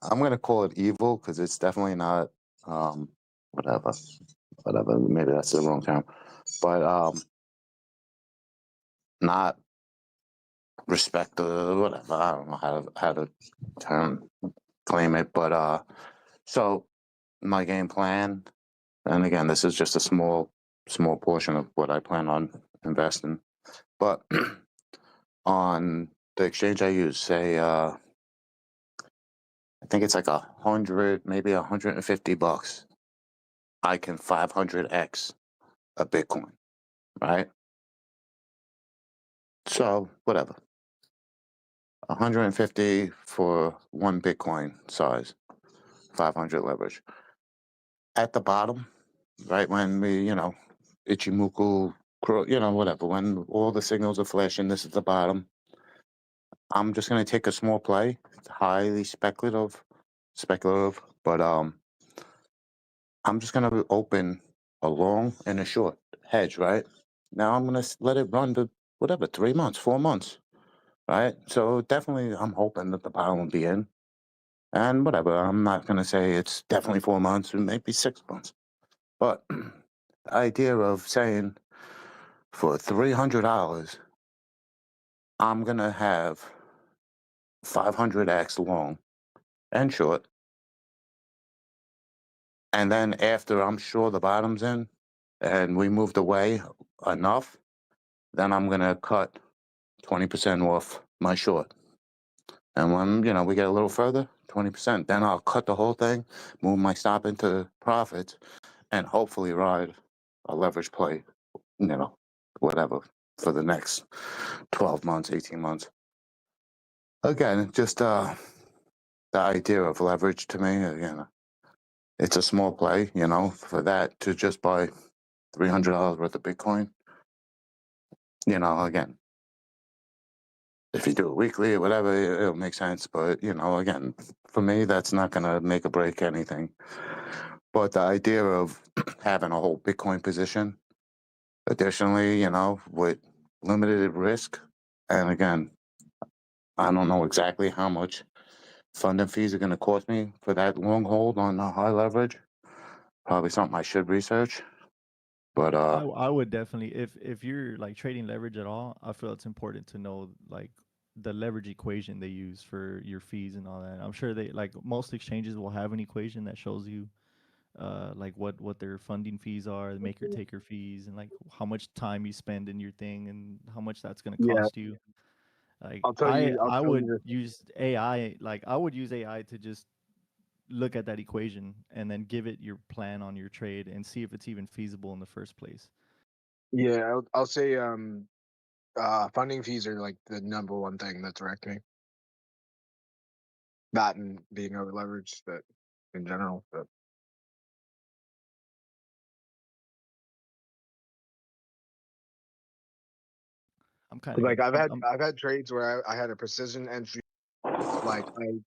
I'm gonna call it evil because it's definitely not. Whatever, whatever. Maybe that's the wrong term, but not respect or whatever. I don't know how to term claim it, but so my game plan, and again, this is just a small portion of what I plan on investing, but on the exchange I use, say I think it's like $100, maybe $150. I can 500x a Bitcoin, right? So whatever, 150 for one Bitcoin size, 500 leverage. At the bottom, right when we, Ichimoku, whatever, when all the signals are flashing, this is the bottom. I'm just gonna take a small play. It's highly speculative, but I'm just gonna open a long and a short hedge, right? Now I'm gonna let it run to whatever 3 months, 4 months, right? So definitely, I'm hoping that the bottom will be in, And whatever, I'm not going to say it's definitely 4 months, it may be 6 months. But the idea of saying for $300, I'm going to have 500x long and short. And then after I'm sure the bottom's in and we moved away enough, then I'm going to cut 20% off my short. And when, we get a little further, 20%, then I'll cut the whole thing, move my stop into profits, and hopefully ride a leverage play, whatever, for the next 12 months, 18 months. Again, just the idea of leverage to me, it's a small play, for that to just buy $300 worth of Bitcoin. Again, if you do it weekly or whatever, it'll make sense. But, again, for me, that's not going to make or break anything. But the idea of having a whole Bitcoin position, additionally, with limited risk, and again, I don't know exactly how much funding fees are going to cost me for that long hold on high leverage. Probably something I should research. But I would definitely, if you're like trading leverage at all, I feel it's important to know like the leverage equation they use for your fees and all that. I'm sure they like most exchanges will have an equation that shows you like what their funding fees are, the maker taker fees, and like how much time you spend in your thing and how much that's going to Yeah, cost you. Like I'll tell you. I'll I tell would you. use AI. Like I would use AI to just look at that equation and then give it your plan on your trade and see if it's even feasible in the first place. Yeah, I'll say funding fees are like the number one thing that's wrecked me. That and being over leveraged, but in general. But I'm kind of like good. I've had trades where I had a precision entry, like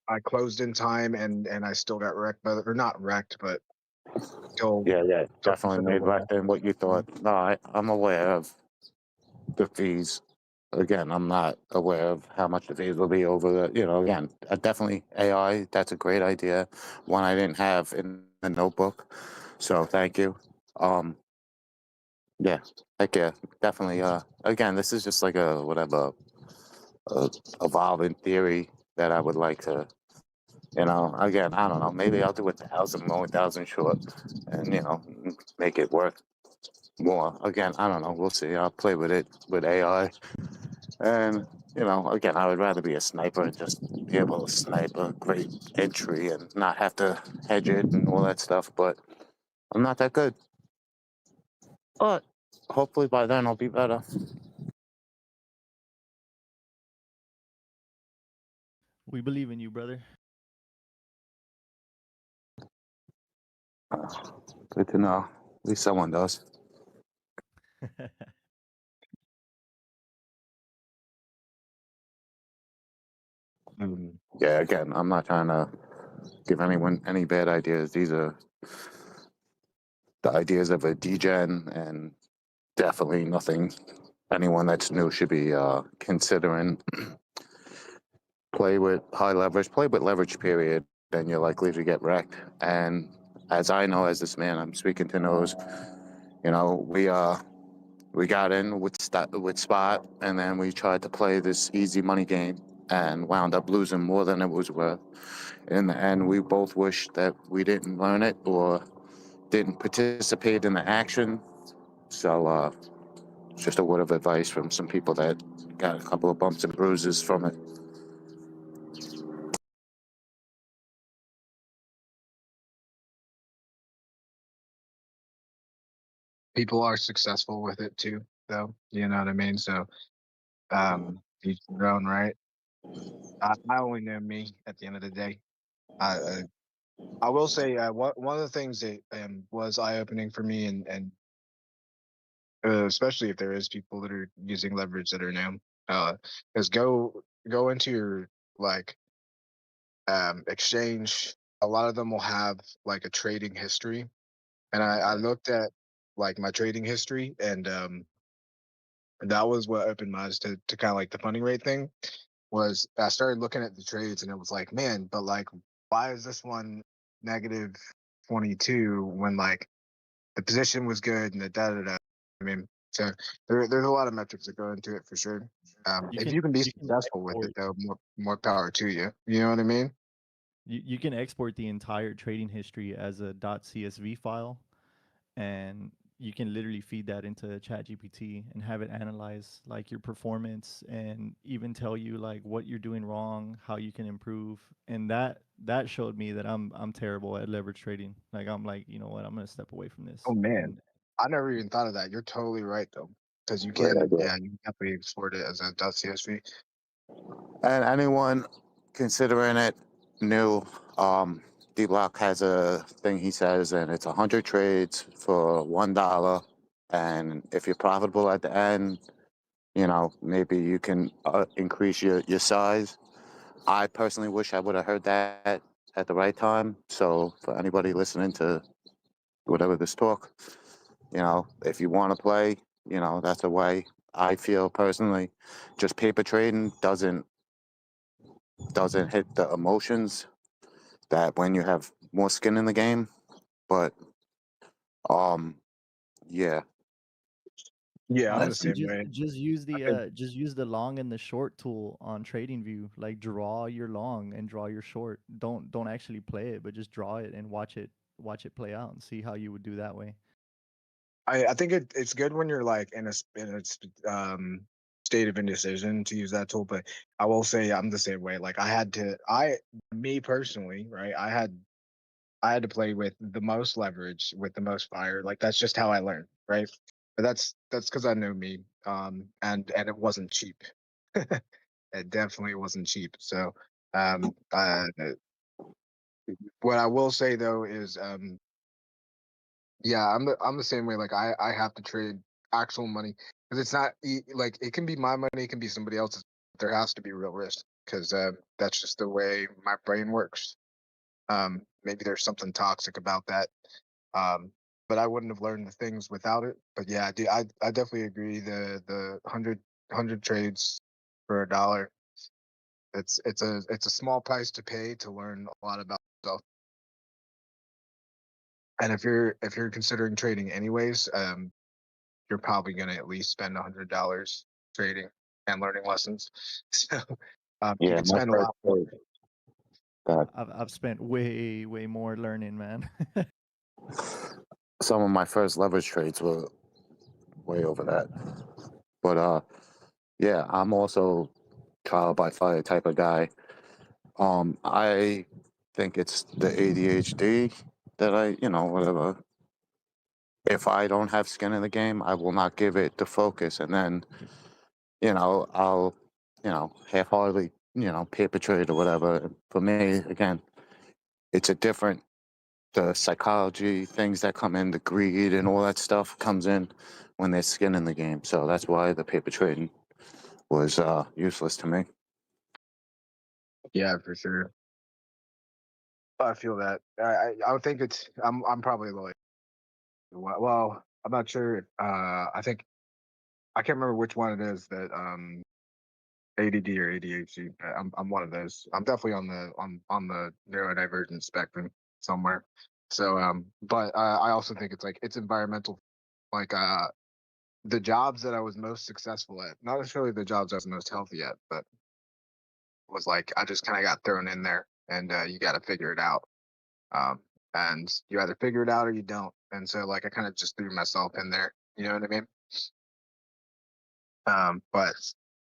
I closed in time and I still got wrecked, or not wrecked, but still yeah, still definitely took a made loss. less than what you thought. No, I'm aware of the fees. Again, I'm not aware of how much the fees will be over again, definitely AI, that's a great idea. One I didn't have in the notebook. So thank you. Yeah, heck yeah, definitely. Again, this is just like a whatever, evolving theory that I would like to, again, I don't know, maybe I'll do 1,000 more, 1,000 short, and make it worth more. Again, I don't know, we'll see. I'll play with it with AI, and again, I would rather be a sniper and just be able to snipe a great entry and not have to hedge it and all that stuff. But I'm not that good. But hopefully by then I'll be better. We believe in you, brother. Good to know. At least someone does. Yeah, again, I'm not trying to give anyone any bad ideas. These are the ideas of a degen, and definitely nothing anyone that's new should be considering. Play with high leverage, play with leverage, period, then you're likely to get wrecked. And as I know, as this man I'm speaking to knows, we got in with spot, and then we tried to play this easy money game and wound up losing more than it was worth. In the end, we both wish that we didn't learn it or didn't participate in the action. So just a word of advice from some people that got a couple of bumps and bruises from it. People are successful with it too, though. You know what I mean? So each their own, right? I only know me at the end of the day. I I will say one of the things that was eye opening for me, and especially if there is people that are using leverage that are new, is go into your like exchange. A lot of them will have like a trading history, and I looked at like my trading history, and that was what opened my eyes to kind of like the funding rate thing. Was I started looking at the trades, and it was like, man, but like why is this one negative 22 when like the position was good and the da da da. I mean, so there's a lot of metrics that go into it for sure. If you can be successful with it, though, more power to you. You know what I mean? You can export the entire trading history as a .csv file, and you can literally feed that into ChatGPT and have it analyze like your performance and even tell you like what you're doing wrong, how you can improve. And that showed me that I'm terrible at leverage trading. Like I'm like, you know what, I'm gonna step away from this. Oh man, And I never even thought of that. You're totally right though, because you Great can, idea. yeah, you can definitely export it as a .csv. And anyone considering it new, Dbloc has a thing he says, and it's 100 trades for $1. And if you're profitable at the end, you know, maybe you can increase your size. I personally wish I would have heard that at the right time. So for anybody listening to whatever this talk, you know, if you want to play, you know, that's a way. I feel personally, just paper trading doesn't hit the emotions that when you have more skin in the game. But yeah. Yeah, I'm the honestly, same way. just use the long and the short tool on TradingView. Like draw your long and draw your short. Don't actually play it, but just draw it and watch it play out and see how you would do that way. I think it's good when you're like in a state of indecision to use that tool, but I will say I'm the same way. Like me personally, right? I had to play with the most leverage, with the most fire. Like that's just how I learned, right? But that's because I know me. And it wasn't cheap. It definitely wasn't cheap. So what I will say though is yeah, I'm the same way. Like I have to trade actual money because it's not like it can be my money, it can be somebody else's. There has to be real risk because that's just the way my brain works. Maybe there's something toxic about that. But I wouldn't have learned the things without it. But yeah, I definitely agree. The 100 trades for $1. It's a small price to pay to learn a lot about stuff. And if you're considering trading anyways, you're probably going to at least spend $100 trading and learning lessons. So you Yeah, can my spend a first lot more. trade. I've spent way more learning, man. Some of my first leverage trades were way over that. But yeah, I'm also trial by fire type of guy. I think it's the ADHD that whatever. If I don't have skin in the game, I will not give it the focus, and then I'll half-heartedly paper trade or whatever. For me, again, it's a different the psychology things that come in, the greed and all that stuff comes in when there's skin in the game. So that's why the paper trading was useless to me. Yeah, for sure. I feel that. I would think I'm probably like, well, I'm not sure. I think I can't remember which one it is that ADD or ADHD. I'm one of those. I'm definitely on the neurodivergent spectrum somewhere. So but I also think it's like it's environmental. Like the jobs that I was most successful at, not necessarily the jobs I was most healthy at, but was like I just kind of got thrown in there, and you got to figure it out. Um, and you either figure it out or you don't. And so like I kind of just threw myself in there. You know what I mean? Um, but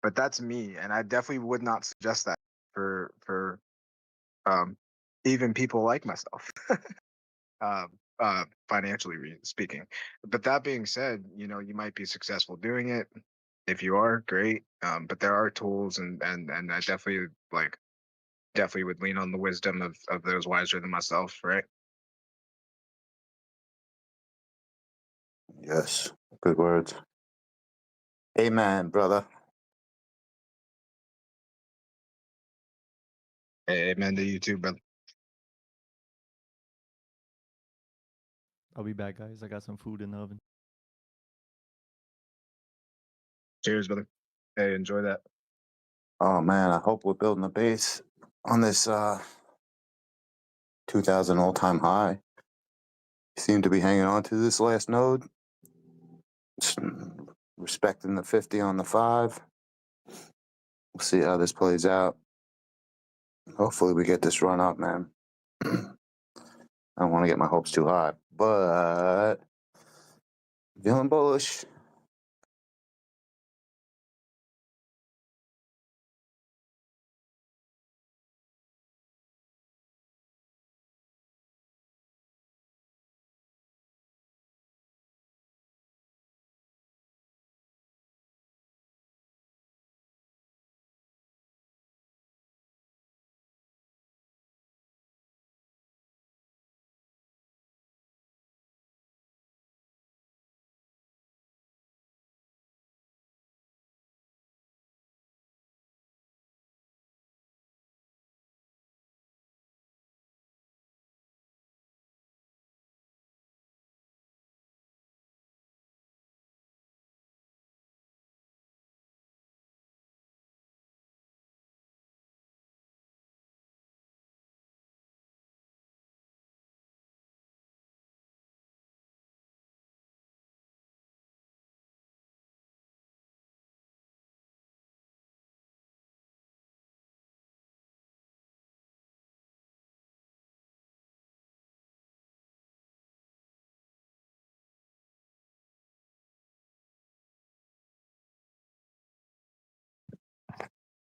but that's me, and I definitely would not suggest that for um, even people like myself, um, financially speaking. But that being said, you might be successful doing it. If you are, great. But there are tools, and I definitely would lean on the wisdom of those wiser than myself, right? Yes, good words. Amen, brother. Amen to you too, brother. I'll be back, guys. I got some food in the oven. Cheers, brother. Hey, enjoy that. Oh man, I hope we're building a base on this 2,000 all-time high. Seem to be hanging on to this last node. Respecting the 50 on the 5. We'll see how this plays out. Hopefully we get this run up, man. I don't want to get my hopes too high, but feeling bullish.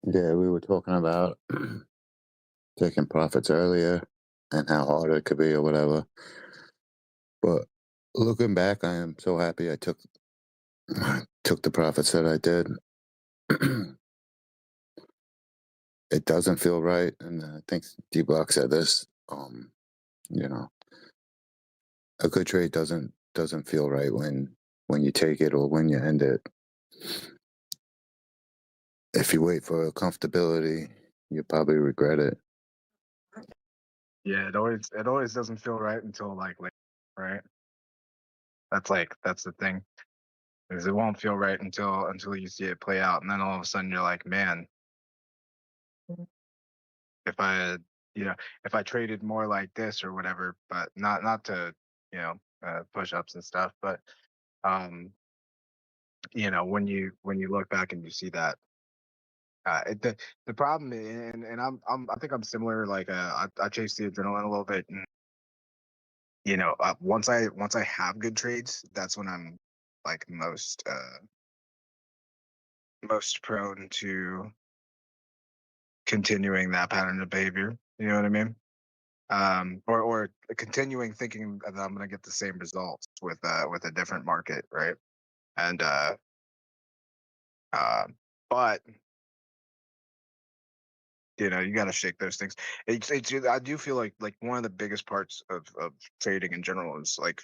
Yeah, we were talking about taking profits earlier and how hard it could be or whatever. But looking back, I am so happy I took the profits that I did. It doesn't feel right, and I think Dbloc said this. You know, a good trade doesn't feel right when you take it or when you end it. If you wait for comfortability, you probably regret it. Yeah, it always doesn't feel right until like later, right? That's the thing. Because it won't feel right until you see it play out, and then all of a sudden you're like, man, if I had, if I traded more like this or whatever, but not to push ups and stuff, but um when you look back and you see that the problem and I think I'm similar, like I chase the adrenaline a little bit, and once I have good trades, that's when I'm like most prone to continuing that pattern of behavior. You know what I mean? Or continuing thinking that I'm going to get the same results with a different market, right? And but you got to shake those things. It's I do feel like one of the biggest parts of trading in general is like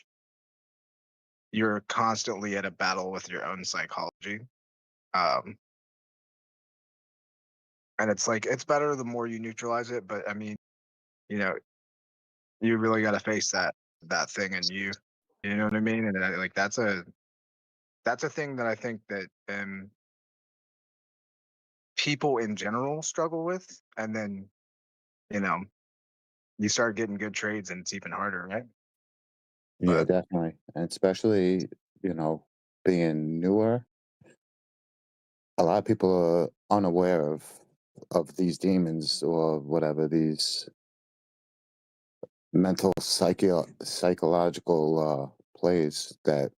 you're constantly at a battle with your own psychology. Um, and it's like it's better the more you neutralize it, but I mean, you know, you really got to face that thing in you. You know what I mean? And like that's a thing that I think that people in general struggle with, and then you know you start getting good trades and it's even harder, right? Yeah, But definitely, and especially being newer. A lot of people are unaware of these demons or whatever, these mental psychological plays that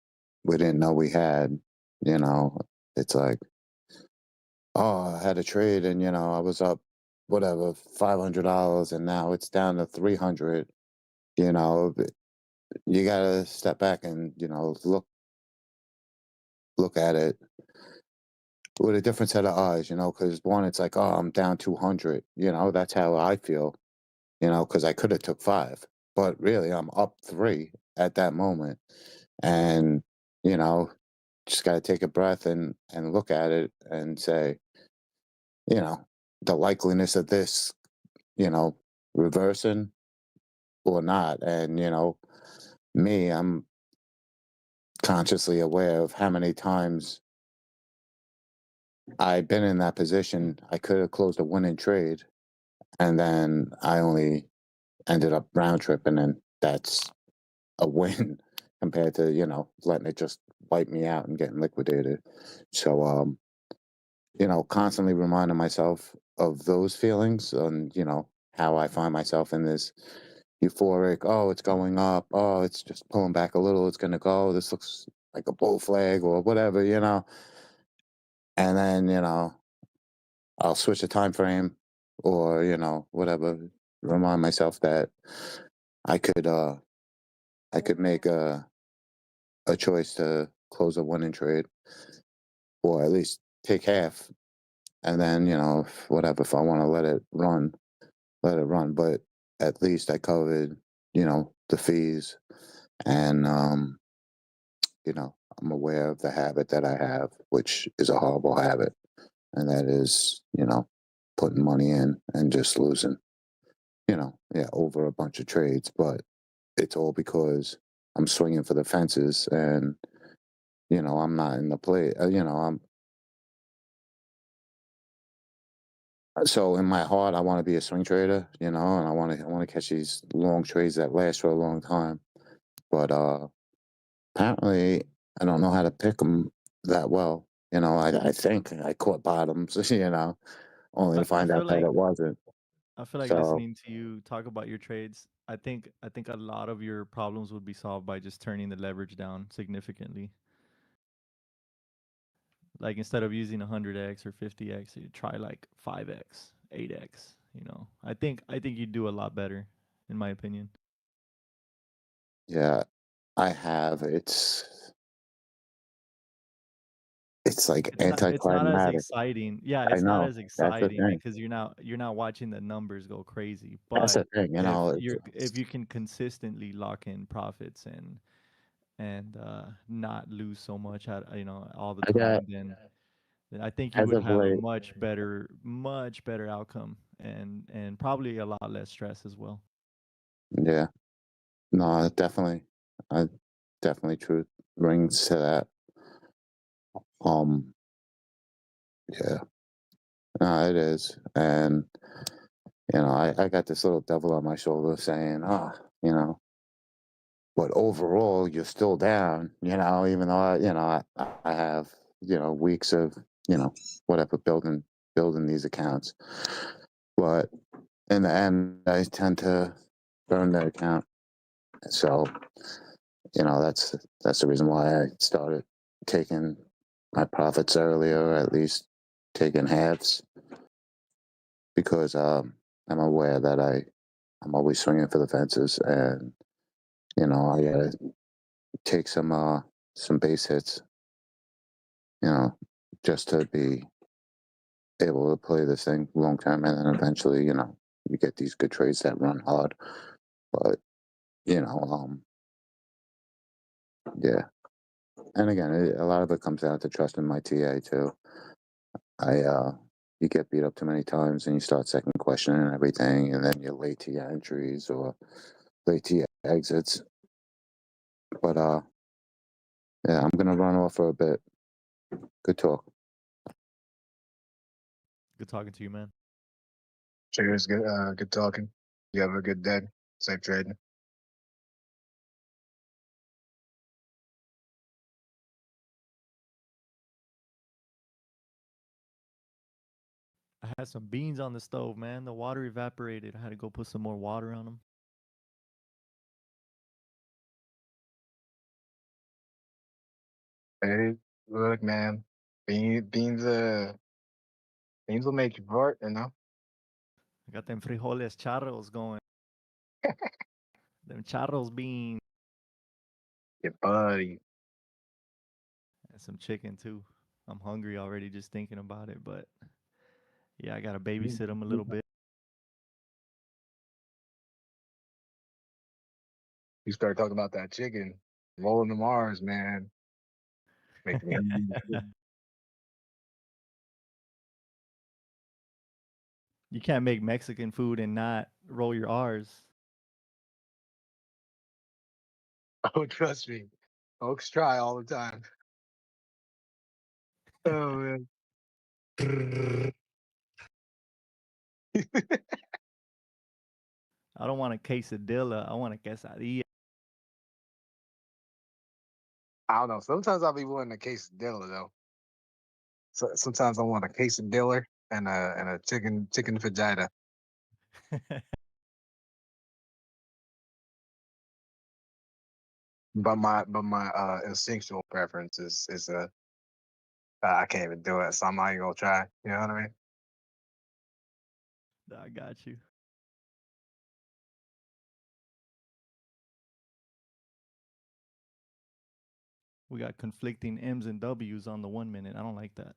we didn't know we had. It's like, oh, I had a trade and I was up whatever $500 and now it's down to 300. You gotta step back and look at it with a different set of eyes, because one, it's like, oh, I'm down 200. That's how I feel, because I could have took 5, but really I'm up 3 at that moment. And, you know, just got to take a breath and look at it and say, the likeliness of this, reversing or not. And, I'm consciously aware of how many times I've been in that position. I could have closed a winning trade, and then I only ended up round tripping, and that's a win compared to, you know, letting it just wipe me out and getting liquidated. So, you know, constantly reminding myself of those feelings and, you know, how I find myself in this euphoric, oh, it's going up, oh, it's just pulling back a little, it's going to go, this looks like a bull flag or whatever, you know. And then, you know, I'll switch the time frame or, you know, whatever, remind myself that I could make a choice to close a 1 in trade or at least take half. And then, you know, whatever, if I want to let it run, let it run. But at least I covered, you know, the fees. And, you know, I'm aware of the habit that I have, which is a horrible habit. And that is, you know, putting money in and just losing, you know, yeah, over a bunch of trades. But it's all because I'm swinging for the fences and, you know, I'm not in the play. You know, so in my heart, I want to be a swing trader, you know, and I want to catch these long trades that last for a long time. But apparently, I don't know how to pick them that well. You know, I think I caught bottoms, you know, only to I find feel out that like it wasn't. So listening to you talk about your trades, I think a lot of your problems would be solved by just turning the leverage down significantly. Like instead of using 100x or 50x, you try like 5x, 8x, you know. I think you do a lot better in my opinion. yeah, I have. It's like It's not as anticlimactic. exciting. Yeah, I it's not know. as That's the exciting thing. because you're not watching the numbers go crazy. That's the But thing. You know, if you can consistently lock in profits and not lose so much at you know all the I got time, then I think you as would of have a late. much better outcome and probably a lot less stress as well. Yeah, no, definitely. I definitely truth rings to that. Um, yeah, no, it is, and you know, I got this little devil on my shoulder saying, "Ah, you know, but overall, you're still down." You know, even though you know, I have you know weeks of you know whatever building these accounts, but in the end, I tend to burn that account. So you know, that's the reason why I started taking my profits earlier, or at least taking halves, because I'm aware that I'm always swinging for the fences, and you know I gotta take some base hits, you know, just to be able to play this thing long term, and then eventually, you know, you get these good trades that run hard. But you know, yeah, and again, a lot of it comes down to trusting my TA too. You get beat up too many times and you start second questioning everything, and then you're late to your entries or late to your exits. But yeah, I'm gonna run off for a bit. Good talk. Good talking to you, man. Cheers. Good talking. You have a good day. Safe trading. I had some beans on the stove, man. The water evaporated. I had to go put some more water on them. Hey, look, man. Beans. Beans will make you fart. You know. I got them frijoles charros going. Them charros beans. Your buddy. And some chicken too. I'm hungry already just thinking about it, but yeah, I gotta babysit them a little bit. You start talking about that chicken. Rolling the Mars, man. Make me. You can't make Mexican food and not roll your R's. Oh, trust me. Folks try all the time. Oh man. I don't want a quesadilla. I want a quesadilla. I don't know. Sometimes I'll be wanting a quesadilla though. So sometimes I want a quesadilla and a chicken fajita. But my instinctual preference is I can't even do it, so I'm not even gonna try. You know what I mean? I got you. We got conflicting M's and W's on the 1 minute. I don't like that.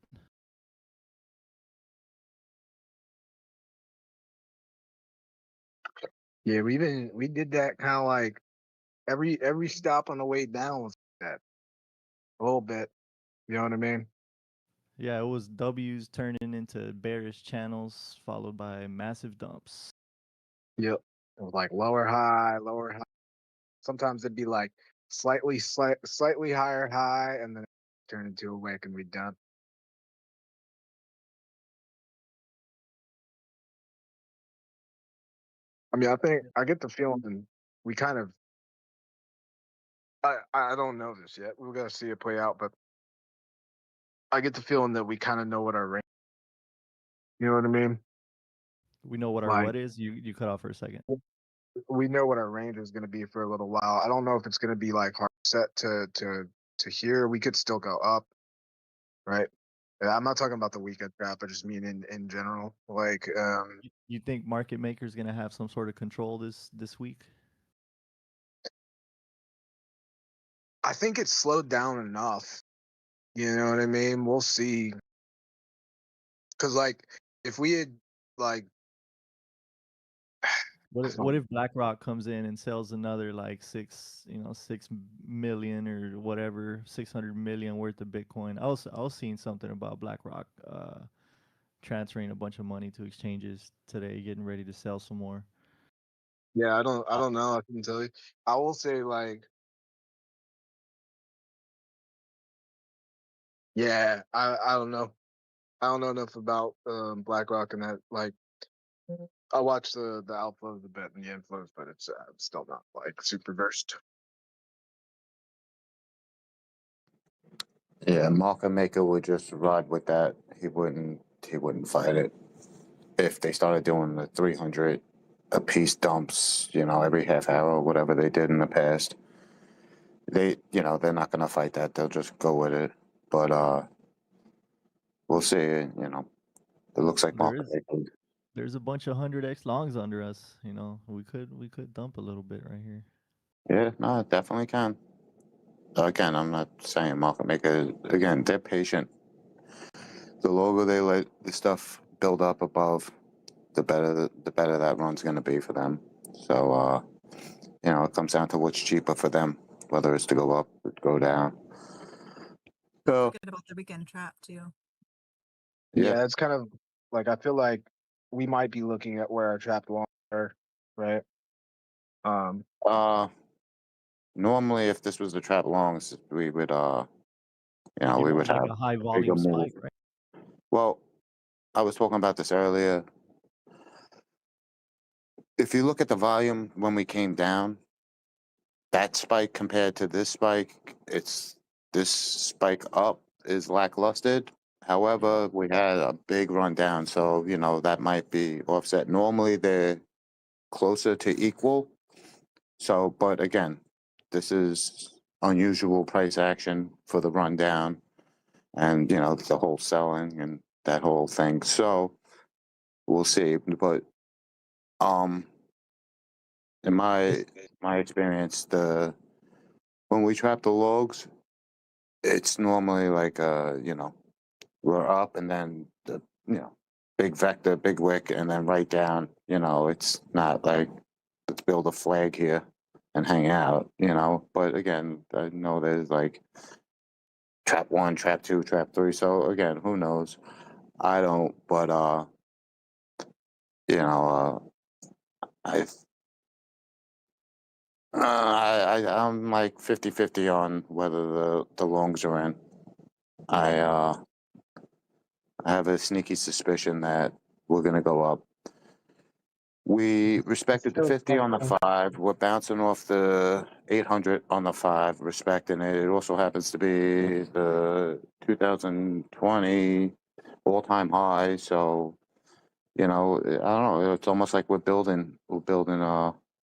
Yeah, we did that kind of like every stop on the way down was like that a little bit. You know what I mean? Yeah, it was W's turning into bearish channels, followed by massive dumps. Yep. It was like lower high, lower high. Sometimes it'd be like slightly higher high, and then turn into a wick and be done. I mean, I think I get the feeling we kind of. I don't know this yet. We're gonna see it play out, but I get the feeling that we kind of know what our range. You know what I mean? We know what our Like what is. You cut off for a second. we know what our range is going to be for a little while. I don't know if it's going to be like hard set to here. We could still go up, right? I'm not talking about the weekend trap. I just mean in general. Like, You think market makers gonna have some sort of control this week? I think it's slowed down enough. You know what I mean? We'll see. Because like, if we had like, What if BlackRock comes in and sells another like 6 million or whatever, 600 million worth of Bitcoin? I was seeing something about BlackRock transferring a bunch of money to exchanges today, getting ready to sell some more. yeah, I don't know. I can tell you. I will say like, yeah, I don't know. I don't know enough about BlackRock and that. Like, I watched the outflows a bit and the inflows, but it's still not like super versed. Yeah, market maker would just ride with that. He wouldn't fight it. If they started doing the 300 a piece dumps, every half hour, whatever they did in the past, they're not gonna fight that. They'll just go with it. But we'll see. It looks like There market is maker. there's a bunch of 100x longs under us. We could dump a little bit right here. Yeah, no, it definitely can. Again, I'm not saying market maker. Again, they're patient. The longer they let the stuff build up above, the better that run's going to be for them. So, it comes down to what's cheaper for them, whether it's to go up or go down. So, Forget about the weekend trap too. Yeah, it's kind of like I feel like we might be looking at where our trap longs are, right? Normally, if this was the trap longs, we would, You'd we want would like have a high a bigger volume move. spike, right? Well, I was talking about this earlier. If you look at the volume when we came down, that spike compared to this spike, this spike up is lackluster. However, we had a big run down, so that might be offset. Normally, they're closer to equal. So, but again, this is unusual price action for the rundown, and the whole selling and that whole thing. So we'll see. But in my experience, when we trap the logs, it's normally like we're up and then the big vector, big wick, and then right down. It's not like let's build a flag here and hang out. But again, I know there's like trap 1, trap 2, trap 3. So again, who knows? I don't. But I. I'm like 50-50 on whether the longs are in. I have a sneaky suspicion that we're gonna go up. We respected the Feels 50 like on the 5. We're bouncing off the 800 on the 5, respecting it. It also happens to be the 2020 all-time high. So, you know, I don't know. It's almost like we're building a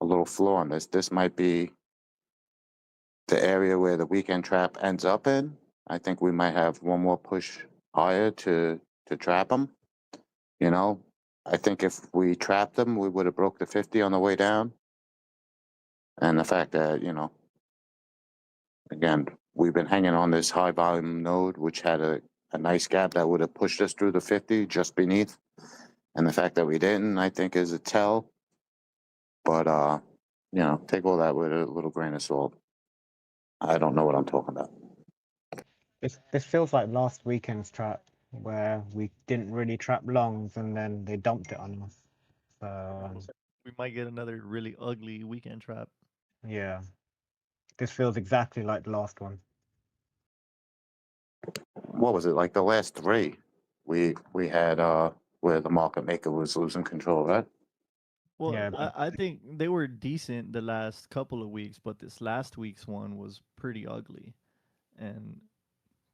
little floor on this. This might be the area where the weekend trap ends up in. I think we might have one more push higher to trap them. You know, I think if we trapped them, we would have broke the 50 on the way down. And the fact that, you know, again, we've been hanging on this high volume node, which had a nice gap that would have pushed us through the 50 just beneath. And the fact that we didn't, I think, is a tell. But, you know, take all that with a little grain of salt. I don't know what I'm talking about. this feels like last weekend's trap where we didn't really trap longs and then they dumped it on us. So We might get another really ugly weekend trap. yeah, this feels exactly like the last one. What was it, like the last 3? We had where the market maker was losing control, right? Well, Yeah, I think they were decent the last couple of weeks, but this last week's one was pretty ugly. And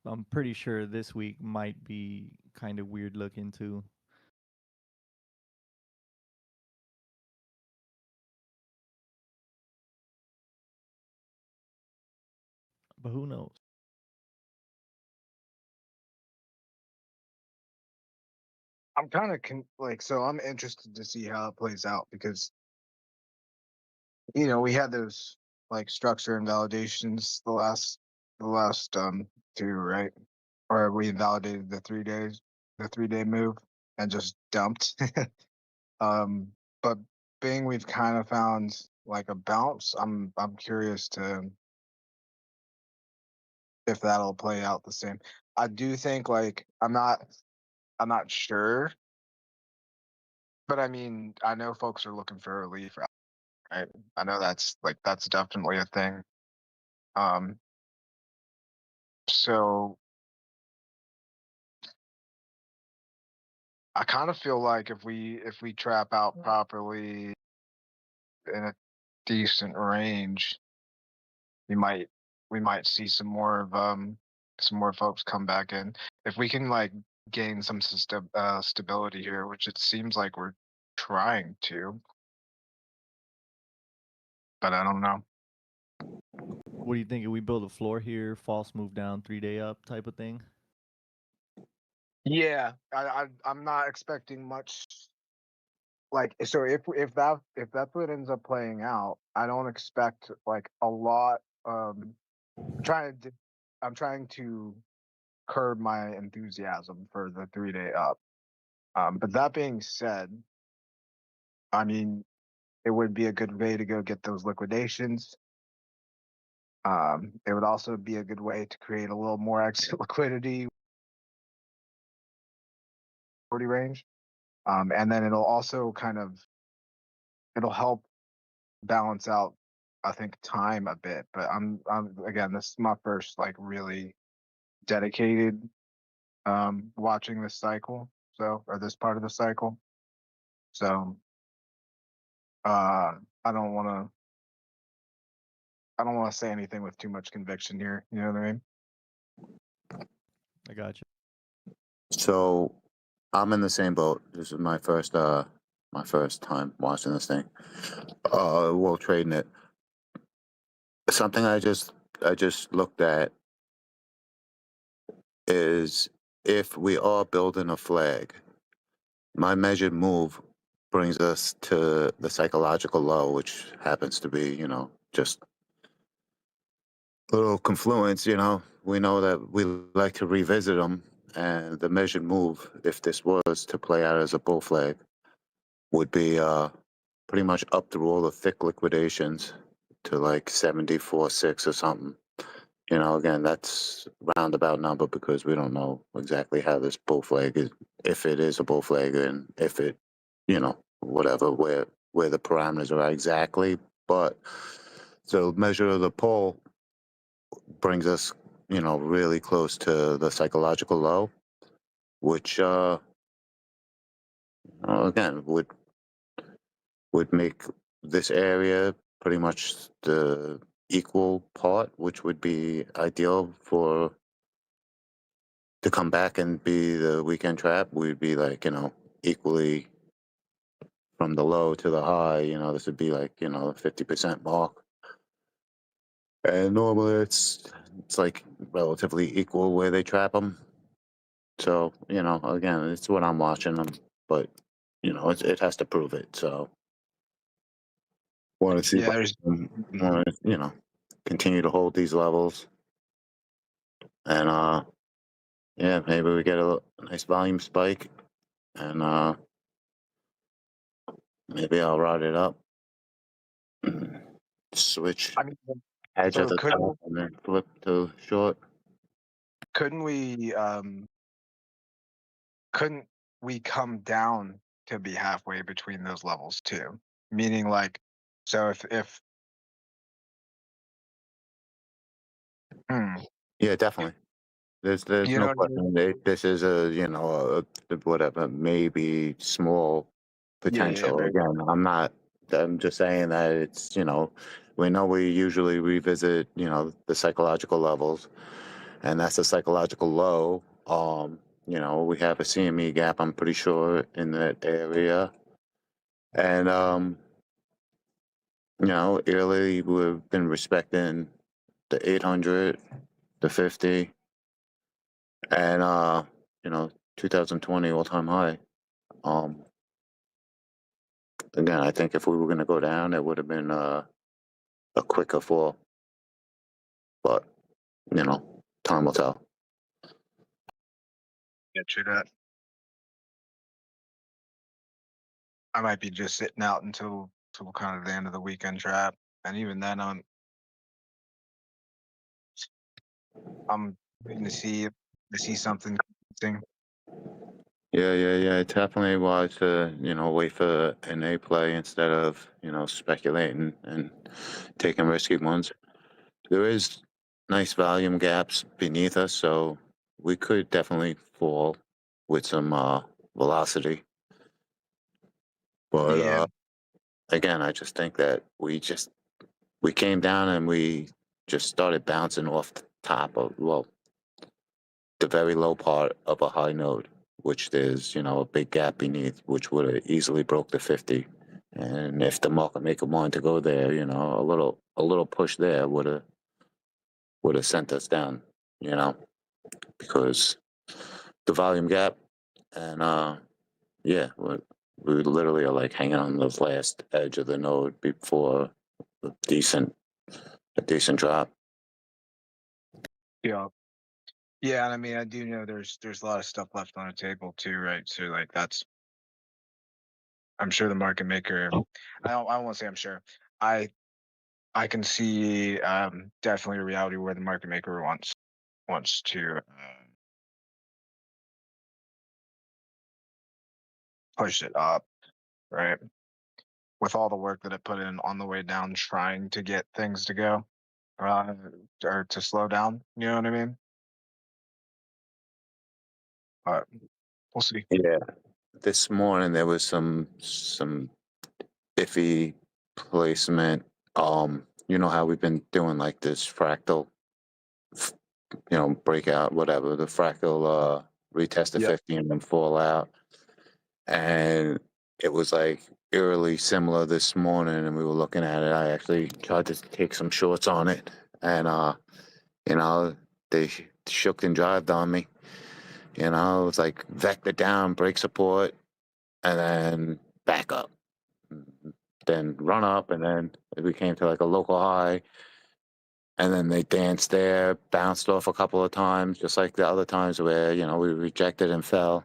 I'm pretty sure this week might be kind of weird looking too. But who knows? I'm kind of so I'm interested to see how it plays out because we had those like structure invalidations the last 2, right? Or we invalidated the 3-day move and just dumped. But being we've kind of found like a bounce, I'm curious to if that'll play out the same. I do think like I'm not sure, but I mean I know folks are looking for a relief, right? I know that's definitely a thing. So I kind of feel like if we trap out properly in a decent range, we might see some more folks come back in if we can like gain some stability here, which it seems like we're trying to, but I don't know. What do you think? If we build a floor here, false move down, 3-day up type of thing? Yeah, I'm not expecting much. Like, so if that's what ends up playing out, I don't expect like a lot. I'm trying to curb my enthusiasm for the 3-day up. But that being said, I mean, it would be a good way to go get those liquidations. It would also be a good way to create a little more exit liquidity range. And then it'll also it'll help balance out, I think, time a bit. But I'm again, this is my first like really dedicated watching this cycle, or this part of the cycle. So I don't want to say anything with too much conviction here. You know what I mean? I got you. So I'm in the same boat. This is my first time watching this thing. Well, trading it. Something I just looked at is if we are building a flag, my measured move brings us to the psychological low, which happens to be, you know, just a little confluence. You know, we know that we like to revisit them, and the measured move, if this was to play out as a bull flag, would be pretty much up through all the thick liquidations to like 74.6 or something. You know, again, that's roundabout number because we don't know exactly how this bull flag is, if it is a bull flag, and if it, you know, whatever, where the parameters are at exactly. But the measure of the pull brings us, you know, really close to the psychological low, which again would would make this area pretty much the equal part, which would be ideal for to come back and be the weekend trap. We'd be like, equally from the low to the high. This would be like, the 50% mark. And normally it's like relatively equal where they trap them. So, again, it's what I'm watching them, but it has to prove it. So want to see, Yeah, there's want to, continue to hold these levels. And yeah, maybe we get a nice volume spike, and maybe I'll ride it up, switch I mean, edge so at the top, and then flip to short. couldn't we come down to be halfway between those levels too? Meaning like, so if Yeah, definitely. There's you no know what I mean? question. This is a whatever, maybe small Yeah, potential. very Again, I'm just saying that it's, we know we usually revisit, the psychological levels, and that's a psychological low. We have a CME gap, I'm pretty sure, in that area. And, early we've been respecting the 800, the 50, and 2020 all-time high. Again, I think if we were going to go down, it would have been a quicker fall. But time will tell. Yeah, true that. I might be just sitting out until kind of the end of the weekend trap, and even then, I'm waiting to see something. Yeah. It's definitely wise to wait for an A play instead of speculating and taking risky ones. There is nice volume gaps beneath us, so we could definitely fall with some velocity. But Yeah, again, I just think that we came down and we just started bouncing off the top of, well, the very low part of a high node, which there's a big gap beneath, which would have easily broke the 50. And if the market maker wanted to go there, a little push there would have sent us down, because the volume gap, and yeah, we literally are like hanging on the last edge of the node before a decent drop. yeah, yeah. And I mean, I do know there's a lot of stuff left on the table too, right? So like I'm sure the market maker. I don't want to say I'm sure. I can see definitely a reality where the market maker wants to push it up, right? With all the work that it put in on the way down, trying to get things to go or to slow down. You know what I mean? But we'll see. Yeah. This morning there was some iffy placement. You know how we've been doing like this fractal, breakout, whatever, the fractal retest to Yep. 50 and then fall out. And it was like eerily similar this morning, and we were looking at it. I actually tried to take some shorts on it, and they shook and jived on me. It was like vector down, break support, and then back up, then run up, and then we came to like a local high, and then they danced there, bounced off a couple of times, just like the other times where we rejected and fell.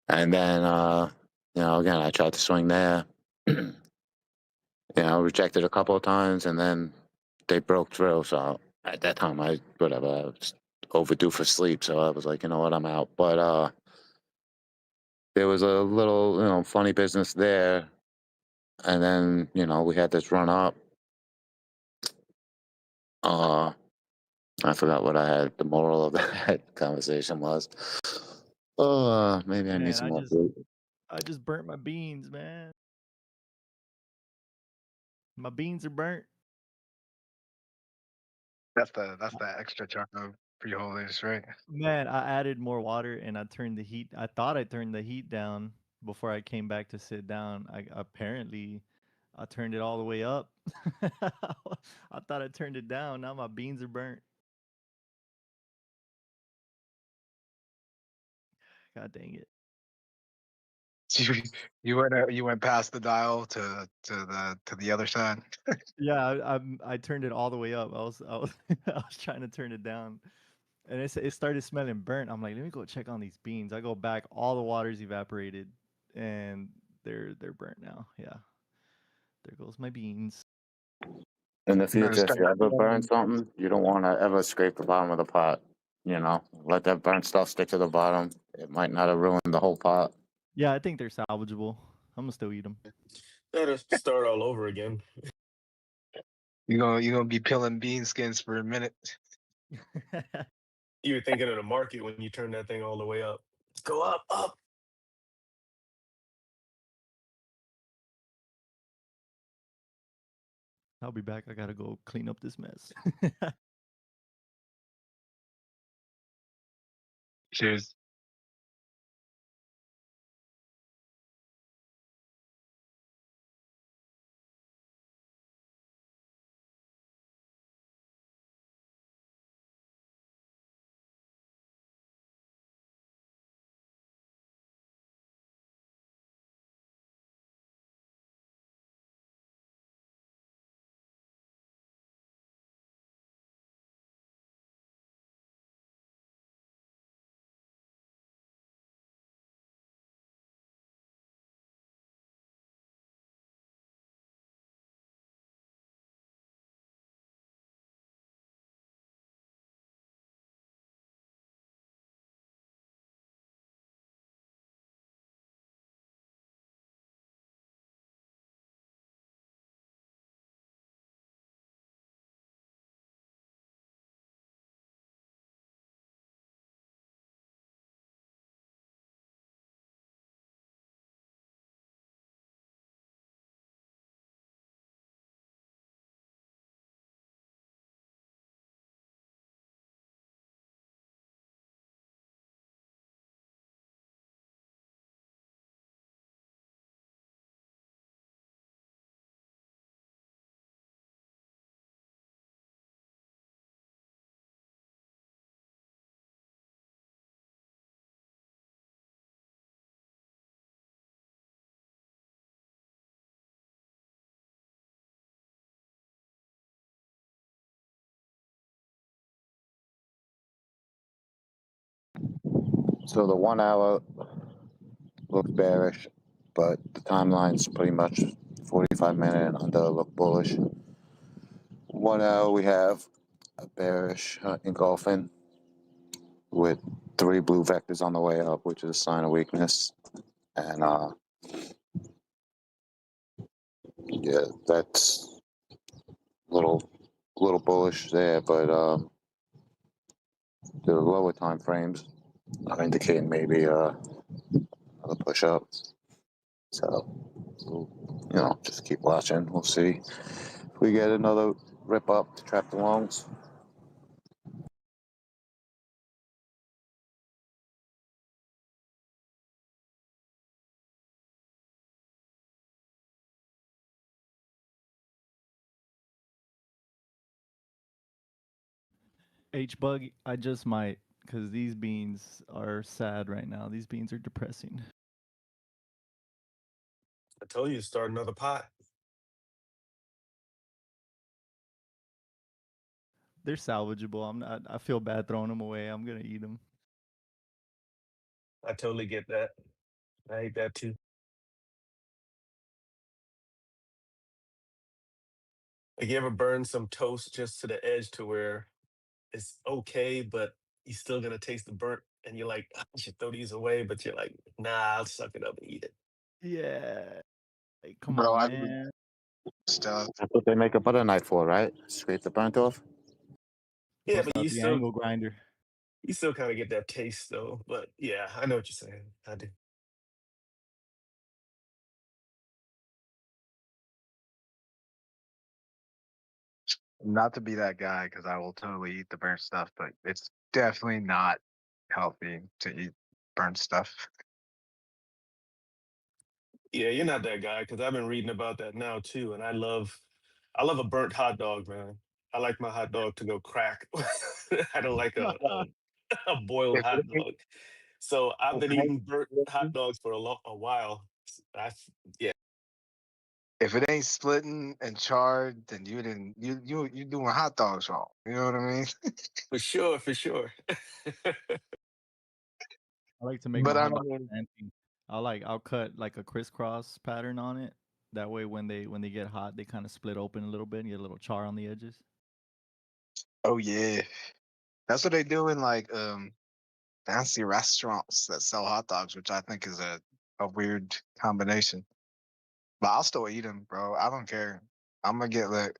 And then again, I tried to swing there, rejected a couple of times, and then they broke through. So at that time, I was overdue for sleep, so I was like, you know what, I'm out. But there was a little funny business there, and then we had this run up. I forgot what I had. The moral of that conversation was, maybe I need Man, some more food. I just burnt my beans, man. My beans are burnt. That's that extra charcoal frijoles, right? Man, I added more water and I turned the heat. I thought I turned the heat down before I came back to sit down. I turned it all the way up. I thought I turned it down. Now my beans are burnt. God dang it. So you went past the dial to the other side. Yeah, I turned it all the way up. I was I was trying to turn it down, and it started smelling burnt. I'm like, let me go check on these beans. I go back, all the water's evaporated, and they're burnt now. Yeah, there goes my beans. In the You know, future, if you ever burn something, you don't want to ever scrape the bottom of the pot. You know, let that burnt stuff stick to the bottom. It might not have ruined the whole pot. Yeah, I think they're salvageable. I'm gonna still eat them. Gotta start all over again. you're gonna be peeling bean skins for a minute. You were thinking of the market when you turn that thing all the way up. Go up, up. I'll be back. I gotta go clean up this mess. Cheers. So the 1 hour looks bearish, but the timeline's pretty much 45-minute and under look bullish. 1 hour we have a bearish engulfing with 3 blue vectors on the way up, which is a sign of weakness. And yeah, that's a little bullish there, but the lower time frames are indicating maybe another push up. So, you know, just keep watching. We'll see if we get another rip up to trap the longs. H-Bug, I just might, because these beans are sad right now. These beans are depressing. I told you to start another pot. They're salvageable. I feel bad throwing them away. I'm gonna eat them. I totally get that. I hate that too. Like, you ever burn some toast just to the edge to where it's okay, but you're still gonna taste the burnt, and you're like, I should throw these away, but you're like, nah, I'll suck it up and eat it. Yeah. Like, come Bro, on, I man. stuff. That's what they make a butter knife for, right? Scrape the burnt off. Yeah, Bust but out you the still angle grinder. kind of get that taste though. But yeah, I know what you're saying. I do. Not to be that guy, because I will totally eat the burnt stuff, but it's definitely not healthy to eat burnt stuff. Yeah, you're not that guy because I've been reading about that now too, and I love a burnt hot dog, man. I like my hot dog to go crack. I don't like a boiled If hot it ain't, dog. So I've if been it ain't eating burnt hot dogs for a while. Yeah, if it ain't splitting and charred, then you doing hot dogs wrong. You know what I mean? for sure, for sure. I like to make But my I hot dogs mean, fancy. I'll cut like a crisscross pattern on it. That way, when they get hot, they kind of split open a little bit and get a little char on the edges. oh yeah, that's what they do in like fancy restaurants that sell hot dogs, which I think is a weird combination. But I'll still eat them, bro. I don't care. I'm gonna get like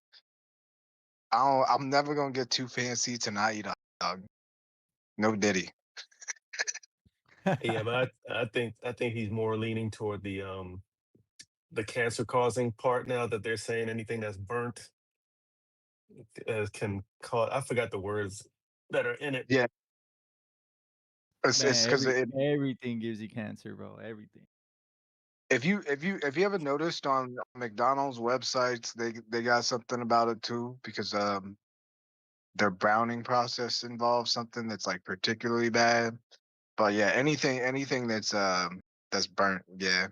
I'm never gonna get too fancy to not eat a hot dog. No Diddy. Yeah, but I think he's more leaning toward the cancer causing part now that they're saying anything that's burnt can cause. I forgot the words that are in it. Yeah, it's Man, because everything gives you cancer, bro. Everything. if you ever noticed on McDonald's websites they got something about it too because their browning process involves something that's like particularly bad. But yeah, anything that's burnt, yeah,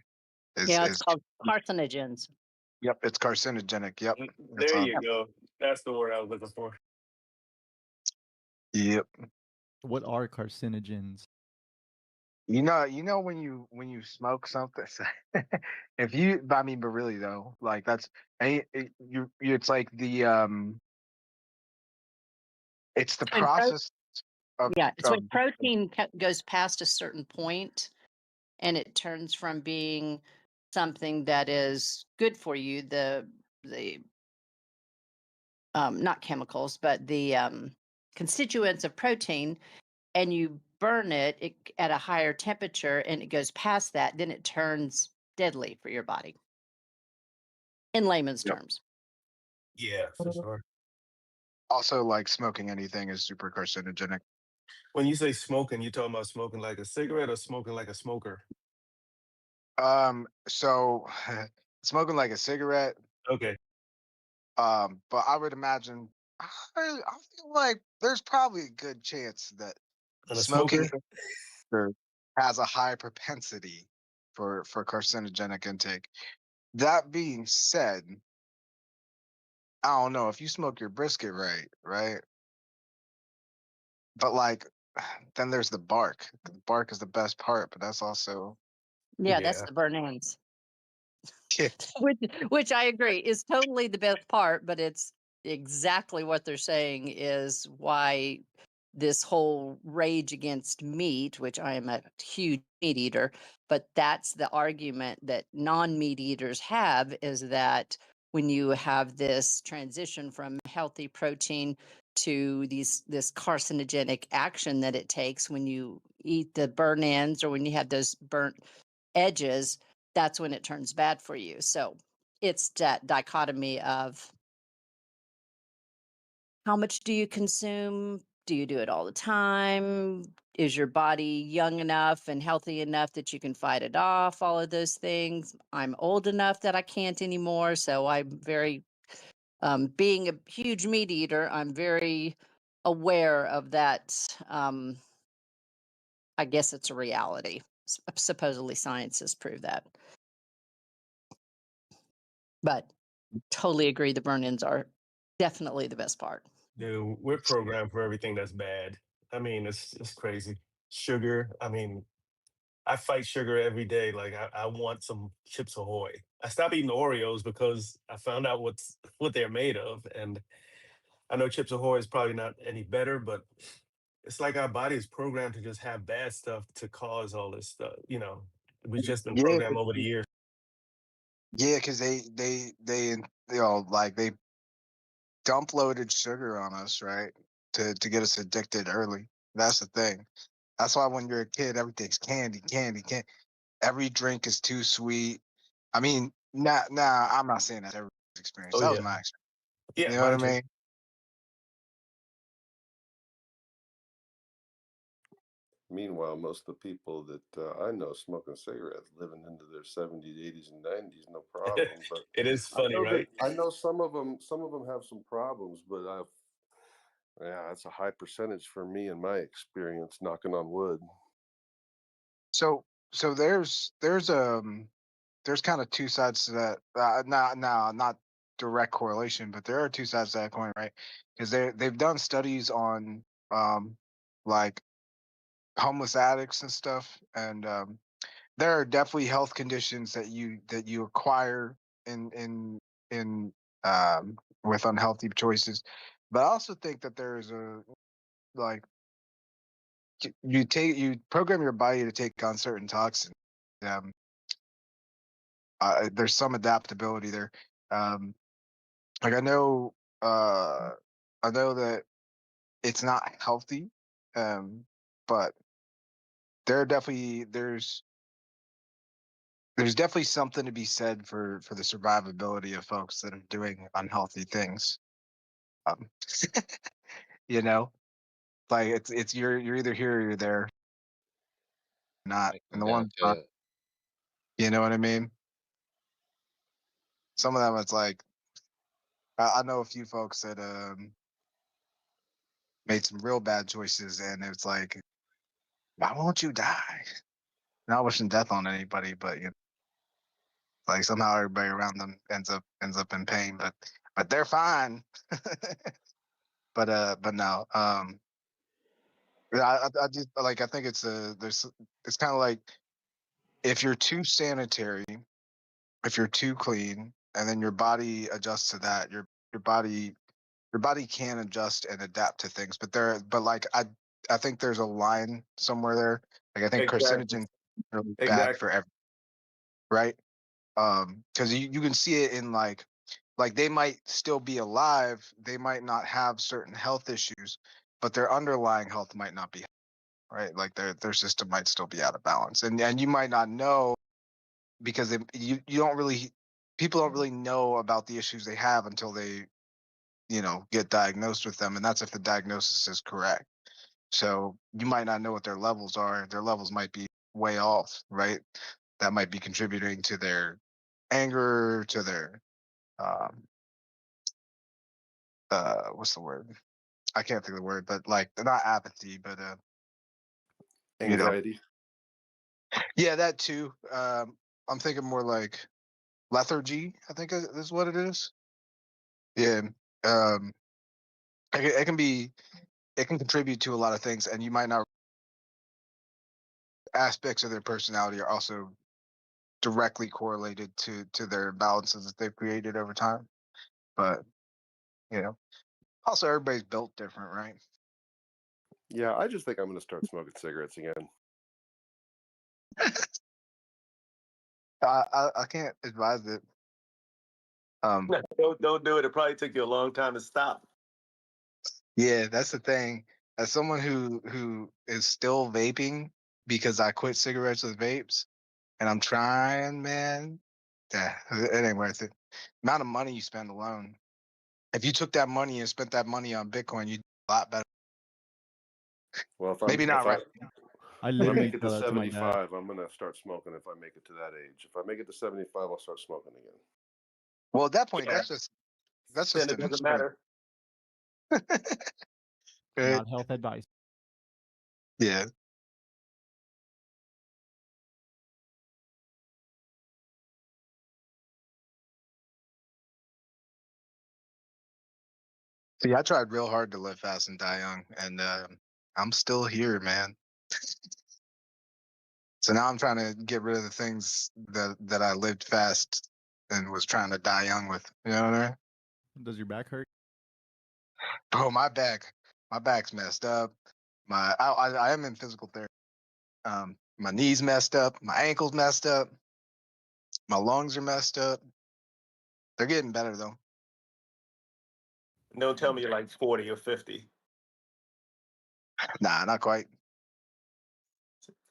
Yeah, it's is called carcinogens. yep, it's carcinogenic. Yep, it's There on. you go. That's the word I was looking for. Yep. What are carcinogens? You know when you smoke something, if you, I mean, but really though, like that's it's like it's the When pro- process of yeah, it's of when protein goes past a certain point and it turns from being something that is good for you, the not chemicals, but the constituents of protein, and you burn it at a higher temperature and it goes past that, then it turns deadly for your body. In layman's Yep. terms. Yeah, for sure. Also, like smoking anything is super carcinogenic. When you say smoking, you talking about smoking like a cigarette or smoking like a smoker? So smoking like a cigarette. Okay. But I would imagine I feel like there's probably a good chance that And a smoking smoker? has a high propensity for carcinogenic intake. That being said, I don't know if you smoke your brisket right? But like, then there's the bark. The bark is the best part, but that's also Yeah, that's Yeah. the burn ends. yeah, Which I agree is totally the best part, but it's exactly what they're saying is why this whole rage against meat, which I am a huge meat eater, but that's the argument that non-meat eaters have, is that when you have this transition from healthy protein to this carcinogenic action that it takes when you eat the burn ends or when you have those burnt edges, that's when it turns bad for you. So it's that dichotomy of how much do you consume? Do you do it all the time? Is your body young enough and healthy enough that you can fight it off? All of those things. I'm old enough that I can't anymore. So I'm very, being a huge meat eater, I'm very aware of that. I guess it's a reality. Supposedly science has proved that. But totally agree the burn-ins are definitely the best part. Dude, we're programmed for everything that's bad. I mean, it's crazy. Sugar. I mean, I fight sugar every day. Like I want some Chips Ahoy. I stopped eating Oreos because I found out what they're made of. And I know Chips Ahoy is probably not any better, but it's like our body is programmed to just have bad stuff to cause all this stuff. We've just been yeah, programmed over the years. yeah, because like they dump loaded sugar on us, right? To get us addicted early. That's the thing. That's why when you're a kid, everything's candy, candy, candy. Every drink is too sweet. I mean, nah, I'm not saying that's everybody's experience. Oh That was yeah. my experience. Yeah, You know what I mine too. mean? Meanwhile, most of the people that I know smoking cigarettes, living into their 70s, 80s, and 90s, no problem. But It is funny, right? I know some of them have some problems, but yeah, that's a high percentage for me in my experience. Knocking on wood. So there's kind of two sides to that. Not direct correlation, but there are two sides to that coin, right? Because they've done studies on like homeless addicts and stuff, and there are definitely health conditions that you acquire in with unhealthy choices. But I also think that there's a like you program your body to take on certain toxins. Um, there's some adaptability there. Um, like I know that it's not healthy, but there are definitely there's definitely something to be said for the survivability of folks that are doing unhealthy things. Um, you know, like it's you're either here or you're there, not. And the ones not, you know what I mean? Some of them, it's like I know a few folks that made some real bad choices, and it's like, why won't you die? Not wishing death on anybody, but you know, like somehow everybody around them ends up in pain, but they're fine. But no, I just like I think it's it's kind of like if you're too sanitary, if you're too clean, and then your body adjusts to that, your body can adjust and adapt to things. But like I think there's a line somewhere there. Like I think Exactly. carcinogen is really bad Exactly. for everyone, right? Because you can see it in like they might still be alive, they might not have certain health issues, but their underlying health might not be right. Like their system might still be out of balance, and you might not know because you don't really people don't really know about the issues they have until they get diagnosed with them, and that's if the diagnosis is correct. So you might not know what their levels are. Their levels might be way off, right? That might be contributing to their anger, to their um what's the word? I can't think of the word, but like not apathy, but you know, Anxiety. yeah, that too. I'm thinking more like lethargy, I think is what it is. Yeah. Um it can be it can contribute to a lot of things, and you might not aspects of their personality are also directly correlated to their balances that they've created over time. But you know, also everybody's built different, right? Yeah, I just think I'm going to start smoking cigarettes again. I can't advise it. Don't do it. It probably took you a long time to stop. Yeah, that's the thing. As someone who is still vaping because I quit cigarettes with vapes, and I'm trying, man. Yeah, it ain't worth it. Amount of money you spend alone. If you took that money and spent that money on Bitcoin, you'd do a lot better. Well, Maybe not right. I If I literally make it to tell that to my dad. 75, I'm gonna start smoking. If I make it to that age, if I make it to 75, I'll start smoking again. Well, at that point, Yeah. that's Then just it an doesn't instrument. matter. Right? Not health advice. Yeah. See, I tried real hard to live fast and die young, and I'm still here, man. So now I'm trying to get rid of the things that I lived fast and was trying to die young with. You know what I mean? Does your back hurt? Bro, my back's messed up. I am in physical therapy. My knees messed up. My ankles messed up. My lungs are messed up. They're getting better though. Don't tell me you're like 40 or 50. Nah, not quite.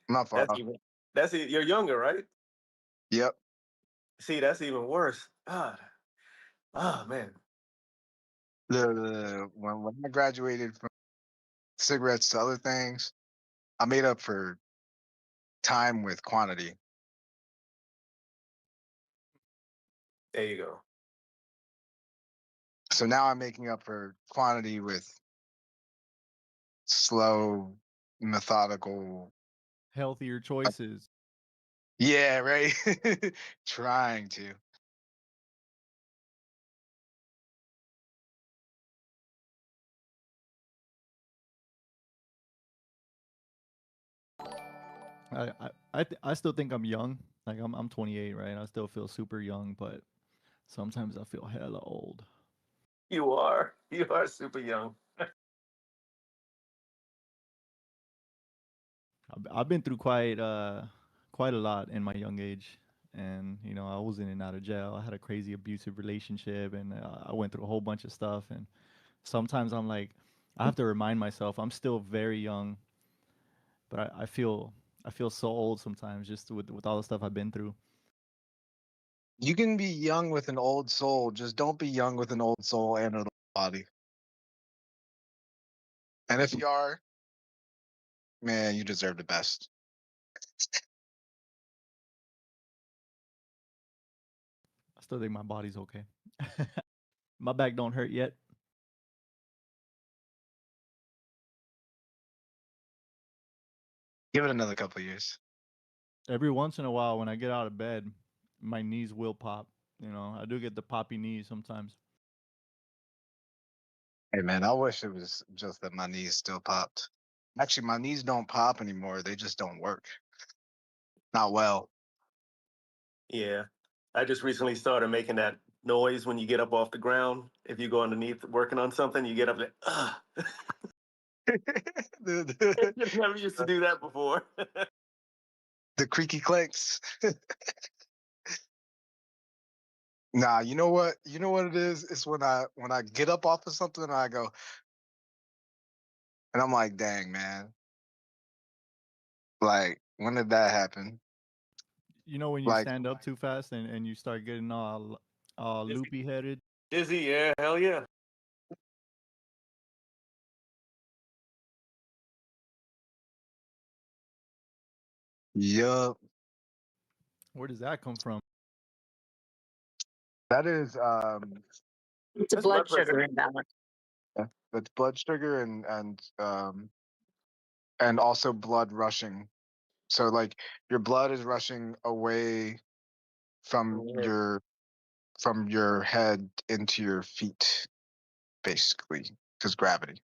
I'm not far off. You're younger, right? Yep. See, that's even worse. God. Oh man. When I graduated from cigarettes to other things, I made up for time with quantity. There you go. So now I'm making up for quantity with slow, methodical. Healthier choices. Yeah, right. Trying to. I still think I'm young. Like I'm 28, right? I still feel super young, but sometimes I feel hella old. You are. You are super young. I've been through quite a lot in my young age, and you know I was in and out of jail. I had a crazy abusive relationship, and I went through a whole bunch of stuff. And sometimes I'm like, I have to remind myself I'm still very young, but I feel so old sometimes just with all the stuff I've been through. You can be young with an old soul, just don't be young with an old soul and an old body. And if you are, man, you deserve the best. I still think my body's okay. My back don't hurt yet. Give it another couple of years. Every once in a while, when I get out of bed, my knees will pop. You know, I do get the poppy knees sometimes. Hey, man, I wish it was just that my knees still popped. Actually, my knees don't pop anymore. They just don't work. Not well. Yeah. I just recently started making that noise when you get up off the ground. If you go underneath working on something, you get up there. I just never used to do that before. The creaky clanks. Nah, you know what? You know what it is? It's when I get up off of something and I go, and I'm like, dang, man. Like, when did that happen? You know when you Like, stand up too fast and you start getting all loopy headed. Dizzy, yeah, hell yeah. yup. Where does that come from? That is It's a That's blood blood sugar pressure. imbalance. that's blood sugar and also blood rushing. So like your blood is rushing away from Yeah. your head into your feet, basically, because gravity,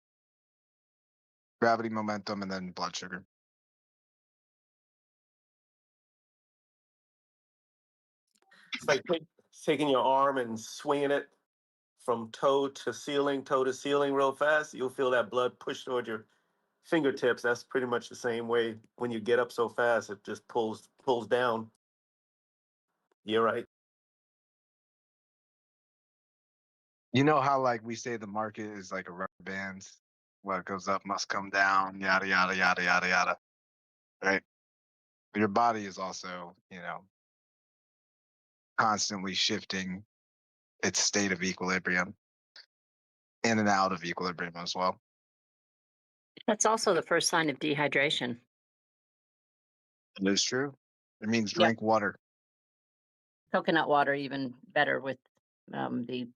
momentum, and then blood sugar. It's like taking your arm and swinging it from toe to ceiling real fast. You'll feel that blood push toward your fingertips. That's pretty much the same way when you get up so fast, it just pulls down. You're right. You know how like we say the market is like a rubber band. What goes up must come down. Yada yada yada yada yada. Right. Your body is also, constantly shifting its state of equilibrium, in and out of equilibrium as well. That's also the first sign of dehydration. It is true. It means Yep. drink water. Coconut water, even better with the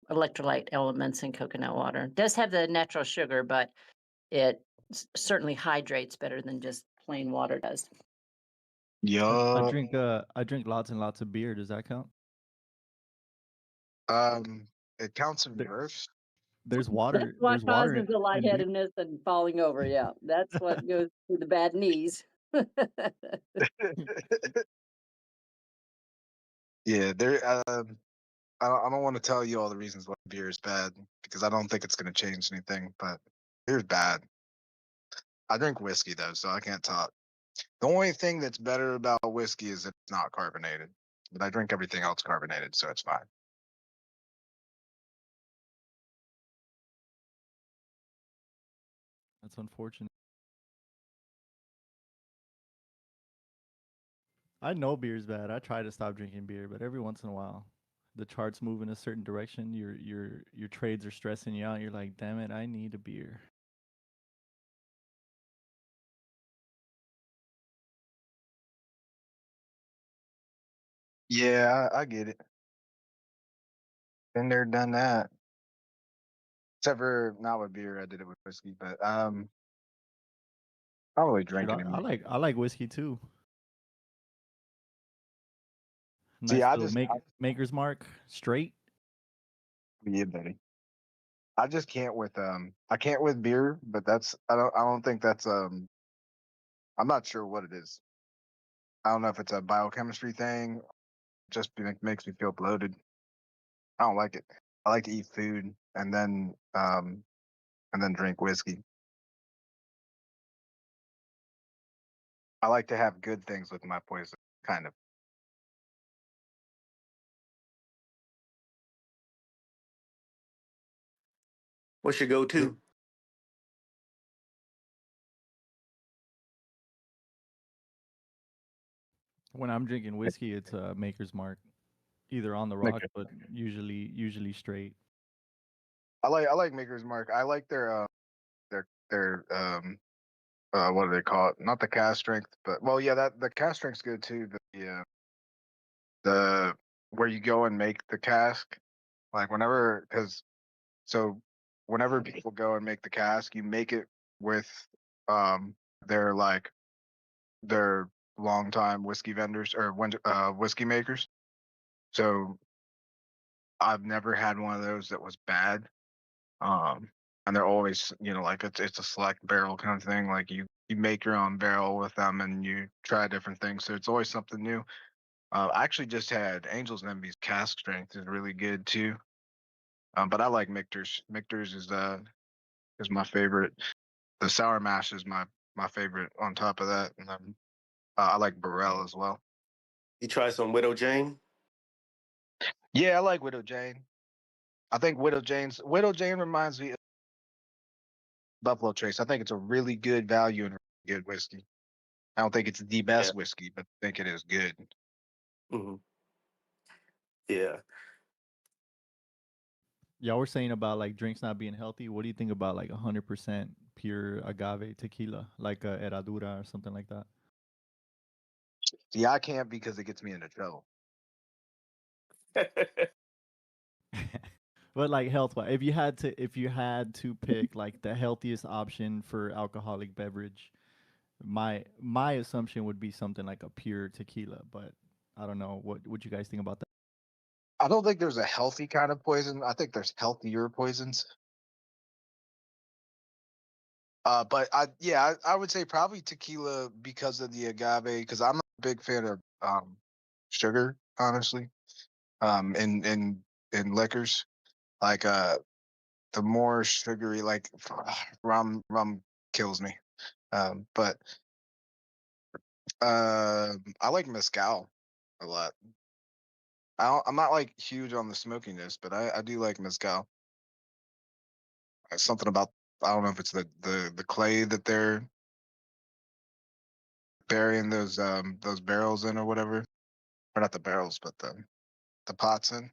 electrolyte elements in coconut water. It does have the natural sugar, but it certainly hydrates better than just plain water does. I Yup. drink lots and lots of beer. Does that count? It counts in There, reverse. there's That's water. what There's water causes the in beer. lightheadedness and falling over. Yeah, that's what goes through the bad knees. Yeah, there. I don't want to tell you all the reasons why beer is bad because I don't think it's going to change anything. But beer's bad. I drink whiskey though, so I can't talk. The only thing that's better about whiskey is that it's not carbonated. But I drink everything else carbonated, so it's fine. That's unfortunate. I know beer's bad. I try to stop drinking beer, but every once in a while, the charts move in a certain direction. Your trades are stressing you out. You're like, damn it, I need a beer. Yeah, I get it. Been there, done that. Except for not with beer, I did it with whiskey, but I don't really drink Dude, anymore. I like whiskey too. See, Nice I little just maker's mark straight. yeah, buddy. I just can't with I can't with beer, but that's I don't think that's I'm not sure what it is. I don't know if it's a biochemistry thing. Just makes me feel bloated. I don't like it. I like to eat food and then drink whiskey. I like to have good things with my poison, kind of. What's your go-to? When I'm drinking whiskey, it's a maker's mark, either on the rocks, but usually straight. I like Maker's Mark. I like their what do they call it? Not the cast strength, but well, yeah, that the cast strength's good too. The where you go and make the cask, like so whenever people go and make the cask, you make it with um their like their longtime whiskey vendors or whiskey makers. So I've never had one of those that was bad. Um, and they're always, like it's a select barrel kind of thing. Like you make your own barrel with them and you try different things. So it's always something new. I actually just had Angel's Envy's cask strength is really good too. But I like Michter's. Michter's is my favorite. The sour mash is my favorite. On top of that, and then I like Burrell as well. You try some Widow Jane? Yeah, I like Widow Jane. I think Widow Jane reminds me of Buffalo Trace. I think it's a really good value and really good whiskey. I don't think it's the best whiskey, but I think it is good. Mm-hmm. Yeah. Y'all were saying about like drinks not being healthy. What do you think about like 100% pure agave tequila, like a Herradura or something like that? See, I can't because it gets me into trouble. But like health wise, if you had to pick like the healthiest option for alcoholic beverage, my assumption would be something like a pure tequila, but I don't know what you guys think about that. I don't think there's a healthy kind of poison. I think there's healthier poisons. But I would say probably tequila because of the agave, because I'm not a big fan of sugar, honestly. In liquors, like the more sugary, like rum kills me. But I like mezcal a lot. I'm not like huge on the smokiness, but I do like mezcal. Something about I don't know if it's the clay that they're burying those barrels in or whatever, or not the barrels, but the pots in.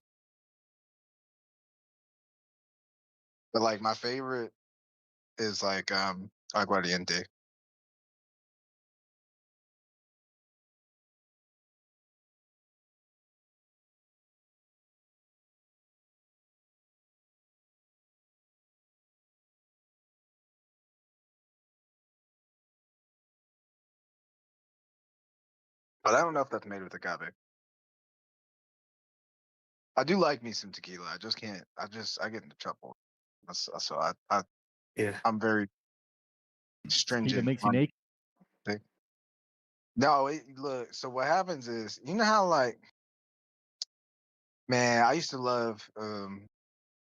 But like my favorite is like aguardiente. But I don't know if that's made with agave. I do like me some tequila. I just can't. I get into trouble. So I'm very Tequila stringent makes you on naked. thing. No, look. So what happens is, you know how like, man, I used to love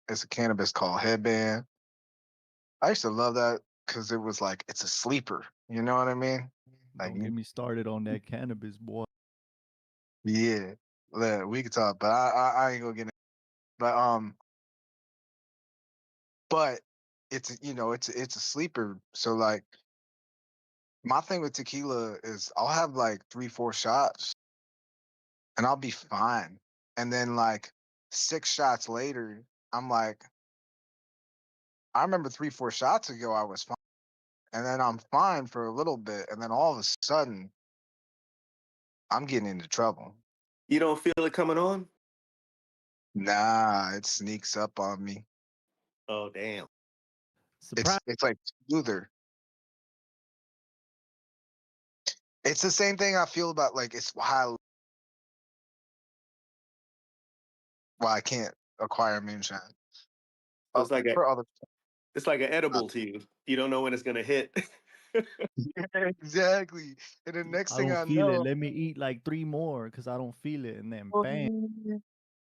it's a cannabis called Headband. I used to love that because it was like it's a sleeper. You know what I mean? Like Don't get me started on that cannabis, boy. yeah, we could talk, but I ain't gonna get it. But but it's a sleeper. So like my thing with tequila is I'll have like 3-4 shots and I'll be fine. And then like 6 shots later, I'm like, I remember 3-4 shots ago I was fine. And then I'm fine for a little bit, and then all of a sudden I'm getting into trouble. You don't feel it coming on? Nah, it sneaks up on me. Oh damn. It's like smoother. It's the same thing I feel about like it's why I can't acquire moonshine. So it's like For other it's like an edible to you. You don't know when it's gonna hit. exactly. And the next I thing don't I feel it. know, Let me eat like 3 more because I don't feel it, and then bam.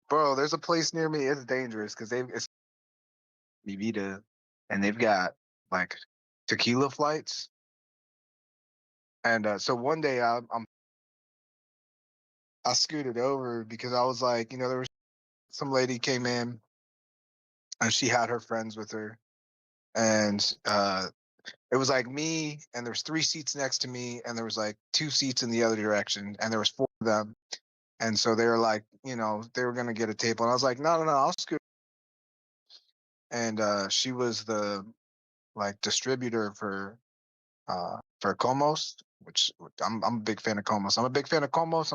bro, there's a place near me. It's dangerous because it's Vivita, and they've got like tequila flights. And so one day I scooted over because I was like, you know, there was some lady came in and she had her friends with her, and it was like me, and there's 3 seats next to me, and there was like 2 seats in the other direction, and there was 4 of them. And so they were like, you know, they were gonna get a table, and I was like, no, I'll scoot. And she was the like distributor for Comos, which I'm a big fan of Comos. I'm a big fan of Comos.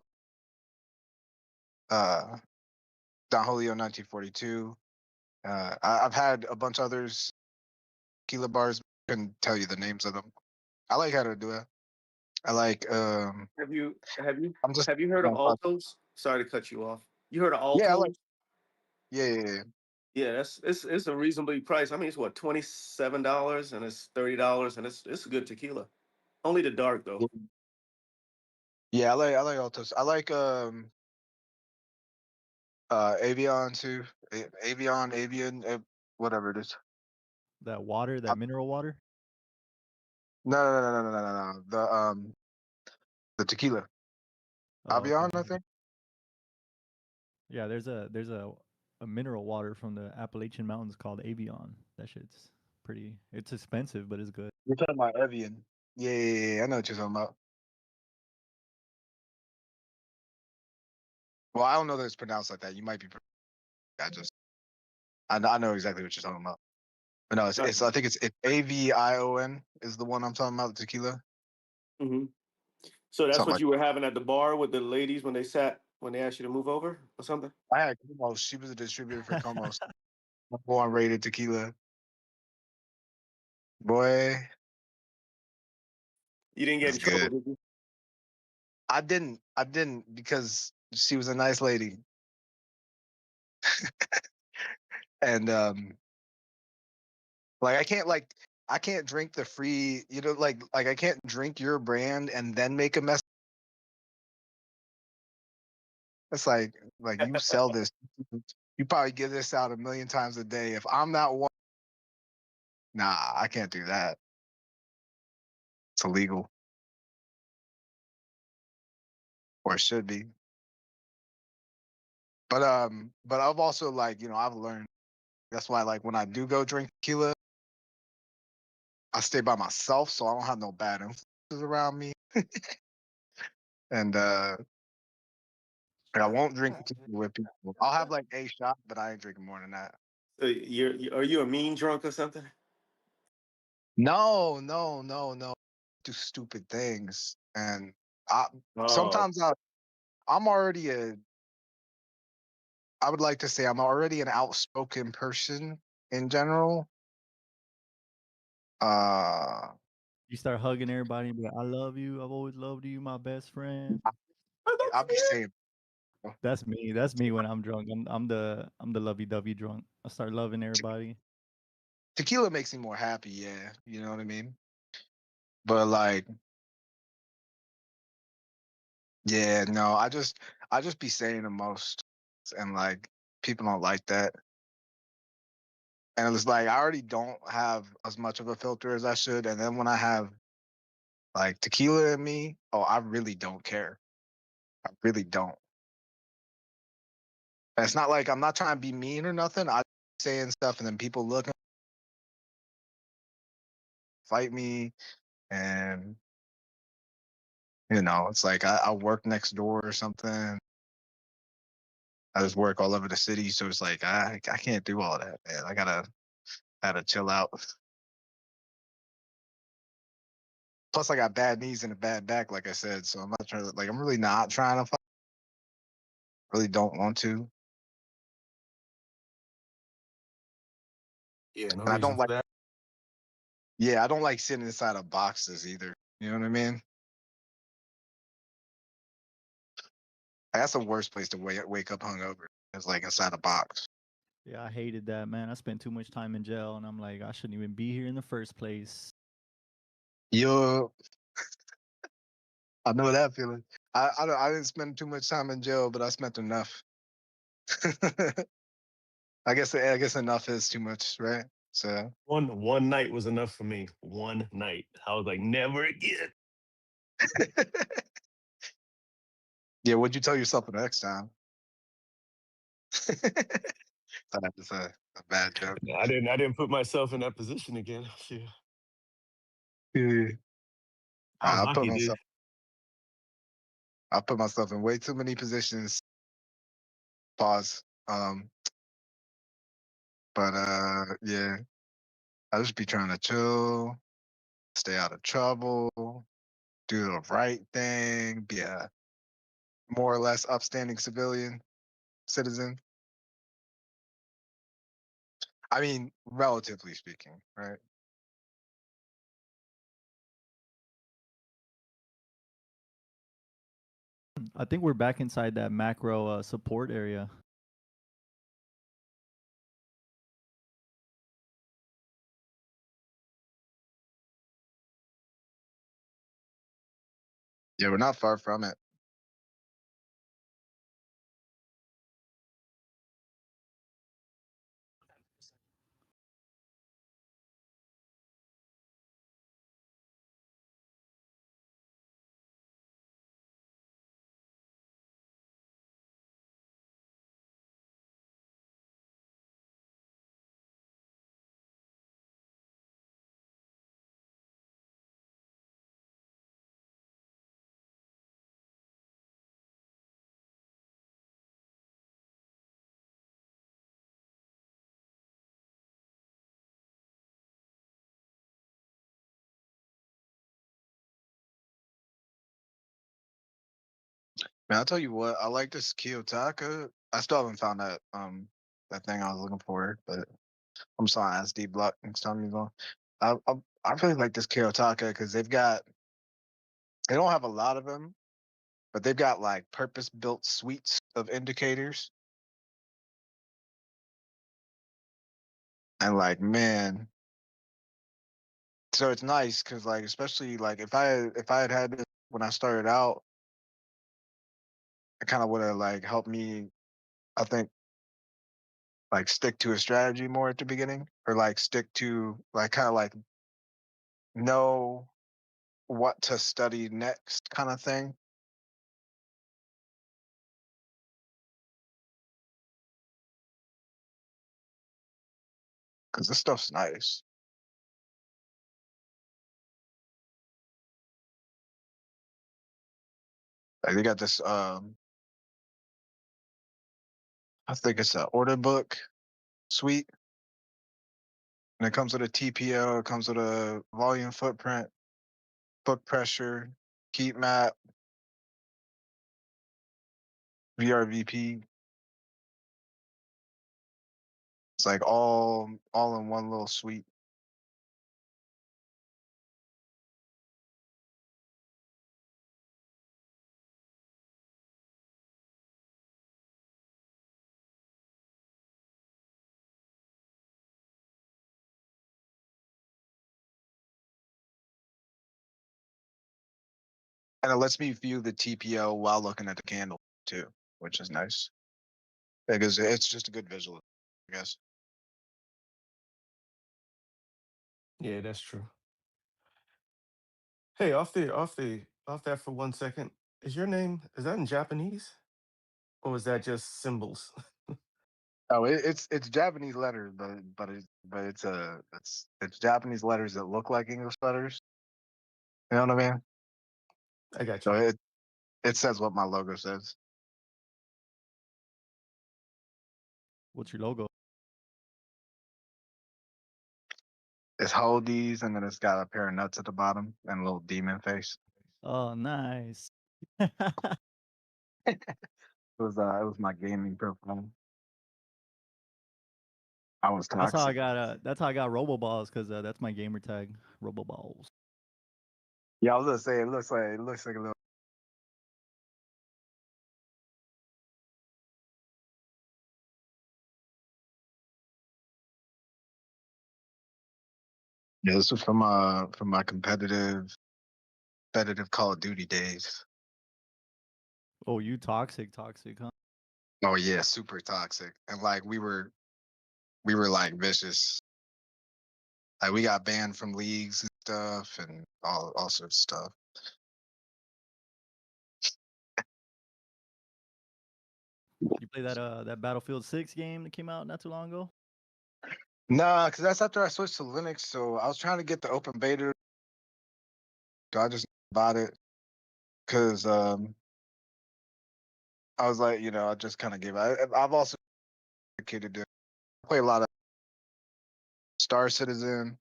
Don Julio 1942. I've had a bunch of others, tequila bars. Couldn't tell you the names of them. I like how to do it. I like. Have you I'm just. heard of altos? Sorry to cut you off. You heard of Yeah, I altos? like. Yeah. Yeah, it's a reasonably priced. I mean, it's what, $27 and it's $30 and it's good tequila. Only the dark though. Yeah, I like Altos. I like Avion too. Avian, whatever it is. That water, that mineral water. No. The tequila. Oh, okay. Avion, I think. Yeah, there's a mineral water from the Appalachian Mountains called Avion. That shit's pretty. It's expensive, but it's good. You're talking about Evian. Yeah. I know what you're talking about. Well, I don't know that it's pronounced like that. You might be. I know exactly what you're talking about. But no, it's I think it's Avion is the one I'm talking about. The tequila. Mm-hmm. So that's Something what like. you were having at the bar with the ladies when they asked you to move over or something? I had Comos. She was a distributor for Comos. One rated tequila. Boy, You didn't get that's in trouble, good. did you? I didn't because she was a nice lady. And like I can't drink the free, you know, like I can't drink your brand and then make a mess. It's like you sell this, you probably give this out 1,000,000 times a day. If I'm not one, nah, I can't do that. It's illegal, or it should be. But I've also like, you know, I've learned that's why like when I do go drink tequila, I stay by myself so I don't have no bad influences around me. And I won't drink tequila with people. I'll have like a shot, but I ain't drinking more than that. So are you a mean drunk or something? No. Do stupid things, and I Oh, sometimes I'm already I would like to say I'm already an outspoken person in general. You start hugging everybody and be like, "I love you. I've always loved you, my best friend." I'll be saying That's me. That's me when I'm drunk. I'm the lovey-dovey drunk. I start loving everybody. tequila makes me more happy. Yeah, you know what I mean. But like, yeah, no, I just be saying the most, and like people don't like that. And it's like I already don't have as much of a filter as I should. And then when I have like tequila in me, oh, I really don't care. I really don't. And it's not like I'm not trying to be mean or nothing. I saying stuff and then people look and fight me, and you know, it's like I work next door or something. I just work all over the city, so it's like I can't do all that, man. I gotta chill out. Plus, I got bad knees and a bad back, like I said. So I'm not trying to like I'm really not trying to fight. really don't want to. Yeah, no And I reason don't for like, that. yeah, I don't like sitting inside of boxes either. You know what I mean? That's the worst place to wake up hungover. It's like inside a box. Yeah, I hated that, man. I spent too much time in jail, and I'm like, I shouldn't even be here in the first place. Yo, I know that feeling. I didn't spend too much time in jail, but I spent enough. I guess enough is too much, right? So One night was enough for me. One night. I was like, never again. yeah, what'd you tell yourself the next time? That's a bad joke. I didn't put myself in that position again. Shit. Yeah. I was I lucky, dude. put myself in way too many positions. Pause. But yeah, I just be trying to chill, stay out of trouble, do the right thing, be a more or less upstanding citizen. I mean, relatively speaking, right? I think we're back inside that macro support area. Yeah, we're not far from it. Man, I'll tell you what, I like this Kiyotaka. I still haven't found that thing I was looking for, but I'm sorry, ask Dbloc next time you go. I really like this Kiyotaka because they don't have a lot of them, but they've got like purpose built suites of indicators. And like, man, so it's nice because like, especially like if I had this when I started out, it kind of would have like helped me, I think, like stick to a strategy more at the beginning, or like stick to like kind of like know what to study next kind of thing. Because this stuff's nice. Like they got this I think it's an order book suite. And it comes with a TPO, it comes with a volume footprint, book pressure, heat map, VRVP. It's like all in one little suite. And it lets me view the TPO while looking at the candle too, which is nice. Because it's just a good visual, I guess. Yeah, that's true. Hey, off that for 1 second. Is that in Japanese? Or is that just symbols? Oh, it's Japanese letters, but it's Japanese letters that look like English letters. You know what I mean? I got So you. it says what my logo says. What's your logo? It's Holdies, and then it's got a pair of nuts at the bottom and a little demon face. Oh, nice. It was my gaming profile. I was That's how I toxic. got that's how I got Roboballs because that's my gamer tag, Roboballs. Yeah, I was gonna say it looks like a little. Yeah, this was from my competitive Call of Duty days. Oh, you toxic, huh? Oh yeah, super toxic, and like we were like vicious. Like we got banned from leagues and stuff, and all sorts of stuff. You play that Battlefield 6 game that came out not too long ago? Nah, because that's after I switched to Linux. So I was trying to get the open beta. So I just bought it because I was like, I just kind of gave it. I've also dedicated to play a lot of Star Citizen.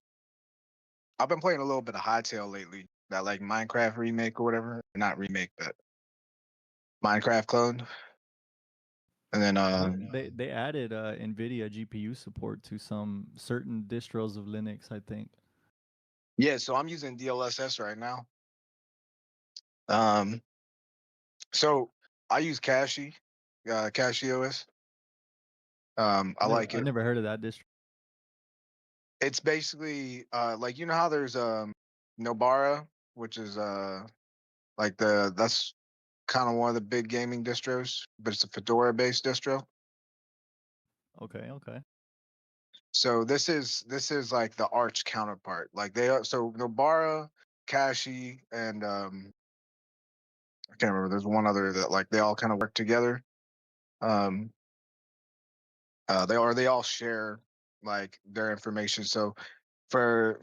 I've been playing a little bit of Hightail lately. That like Minecraft remake or whatever. Not remake, but Minecraft clone. And then They added NVIDIA GPU support to some certain distros of Linux, I think. yeah, so I'm using DLSS right now. So I use Cache OS. I like I it. never heard of that distro. It's basically like how there's Nobara, which is like that's kind of one of the big gaming distros, but it's a Fedora based distro. Okay. So this is like the Arch counterpart. Like they are so Nobara, Cache, and I can't remember. There's one other that like they all kind of work together. Um, they all share like their information. So for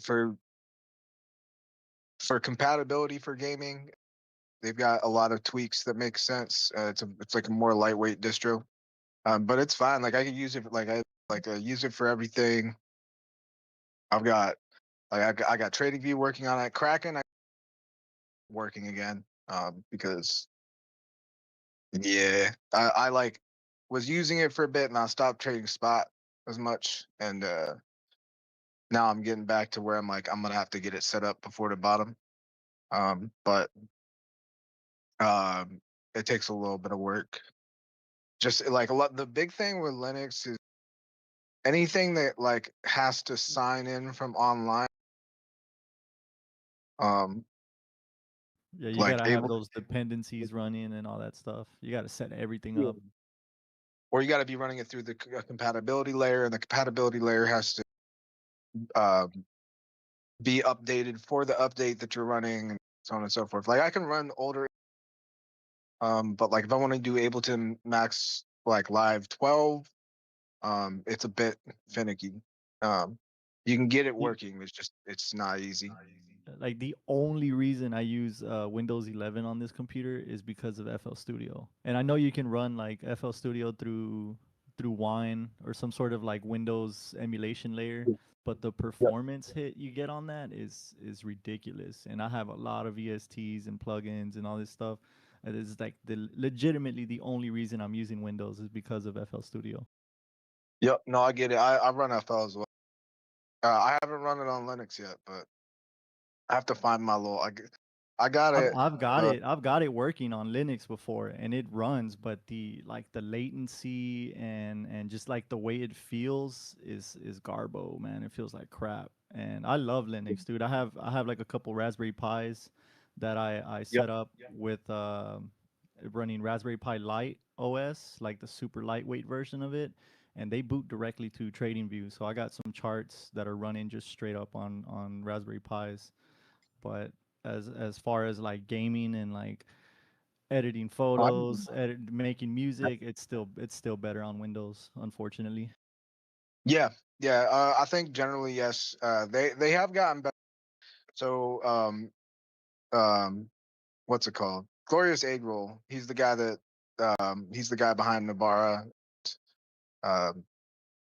compatibility for gaming, they've got a lot of tweaks that make sense. It's like a more lightweight distro, but it's fine. Like I could use it I use it for everything. I've got I got TradingView working on it. Kraken working again because yeah, I like was using it for a bit and I stopped trading spot as much and now I'm getting back to where I'm like I'm gonna have to get it set up before the bottom. But it takes a little bit of work. Just like a lot. The big thing with Linux is anything that like has to sign in from online. Um, Yeah, you like gotta have able, those dependencies running and all that stuff. You gotta set everything up. or you got to be running it through the compatibility layer, and the compatibility layer has to um, be updated for the update that you're running, and so on and so forth. Like I can run older, but like if I want to do Ableton Max like Live 12, it's a bit finicky. You can get it working. It's not easy. Like the only reason I use Windows 11 on this computer is because of FL Studio, and I know you can run like FL Studio through Wine or some sort of like Windows emulation layer, but the performance hit you get on that is ridiculous. And I have a lot of VSTs and plugins and all this stuff. And it's like legitimately the only reason I'm using Windows is because of FL Studio. Yep. No, I get it. I run FL as well. I haven't run it on Linux yet, but I have to find my little. I got it. I've got it working on Linux before and it runs, but the latency and just like the way it feels is garbo, man. It feels like crap. And I love Linux, dude. I have like a couple Raspberry Pis that I set up with running Raspberry Pi Lite OS, like the super lightweight version of it, and they boot directly to TradingView. So I got some charts that are running just straight up on Raspberry Pis. But as far as like gaming and like editing photos, making music, it's still better on Windows, unfortunately. Yeah, yeah. I think generally yes. They have gotten better. So what's it called? Glorious Egg Roll. He's the guy that he's the guy behind Nabara. Um,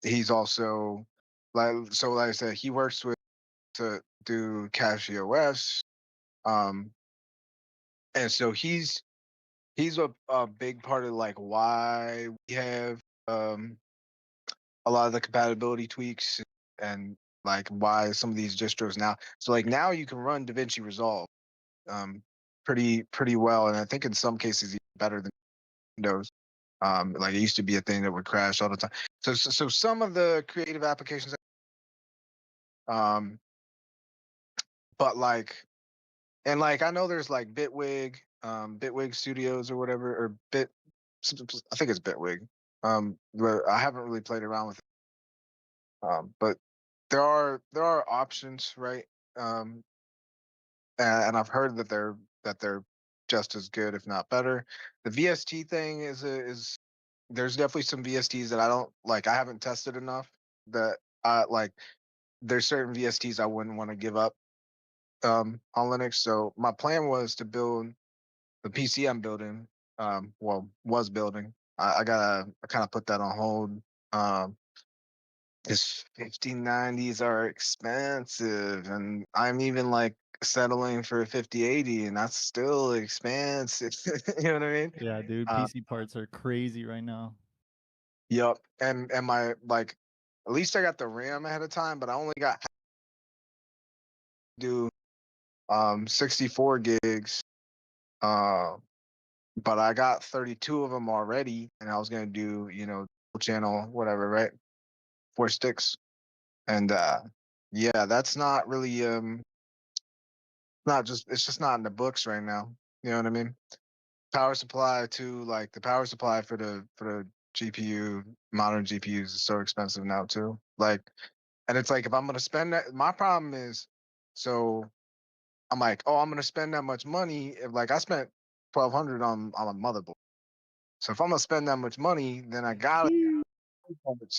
he's also like I said, he works with to do Cache OS. And so he's a big part of like why we have a lot of the compatibility tweaks and like why some of these distros now. So like now you can run DaVinci Resolve pretty well, and I think in some cases even better than Windows. Like it used to be a thing that would crash all the time. So some of the creative applications, but like and like I know there's like Bitwig Studios or whatever or I think it's Bitwig. Where I haven't really played around with it. But there are options, right? And I've heard that they're just as good, if not better. The VST thing is there's definitely some VSTs that I don't like. I haven't tested enough that I like. There's certain VSTs I wouldn't want to give up on Linux. So my plan was to build the PC I'm building. Well, was building. I kind of put that on hold. Because 5090s are expensive, and I'm even like settling for a 5080, and that's still expensive. You know what I mean? Yeah, dude, PC parts are crazy right now. Yep. And my like, at least I got the RAM ahead of time, but I only got do 64 gigs. But I got 32 of them already, and I was gonna do channel whatever, right? 4 sticks, and yeah, that's not really not just it's just not in the books right now. You know what I mean? Power supply too, like the power supply for the GPU, modern GPUs is so expensive now too. Like, and it's like if I'm gonna spend that, my problem is, so I'm like, oh, I'm gonna spend that much money. If like I spent 1,200 on a motherboard, so if I'm gonna spend that much money, then I gotta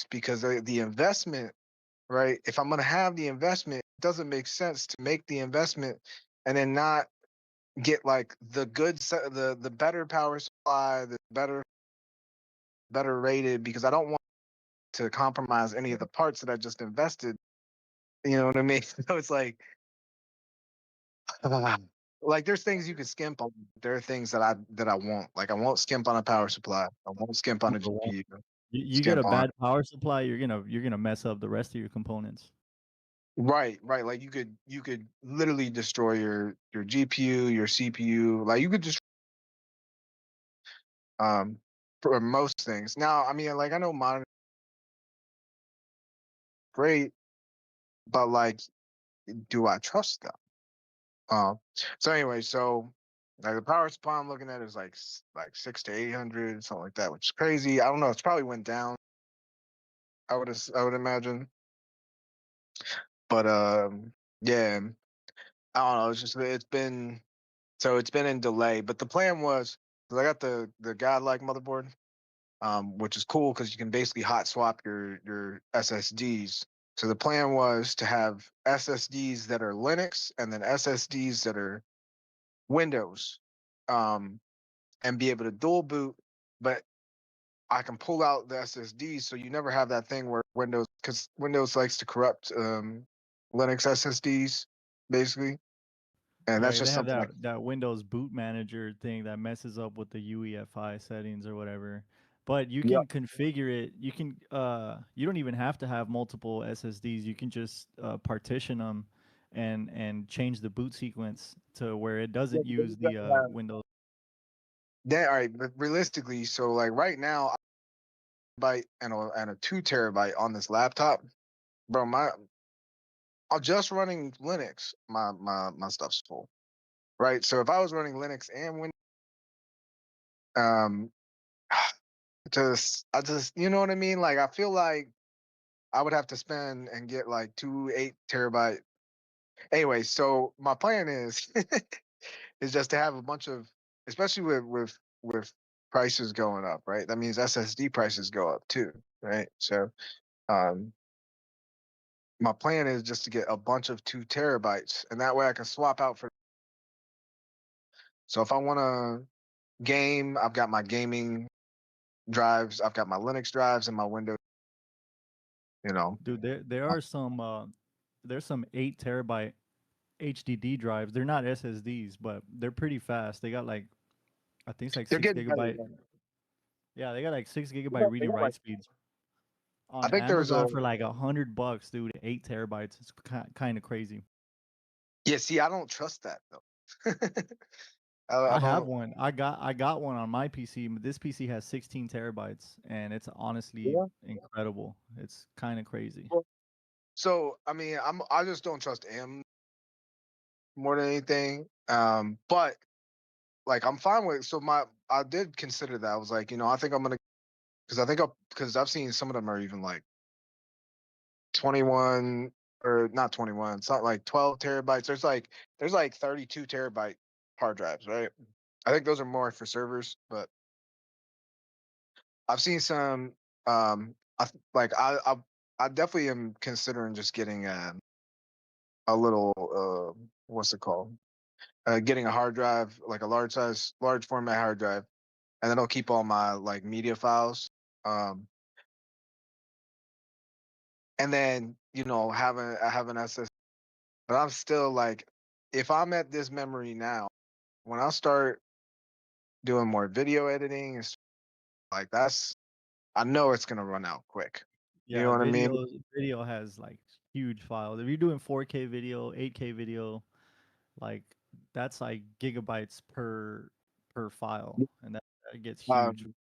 because the investment, right? If I'm gonna have the investment, it doesn't make sense to make the investment and then not get like the the better power supply, the better rated, because I don't want to compromise any of the parts that I just invested. You know what I mean? So it's like there's things you can skimp on. There are things that I won't. Like I won't skimp on a power supply. I won't skimp on a Number one, GPU. you get a Skimp on bad power supply, you're gonna mess up the rest of your components. right. Like you could literally destroy your GPU, your CPU. Like you could just for most things. Now, I mean, like I know modern great, but like, do I trust them? So anyway, so like the power supply I'm looking at is like 6 to 800, something like that, which is crazy. I don't know. It's probably went down. I would imagine, but yeah, I don't know. It's been in delay. But the plan was 'cause I got the godlike motherboard, which is cool because you can basically hot swap your SSDs. So the plan was to have SSDs that are Linux and then SSDs that are Windows, and be able to dual boot, but I can pull out the SSD, so you never have that thing where because Windows likes to corrupt Linux SSDs, basically, and that's Right, they just have something that Windows boot manager thing that messes up with the UEFI settings or whatever. But you Yep. can configure it. You can you don't even have to have multiple SSDs. You can just partition them and change the boot sequence to where it Yeah, doesn't but then use you the gotta have Windows. that. All right, but realistically, so like right now, byte and a 2 terabyte on this laptop, bro. I'm just running Linux. My stuff's full, right? So if I was running Linux and Windows, um, I just you know what I mean? Like I feel like I would have to spend and get like 2 8 terabyte. Anyway, so my plan is is just to have a bunch of, especially with prices going up, right? That means SSD prices go up too, right? So um, my plan is just to get a bunch of 2 terabytes, and that way I can swap out for. So if I want to game, I've got my gaming drives, I've got my Linux drives, and my Windows. You know, Dude, there are some there's some 8 terabyte HDD drives. They're not SSDs, but they're pretty fast. They got like I think it's like They're 6 getting better. gigabyte. Yeah, they got like 6 gigabyte read and write speeds I on think there's Amazon a for like $100, dude. 8 terabytes. It's kind of crazy. yeah. See, I don't trust that though. I I have don't. one. I got one on my PC. But this PC has 16 terabytes, and it's honestly Yeah. incredible. It's kind of crazy. So I mean, I just don't trust M more than anything. But like I'm fine with. So I did consider that. I was like, I think I'm gonna because I've seen some of them are even like 21 or not 21. It's not like 12 terabytes. There's like 32 terabyte hard drives, right? I think those are more for servers, but I've seen some. I definitely am considering just getting a little what's it called? Getting a hard drive, like a large format hard drive, and then I'll keep all my like media files. Um, and then have an SS. But I'm still like, if I'm at this memory now, when I start doing more video editing, it's like I know it's gonna run out quick. You know Yeah, what I mean? video has like huge files. If you're doing 4K video, 8K video, like that's like gigabytes per file, and that gets huge. Um,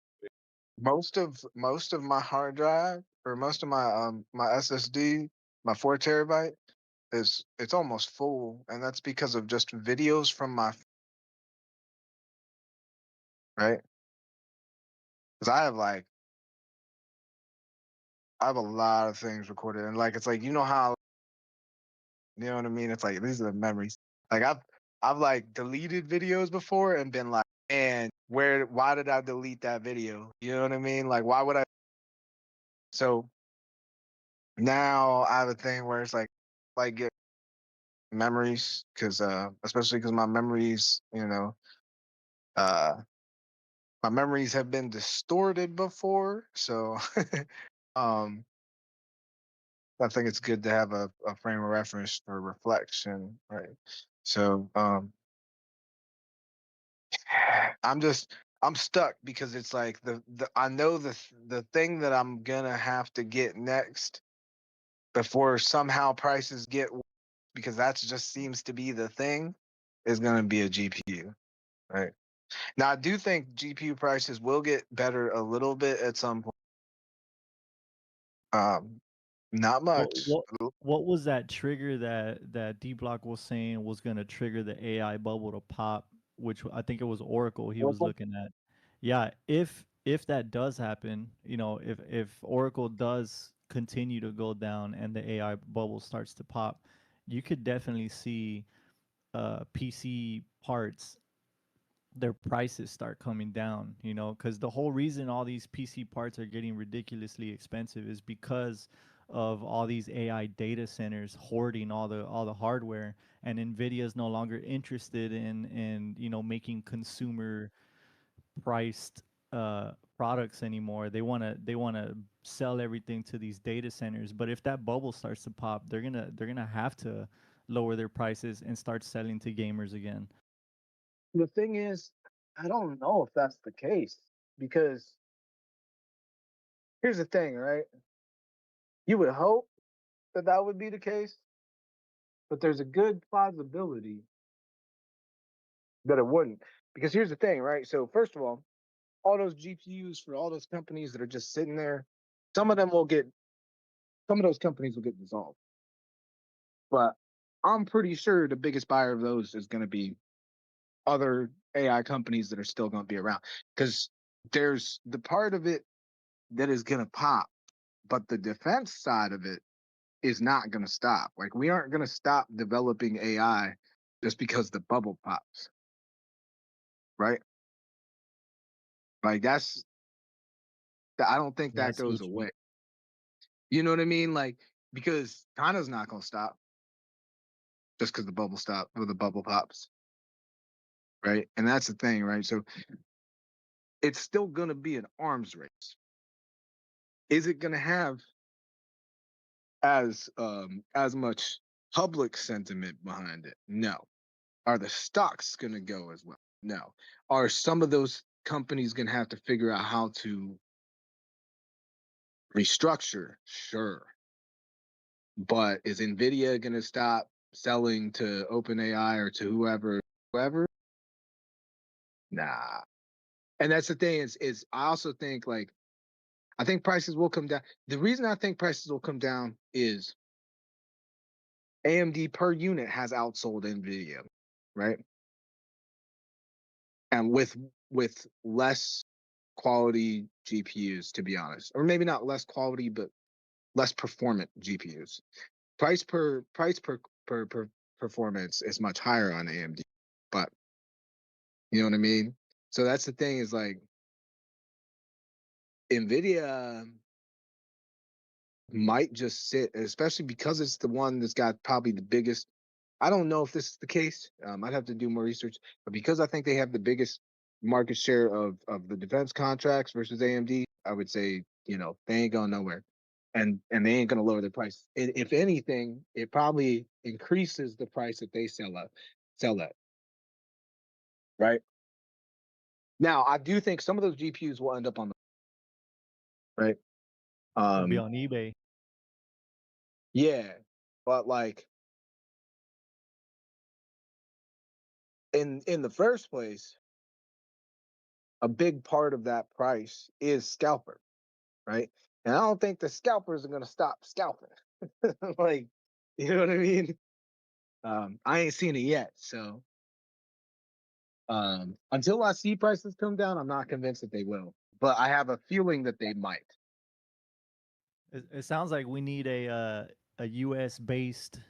most of my hard drive or most of my SSD, my 4 terabyte it's almost full, and that's because of just videos from my right. Because I have a lot of things recorded, and like it's like how you know what I mean. It's like these are the memories. Like I've like deleted videos before and been like, and why did I delete that video? You know what I mean? Like why would I? So now I have a thing where it's like get memories because especially because uh my memories have been distorted before, so um I think it's good to have a frame of reference for reflection, right? So I'm stuck because it's like the I know the thing that I'm gonna have to get next before somehow prices get because that just seems to be the thing is gonna be a GPU, right? Now I do think GPU prices will get better a little bit at some point. Um, not What much. what what was that trigger that Dbloc was saying was gonna trigger the AI bubble to pop? Which I think it was Oracle he was looking at. Yeah, if that does happen, if Oracle does continue to go down and the AI bubble starts to pop, you could definitely see PC parts their prices start coming down, because the whole reason all these PC parts are getting ridiculously expensive is because of all these AI data centers hoarding all the hardware, and Nvidia is no longer interested in making consumer priced products anymore. They want to sell everything to these data centers. But if that bubble starts to pop, they're gonna have to lower their prices and start selling to gamers again. The thing is, I don't know if that's the case because here's the thing, right? You would hope that that would be the case, but there's a good plausibility that it wouldn't. Because here's the thing, right? So first of all those GPUs for all those companies that are just sitting there, some of them will get, some of those companies will get dissolved. But I'm pretty sure the biggest buyer of those is going to be other AI companies that are still going to be around. Because there's the part of it that is going to pop, but the defense side of it is not going to stop. Like we aren't going to stop developing AI just because the bubble pops, right? Like I don't think Yeah, I that see goes what you mean. away. You know what I mean? Like because China's not going to stop just because the bubble stop or the bubble pops, right? And that's the thing, right? So it's still going to be an arms race. Is it going to have as much public sentiment behind it? No. Are the stocks going to go as well? No. Are some of those companies going to have to figure out how to restructure? Sure. But is Nvidia going to stop selling to OpenAI or to whoever? Nah. And that's the thing is I also think like I think prices will come down. The reason I think prices will come down is AMD per unit has outsold Nvidia, right? And with less quality GPUs, to be honest, or maybe not less quality, but less performant GPUs. Price per performance is much higher on AMD, but you know what I mean? So that's the thing is like Nvidia might just sit, especially because it's the one that's got probably the biggest. I don't know if this is the case. I'd have to do more research, but because I think they have the biggest market share of the defense contracts versus AMD, I would say they ain't going nowhere, and they ain't gonna lower their price. If anything, it probably increases the price that they sell at. Right now, I do think some of those GPUs will end up on the right. They'll be on eBay. Yeah, but like in the first place, a big part of that price is scalper, right? And I don't think the scalpers are gonna stop scalping. Like, you know what I mean? I ain't seen it yet, so until I see prices come down, I'm not convinced that they will. But I have a feeling that they might. It sounds like we need a US based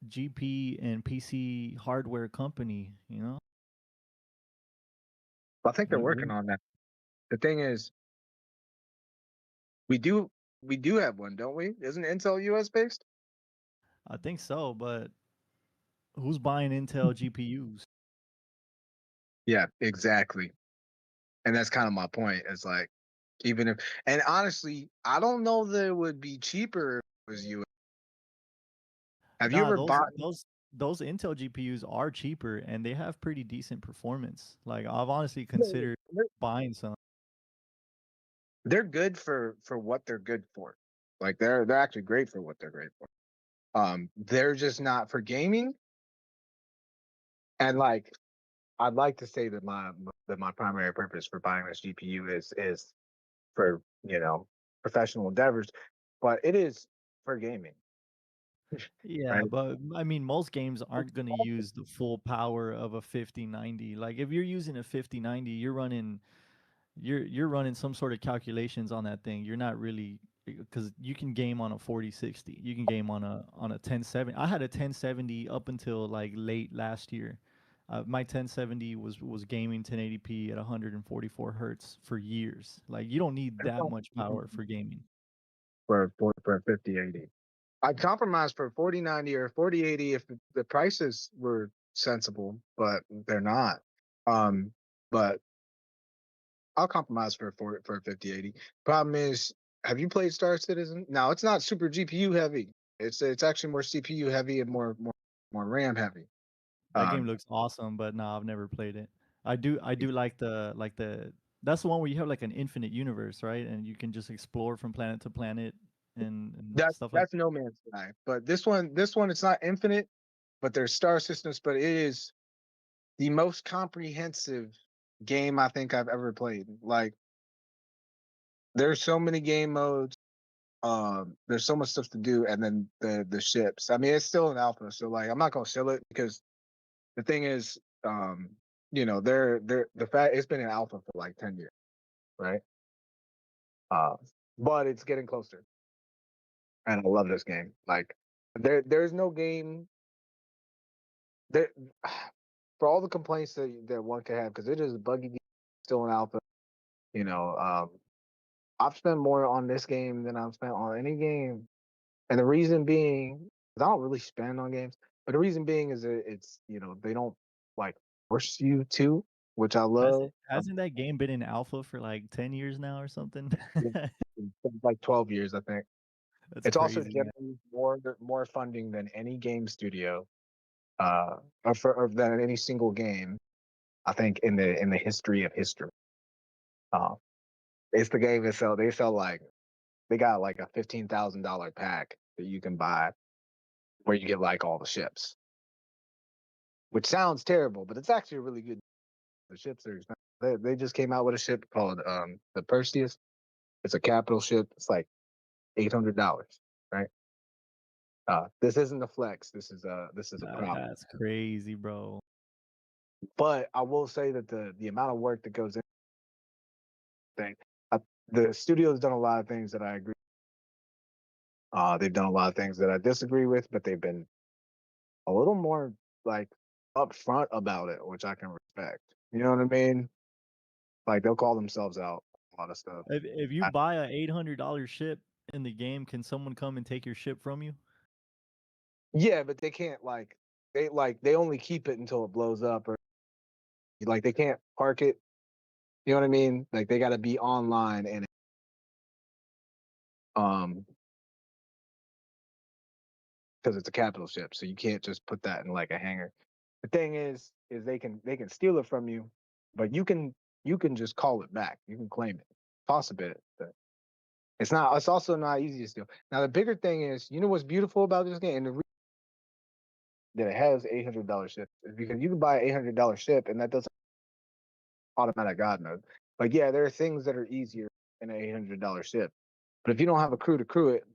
GP and PC hardware company. You know, I think they're working on that. The thing is, we do have one, don't we? Isn't Intel US based? I think so, but who's buying Intel GPUs? Yeah, exactly. And that's kind of my point. It's like, even if, and honestly, I don't know that it would be cheaper if it was US. Have you ever bought? Those Intel GPUs are cheaper and they have pretty decent performance. Like I've honestly considered buying some. They're good for what they're good for. Like they're actually great for what they're great for. They're just not for gaming. And like, I'd like to say that my primary purpose for buying this GPU is for professional endeavors, but it is for gaming. Yeah, Right? but I mean, most games aren't going to use the full power of a 5090. Like if you're using a 5090, you're running some sort of calculations on that thing. You're not really because you can game on a 4060. You can game on a 1070. I had a 1070 up until like late last year. My 1070 was gaming 1080p at 144 hertz for years. Like you don't need that much power for gaming. For 5080. I'd compromise for 4090 or 4080 if the prices were sensible, but they're not. But I'll compromise for 5080. Problem is, have you played Star Citizen? No, it's not super GPU heavy. It's actually more CPU heavy and more RAM heavy. That game looks awesome, but no, I've never played it. I do like the that's the one where you have like an infinite universe, right? And you can just explore from planet to planet and stuff like that's No Man's Sky. But this one it's not infinite, but there's star systems, but it is the most comprehensive game I think I've ever played. Like there's so many game modes. There's so much stuff to do, and then the ships. I mean, it's still an alpha, so like I'm not gonna sell it because the thing is, they're the fact it's been an alpha for like 10 years, right? But it's getting closer, and I love this game. Like there's no game there for all the complaints that one could have because it is a buggy game, still an alpha. I've spent more on this game than I've spent on any game. And the reason being, 'cause I don't really spend on games, but the reason being is that it's, they don't like force you to, which I love. Hasn't that game been in alpha for like 10 years now or something? Like 12 years, I think. That's It's also crazy, man. generating more funding than any game studio, or than any single game. I think in the history of history. It's the game that they sell like they got like a $15,000 pack that you can buy where you get like all the ships, which sounds terrible, but it's actually a really good. The ships are expensive. They just came out with a ship called the Perseus. It's a capital ship. It's like $800, right? This isn't a flex. This is a prop. That's crazy, bro. But I will say that the amount of work that goes in thing, the studio's done a lot of things that I agree. They've done a lot of things that I disagree with, but they've been a little more like upfront about it, which I can respect. You know what I mean? Like they'll call themselves out a lot of stuff. If you buy a $800 ship in the game, can someone come and take your ship from you? Yeah, but they can't they only keep it until it blows up, or like they can't park it. You know what I mean? Like they got to be online and because it's a capital ship, so you can't just put that in like a hangar. The thing is they can steal it from you, but you can just call it back. You can claim it, toss a bit. It's also not easy to steal. Now the bigger thing is, you know what's beautiful about this game, and the reason that it has $800 ship is because you can buy an $800 ship, and that doesn't automatic God mode. Like yeah, there are things that are easier in an $800 ship, but if you don't have a crew to crew it,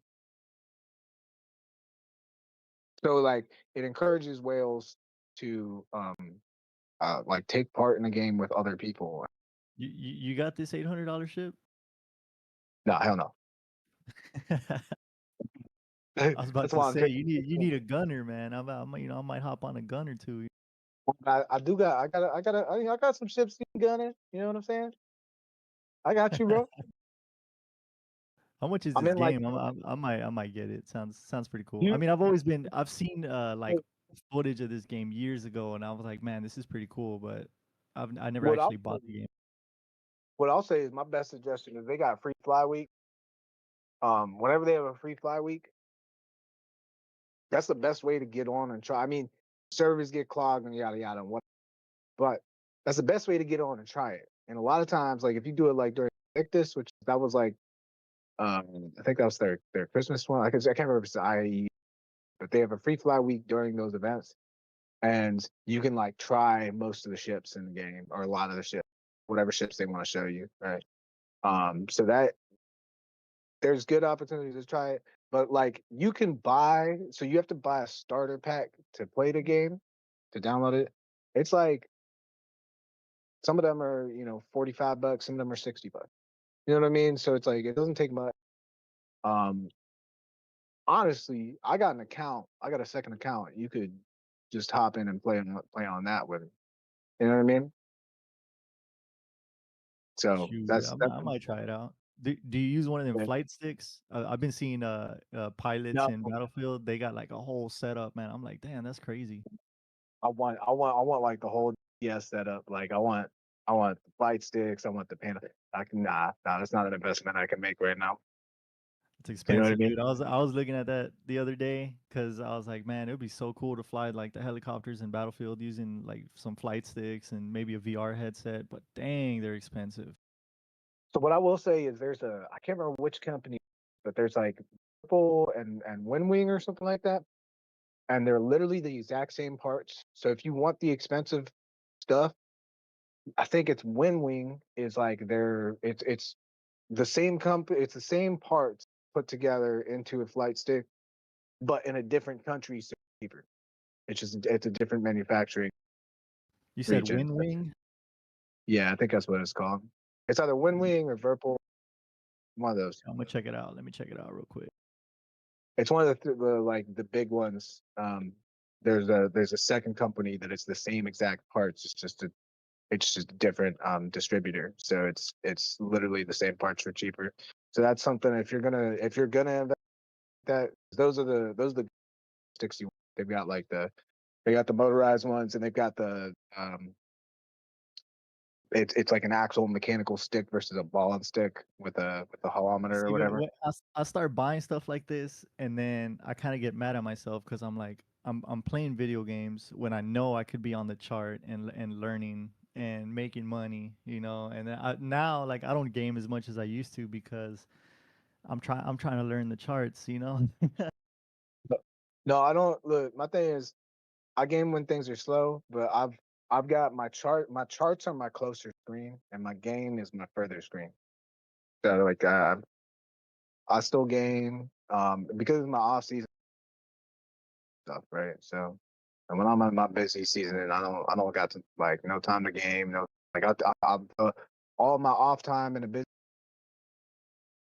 so like it encourages whales to like take part in a game with other people. You got this $800 ship? No, hell no. I was about That's to why I'm say taking. you need a gunner, man. I might hop on a gun or two. I got some ships you can gun in. You know what I'm saying? I got you, bro. How much is I'm this in like game? I might get it. Sounds pretty cool. I you. mean, I've seen like footage of this game years ago, and I was like, man, this is pretty cool, but I never What actually bought the game. what I'll say is my best suggestion is they got free fly week. Whenever they have a free fly week, that's the best way to get on and try. I mean, servers get clogged and yada yada and what, but that's the best way to get on and try it. And a lot of times, like if you do it like during Invictus, which that was like, I think that was their Christmas one. I can't remember if it's the IAE, but they have a free fly week during those events, and you can like try most of the ships in the game or a lot of the ships, whatever ships they want to show you, right? So that there's good opportunities to try it, but like you can buy, so you have to buy a starter pack to play the game, to download it. It's like some of them are, $45, some of them are $60. You know what I mean? So it's like it doesn't take much. Honestly, I got an account. I got a second account. You could just hop in and play on that with it. You know what I mean? So Shoot, that's I might try it out. Do you use one of them yeah. flight sticks? I've been seeing pilots No, in Battlefield. They got like a whole setup, man. I'm like, damn, that's crazy. I want like the whole DS setup. Like I want the flight sticks. I want the panel. Nah, that's not an investment I can make right now. It's You know what I expensive, mean? dude. I was looking at that the other day because I was like, man, it would be so cool to fly like the helicopters in Battlefield using like some flight sticks and maybe a VR headset. But dang, they're expensive. So what I will say is I can't remember which company, but there's like Purple and Windwing or something like that, and they're literally the exact same parts. So if you want the expensive stuff, I think it's Windwing is like it's the same company, it's the same parts put together into a flight stick, but in a different country, so cheaper. It's a different manufacturing You said region. Wind Wing? Yeah, I think that's what it's called. It's either Windwing or Verpal, one of those. I'm gonna check it out. Let me check it out real quick. It's one of the big ones. There's a second company that it's the same exact parts. It's just a different distributor. So it's literally the same parts for cheaper. So that's something if you're gonna invest that those are the sticks you. They've got they got the motorized ones, and they've got the it's like an actual mechanical stick versus a ball and stick with a holometer or See, whatever. I start buying stuff like this, and then I kind of get mad at myself because I'm like, I'm playing video games when I know I could be on the chart and learning and making money, you know. And then now, like, I don't game as much as I used to because I'm trying to learn the charts, you know. No, I don't look. My thing is, I game when things are slow, but I've got my chart. My charts are my closer screen, and my game is my further screen. So like, I still game because it's my off season stuff, right? So, and when I'm in my busy season, and I don't got to like no time to game, no like all my off time in the business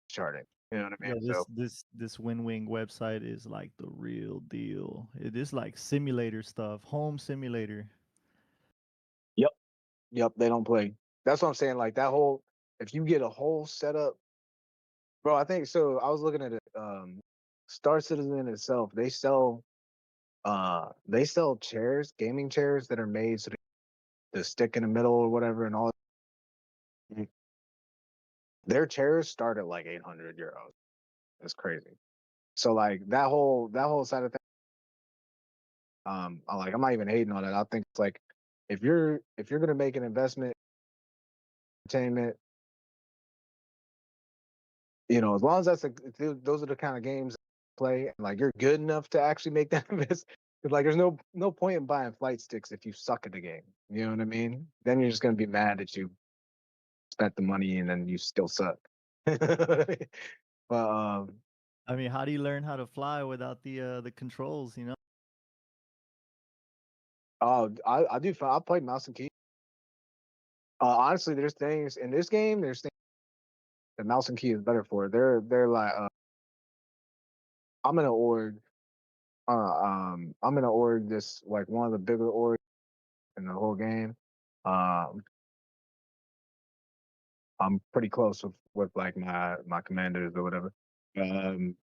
charting. You know what I mean? Yo, So this WinWing website is like the real deal. It is like simulator stuff, home simulator. yep, they don't play. That's what I'm saying. Like that whole, if you get a whole setup, bro. I think so. I was looking at it. Star Citizen itself, they sell chairs, gaming chairs that are made so the stick in the middle or whatever, and all. Their chairs start at like 800 euros. That's crazy. So like that whole side of things, I'm not even hating on it. I think it's like if you're gonna make an investment, entertainment, you know, as long as those are the kind of games play, and like you're good enough to actually make that investment. Like there's no point in buying flight sticks if you suck at the game. You know what I mean? Then you're just gonna be mad that you spent the money and then you still suck. But I mean, how do you learn how to fly without the controls, you know? oh, I do. I play mouse and key. Honestly, there's things in this game. There's things that mouse and key is better for. They're like I'm in an org. I'm in an org. This like one of the bigger orgs in the whole game. Um, I'm pretty close with like my commanders or whatever. Um,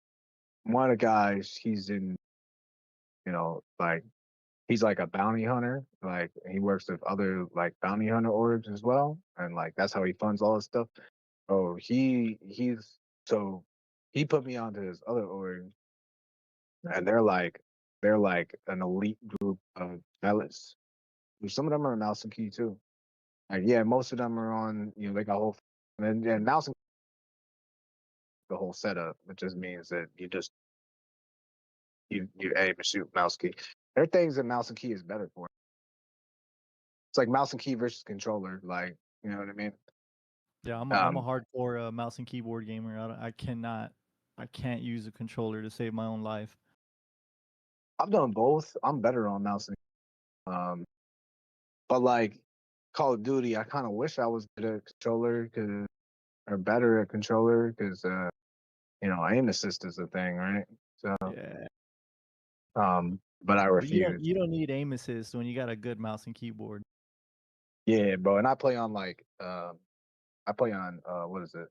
one of the guys, he's in, you know, like he's like a bounty hunter. Like he works with other like bounty hunter orgs as well, and like that's how he funds all his stuff. Oh, so he put me onto his other org, and they're like an elite group of fellas. Some of them are mouse and key too. Like yeah, most of them are on. You know, they got whole and mouse and the whole setup, which just means that you aim and shoot mouse key. There are things that mouse and key is better for. It's like mouse and key versus controller. Like you know what I mean? Yeah, I'm a hardcore mouse and keyboard gamer. I can't use a controller to save my own life. I've done both. I'm better on mouse and but like Call of Duty, I kind of wish I was good at controller or better at controller because you know aim assist is a thing, right? So Yeah. but I But refuse. you don't need aim assist when you got a good mouse and keyboard. Yeah, bro, and I play on like what is it?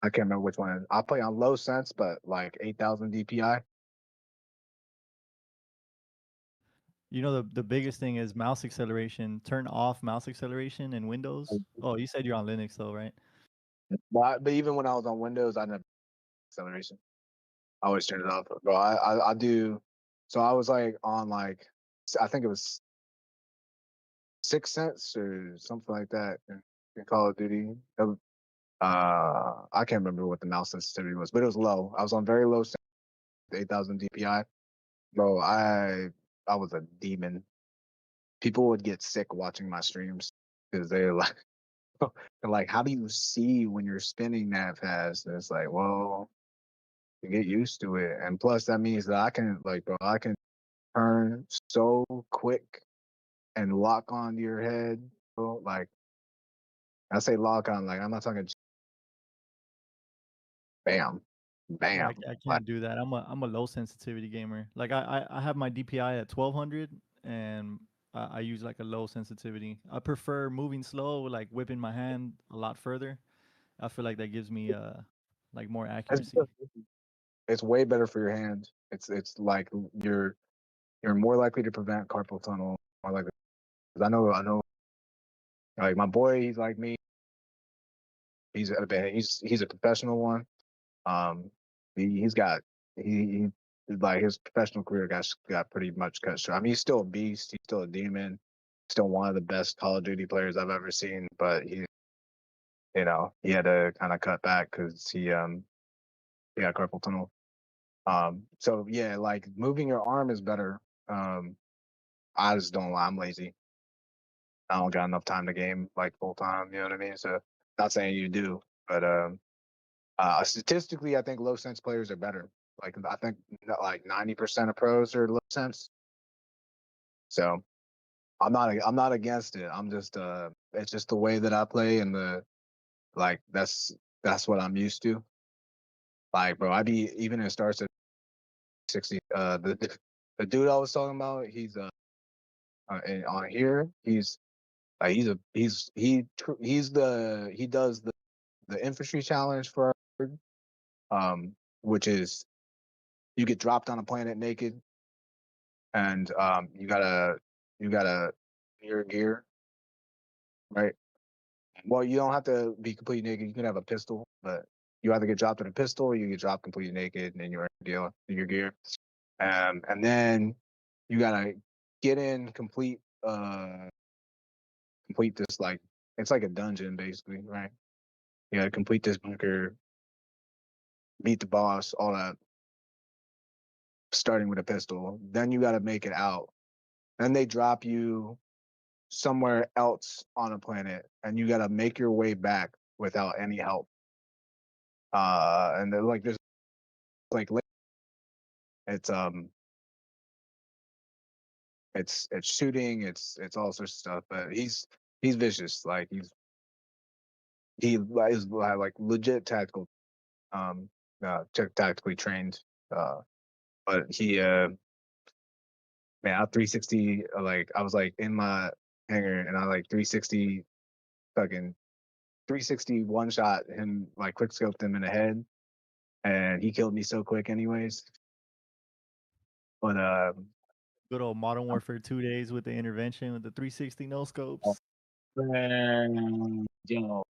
I can't remember which one. I play on low sense, but like 8,000 DPI. You know the biggest thing is mouse acceleration. Turn off mouse acceleration in Windows. Oh, you said you're on Linux though, right? But even when I was on Windows, I never acceleration. I always turn it off. Bro, I do. So I was like on like I think it was 6 cents or something like that in Call of Duty. I can't remember what the mouse sensitivity was, but it was low. I was on very low 8,000 DPI. Bro, I was a demon. People would get sick watching my streams because they're like, they're like, how do you see when you're spinning that fast? And it's like, well, you get used to it, and plus that means that I can like, bro, I can turn so quick and lock onto your head, bro. Like I say, lock on. Like I'm not talking. Bam, Yeah, bam. I Like can't do that. I'm a low sensitivity gamer. Like I have my DPI at 1200 and I use like a low sensitivity. I prefer moving slow, like whipping my hand a lot further. I feel like that gives me like more accuracy. it's way better for your hand. It's like you're more likely to prevent carpal tunnel. More likely, because I know, like my boy, he's like me. He's a professional one. Um, he's got he like his professional career got pretty much cut short. I mean, he's still a beast. He's still a demon. still one of the best Call of Duty players I've ever seen, but he had to kind of cut back because he got carpal tunnel. So yeah, like moving your arm is better. I just don't. I'm lazy. I don't got enough time to game like full time. You know what I mean? So not saying you do, but statistically, I think low sense players are better. Like I think like 90% of pros are low sense. So I'm not against it. I'm just it's just the way that I play and that's what I'm used to. Like bro, I be even in starts at 60. The dude I was talking about, he's on here, he's he does the infantry challenge for which is you get dropped on a planet naked and you gotta your gear, right? Well, you don't have to be completely naked. You can have a pistol, but you either get dropped with a pistol or you get dropped completely naked and then you're in your gear. And then you gotta get in, complete this, like it's like a dungeon basically, right? You gotta complete this bunker, beat the boss, all that, starting with a pistol. Then you gotta make it out. Then they drop you somewhere else on a planet, and you gotta make your way back without any help. And then like there's like it's it's shooting, it's all sorts of stuff. But he's vicious. Like he is like legit tactical, tactically trained. But he man, I 360 like I was like in my hangar and I like 360 fucking 360 one shot him, like quick scoped him in the head, and he killed me so quick anyways. But Good old Modern Warfare 2 days with the intervention with the 360 no scopes. man, yo,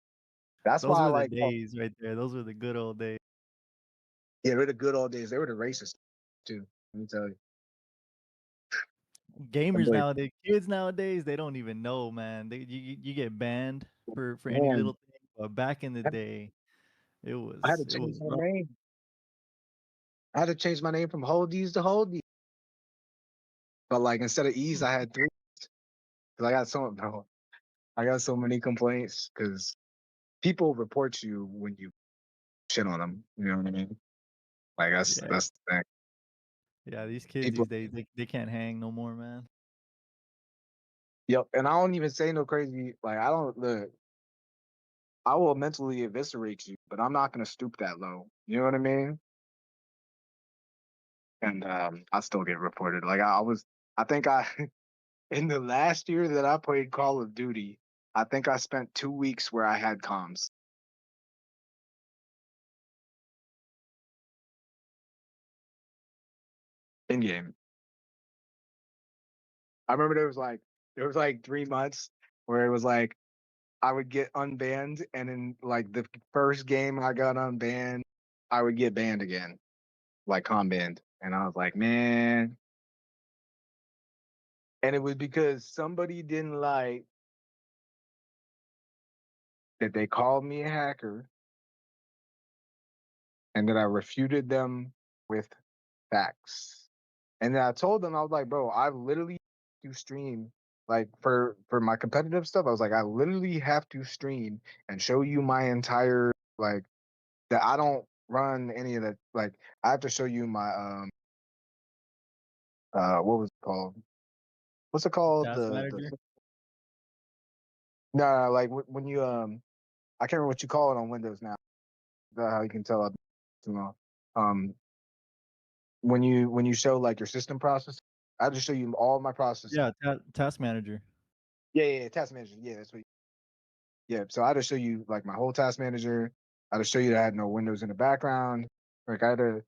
that's Those why I were the like days right there. Those were the good old days. yeah, they're the good old days. They were the racist too. Let me tell you. Gamers boy- nowadays, kids nowadays, they don't even know, man. You get banned for any Man, little thing. But back in the day, it I had to was change my rough. name. I had to change my name from Holdies to Holdies. But like instead of E's, I had 3. Cause I got so many complaints because people report you when you shit on them. You know what I mean? Like that's Yeah, the thing. yeah. These kids People, these days, they can't hang no more, man. yep. And I don't even say no crazy. Like I don't look. I will mentally eviscerate you, but I'm not gonna stoop that low. You know what I mean? And I still get reported. Like I think I in the last year that I played Call of Duty, I think I spent 2 weeks where I had comms in game. I remember there was like 3 months where it was like I would get unbanned, and in like the first game I got unbanned, I would get banned again, like com banned, and I was like, man. And it was because somebody didn't like that they called me a hacker, and that I refuted them with facts. And then I told them, I was like, bro, I literally do stream like for my competitive stuff. I was like, I literally have to stream and show you my entire like that I don't run any of that. Like I have to show you my what was it called? What's it called? Task manager. No, like when you I can't remember what you call it on Windows now. How you can tell um when you show like your system process, I just show you all my processes. Yeah, task manager. Yeah, task manager. Yeah, that's what. Yeah, so I had to show you like my whole task manager. I had to show you that I had no windows in the background. Like I had to.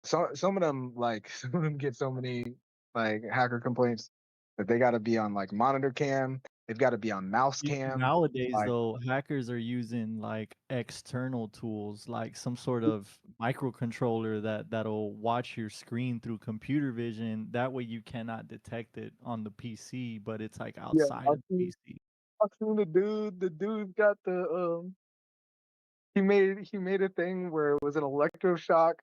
Some of them like some of them get so many like hacker complaints that they got to be on like monitor cam. They've got to be on mouse cam. Nowadays, Like, though, hackers are using like external tools, like some sort of microcontroller that'll watch your screen through computer vision. That way, you cannot detect it on the PC, but it's like yeah, outside of the PC. I've seen the dude. The dude's got the He made a thing where it was an electroshock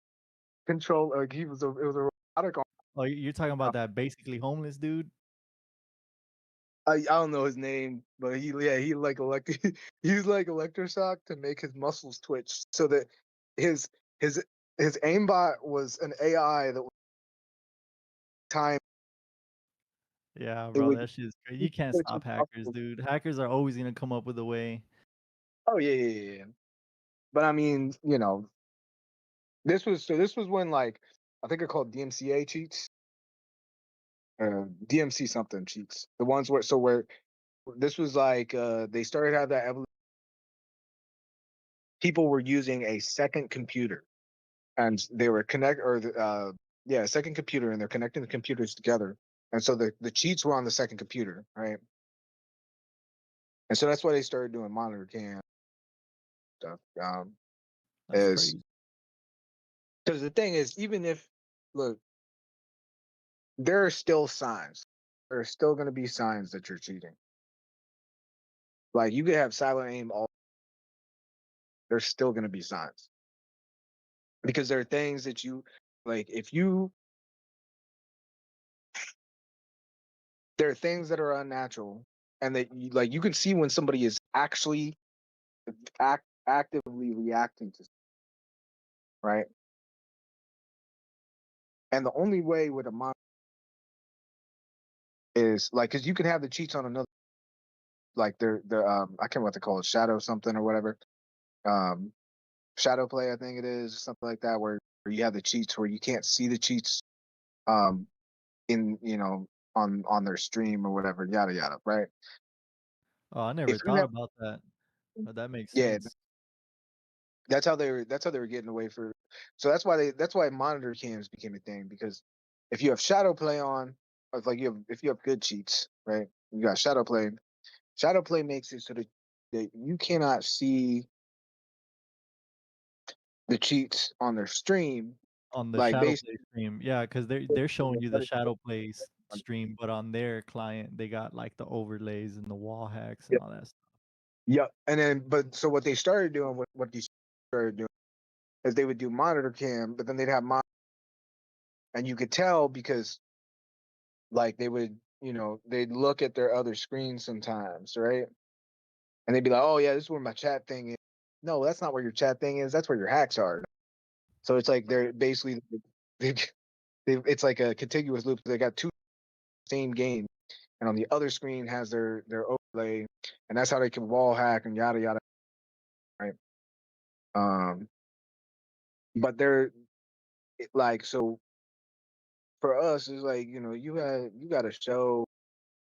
control. Like it was a robotic arm. Oh, you're talking about that basically homeless dude? I don't know his name, but he like he used like electroshock to make his muscles twitch so that his his his aimbot was an AI that would time Yeah, it bro, would that shit's crazy. You can't twitch his stop hackers, muscles. dude. Hackers are always gonna come up with a way. Oh yeah. But I mean, this was when like I think they're called DMCA cheats, DMC something cheats. The ones where this was like they started to have that people were using a second computer and they were a second computer, and they're connecting the computers together, and so the cheats were on the second computer, right? And so that's why they started doing monitor cam stuff. That's Is crazy. because the thing is, even if look, there are still signs. There are still going to be signs that you're cheating. Like you could have silent aim all. There's still going to be signs because there are things that you like. There are things that are unnatural, and that you can see when somebody is actually actively reacting to, right? And the only way with a monitor is like, because you can have the cheats on another, like they're I can't remember what they call it, shadow something or whatever, shadow play I think it is, something like that, where you have the cheats where you can't see the cheats, in on their stream or whatever, yada yada, right? Oh, I never If you thought have, about that. But that makes yeah, sense. that's how they were getting away for. So that's why monitor cams became a thing, because if you have shadow play on, or if you have good cheats, right? You got shadow play. Shadow play makes it so that you cannot see the cheats on their stream, On the like shadow basically. play stream, yeah, because they're showing you the shadow play stream, but on their client, they got like the overlays and the wall hacks and Yep. all that stuff. Yep. And then, but so what they started doing, what these started doing, is they would do monitor cam, but then they'd have and you could tell because like they would, they'd look at their other screens sometimes, right? And they'd be like, "Oh yeah, this is where my chat thing is." No, that's not where your chat thing is. That's where your hacks are. So it's like they're basically, it's like a contiguous loop. They got two same game, and on the other screen has their overlay, and that's how they can wall hack and yada yada, right? But they're like, so for us, it's like, you got to show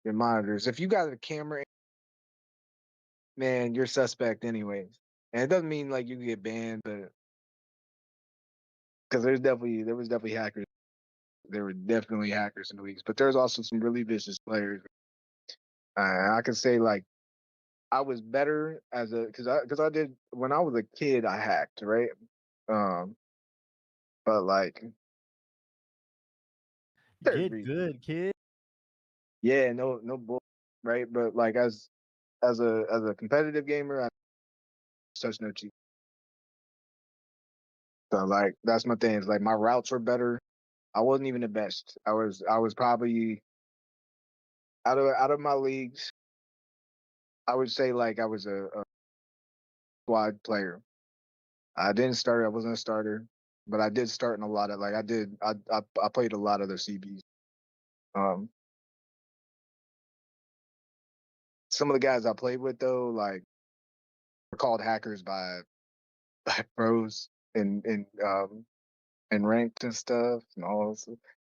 your monitors. If you got a camera, man, you're suspect anyways. And it doesn't mean like you can get banned, but because there was definitely hackers. There were definitely hackers in the leagues, but there's also some really vicious players. I can say like I was better because I did when I was a kid I hacked, right. Um, but like there's Get reasons. good, kid. Yeah, no bull, right? But like as a competitive gamer, I touch no cheat. So like that's my thing. It's like my routes were better. I wasn't even the best. I was probably out of my leagues. I would say like I was a squad player. I didn't start. I wasn't a starter, but I did start in a lot of like I did. I played a lot of their CBs. Um, some of the guys I played with though, like were called hackers by pros and ranked and stuff and all this.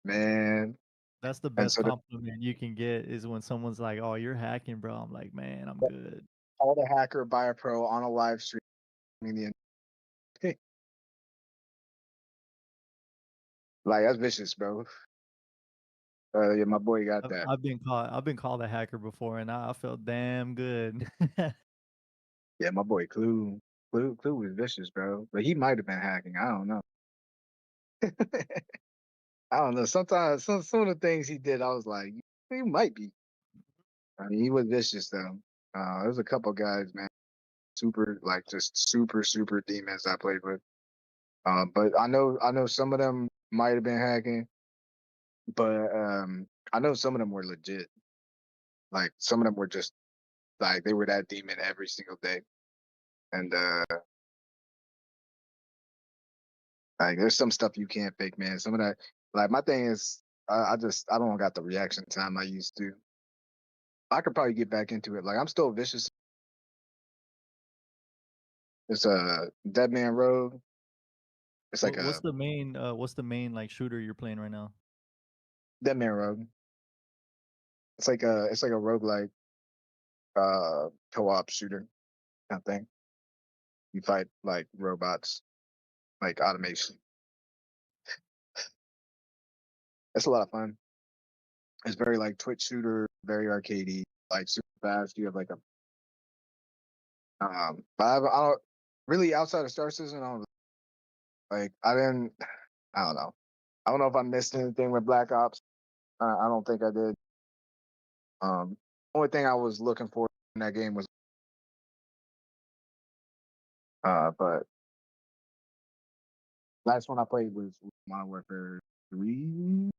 Man. That's the And best so compliment you can get is when someone's like, "Oh, you're hacking, bro." I'm like, "Man, I'm good." called a hacker by a pro on a live stream. Like that's vicious, bro. Yeah, my boy got that. I've been called a hacker before, and I felt damn good. Yeah, my boy Clue was vicious, bro. But he might have been hacking. I don't know. I don't know. Sometimes some of the things he did, I was like, he might be. I mean, he was vicious though. There's a couple guys, man, super like just super demons I played with. But I know some of them might have been hacking, but I know some of them were legit. Like some of them were just like they were that demon every single day. And like there's some stuff you can't fake, man. Some of that, like my thing is, I don't got the reaction time I used to. I could probably get back into it. Like I'm still vicious. It's a Dead Man Road. It's like What's the main like shooter you're playing right now? Dead Man Road. It's like a roguelike co-op shooter kind of thing. You fight like robots, like automation. It's a lot of fun. It's very like Twitch shooter, very arcadey, like super fast. You have like a but I don't really outside of Star Citizen. I don't like. I don't know. I don't know if I missed anything with Black Ops. I don't think I did. Only thing I was looking for in that game was but last one I played was Modern Warfare 3.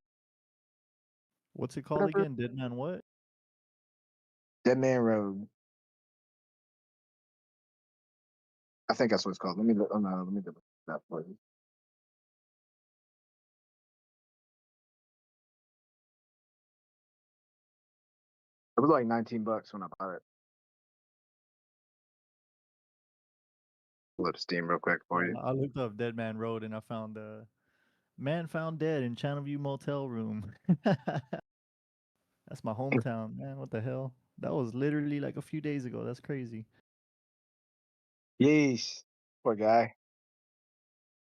What's it called again? Dead Man what? Dead Man Road. I think that's what it's called. Let me look. Let me look that for you. It was like $19 when I bought it. Pull up Steam real quick for you. I looked up Dead Man Road and I found man found dead in Channelview motel room. That's my hometown, man. What the hell? That was literally like a few days ago. That's crazy. Yeesh. Poor guy.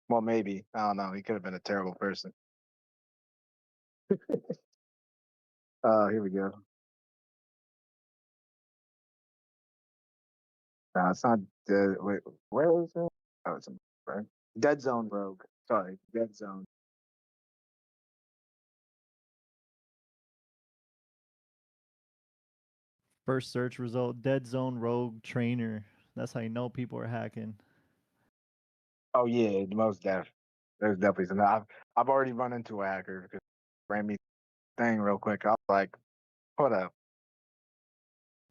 Well, maybe. I don't know. He could have been a terrible person. Here we go. It's not dead. Wait, where is it? Oh, it's right. Dead Zone Rogue. Sorry, Dead Zone. First search result: Dead Zone Rogue Trainer. That's how you know people are hacking. Oh yeah, most def. There's definitely some. I've already run into a hacker because he ran me thing real quick. I was like, hold up.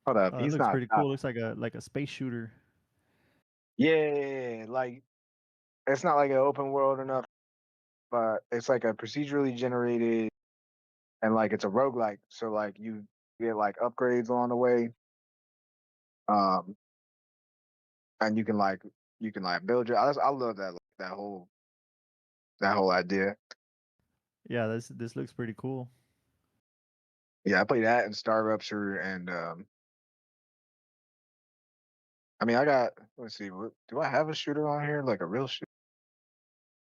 It He's looks not. pretty cool. Looks like a space shooter. Yeah, like it's not like an open world enough, but it's like a procedurally generated and like it's a roguelike. So like you get like upgrades along the way. And you can like build your I love that whole idea. Yeah, this looks pretty cool. Yeah, I play that and Star Rupture and I mean I got let's see, do I have a shooter on here? Like a real shooter?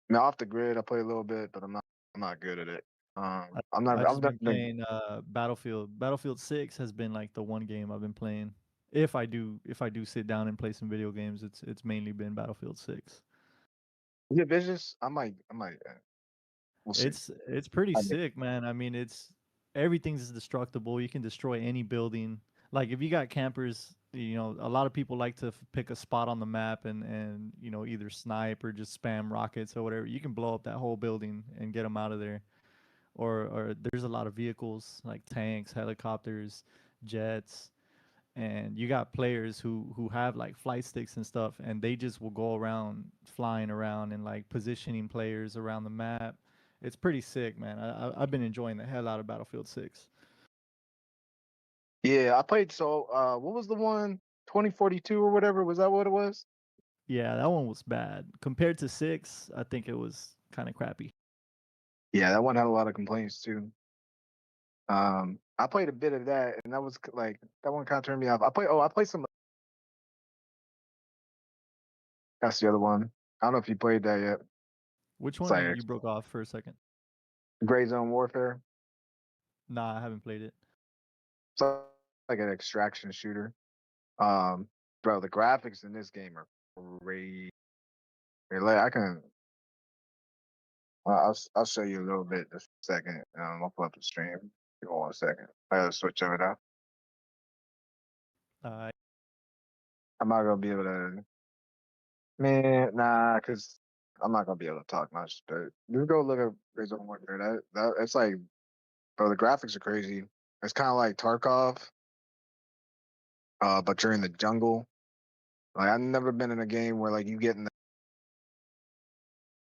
Now off the grid I play a little bit, but I'm not good at it. I'm not I I've just never been been playing Battlefield. Battlefield 6 has been like the one game I've been playing. If I do sit down and play some video games, it's mainly been Battlefield 6. Is it vicious? I might we'll see. It's pretty sick, man. I mean, everything's destructible. You can destroy any building. Like if you got campers, a lot of people like to pick a spot on the map and either snipe or just spam rockets or whatever. You can blow up that whole building and get them out of there. Or there's a lot of vehicles like tanks, helicopters, jets, and you got players who have like flight sticks and stuff, and they just will go around flying around and like positioning players around the map. It's pretty sick, man. I've been enjoying the hell out of Battlefield 6. Yeah, I played what was the one 2042 or whatever? Was that what it was? Yeah, that one was bad compared to 6. I think it was kind of crappy. Yeah, that one had a lot of complaints too. I played a bit of that, and that was like that one kind of turned me off. I played some. That's the other one. I don't know if you played that yet. Which It's one? like You broke off for a second. Gray Zone Warfare. Nah, I haven't played it. It's like an extraction shooter. Bro, the graphics in this game are crazy. Like, I can. I'll show you a little bit in a second. I'll pull up the stream. Give me 1 second. I gotta switch over now. I'm not gonna be able to. Man, nah, cause I'm not gonna be able to talk much. But just go look at Rizzo Wonder. That it's like, bro, the graphics are crazy. It's kind of like Tarkov, but you're in the jungle. Like I've never been in a game where like you get in the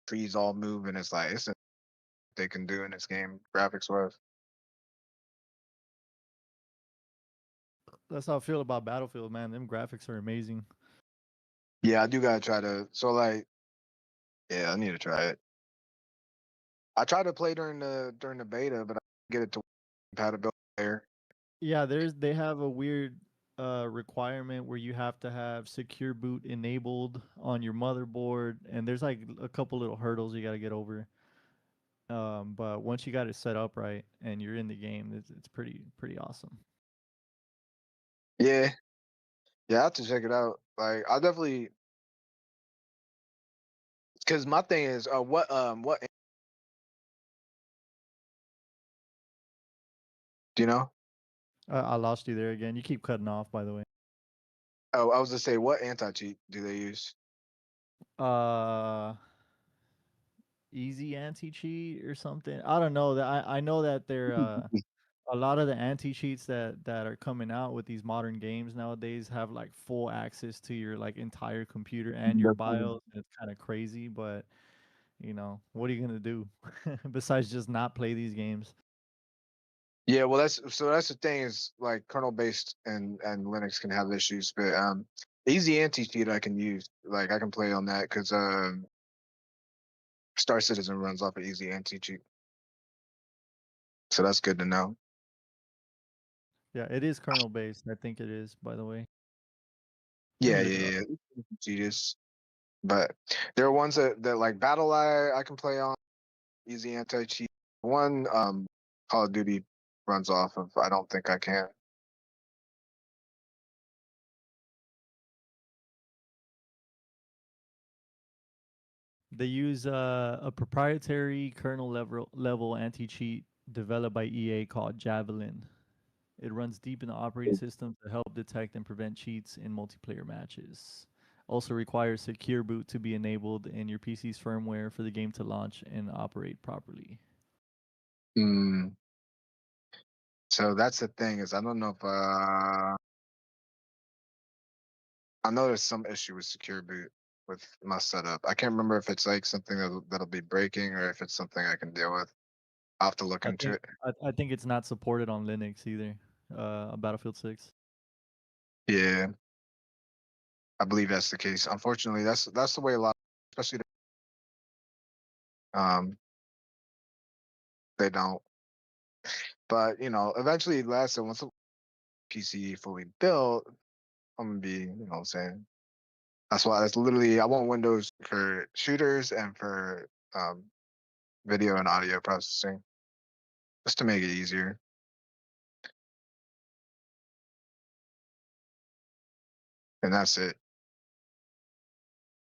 trees all move and it's like it's they can do in this game graphics wise. That's how I feel about Battlefield, man. Them graphics are amazing. Yeah, I do gotta try to. So like, yeah, I need to try it. I tried to play during the beta, but I didn't get it to compatibility there. Yeah, they have a weird requirement where you have to have secure boot enabled on your motherboard, and there's like a couple little hurdles you got to get over. But once you got it set up right and you're in the game, it's pretty awesome. Yeah, I have to check it out. Like, I definitely, because my thing is, what do you know? I lost you there again. You keep cutting off, by the way. Oh, I was to say, what anti cheat do they use? Easy anti cheat or something. I don't know that. I know that they're a lot of the anti cheats that are coming out with these modern games nowadays have like full access to your like entire computer and your BIOS. It's kind of crazy, but you know, what are you gonna do besides just not play these games? Yeah, well, that's the thing is like kernel based and Linux can have issues, but easy anti cheat I can use. Like I can play on that because Star Citizen runs off of easy anti cheat, so that's good to know. Yeah, it is kernel based. I think it is, by the way. Yeah. Genius. But there are ones that like Battle I can play on easy anti cheat. One Call of Duty runs off of. I don't think I can. They use a proprietary kernel level anti cheat developed by EA called Javelin. It runs deep in the operating system to help detect and prevent cheats in multiplayer matches. Also requires secure boot to be enabled in your PC's firmware for the game to launch and operate properly. So that's the thing is I don't know if I know there's some issue with secure boot with my setup. I can't remember if it's like something that'll be breaking or if it's something I can deal with. I'll have to look into it. I think it's not supported on Linux either. Battlefield 6. Yeah, I believe that's the case. Unfortunately, that's the way a lot, especially they don't. But you know, eventually, last once the PC fully built, I'm gonna be, you know what I'm saying? That's literally I want Windows for shooters and for video and audio processing, just to make it easier. And that's it.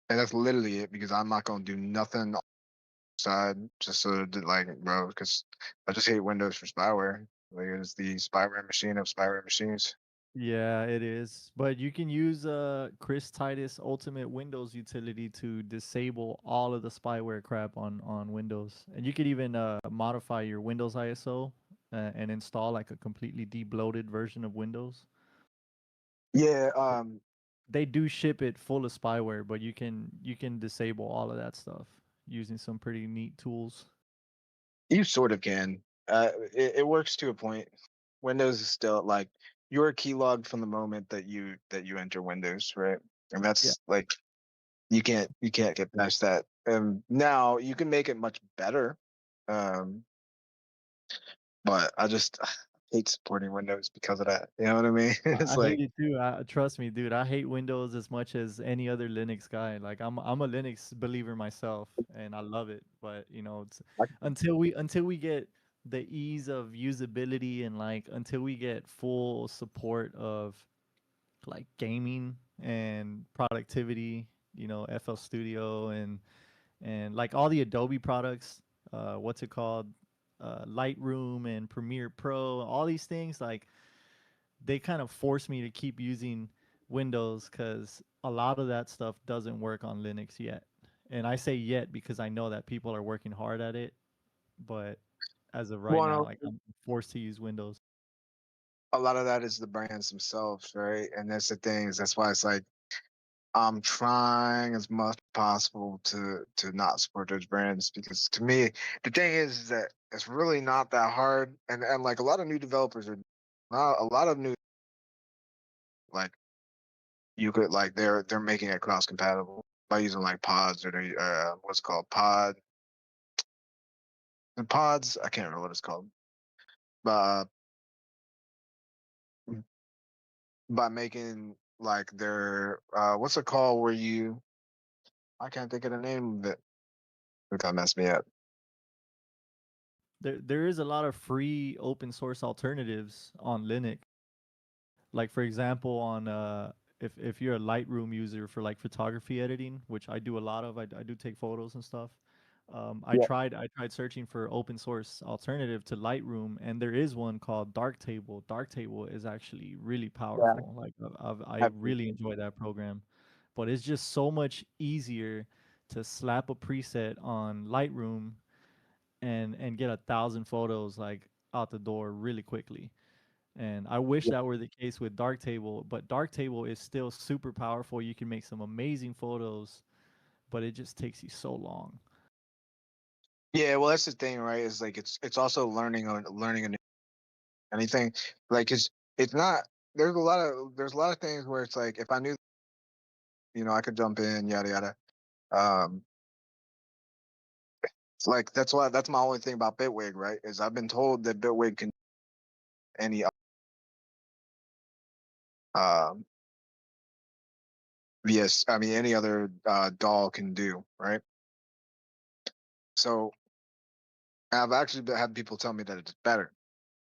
And that's literally it because I'm not gonna do nothing side just so that, like, bro, because I just hate Windows for spyware. Like it's the spyware machine of spyware machines. Yeah, it is. But you can use Chris Titus Ultimate Windows utility to disable all of the spyware crap on Windows. And you could even modify your Windows ISO and install like a completely debloated version of Windows. Yeah, they do ship it full of spyware, but you can disable all of that stuff using some pretty neat tools. You sort of can. It works to a point. Windows is still like you're keylogged from the moment that you enter Windows, right? And that's like you can't get past that. Now you can make it much better, but I just hate supporting Windows because of that. You know what I mean? It's I like hate it too. Trust me, dude. I hate Windows as much as any other Linux guy. Like I'm a Linux believer myself, and I love it. But you know, it's until we get the ease of usability, and like until we get full support of like gaming and productivity, FL Studio and like all the Adobe products, what's it called, Lightroom and Premiere Pro, all these things, like they kind of force me to keep using Windows because a lot of that stuff doesn't work on Linux yet. And I say yet because I know that people are working hard at it, but as of right now, Well, like I'm forced to use Windows. a lot of that is the brands themselves, right? And that's the things. That's why it's like I'm trying as much as possible to not support those brands because to me, the thing is that it's really not that hard. And like a lot of new developers are not a lot of new like you could like they're making it cross compatible by using like pods or the what's it called pods. I can't remember what it's called, but by making like their what's it called where you I can't think of the name of it. That messed me up. There is a lot of free open source alternatives on Linux. Like for example, on if you're a Lightroom user for like photography editing, which I do a lot of, I do take photos and stuff. Yeah. I tried searching for open source alternative to Lightroom, and there is one called Darktable. Darktable is actually really Yeah. powerful. Like I really enjoy that program, but it's just so much easier to slap a preset on Lightroom and get 1,000 photos like out the door really quickly. And I wish that were the case with Darktable, but Darktable is still super powerful. You can make some amazing photos, but it just takes you so long. Yeah, well, that's the thing, right? Is like it's also learning a new anything. Like it's not. There's a lot of things where it's like if I knew, I could jump in, yada yada. Um, it's like that's my only thing about Bitwig, right? Is I've been told that Bitwig can any um yes, I mean any other doll can do, right? So I've actually had people tell me that it's better,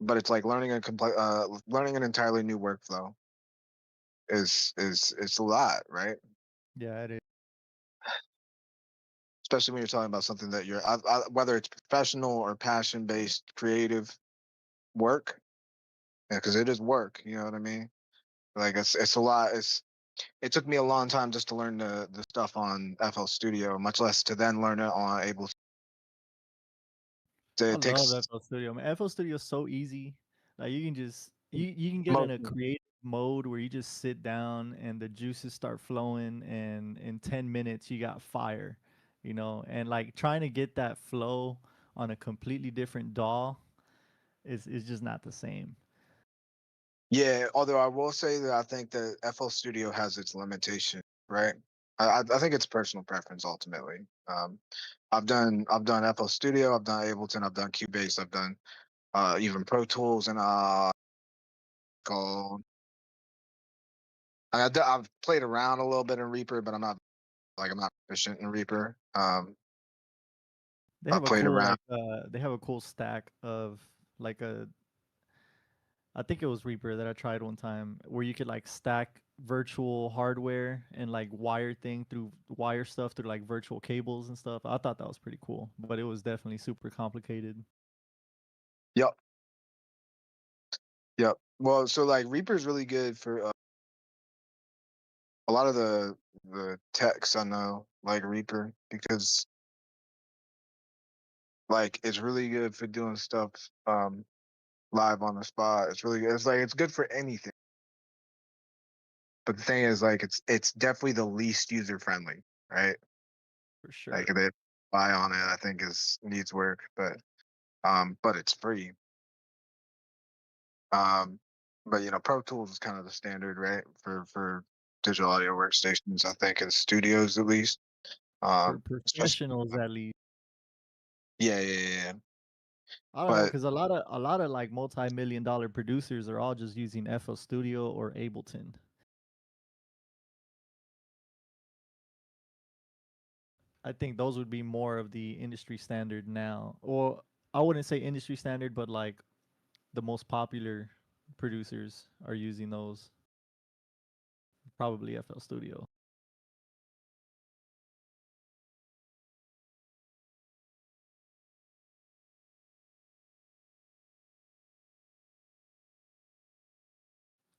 but it's like learning an entirely new workflow is it's a lot, right? Yeah, it is. Especially when you're talking about something that whether it's professional or passion based creative work, because it is work. You know what I mean? Like it's a lot. It took me a long time just to learn the stuff on FL Studio, much less to then learn it on Able. I It love takes FL Studio. Man, FL Studio is so easy. Like you can just you can get in a motion. creative mode where you just sit down and the juices start flowing, and in 10 minutes you got fire, and like trying to get that flow on a completely different DAW is just not the same. Yeah, although I will say that I think that FL Studio has its limitation, right? I think it's personal preference ultimately. I've done FL Studio, I've done Ableton, I've done Cubase, I've done even Pro Tools and called. I've played around a little bit in Reaper, but I'm not proficient in Reaper. They I have a played cool around. like they have a cool stack of like a I think it was Reaper that I tried one time where you could like stack virtual hardware and like wire stuff through like virtual cables and stuff. I thought that was pretty cool, but it was definitely super complicated. Yep, yep. Well, so like Reaper's really good for a lot of the techs I know like Reaper because like it's really good for doing stuff live on the spot. It's really good. It's like it's good for anything. But the thing is like it's definitely the least user friendly, right? For sure. Like the buy on it I think is needs work, but it's free. Um but Pro Tools is kind of the standard, right? For digital audio workstations, I think in studios at least. For Especially professionals at least. yeah, yeah, yeah. Yeah. I don't know, But because a lot of like multi-million-dollar producers are all just using FL Studio or Ableton. I think those would be more of the industry standard now. Or I wouldn't say industry standard, but like the most popular producers are using those. Probably FL Studio.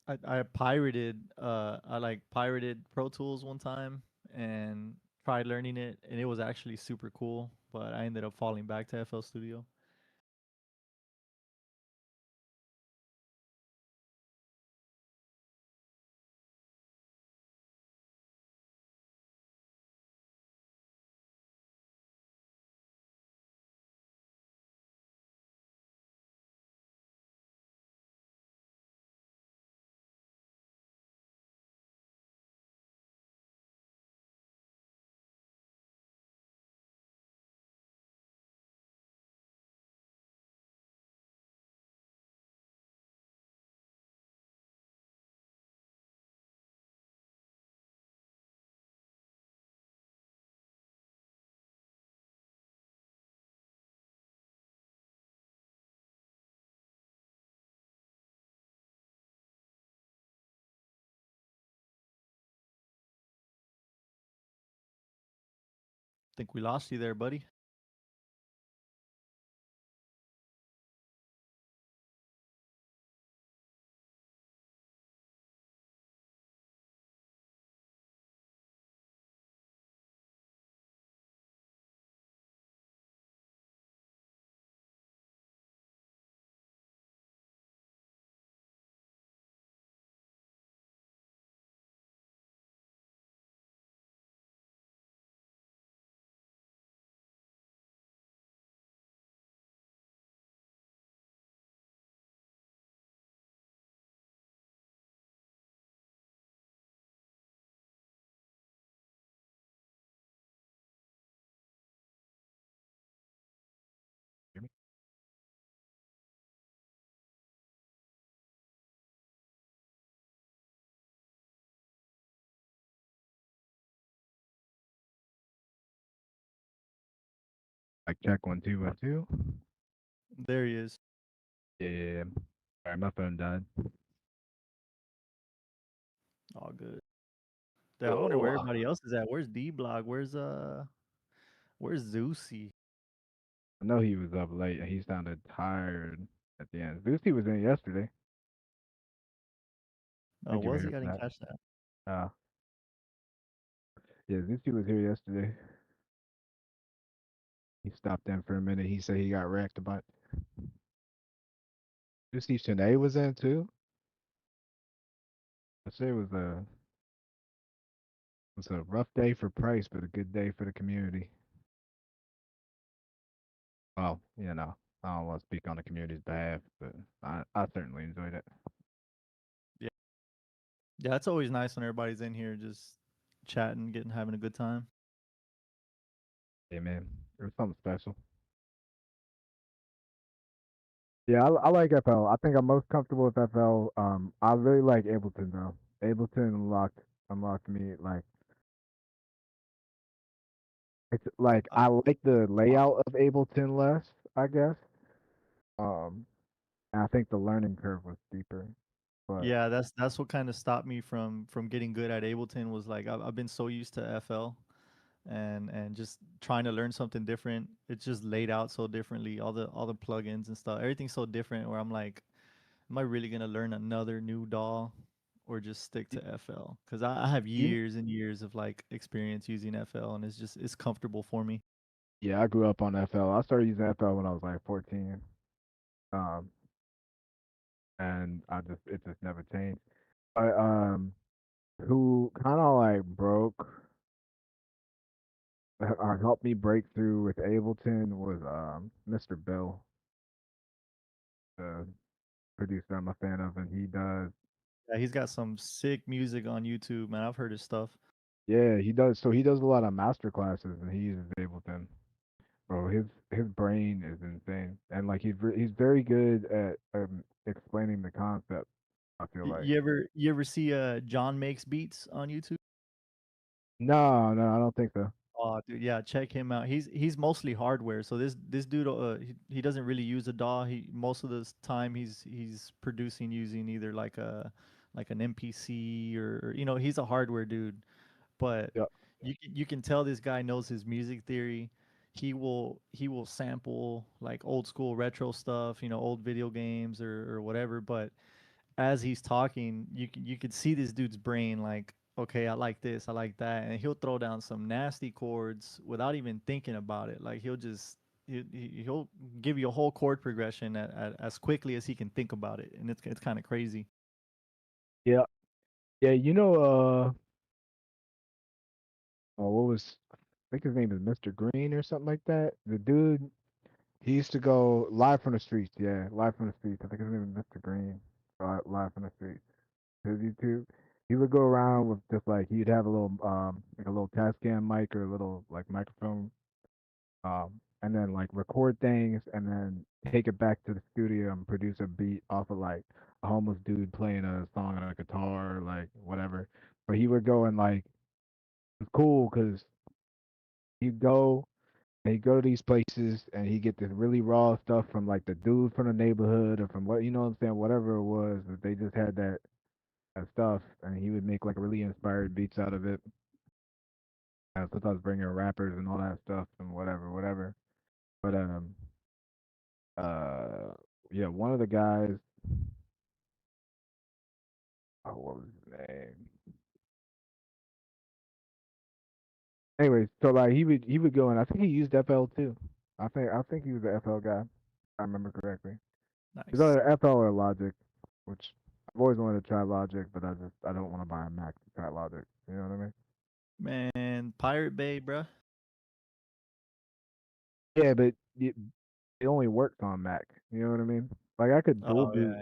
I pirated Pro Tools one time and tried learning it, and it was actually super cool, but I ended up falling back to FL Studio. Think we lost you there, buddy. Like check 1 2 1 2. There he is. Yeah. Alright, my phone died. All good. Damn, I wonder where everybody else is at. Where's Dbloc? Where's Zeusy? I know he was up late and he sounded tired at the end. Lucy was in yesterday. Oh, Did you was hear he? I from didn't that? catch that. Yeah, Lucy was here yesterday. He stopped in for a minute. He said he got wrecked, but Lucy Shanae was in too. I say it was a rough day for Price, but a good day for the community. Well, I don't want to speak on the community's behalf, but I certainly enjoyed it. Yeah. Yeah, it's always nice when everybody's in here just chatting, having a good time. Yeah, man, it was something special. Yeah, I like FL. I think I'm most comfortable with FL. I really like Ableton though. Ableton unlocked me like it's like I like the layout of Ableton less, I guess. And I think the learning curve was steeper. But Yeah, that's what kind of stopped me from getting good at Ableton was like I've been so used to FL and just trying to learn something different. It's just laid out so differently. All the plugins and stuff, everything's so different. Where I'm like, am I really gonna learn another new DAW or just stick to FL? Because I have you, years and years of like experience using FL, and it's comfortable for me. yeah, I grew up on FL. I started using FL when I was like 14. Um, and it just never changed. But who kind of like broke or helped me break through with Ableton was Mr. Bill, the producer I'm a fan of, and he does. Yeah, he's got some sick music on YouTube, man. I've heard his stuff. Yeah, he does. So he does a lot of master classes, and he uses Ableton. Bro, his brain is insane, and like he's very good at explaining the concept. I feel like. You ever see John Makes Beats on YouTube? No, I don't think so. Oh, dude, yeah, check him out. He's mostly hardware. So this dude, he doesn't really use a DAW. He most of the time he's producing using either like an MPC or he's a hardware dude. But Yep. you can tell this guy knows his music theory. He will sample like old school retro stuff, old video games or whatever. But as he's talking, you could see this dude's brain like, okay, I like this, I like that, and he'll throw down some nasty chords without even thinking about it. Like he'll give you a whole chord progression as quickly as he can think about it, and it's kind of crazy. Yeah. Yeah, what was I think his name is Mr. Green or something like that. The dude, he used to go live from the streets. Yeah, live from the streets. I think his name is Mr. Green. Live from the streets. His YouTube. He would go around with just like he'd have a little like a little Tascam mic or a little like microphone, and then like record things and then take it back to the studio and produce a beat off of like a homeless dude playing a song on a guitar or like whatever. But he would go and like it's cool because he'd go and he'd go to these places and he'd get this really raw stuff from like the dude from the neighborhood or from what what I'm saying, whatever it was, that they just had that stuff and he would make like really inspired beats out of it. And sometimes bring in rappers and all that stuff and whatever. But uh yeah, one of the guys, oh, what was his name? Anyways, so like he would go and I think he used FL too. I think he was the FL guy, if I remember correctly. He's Nice. either FL or Logic, which I've always wanted to try Logic, but I don't want to buy a Mac to try Logic. You know what I mean? Man, Pirate Bay, bruh. Yeah, but it only works on Mac. You know what I mean? Like I could dual Oh boot.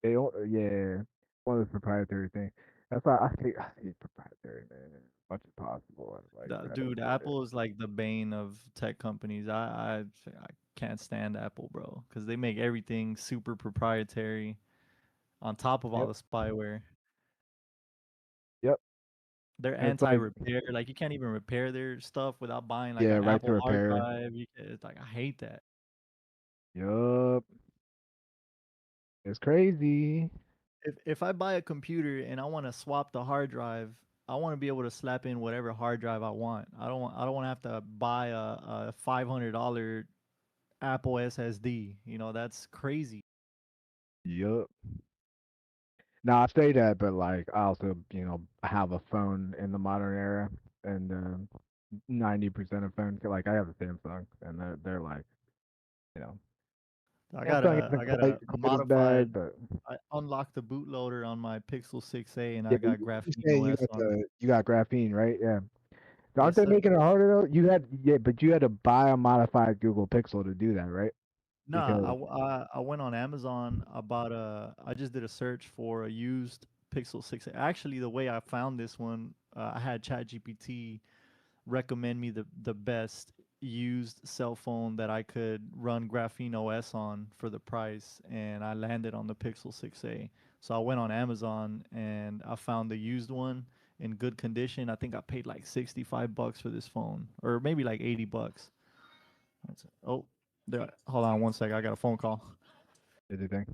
yeah, Yeah, one of those proprietary things. That's why I hate proprietary, man. As much as possible. Like I don't Dude, want it. Apple is like the bane of tech companies. I can't stand Apple, bro, because they make everything super proprietary on top of all Yep, the spyware. yep. They're And it's like, anti-repair. Like you can't even repair their stuff without buying like yeah, an right to Apple hard repair. drive. It's like I hate that. Yup. It's crazy. If I buy a computer and I want to swap the hard drive, I want to be able to slap in whatever hard drive I want. I don't want to have to buy a $500 Apple SSD. That's crazy. Yup. Now I say that, but like I also, have a phone in the modern era, and 90% of phones, like I have a Samsung, and they're like, you know, I got Samsung a isn't I got quite a quite as bad, modified. but I unlocked the bootloader on my Pixel 6a and yeah, I but got you Graphene say OS on it. you got graphene, right? Yeah. So aren't Yes, they sir. making it harder though? But you had to buy a modified Google Pixel to do that, right? Nah, Because I went on Amazon. I just did a search for a used Pixel 6. Actually, the way I found this one, I had ChatGPT recommend me the best used cell phone that I could run Graphene OS on for the price, and I landed on the Pixel 6a. So I went on Amazon and I found the used one in good condition. I think I paid like $65 for this phone, or maybe like $80. Oh, there. Hold on one sec. I got a phone call. did you think?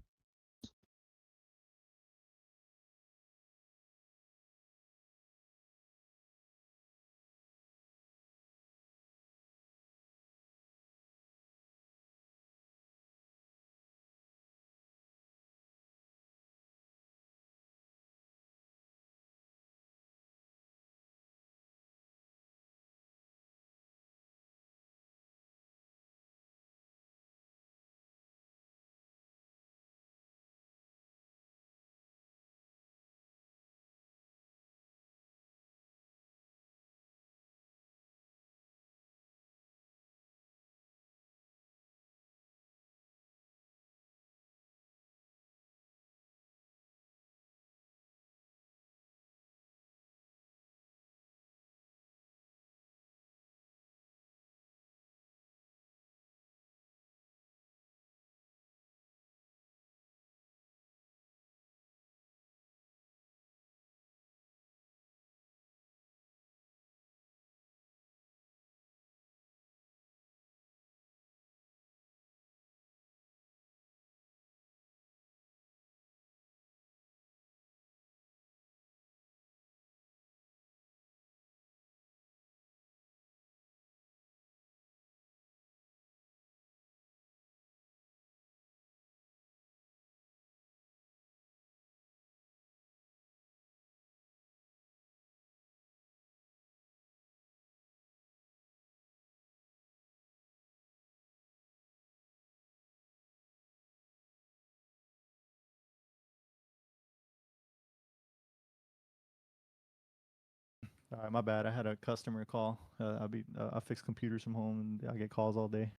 All right, my bad. I had a customer call. I fix computers from home and I get calls all day.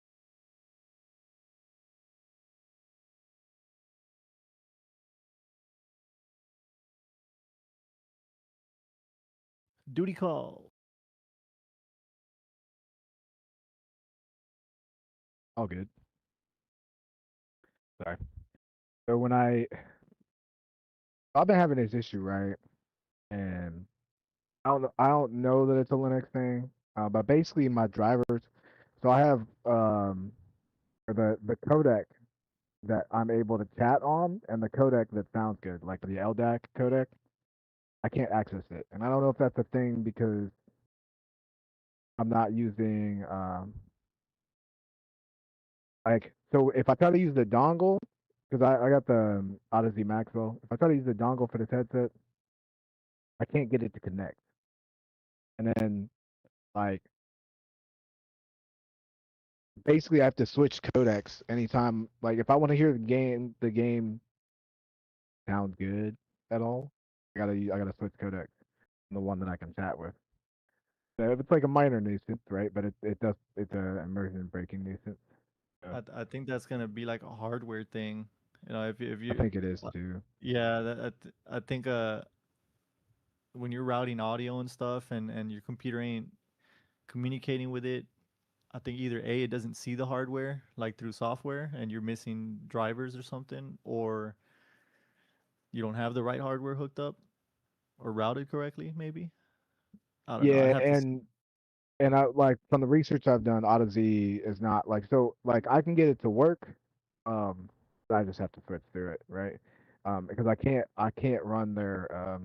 Duty call. All good. Sorry. So I've been having this issue, right? And I don't know that it's a Linux thing, but basically my drivers. So I have the codec that I'm able to chat on, and the codec that sounds good, like the LDAC codec. I can't access it, and I don't know if that's a thing because I'm not using like, so if I try to use the dongle, because I got the Odyssey Maxwell. If I try to use the dongle for this headset, I can't get it to connect. And then like basically I have to switch codecs anytime. Like if I want to hear the game sounds good at all, I gotta switch codecs. The one that I can chat with. So it's like a minor nuisance, right? But it's a immersion breaking nuisance. So I think that's gonna be like a hardware thing. You know, if I you think it is too. yeah, I think when you're routing audio and stuff and your computer ain't communicating with it, I think either A, it doesn't see the hardware like through software and you're missing drivers or something, or you don't have the right hardware hooked up or routed correctly, maybe. I don't know. I'd Yeah, have to and I like from the research I've done, Odyssey is not like, so like I can get it to work. But I just have to switch through it, right? Because I can't run their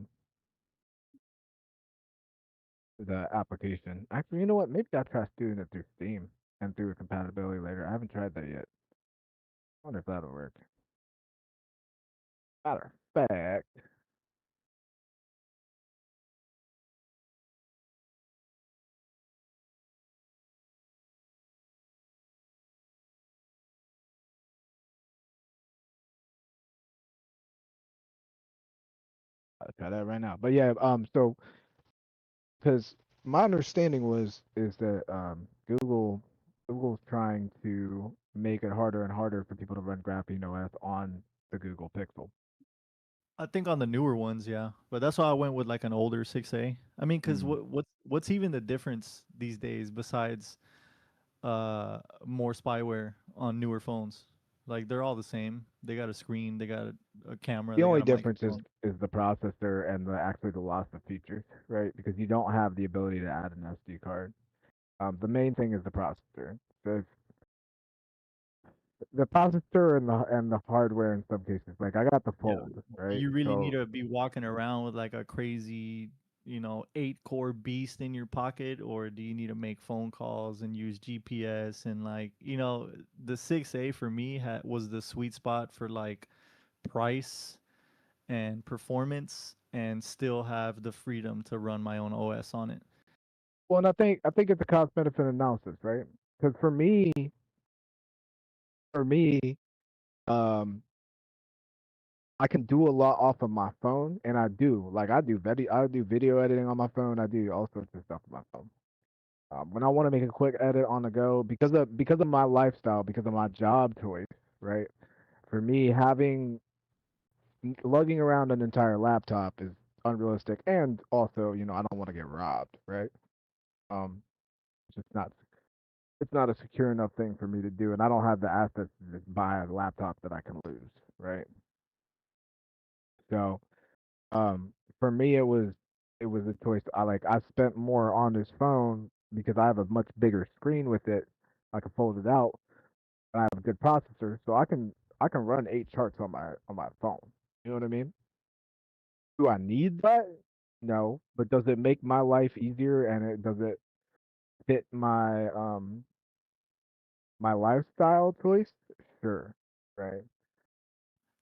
the application. Actually, you know what? Maybe I'll try doing it through Steam and through a compatibility later. I haven't tried that yet. I wonder if that'll work. Matter of fact, I'll try that right now. But yeah, so because my understanding is that Google's trying to make it harder and harder for people to run Graphene OS on the Google Pixel. I think on the newer ones, yeah. But that's why I went with like an older 6A. I mean, because Mm. what's even the difference these days besides more spyware on newer phones? Like they're all the same. They got a screen, they got a camera, The they got only a difference microphone. is the processor and actually the loss of features, right? Because you don't have the ability to add an SD card. The main thing is the processor. So the processor and the hardware in some cases. Like I got the Yeah. Fold, Do right? you really need So to be walking around with like a crazy, 8-core beast in your pocket, or do you need to make phone calls and use GPS and like, the 6A for me was the sweet spot for like price and performance and still have the freedom to run my own OS on it. well, and I think it's a cost benefit analysis, right? Because for me, um, I can do a lot off of my phone, and I do. Like I do video editing on my phone. I do all sorts of stuff on my phone. When I want to make a quick edit on the go, because of my lifestyle, because of my job choice, right? For me, having lugging around an entire laptop is unrealistic, and also, I don't want to get robbed, right? Um, it's just not it's not a secure enough thing for me to do, and I don't have the assets to just buy a laptop that I can lose, right? So, for me, it was a choice. I spent more on this phone because I have a much bigger screen with it. I can fold it out. I have a good processor, so I can run 8 charts on my phone. You know what I mean? Do I need that? No, but does it make my life easier and does it fit my lifestyle choice? Sure, right.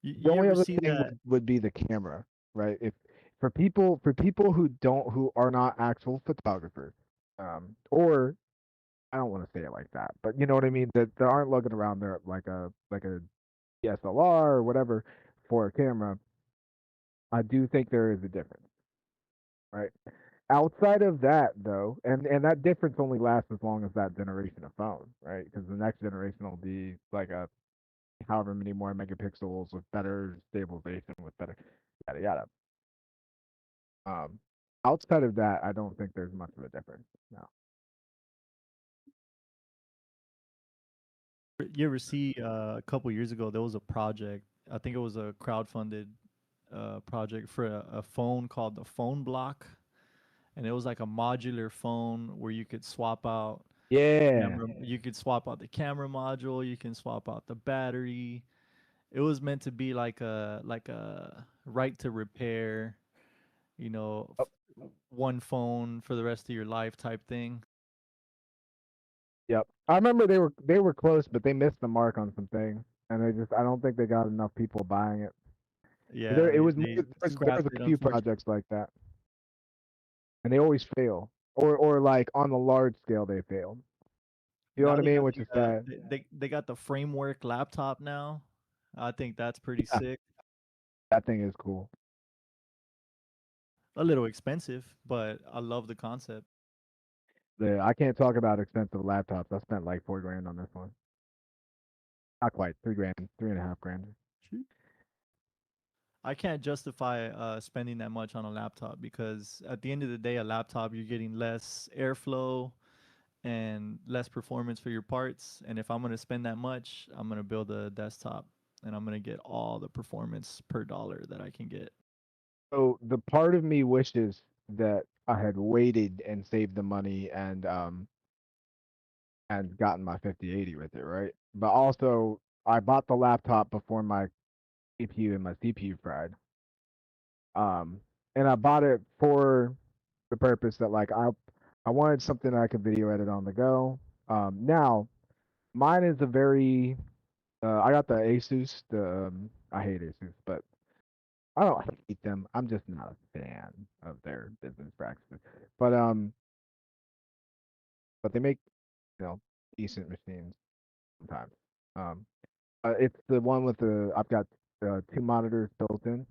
The You only ever other see thing that? would be the camera, right? If for people who are not actual photographers, or I don't want to say it like that, but you know what I mean, that aren't lugging around there like a DSLR or whatever for a camera. I do think there is a difference, right? Outside of that, though, and that difference only lasts as long as that generation of phone, right? Because the next generation will be like a however many more megapixels with better stabilization, with better yada yada. Um, Outside of that, I don't think there's much of a difference. No. You ever see a couple years ago there was a project? I think it was a crowdfunded project for a phone called the phone block, and it was like a modular phone where you could swap out Yeah. you could swap out the camera module, you can swap out the battery. It was meant to be like a right to repair, you know, one phone for the rest of your life type thing. Yep. I remember they were close, but they missed the mark on some things, and I don't think they got enough people buying it. Yeah, There it was they there was scrapped it a few unfortunately. projects like that, and they always fail, or like on the large scale they failed. You know Now what I they mean? got Which is sad. they got the framework laptop now. I think that's pretty Yeah, sick. that thing is cool. A little expensive, but I love the concept. Yeah, I can't talk about expensive laptops. I spent like $4 grand on this one. Not quite, $3 grand, 3.5 grand. I can't justify spending that much on a laptop because at the end of the day, a laptop you're getting less airflow and less performance for your parts. And if I'm gonna spend that much, I'm gonna build a desktop and I'm gonna get all the performance per dollar that I can get. So the part of me wishes that I had waited and saved the money and gotten my 5080 with it, right? But also I bought the laptop before my CPU and my CPU fried. Um, and I bought it for the purpose that like I wanted something I could video edit on the go. Now mine is a very I got the Asus. I hate Asus, but I don't hate them. I'm just not a fan of their business practices. But but they make decent machines sometimes. Um, it's the one with the I've got two monitors built in.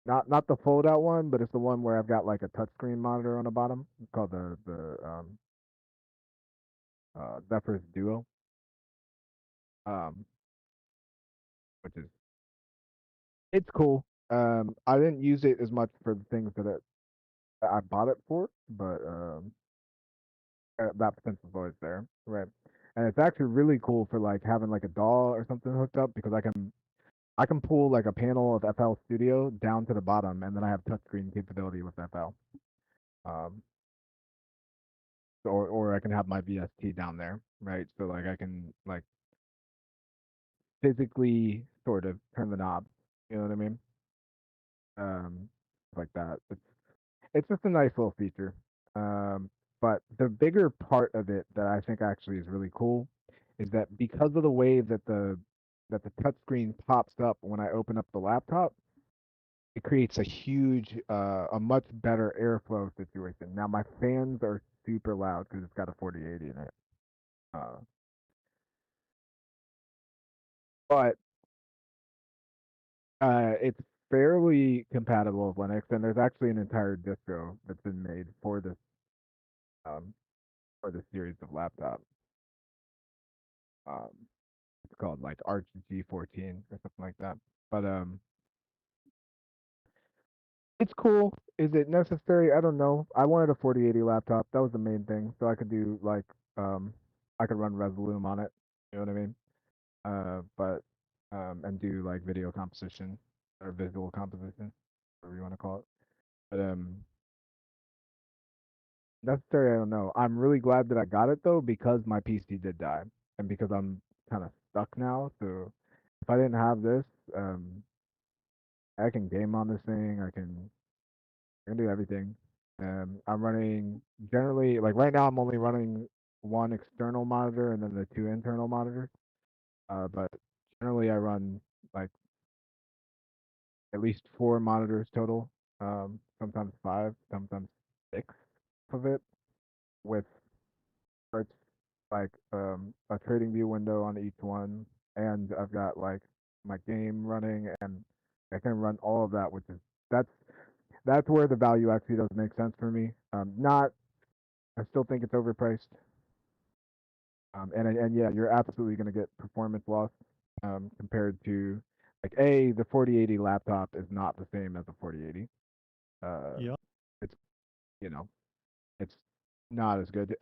Not the fold out one, but it's the one where I've got like a touchscreen monitor on the bottom. It's called the Zephyrus Duo. Um, which is it's cool. I didn't use it as much for the things that I bought it for, but that potential is always there, right? And it's actually really cool for like having like a DAW or something hooked up because I can pull like a panel of FL Studio down to the bottom, and then I have touchscreen capability with FL. Um, or I can have my VST down there, right? So like I can like physically sort of turn the knob. You know what I mean? Um, like that. It's just a nice little feature. Um, but the bigger part of it that I think actually is really cool is that because of the way that the touchscreen pops up when I open up the laptop, it creates a much better airflow situation. Now my fans are super loud because it's got a 4080 in it. Uh, but it's fairly compatible with Linux, and there's actually an entire distro that's been made um, for this series of laptops. Um, it's called like Arch G14 or something like that. But it's cool. Is it necessary? I don't know. I wanted a 4080 laptop. That was the main thing, so I could do like I could run Resolume on it. You know what I mean? But and do like video composition or visual composition, whatever you want to call it. But necessary, I don't know. I'm really glad that I got it though because my PC did die and because I'm kind of stuck now. So if I didn't have this, um, I can game on this thing. I can do everything. I'm running generally like right now. I'm only running one external monitor and then the two internal monitors. But generally I run like at least four monitors total. Sometimes five, sometimes six of it with parts like a trading view window on each one, and I've got like my game running, and I can run all of that, which is that's that's where the value actually doesn't make sense for me. Not, I still think it's overpriced. And yeah, you're absolutely going to get performance loss compared to like the 4080 laptop is not the same as a 4080. Yep. It's you know it's not as good.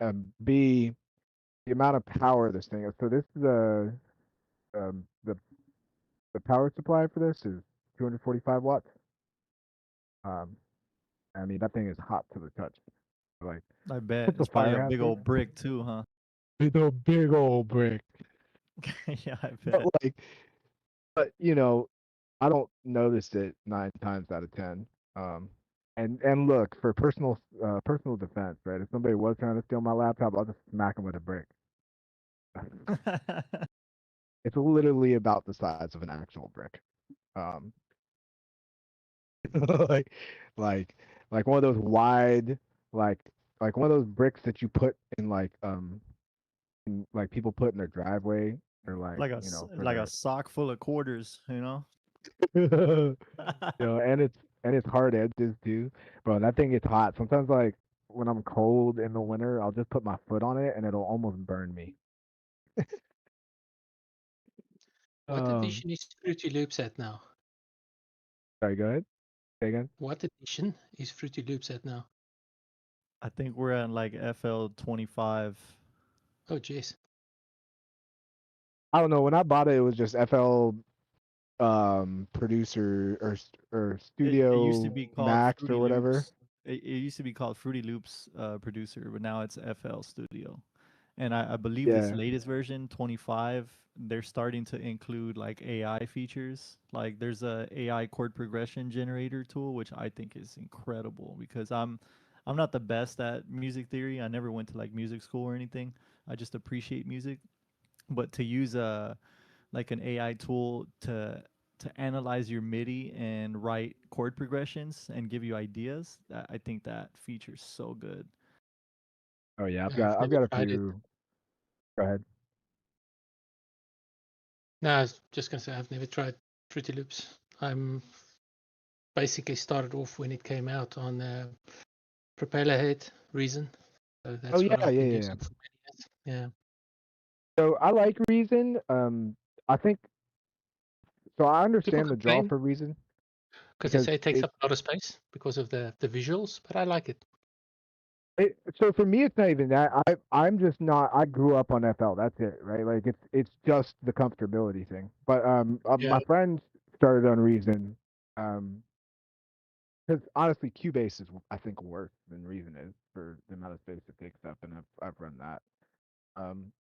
B, the amount of power this thing is. So this is um, the the power supply for this is 245 watts. I mean that thing is hot to the touch. Like I bet it's a it's probably fire a big hazard. old brick too, huh? It's a big old brick. Yeah, I But bet. like, but I don't notice it 9 times out of 10. Um, and look, for personal defense, right? If somebody was trying to steal my laptop, I'll just smack them with a brick. It's literally about the size of an actual brick. Um, like, like, like one of those wide, like, like one of those bricks that you put in like people put in their driveway or like Like for like a their sock full of quarters, you know? and it's hard edges too, bro. That thing gets hot. Sometimes like when I'm cold in the winter, I'll just put my foot on it and it'll almost burn me. What edition is Fruity Loops at now? Sorry, go ahead. Say again. What edition is Fruity Loops at now? I think we're at like FL 25. Oh, jeez. I don't know. When I bought it, it was just FL producer or It used to studio be called max Fruity or whatever. Loops. It used to be called Fruity Loops producer, but now it's FL Studio. And I believe this Yeah. latest version, 25, they're starting to include like AI features. Like there's a AI chord progression generator tool, which I think is incredible because I'm not the best at music theory. I never went to like music school or anything. I just appreciate music. But to use a like an AI tool to analyze your MIDI and write chord progressions and give you ideas, I think that feature's so good. Oh yeah, I've I've got never a tried it. few. Go ahead. No, I was just gonna say I've never tried Fruity Loops. I'm basically started off when it came out on Propeller Head Reason. So that's Oh what yeah, I've yeah, been yeah, yeah. using for many years. Yeah. So I like Reason. I think so. I People understand the draw complain for Reason because they because say it takes up a lot of space because of the visuals, but I like it. So for me, it's not even that. I'm just not. I grew up on FL. That's it, right? Like it's just the comfortability thing. But Yeah. my friends started on Reason, because honestly, Cubase is I think worse than Reason is for the amount of space it takes up, and I've run that. Um,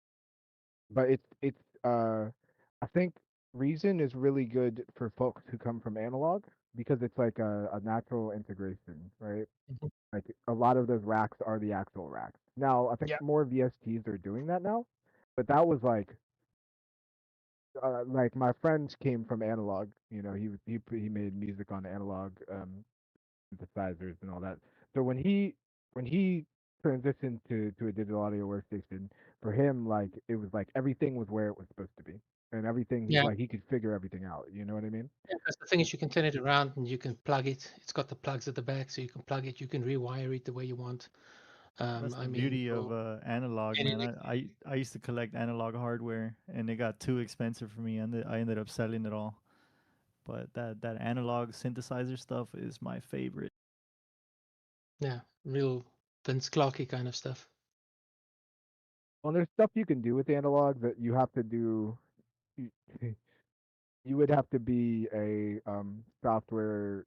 but it's I think Reason is really good for folks who come from analog because it's like a natural integration, right? Mhm. Like a lot of those racks are the actual racks. Now I think Yeah. more VSTs are doing that now, but that was like my friends came from analog. He made music on analog synthesizers and all that. So when he transitioned to a digital audio workstation, for him like it was like everything was where it was supposed to be, and everything Yeah. he could figure everything out. You know what I mean? Yeah, because the thing is, you can turn it around and you can plug it. It's got the plugs at the back, so you can plug it. You can rewire it the way you want. That's the I mean, beauty of for analog, any man. I used to collect analog hardware, and it got too expensive for me, and I ended up selling it all. But that analog synthesizer stuff is my favorite. yeah, real Vince Clarky kind of stuff. Well, there's stuff you can do with analog that you have to do. You, you would have to be a software,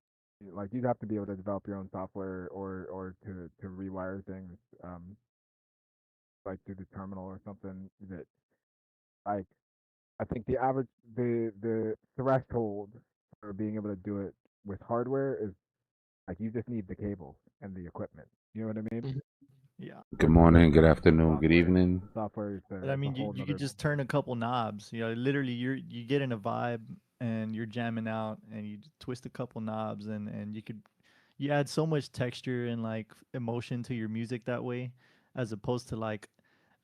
like you'd have to be able to develop your own software or to rewire things like through the terminal or something that like I think the threshold for being able to do it with hardware is like you just need the cable and the equipment. You know what I mean? Mhm. Yeah. Good morning, good afternoon, good evening. Software is But I a mean, whole you could nother. just turn a couple knobs. You know, literally, you get in a vibe and you're jamming out, and you twist a couple knobs, and you add so much texture and like emotion to your music that way, as opposed to like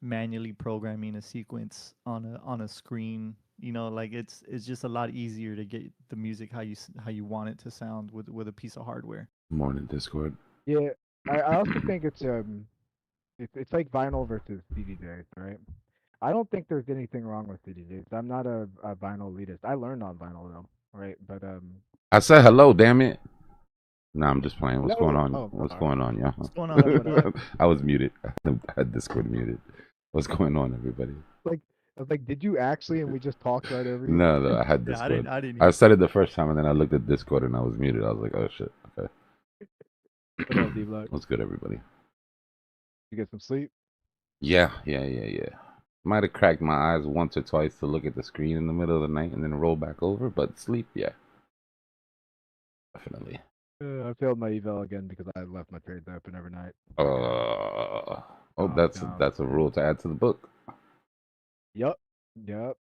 manually programming a sequence on a screen You know, like it's just a lot easier to get the music how you want it to sound with a piece of hardware. Morning Discord. Yeah, I also think it's like vinyl versus CDJs, right? I don't think there's anything wrong with CDJs. I'm not a vinyl elitist. I learned on vinyl though, right? But I said hello, damn it. No, I'm just playing. What's going hello. on? Oh, What's sorry. going on, y'all? What's going on, brother? I was muted. I had Discord muted. What's going on, everybody? Like I was like, did you actually? And we just talked right over you. No, I had Yeah, Discord. I didn't I hear. said it the first time, and then I looked at Discord, and I was muted. I was like, oh shit. Okay. What up, Dbloc? What's good, everybody? You get some sleep? Yeah. Might have cracked my eyes once or twice to look at the screen in the middle of the night and then roll back over, but sleep, yeah, definitely. I failed my eval again because I left my trades open every night. That's a rule to add to the book. Yep.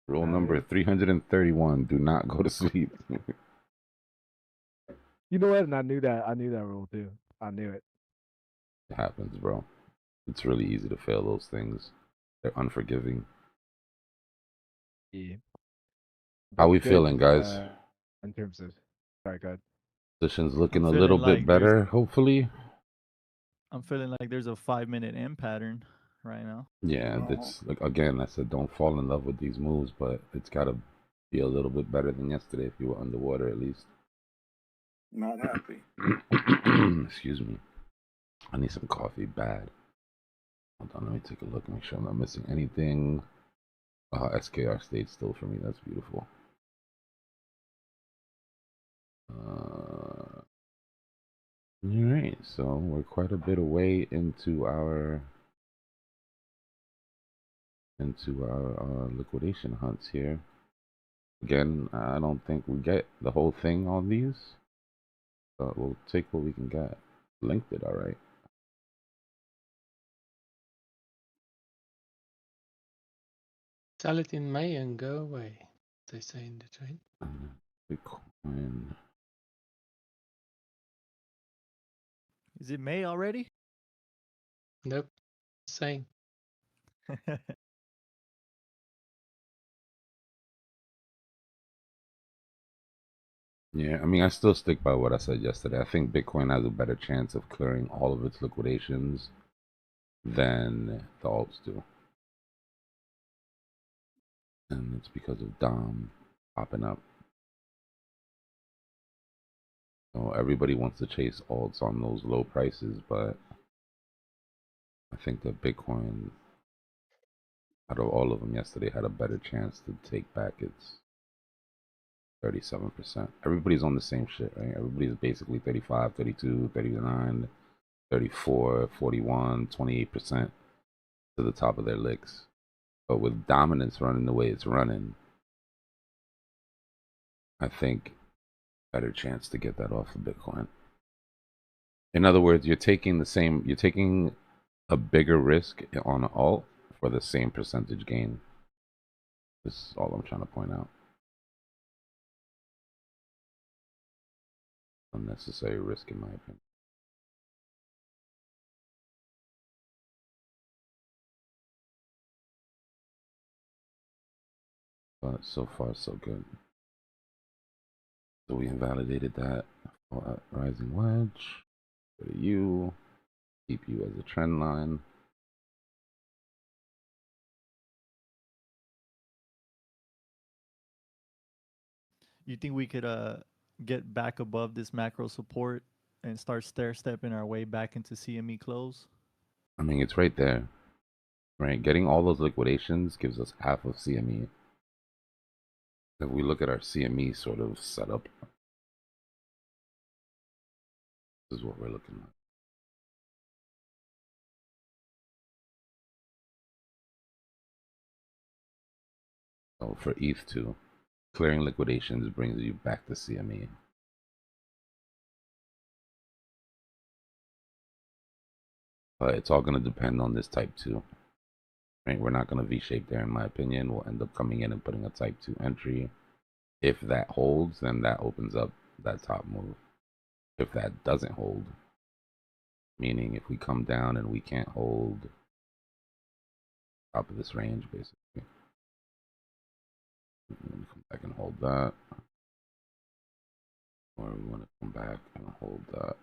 Rule number 331: do not go to sleep. You know what? And I knew that rule too. I knew it. It happens, bro. It's really easy to fail those things. They're unforgiving. Yeah. How we feeling, guys? In terms of, sorry, go ahead. Position's looking I'm a feeling little like bit better, hopefully. I'm feeling like there's a 5-minute M pattern right now. Yeah, that's like again. I said don't fall in love with these moves, but it's got to be a little bit better than yesterday if you were underwater at least. Not happy. Excuse me. I need some coffee bad. Hold on, let me take a look, make sure I'm not missing anything. SKR stayed still for me. That's beautiful. All right, so we're quite a bit away into our liquidation hunts here. Again, I don't think we get the whole thing on these, but we'll take what we can get. Linked it, all right. Sell it in May and go away, they say in the trade. Bitcoin. Is it May already? Nope. Same. Yeah, I mean, I still stick by what I said yesterday. I think Bitcoin has a better chance of clearing all of its liquidations than the alts do. And it's because of Dom popping up. So everybody wants to chase alts on those low prices, but I think that Bitcoin, out of all of them yesterday, had a better chance to take back its 37%. Everybody's on the same shit, right? Everybody's basically 35, 32, 39, 34, 41, 28% to the top of their licks. But with dominance running the way it's running, I think better chance to get that off of Bitcoin. In other words, you're taking a bigger risk on an alt for the same percentage gain. This is all I'm trying to point out. Unnecessary risk, in my opinion. But so far, so good. So we invalidated that. Rising wedge. Go to you. Keep you as a trend line. You think we could get back above this macro support and start stair-stepping our way back into CME close? I mean, it's right there. Right? Getting all those liquidations gives us half of CME. If we look at our CME sort of setup, this is what we're looking at. So for ETH2, clearing liquidations brings you back to CME. But it's all going to depend on this type 2. Right? We're not going to V-shape there, in my opinion. We'll end up coming in and putting a type 2 entry. If that holds, then that opens up that top move. If that doesn't hold, meaning if we come down and we can't hold top of this range, basically, Come back and hold that. Or we want to come back and hold that.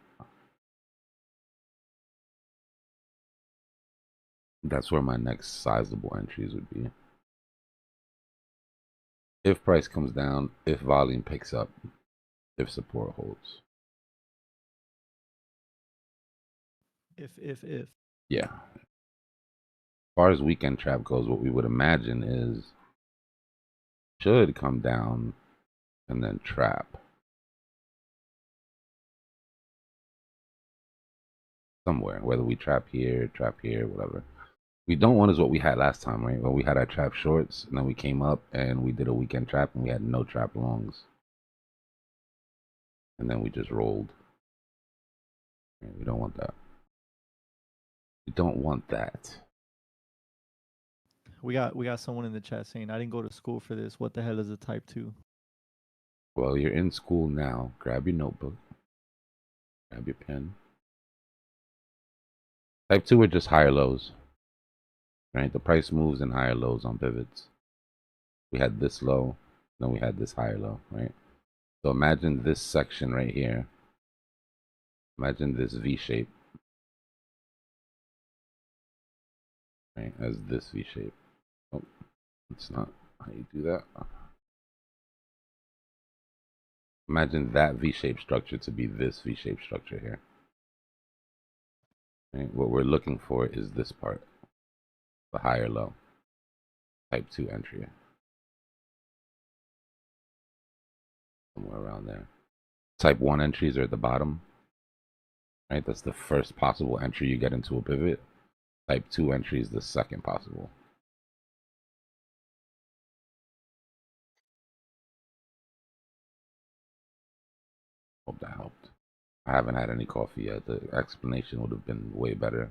That's where my next sizable entries would be. If price comes down, if volume picks up, if support holds. If. Yeah. As far as weekend trap goes, what we would imagine is should come down and then trap. Somewhere, whether we trap here, whatever. We don't want is what we had last time, right? When we had our trap shorts and then we came up and we did a weekend trap and we had no trap longs. And then we just rolled. We don't want that. We don't want that. We got someone in the chat saying, I didn't go to school for this. What the hell is a type 2? Well, you're in school now. Grab your notebook. Grab your pen. Type 2 are just higher lows. Right? The price moves in higher lows on pivots. We had this low, then we had this higher low, right? So imagine this section right here. Imagine this V shape. Right? As this V shape. Oh, it's not how you do that. Imagine that V-shaped structure to be this V-shaped structure here. Right? What we're looking for is this part, the higher low, type 2 entry. Somewhere around there. Type 1 entries are at the bottom. Right? That's the first possible entry you get into a pivot. Type 2 entry is the second possible. Hope that helped. I haven't had any coffee yet. The explanation would have been way better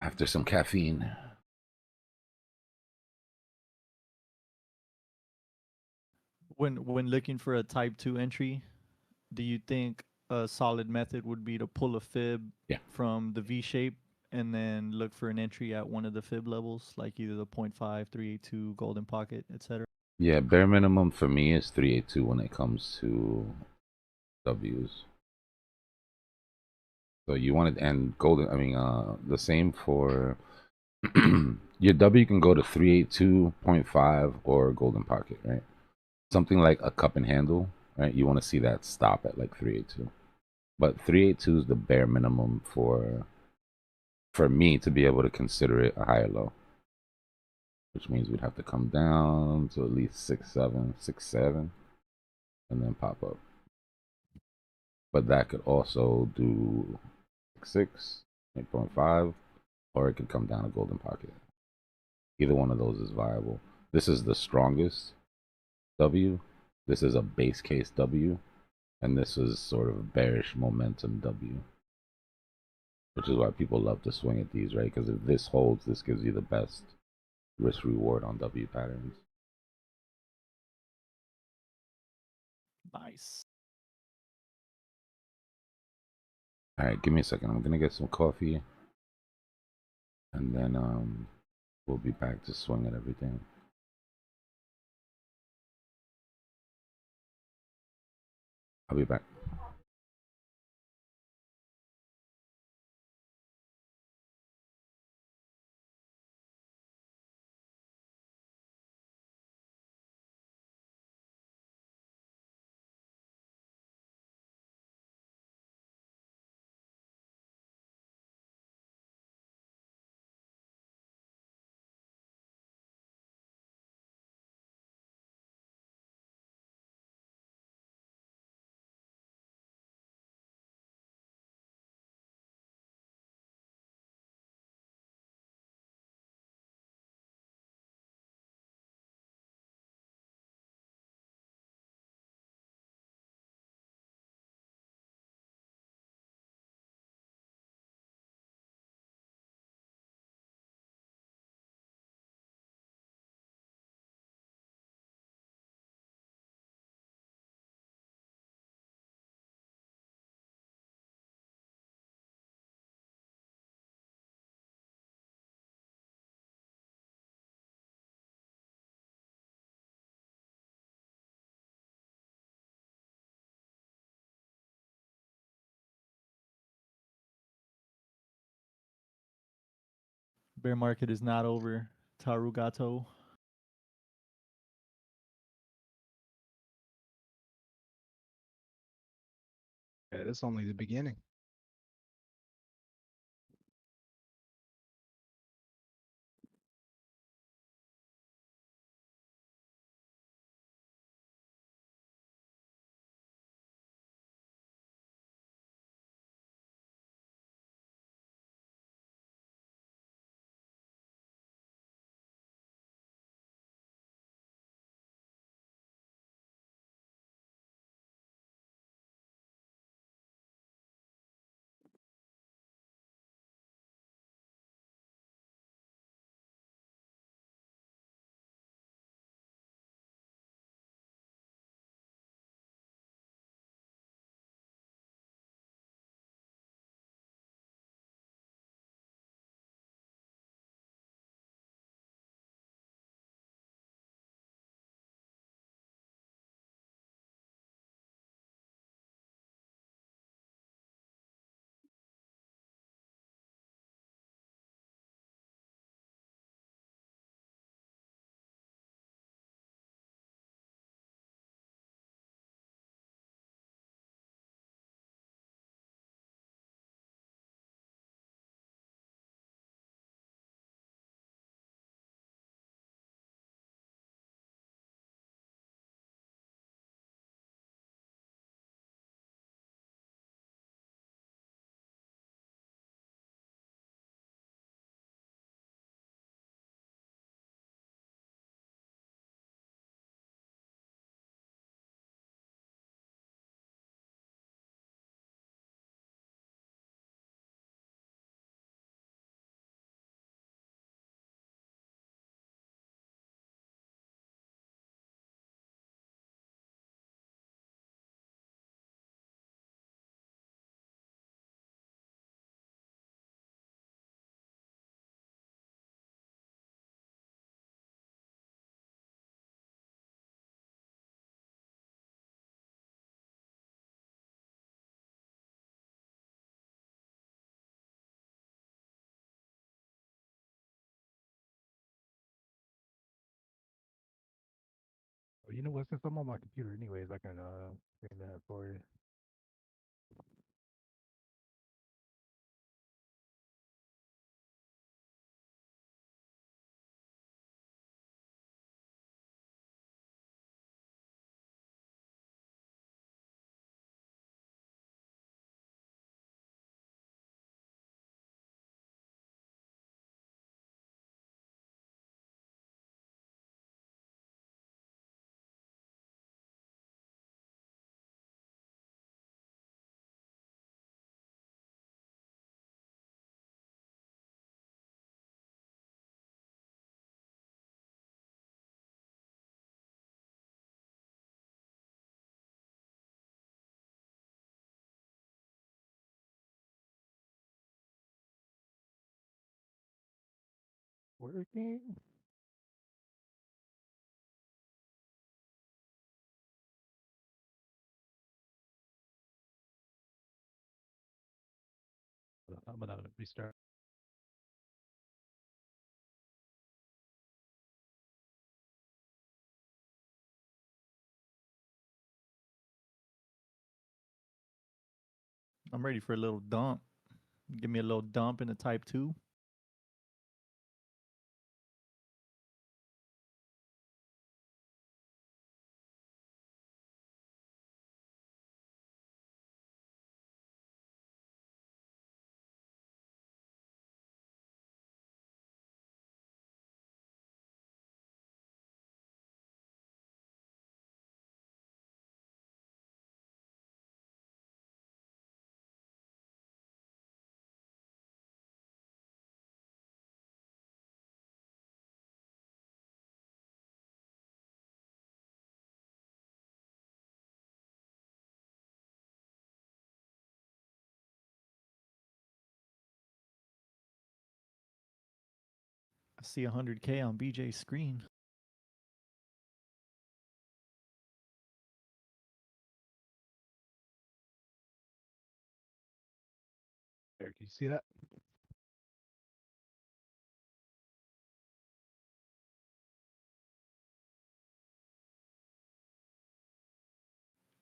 after some caffeine. When looking for a type 2 entry, do you think a solid method would be to pull a fib from the V shape and then look for an entry at one of the fib levels, like either the 0.5, 382, golden pocket, etc.? Yeah, bare minimum for me is 382 when it comes to W's. So you want it, and golden, the same for your W can go to 382.5 or golden pocket, right? Something like a cup and handle, right? You want to see that stop at like 382. But 382 is the bare minimum for me to be able to consider it a higher low. Which means we'd have to come down to at least 6.7, and then pop up. But that could also do 6, 8.5, or it could come down a golden pocket. Either one of those is viable. This is the strongest W. This is a base case W. And this is sort of bearish momentum W. Which is why people love to swing at these, right? Because if this holds, this gives you the best risk reward on W patterns. Nice. All right, give me a second. I'm gonna get some coffee, and then we'll be back to swing at everything. I'll be back. Bear market is not over. Tarugato. Yeah, that's only the beginning. Oh, you know what? Since I'm on my computer, anyways, I can bring that for you. Working. I'm gonna restart. I'm ready for a little dump. Give me a little dump in the type 2. I see 100K on BJ's screen. There, can you see that?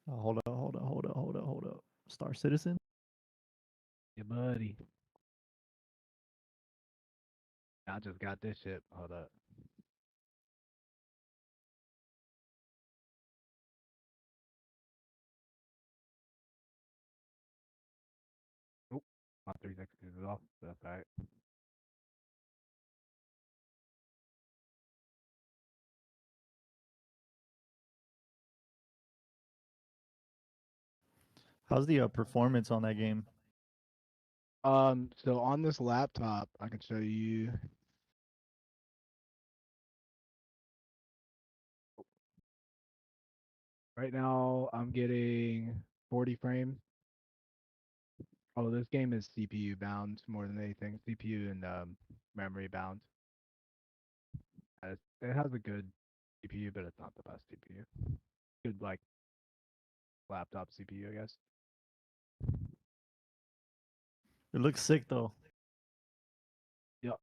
Hold up, hold up, hold up, hold up, hold up. Star Citizen. Yeah, buddy. I just got this shit. Hold up. Oop, my 360 is off. That's all right. How's the performance on that game? So on this laptop, I can show you. Right now, I'm getting 40 frames. Oh, this game is CPU bound more than anything. CPU and memory bound. It has a good CPU, but it's not the best CPU. Good like laptop CPU, I guess. It looks sick though. Yep.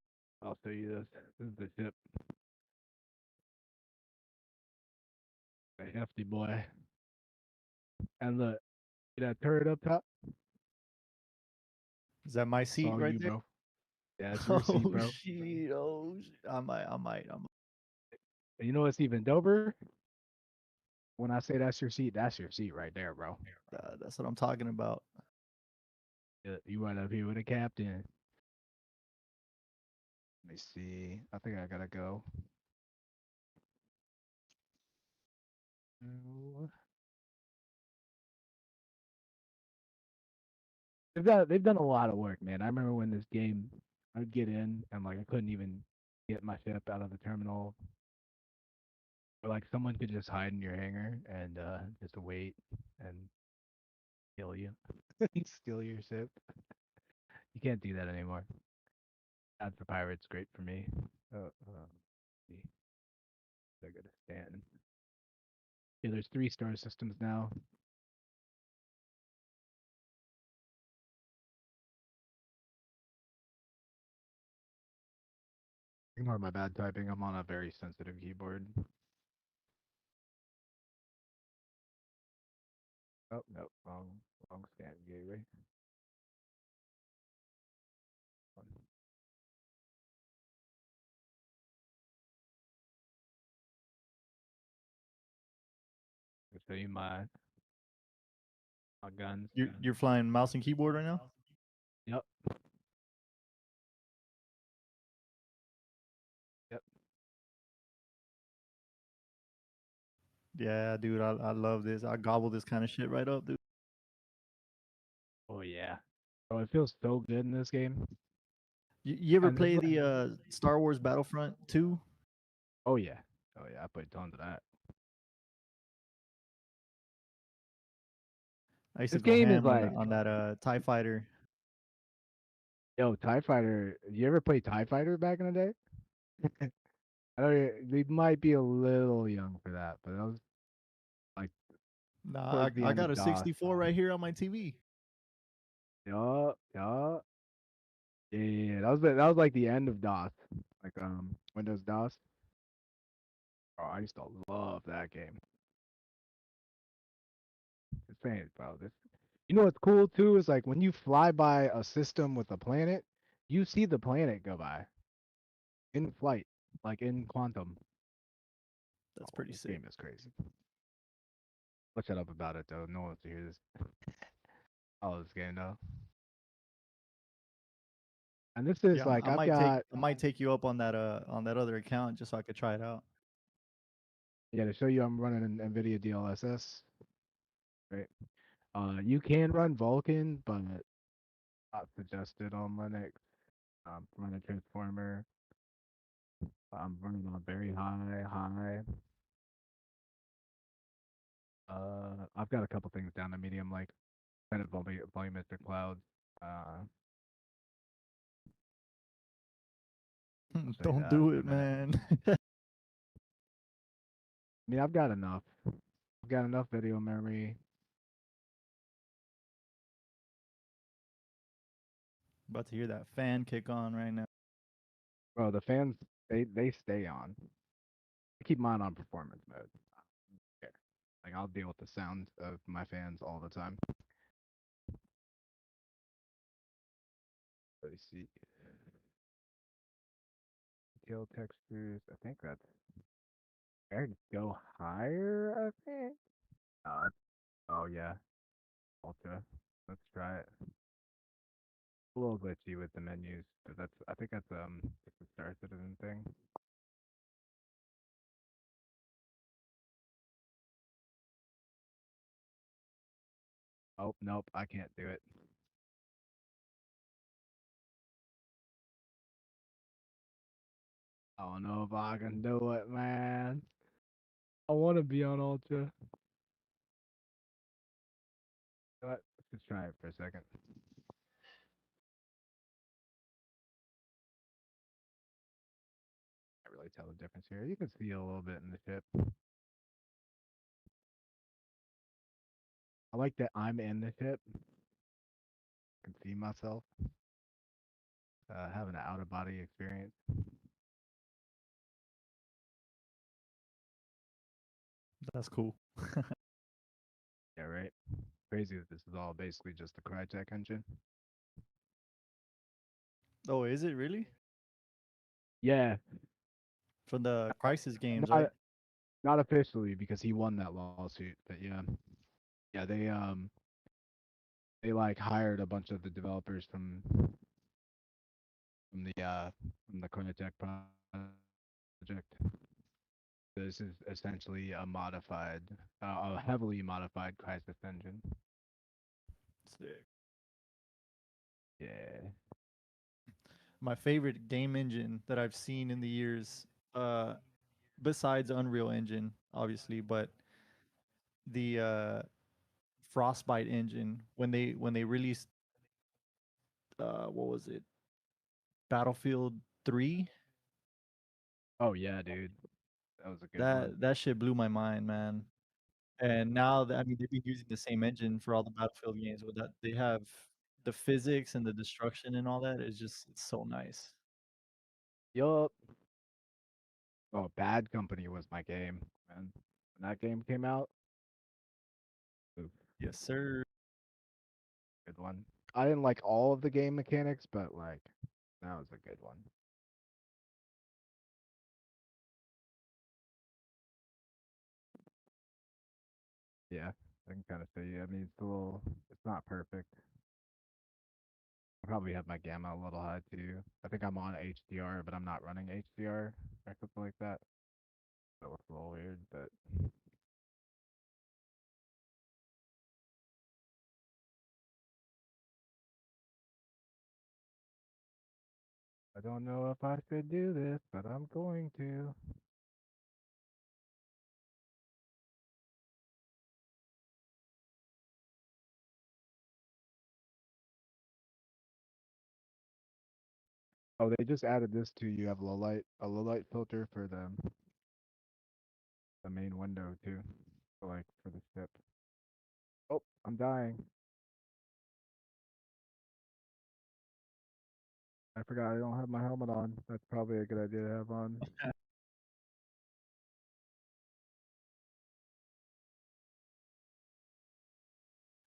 I'll show you this. This is the chip. A hefty boy. And look, see that turret up top? Is that my It's seat all right you, there? bro. Yeah, it's your seat, Oh bro. shit! Oh, I might. And you know what's even doper? When I say that's your seat right there, bro. That's what I'm talking about. Yeah, you right up here with a captain. Let me see. I think I gotta go. No. They've done a lot of work, man. I remember when this game, I'd get in and like I couldn't even get my ship out of the terminal. Or like someone could just hide in your hangar and just wait and kill you, steal your ship. You can't do that anymore. Bad for pirates, great for me. See. They're gonna stand. Yeah, there's 3-star systems now. Ignore my bad typing. I'm on a very sensitive keyboard. Oh no, wrong scan gateway. I'll show you my guns. You're flying mouse and keyboard right now? Yep. Yep. Yeah, dude, I love this. I gobble this kind of shit right up, dude. Oh yeah. Oh, it feels so good in this game. You ever And there's play like- the Star Wars Battlefront 2? Oh yeah. Oh yeah, I played tons of that. I used to This go game is ham on like, on that TIE fighter. yo, TIE Fighter. You ever play TIE Fighter back in the day? I know they might be a little young for that, but that was like Nah, towards the I end got of a DOS. 64 right here on my TV. Yup, yup. Yeah, that was like the end of DOS, like Windows DOS. Oh, I used to love that game. Just saying, bro. This, you know what's cool too is like when you fly by a system with a planet, you see the planet go by in flight, like in quantum. That's pretty This sick. game is crazy. Let's shut up about it though. No one wants to hear this. Oh, this game though. And this is Yeah, like I I've might got take you up on that other account just so I could try it out. yeah to show you I'm running an NVIDIA DLSS. Right. You can run Vulkan, but not suggested on Linux. Run a transformer. I'm running on very high. I've got a couple things down to medium, like kind of volumetric clouds. I'll show you Don't that do in a it, minute. man. I mean, I've got enough. I've got enough video memory. About to hear that fan kick on right now. Bro, the fans they stay on. I keep mine on performance mode. I don't care. Like I'll deal with the sound of my fans all the time. Let me see. Detail textures. I think that's. I go higher. I think. Oh yeah. Ultra. Let's try it. A little glitchy with the menus, but that's. I think that's just a Star Citizen thing. Oh nope, I can't do it. I don't know if I can do it, man. I want to be on Ultra. But let's just try it for a second. Can't really tell the difference here. You can see a little bit in the ship. I like that I'm in the ship. I can see myself. Having an out of body experience. That's cool. Yeah, right. Crazy that this is all basically just the Crytek engine. Oh, is it really? Yeah. From the Crisis games, Not right? not officially because he won that lawsuit, but yeah. Yeah, they like hired a bunch of the developers from the Crytek project. This is essentially a modified, a heavily modified Crisis engine. Sick. Yeah. My favorite game engine that I've seen in the years, besides Unreal Engine, obviously, but the Frostbite engine when they released what was it? Battlefield 3? Oh yeah, dude. That was a good one. That shit blew my mind, man. And now that I mean they've been using the same engine for all the Battlefield games, but that they have the physics and the destruction and all that is just it's so nice. Yup. Oh, Bad Company was my game, man. When that game came out, oof, Yes, sir. good one. I didn't like all of the game mechanics, but like that was a good one. Yeah, I can kind of say. I mean, it's not perfect. I probably have my gamma a little high too. I think I'm on HDR, but I'm not running HDR or something like that. That looks a little weird, but I don't know if I should do this, but I'm going to. Oh, they just added this too. You have a low light filter for the main window too. So like for the ship. Oh, I'm dying. I forgot I don't have my helmet on. That's probably a good idea to have on. I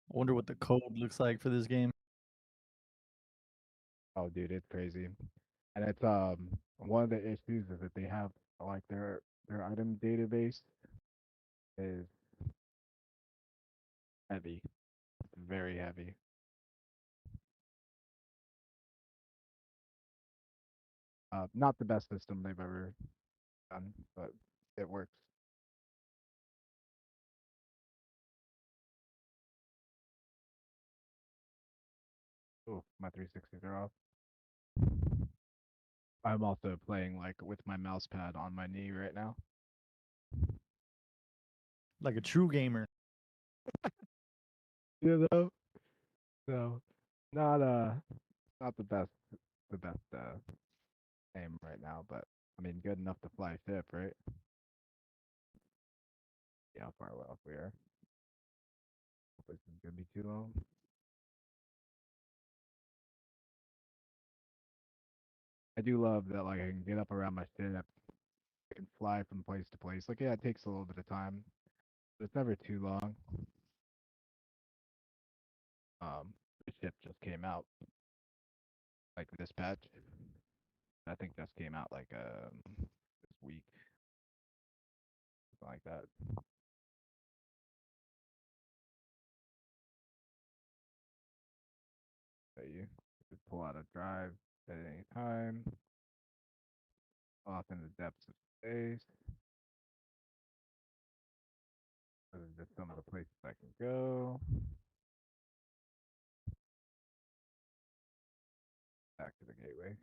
wonder what the code looks like for this game. Oh, dude, it's crazy. And it's one of the issues is that they have like their item database is heavy, very heavy. Not the best system they've ever done, but it works. Oh, my 360s are off. I'm also playing like with my mouse pad on my knee right now. Like a true gamer. You know, so not not the best aim right now, but I mean good enough to fly a ship, right? Yeah, how far off we are. Hope this is gonna be too long. I do love that like I can get up around my ship. I can fly from place to place. Like yeah, it takes a little bit of time. It's never too long. The ship just came out, like this patch. I think just came out like this week, something like that. So you could pull out a drive at any time, off in the depths of space. Those are just some of the places I can go. Back to the gateway.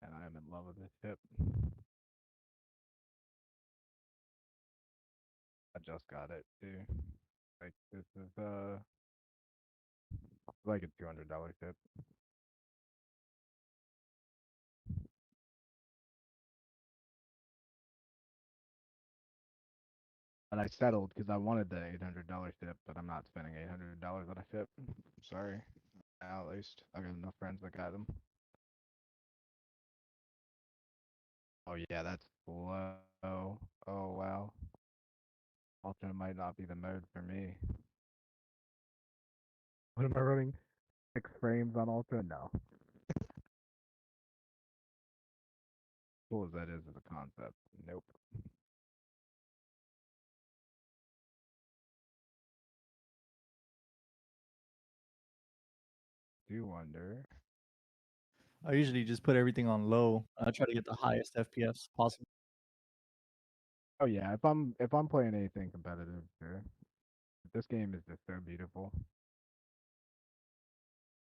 And I am in love with this ship. I just got it too. Like this is like a $200 ship. And I settled because I wanted the $800 ship, but I'm not spending $800 on a ship. Sorry. Now at least I got enough friends that got them. Oh yeah, that's slow. Oh wow. Ultra might not be the mode for me. What am I running? 6 frames on Ultra? No. Cool as that is as a concept. Nope. Do wonder. I usually just put everything on low. I try to get the highest FPS possible. Oh yeah, if I'm playing anything competitive, sure. This game is just so beautiful.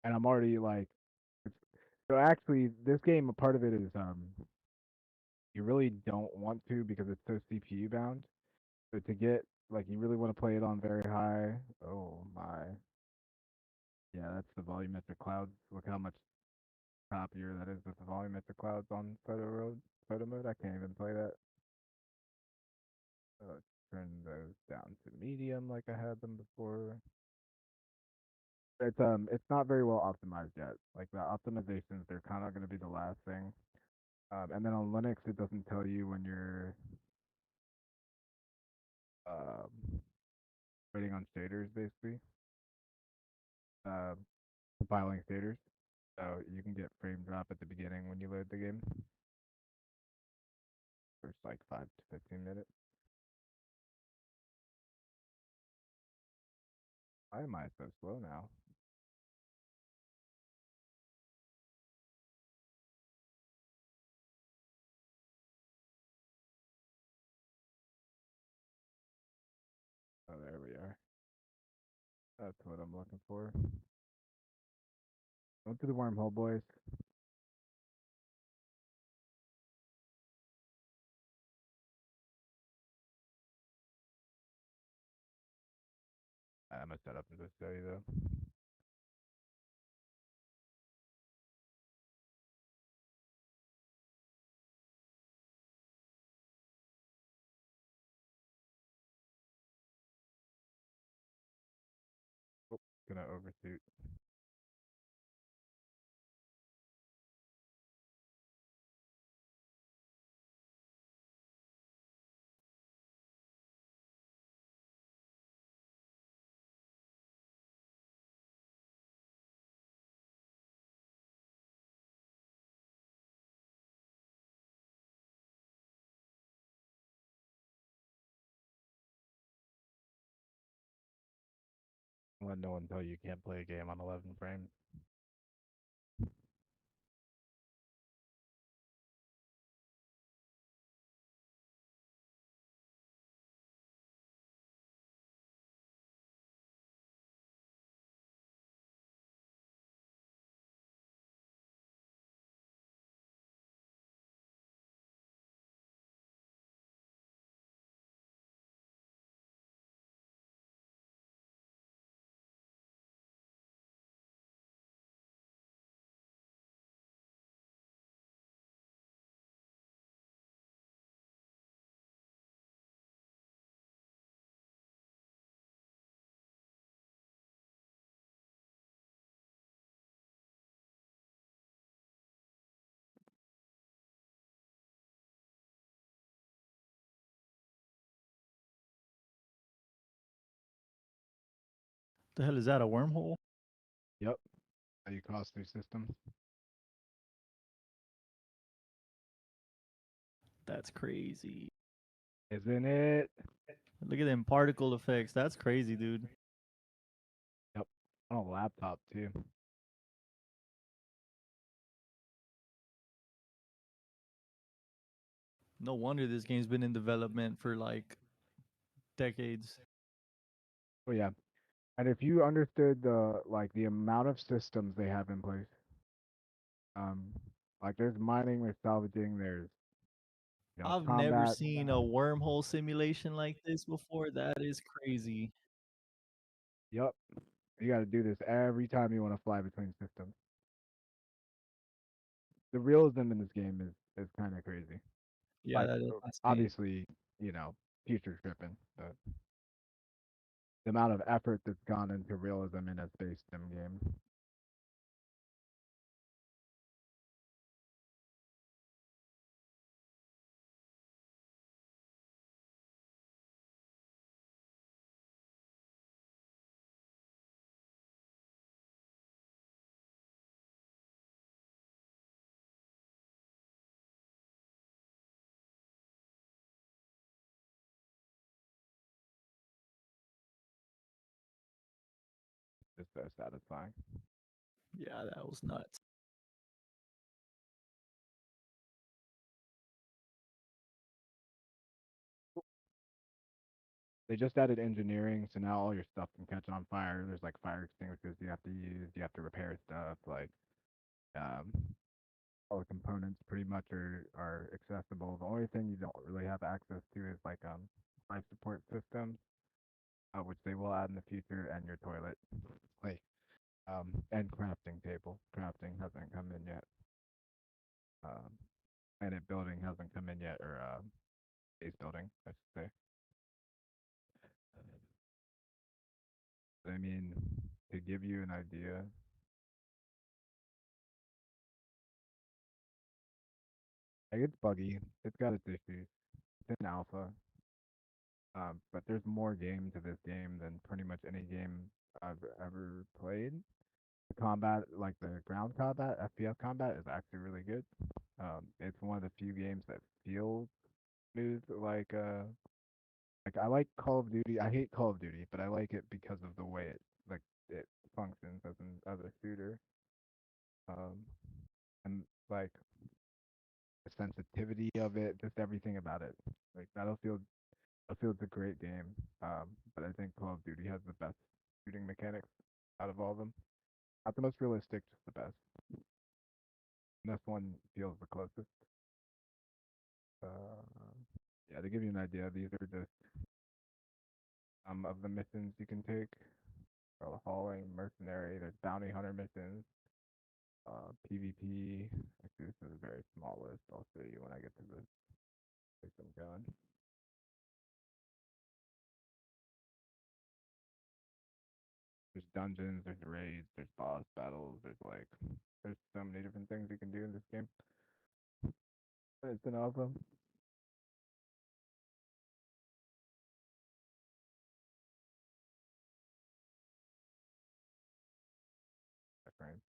And I'm already like so actually this game a part of it is you really don't want to because it's so CPU bound. So to get like you really want to play it on very high. Oh my. Yeah, that's the volumetric clouds. Look how much coppier that is with the volumetric clouds on photo mode. I can't even play that. Let's turn those down to medium like I had them before. It's not very well optimized yet. Like the optimizations, they're kind of going to be the last thing. And then on Linux, it doesn't tell you when you're waiting on shaders, basically. Compiling shaders. So you can get frame drop at the beginning when you load the game. First like 5 to 15 minutes. Why am I so slow now? Oh, there we are. That's what I'm looking for. Go to the wormhole, boys. I'm gonna set up and just show you though. Oh, gonna overshoot. Let no one tell you can't play a game on 11 frames. The hell is that? A wormhole? Yep. How you cross through systems. That's crazy. Isn't it? Look at them particle effects. That's crazy, dude. Yep. On a laptop too. No wonder this game's been in development for like decades. Oh yeah. And if you understood the amount of systems they have in place, like there's mining, there's salvaging, there's I've never combat. seen a wormhole simulation like this before. That is crazy. Yep. You got to do this every time you want to fly between systems. The realism in this game is kind of crazy. Yeah, Like that is insane. obviously, future tripping, but the amount of effort that's gone into realism in a space sim game. It's so satisfying. Yeah, that was nuts. They just added engineering, so now all your stuff can catch on fire. There's like fire extinguishers you have to use. You have to repair stuff. Like, um, all the components pretty much are accessible. The only thing you don't really have access to is like life support systems, which they will add in the future, and your toilet, like and crafting table. Crafting hasn't come in yet. Planet building hasn't come in yet, or base building, I should say. But I mean, to give you an idea, like it's buggy. It's got its issues. It's in alpha. But there's more game to this game than pretty much any game I've ever played. The combat, like the ground combat, FPS combat, is actually really good. It's one of the few games that feels smooth. Like I like Call of Duty. I hate Call of Duty, but I like it because of the way it functions as a shooter. Um, and like the sensitivity of it, just everything about it. Like Battlefield's a great game, but I think Call of Duty has the best shooting mechanics out of all of them. Not the most realistic, just the best. And this one feels the closest. Uh, yeah, to give you an idea, these are just some of the missions you can take. Hauling, mercenary, there's bounty hunter missions, PvP. Actually, this is a very small list. I'll show you when I get to the place I'm going. There's dungeons, there's raids, there's boss battles, there's so many different things you can do in this game. It's an alpha. Frame.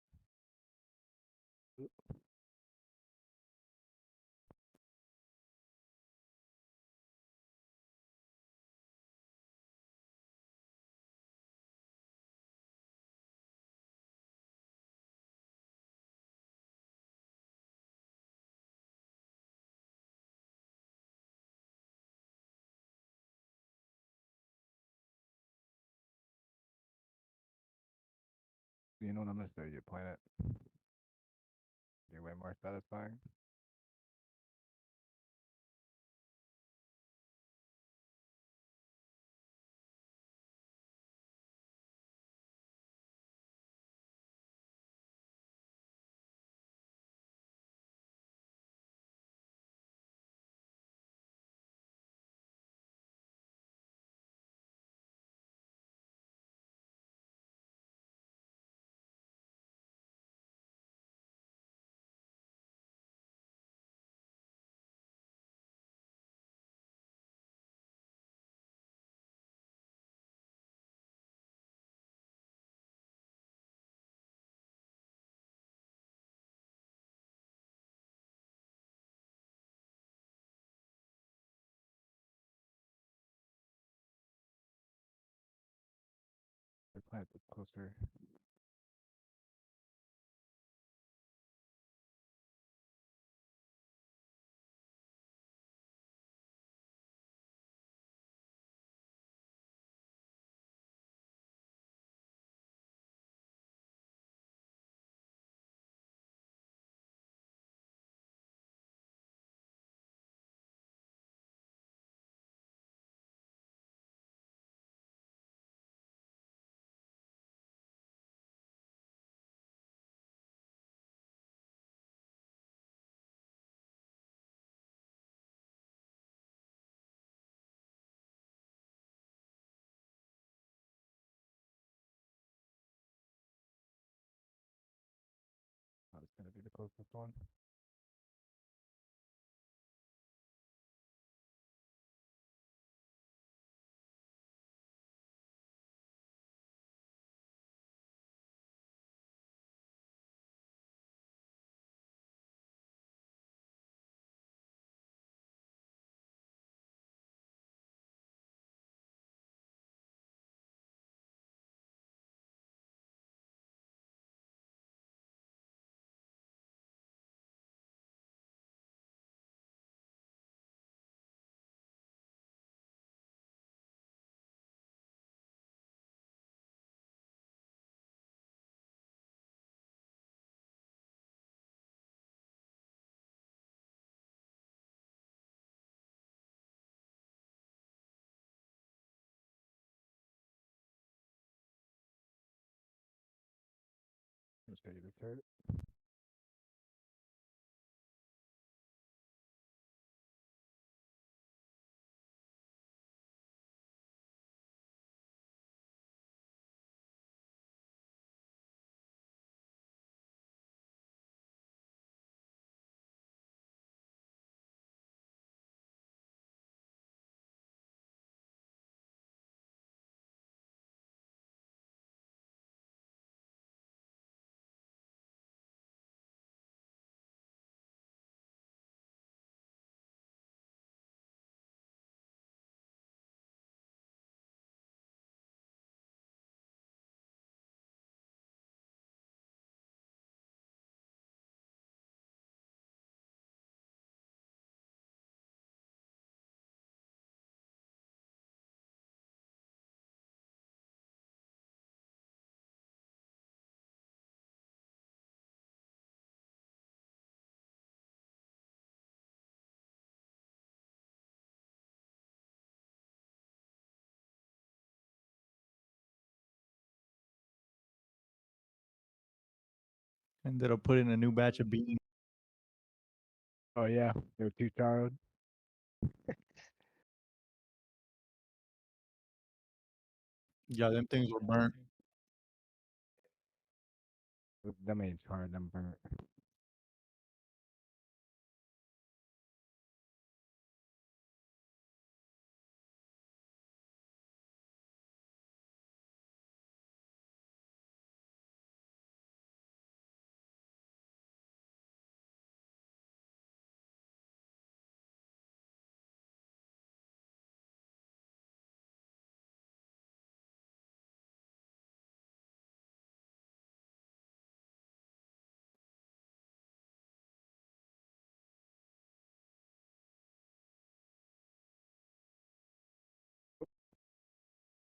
You know what? I'm gonna show you a planet. Be way more satisfying. plant it closer. That's gonna be the closest one. Just ready to turn it. Ended up putting a new batch of beans. Oh yeah, they were too tired. Yeah, them things were burnt. Them ain't hard, them burnt.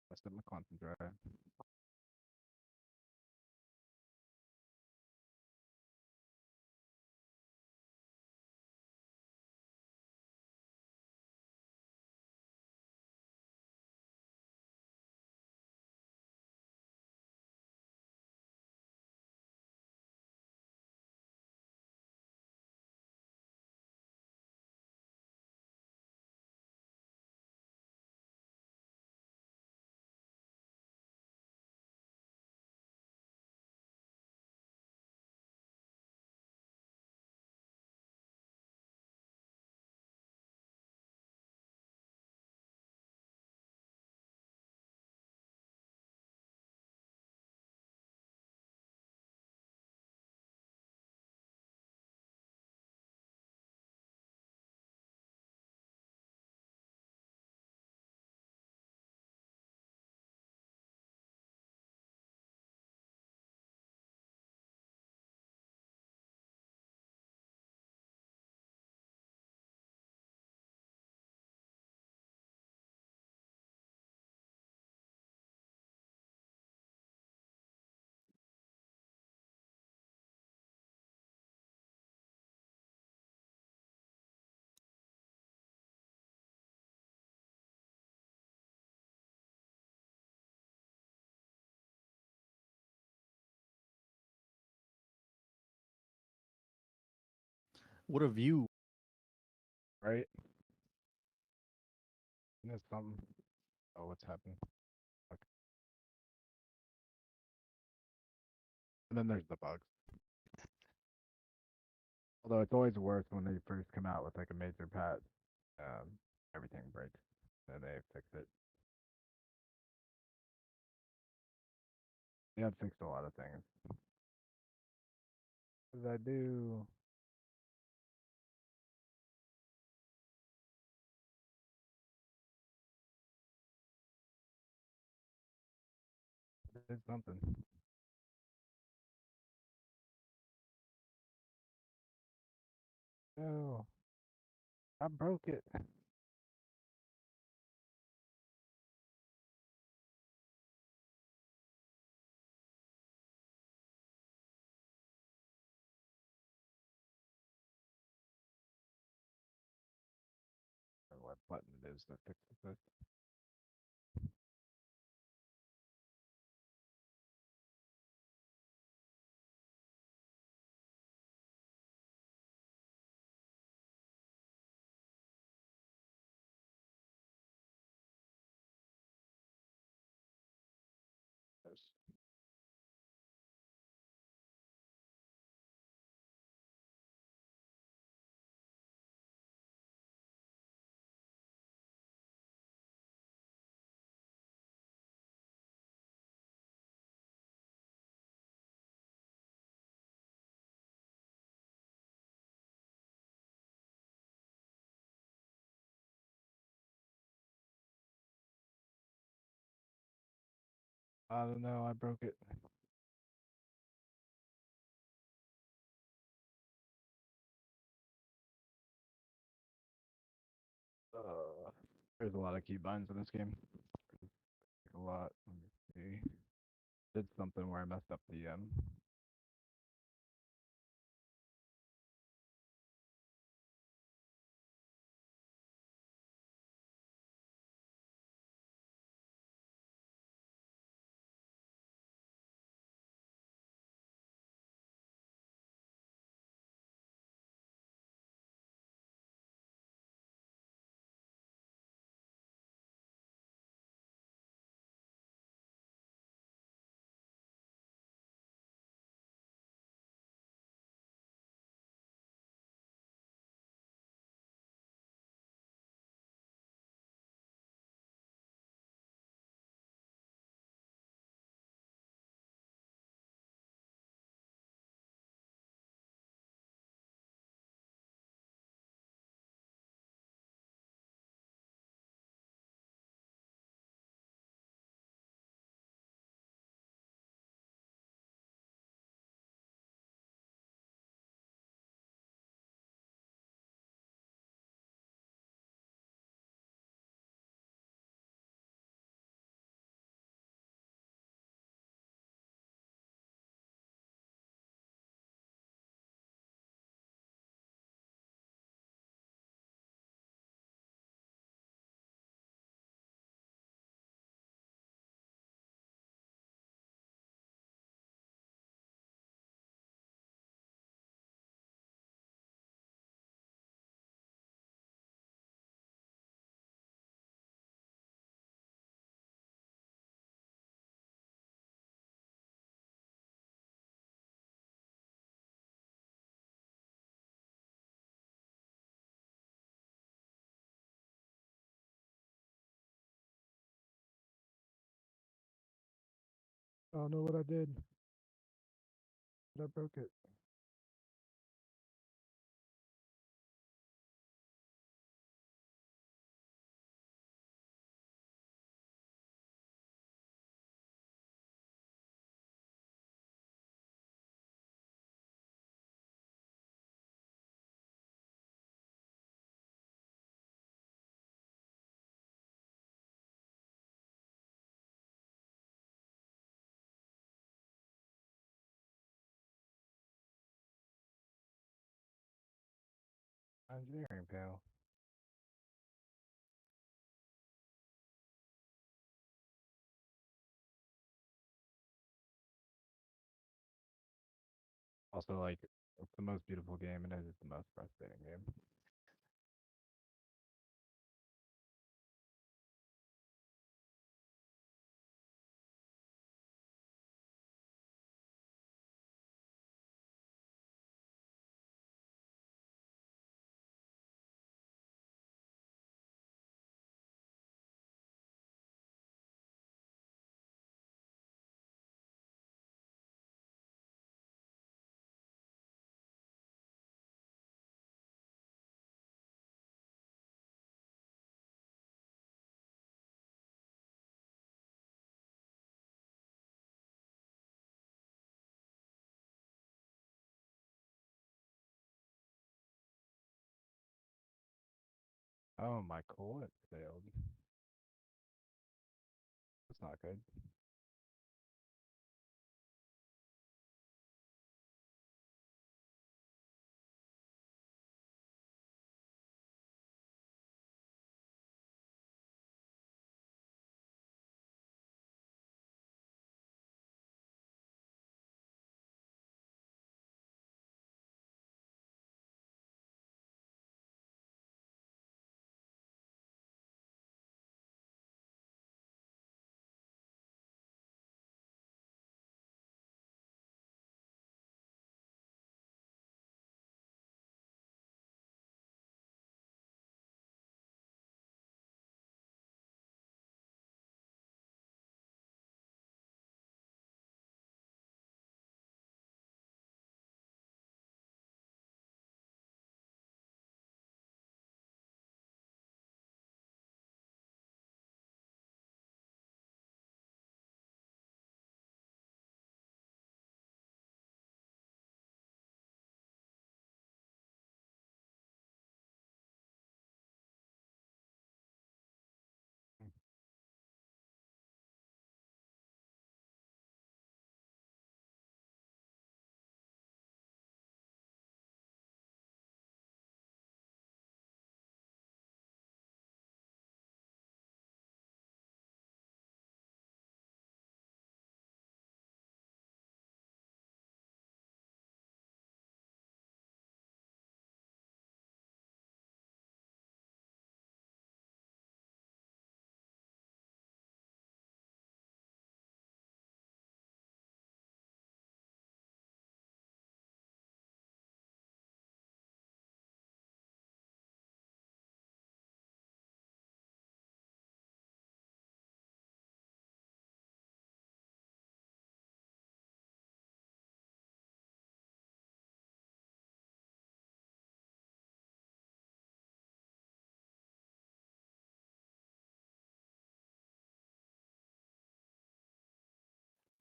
Messed up my content drive. What a view. Right? There's something. Oh, what's happening? Okay. And then there's the bugs. Although it's always worse when they first come out with like a major patch. Everything breaks. Then they fix it. They have fixed a lot of things. What did I do? I did something. No. I broke it. What button it is that fixes this. Yes. I don't know. I broke it. There's a lot of keybinds in this game. A lot. Let me see. Did something where I messed up the I don't know what I did. But I broke it. Engineering panel. Also, like, It's the most beautiful game, and it is the most frustrating game. Oh, my core failed. That's not good.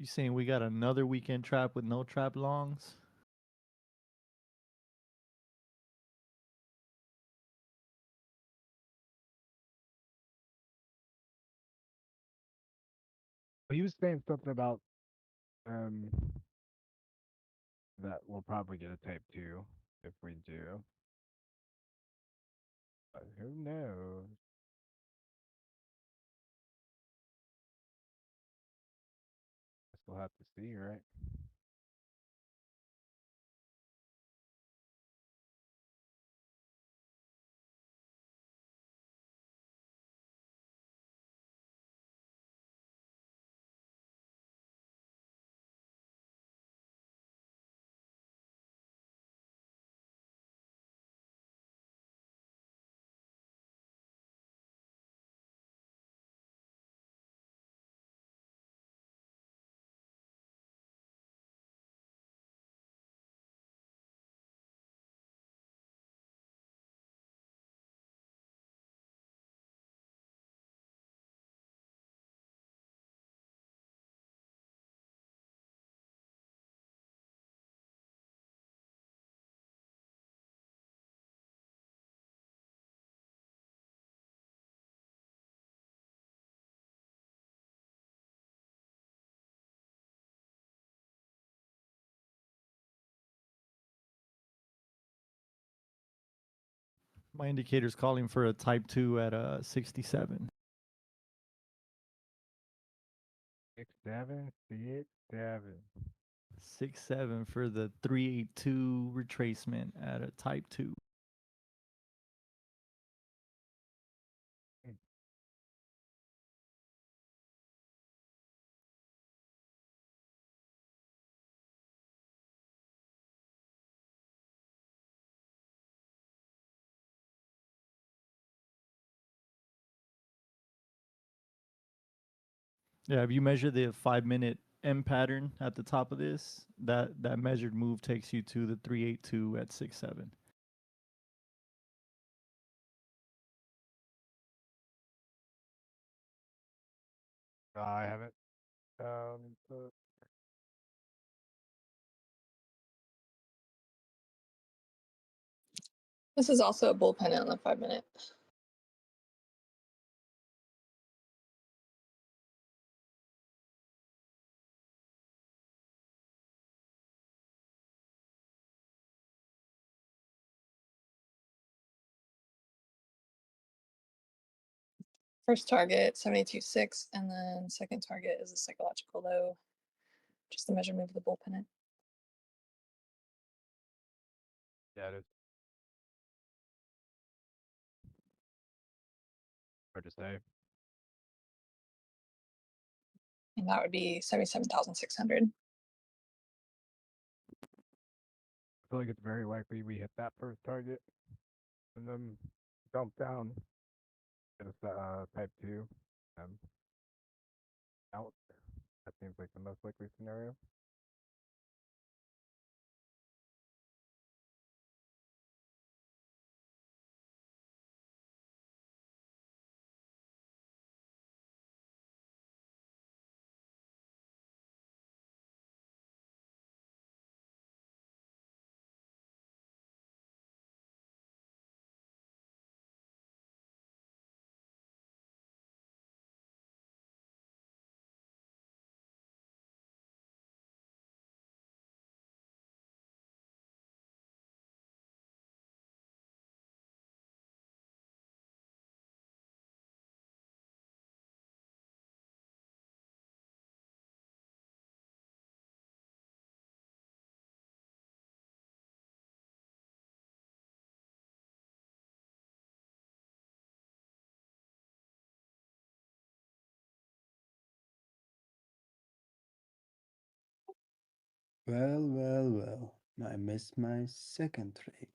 You saying we got another weekend trap with no trap longs? He was saying something about that we'll probably get a type 2 if we do. But who knows? Guess we'll have to see, right? My indicator's calling for a type 2 at 67. 6, 7, 6, 7. 6-7 for the 382 retracement at a type 2. Yeah, if you measure the 5-minute M pattern at the top of this, that measured move takes you to the 382 at 6-7. I haven't. This is also a bull pennant on the 5-minute. First target 72.6, and then second target is a psychological low, just the measure move of the bull pennant. Yeah, it is. Hard to say. And that would be 77,600. I feel like it's very likely we hit that first target and then dump down as type 2 out. That seems like the most likely scenario. Well. I missed my second trade.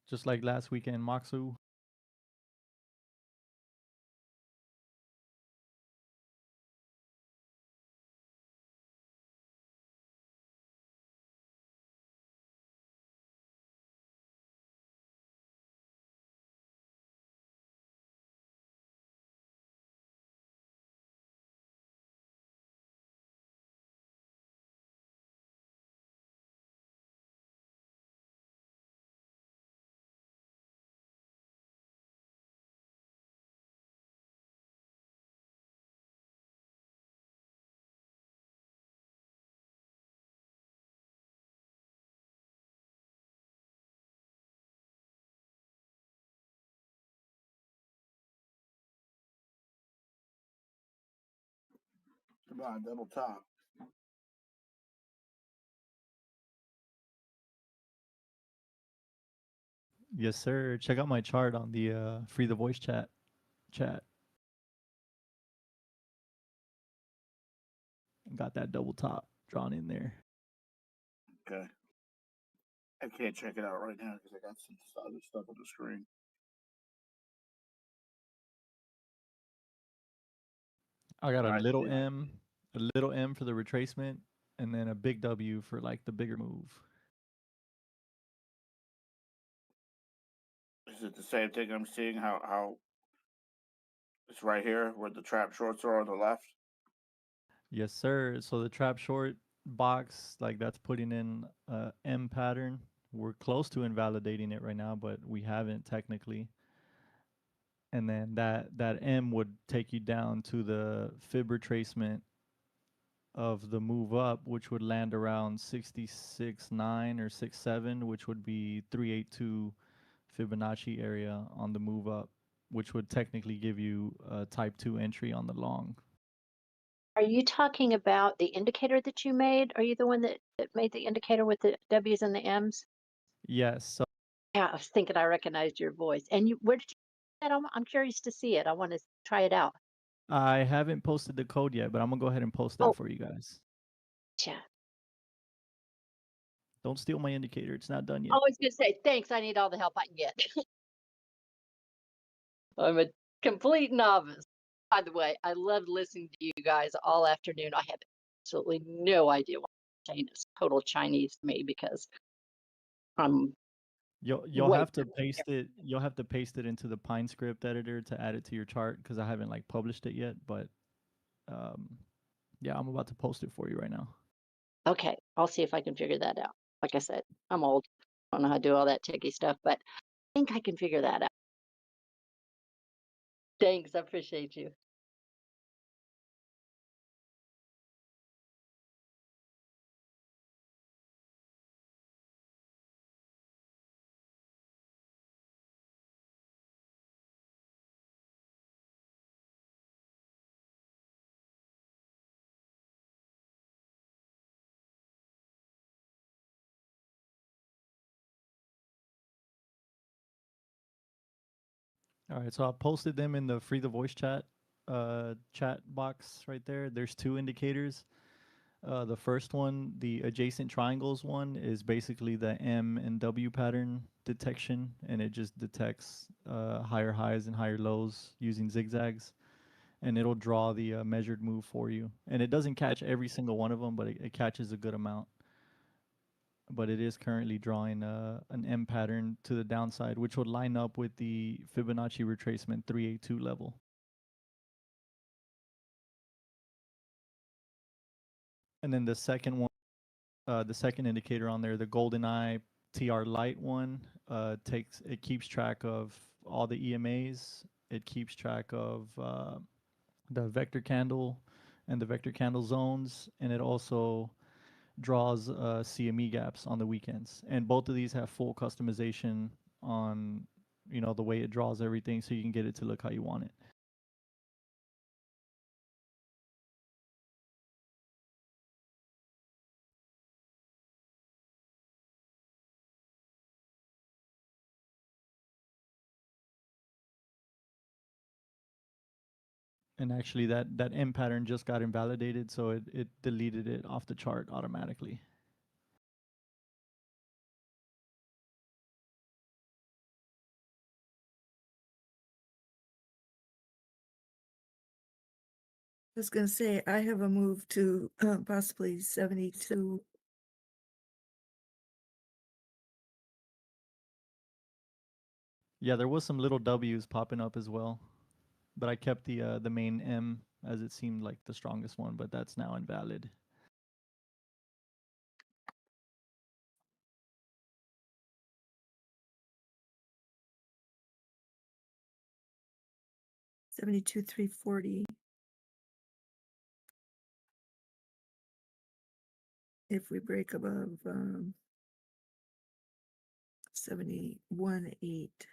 just like last weekend, Moxu. Come on, double top. Yes, sir. Check out my chart on the free the voice chat. Got that double top drawn in there. Okay. I can't check it out right now because I got some other stuff on the screen. I got a I little see. M for the retracement, and then a big W for like the bigger move. Is it the same thing I'm seeing? How it's right here where the trap shorts are on the left? Yes, sir. So the trap short box, like that's putting in a M pattern. We're close to invalidating it right now, but we haven't technically. And then that M would take you down to the fib retracement of the move up, which would land around 66.9 or 6.7, which would be 382 Fibonacci area on the move up, which would technically give you a type 2 entry on the long. Are you talking about the indicator that you made? Are you the one that made the indicator with the W's and the M's? Yes. So yeah, I was thinking I recognized your voice. And where did you get that? I'm curious to see it. I want to try it out. I haven't posted the code yet, but I'm gonna go ahead and post that for you guys. Yeah. Don't steal my indicator. It's not done yet. I was going to say, thanks. I need all the help I can get. I'm a complete novice. By the way, I loved listening to you guys all afternoon. I have absolutely no idea what I'm saying. It's total Chinese to me because I'm You'll have to paste it. You'll have to paste it into the Pine script editor to add it to your chart because I haven't like published it yet. But yeah, I'm about to post it for you right now. Okay, I'll see if I can figure that out. Like I said, I'm old. I don't know how to do all that techie stuff, but I think I can figure that out. Thanks, I appreciate you. All right, so I posted them in the free the voice chat box right there. There's two indicators. The first one, the adjacent triangles one, is basically the M and W pattern detection, and it just detects higher highs and higher lows using zigzags, and it'll draw the measured move for you. And it doesn't catch every single one of them, but it catches a good amount. But it is currently drawing an M pattern to the downside, which would line up with the Fibonacci retracement 382 level. And then the second one, the second indicator on there, the GoldenEye TR Lite one, it keeps track of all the EMAs. It keeps track of the vector candle and the vector candle zones, and it also draws CME gaps on the weekends. And both of these have full customization on, the way it draws everything, so you can get it to look how you want it. And actually that M pattern just got invalidated, so it deleted it off the chart automatically. was gonna say, I have a move to possibly 72. Yeah, there was some little W's popping up as well, but I kept the main M as it seemed like the strongest one, but that's now invalid. $72, $340. If we break above 71, 8.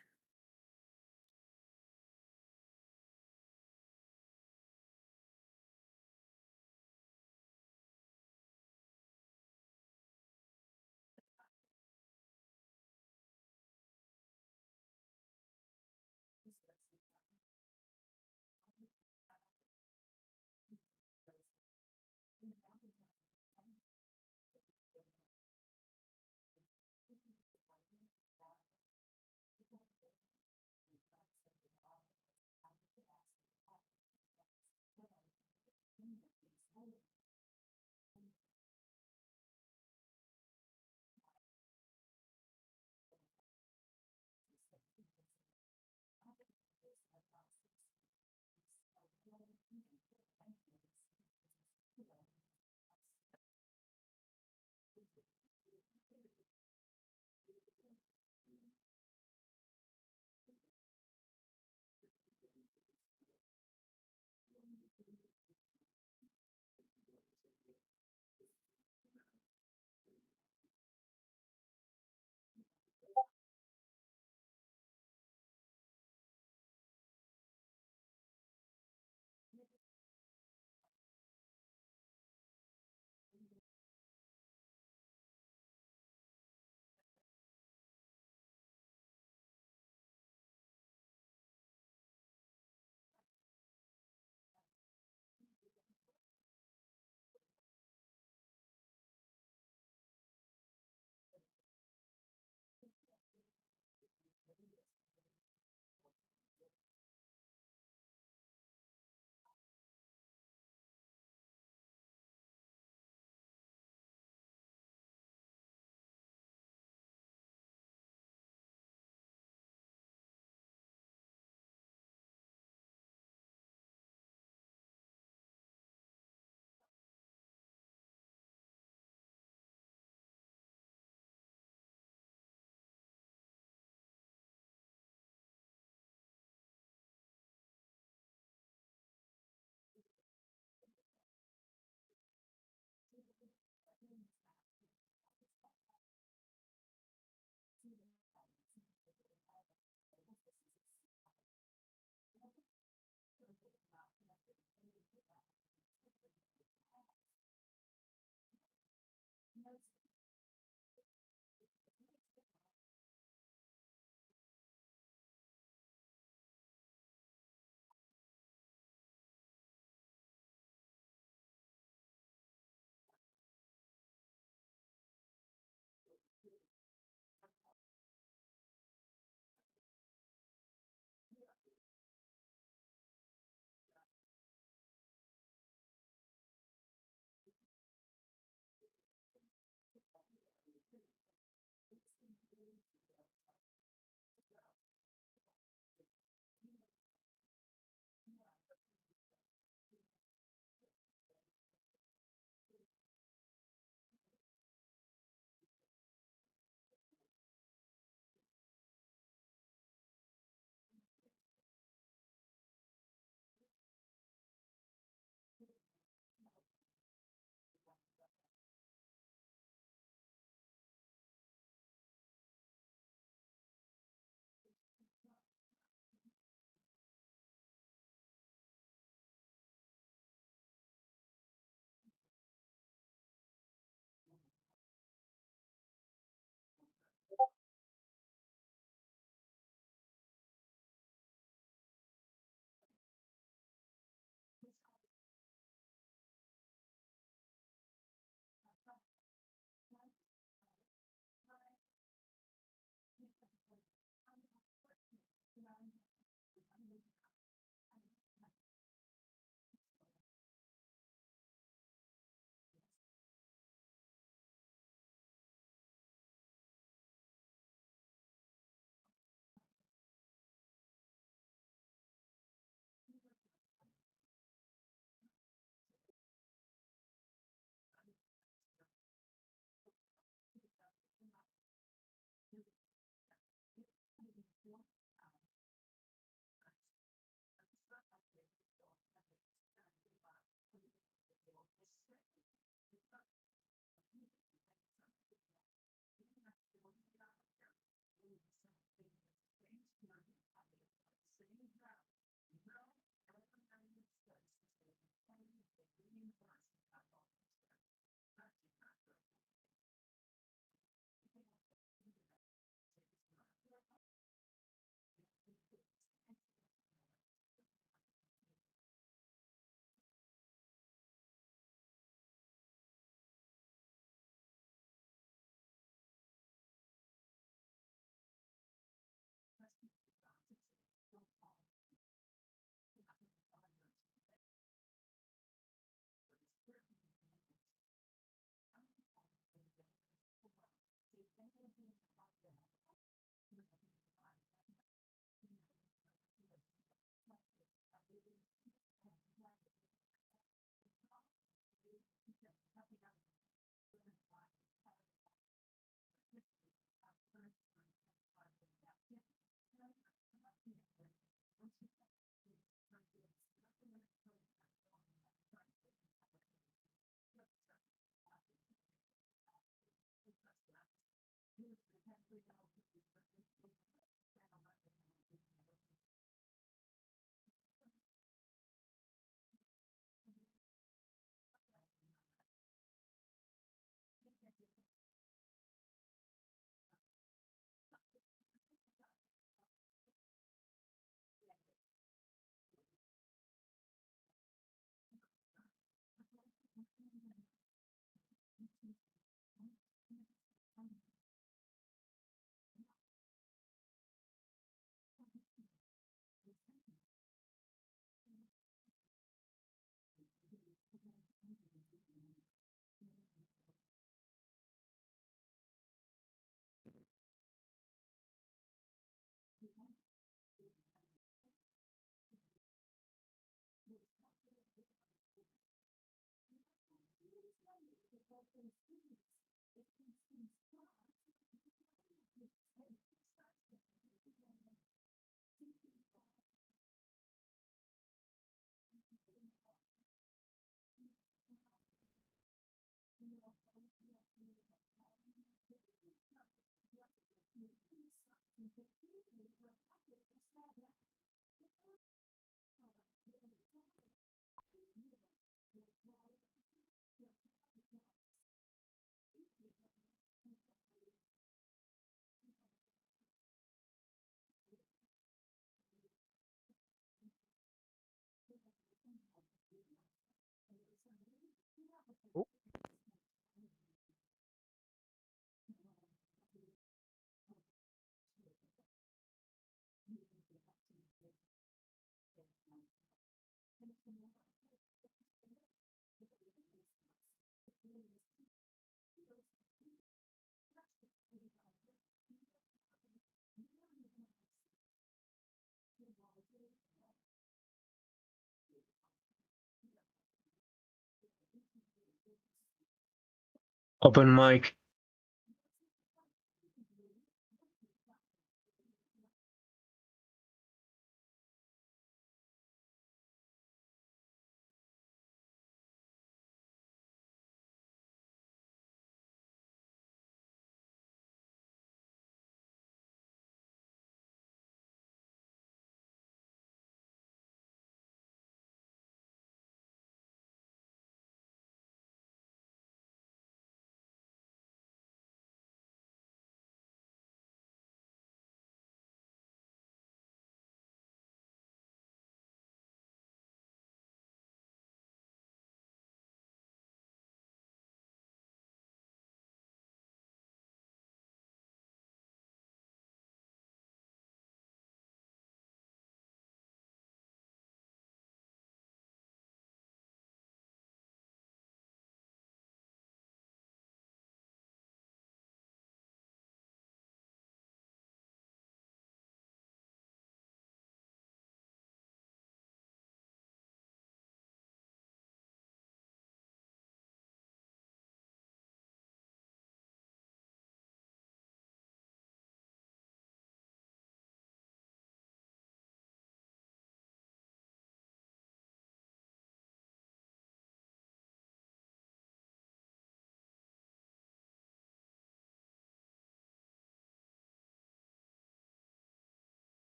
Oh. Open mic.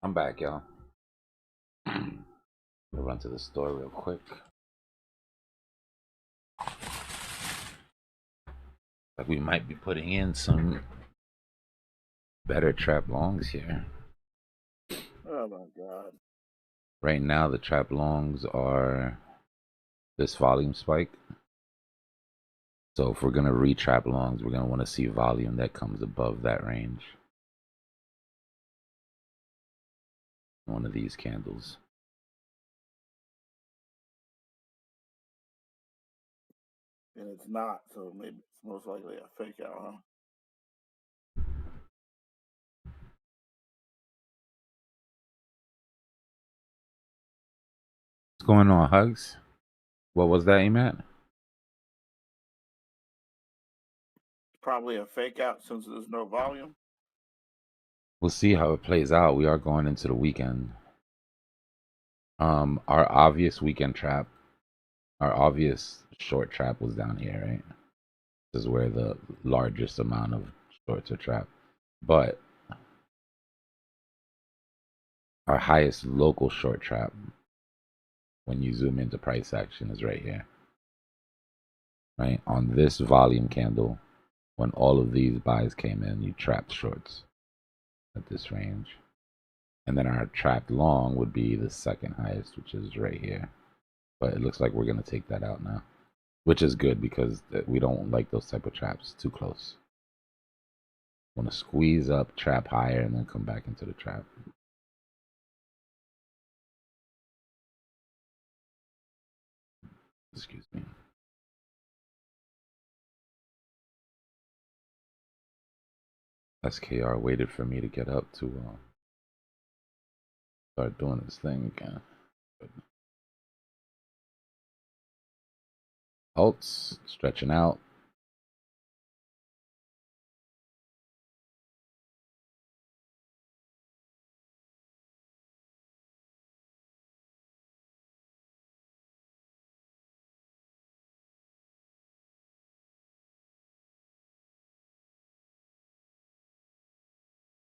I'm back, y'all. We'll run to the store real quick. Like we might be putting in some better trap longs here. Oh my god. Right now, the trap longs are this volume spike. So if we're gonna re-trap longs, we're gonna want to see volume that comes above that range. One of these candles. And it's not, so maybe it's most likely a fake out, huh? What's going on, Hugs? What was that, Emat? Probably a fake out since there's no volume. We'll see how it plays out. We are going into the weekend. Our obvious weekend trap, our obvious short trap was down here, right? This is where the largest amount of shorts are trapped. But our highest local short trap, when you zoom into price action, is right here. Right? On this volume candle, when all of these buys came in, you trapped shorts at this range. And then our trapped long would be the second highest, which is right here. But it looks like we're going to take that out now, which is good because we don't like those type of traps too close. Want to squeeze up, trap higher, and then come back into the trap. Excuse me. SKR waited for me to get up to start doing this thing again. Alts, stretching out.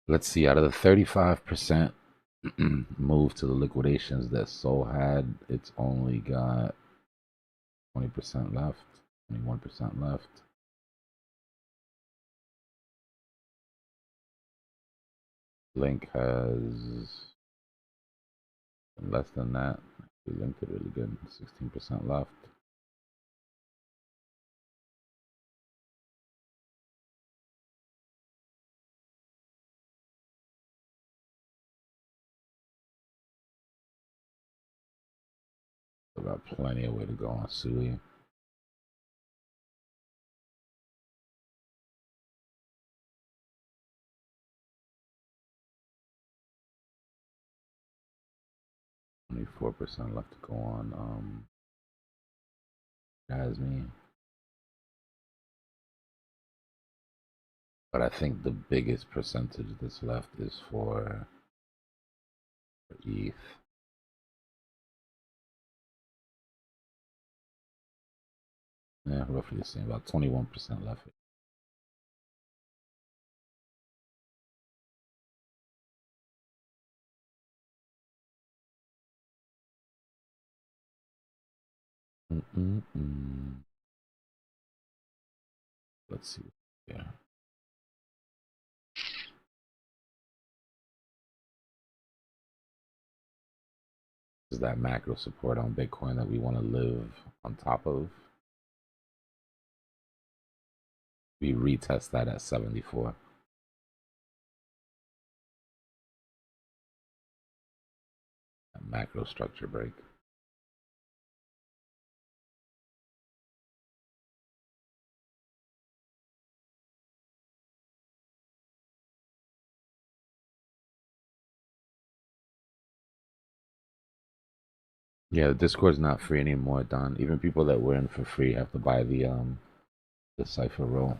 Let's see, out of the 35% move to the liquidations that Sol had, it's only got 20% left, 21% left. Link has less than that. We linked it really good, 16% left. We got plenty of way to go on Sui. Only 4% left to go on Jasmine. But I think the biggest percentage that's left is for ETH. Yeah, roughly the same, about 21% left. Let's see. Yeah. Is that macro support on Bitcoin that we want to live on top of? We retest that at 74. That macro structure break. Yeah, the Discord's not free anymore, Don. Even people that were in for free have to buy the Cypher roll.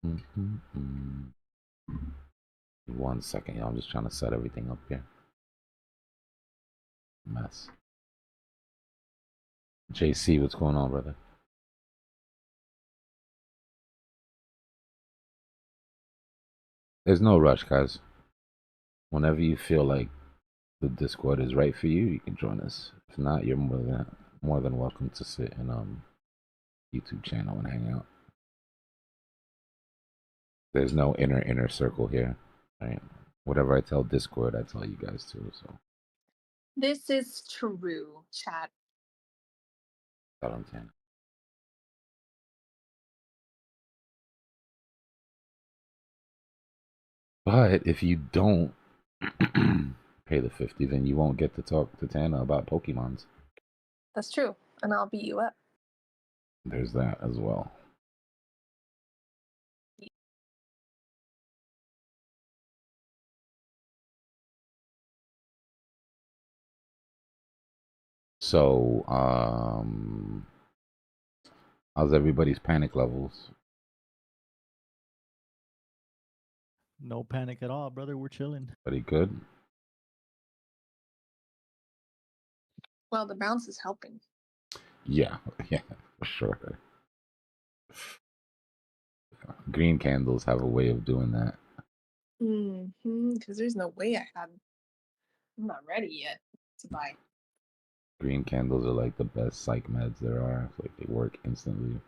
1 second, y'all. I'm just trying to set everything up here. Mess. JC, what's going on, brother? There's no rush, guys. Whenever you feel like the Discord is right for you, you can join us. If not, you're more than welcome to sit in YouTube channel and hang out. There's no inner circle here, right? Whatever I tell Discord, I tell you guys too. So This is true, chat. Valentine. But if you don't pay the 50, then you won't get to talk to Tana about Pokemons. That's true, and I'll beat you up. There's that as well. So, how's everybody's panic levels? No panic at all, brother. We're chilling. Pretty good. Well, the bounce is helping. Yeah, for sure. Green candles have a way of doing that. Because there's no way I'm not ready yet to buy. Green candles are like the best psych meds there are. It's like they work instantly.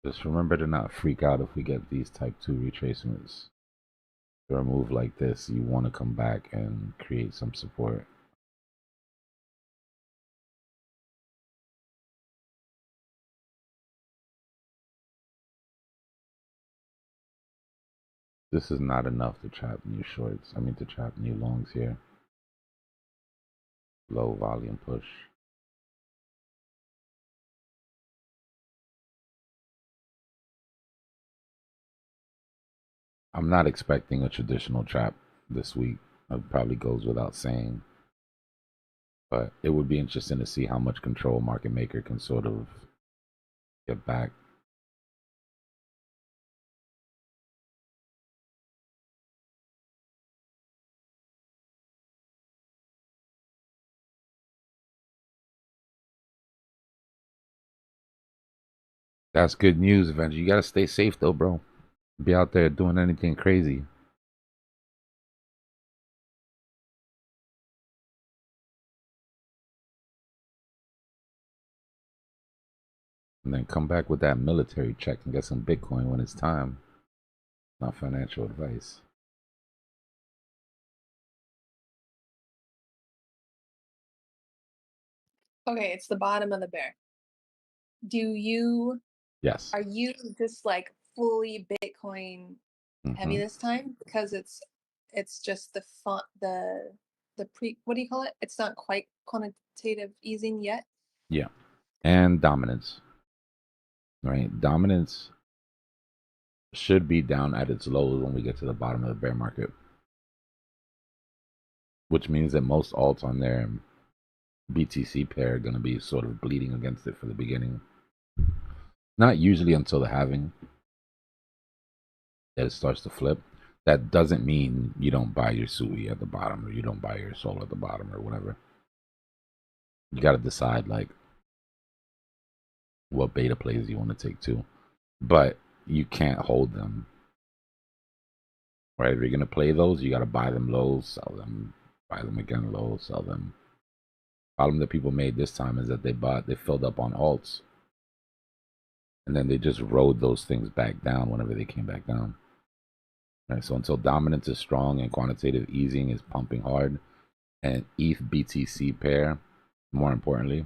Just remember to not freak out if we get these type 2 retracements. For a move like this, you want to come back and create some support. This is not enough to trap new shorts. I mean, to trap new longs here. Low volume push. I'm not expecting a traditional trap this week. It probably goes without saying. But it would be interesting to see how much control market maker can sort of get back. That's good news, Avenger. You gotta stay safe though, bro. Be out there doing anything crazy. And then come back with that military check and get some Bitcoin when it's time. Not financial advice. Okay, it's the bottom of the bear. Do you? Yes. Are you just like fully Bitcoin heavy this time? Because it's just the font, the what do you call it? It's not quite quantitative easing yet. Yeah. And dominance. Right? Dominance should be down at its lows when we get to the bottom of the bear market. Which means that most alts on their BTC pair are going to be sort of bleeding against it for the beginning. Not usually until the halving that it starts to flip. That doesn't mean you don't buy your Sui at the bottom or you don't buy your Sol at the bottom or whatever. You got to decide like what beta plays you want to take too. But you can't hold them. Right? If you're going to play those, you got to buy them low, sell them, buy them again low, sell them. Problem that people made this time is that they filled up on alts. And then they just rode those things back down whenever they came back down. Right, so until dominance is strong and quantitative easing is pumping hard, and ETH BTC pair, more importantly,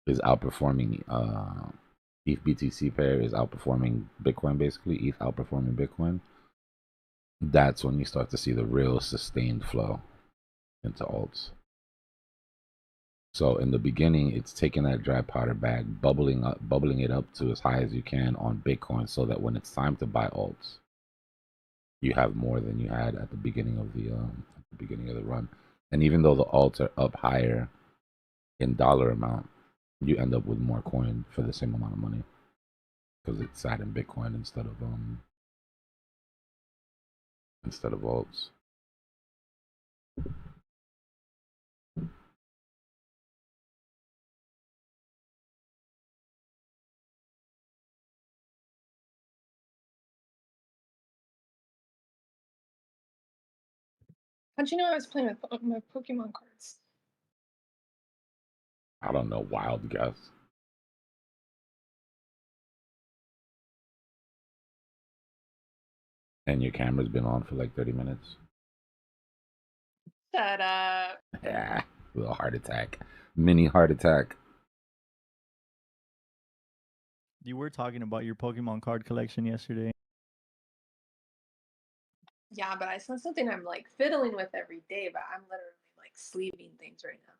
is outperforming ETH BTC pair is outperforming Bitcoin basically, ETH outperforming Bitcoin. That's when you start to see the real sustained flow into alts. So in the beginning, it's taking that dry powder bag, bubbling it up to as high as you can on Bitcoin, so that when it's time to buy alts, you have more than you had at the beginning of the the beginning of the run. And even though the alts are up higher in dollar amount, you end up with more coin for the same amount of money because it's sat in Bitcoin instead of alts. How'd you know I was playing with my Pokemon cards? I don't know, wild guess. And your camera's been on for like 30 minutes. Shut up. Yeah, little heart attack. Mini heart attack. You were talking about your Pokemon card collection yesterday. Yeah, but it's not something I'm like fiddling with every day, but I'm literally like sleeving things right now.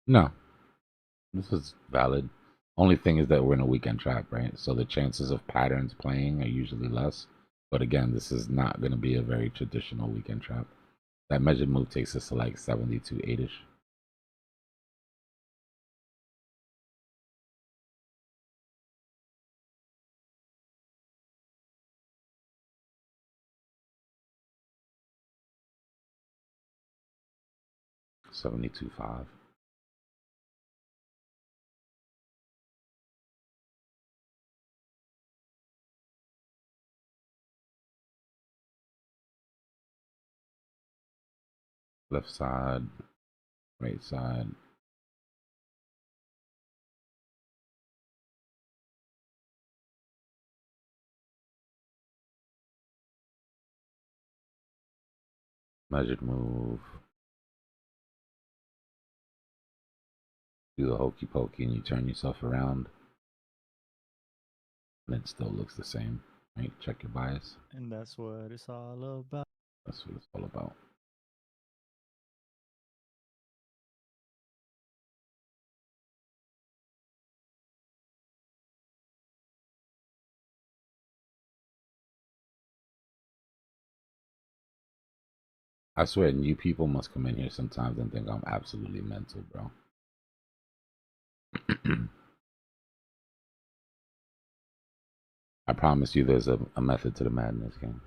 No, this is valid. Only thing is that we're in a weekend trap, right? So the chances of patterns playing are usually less. But again, this is not going to be a very traditional weekend trap. That measured move takes us to like 72, 8-ish. $72.5. Left side, right side. Measured move. Do the hokey pokey and you turn yourself around. And it still looks the same. Right? Check your bias. And that's what it's all about. That's what it's all about. I swear, new people must come in here sometimes and think I'm absolutely mental, bro. I promise you there's a method to the madness, gang.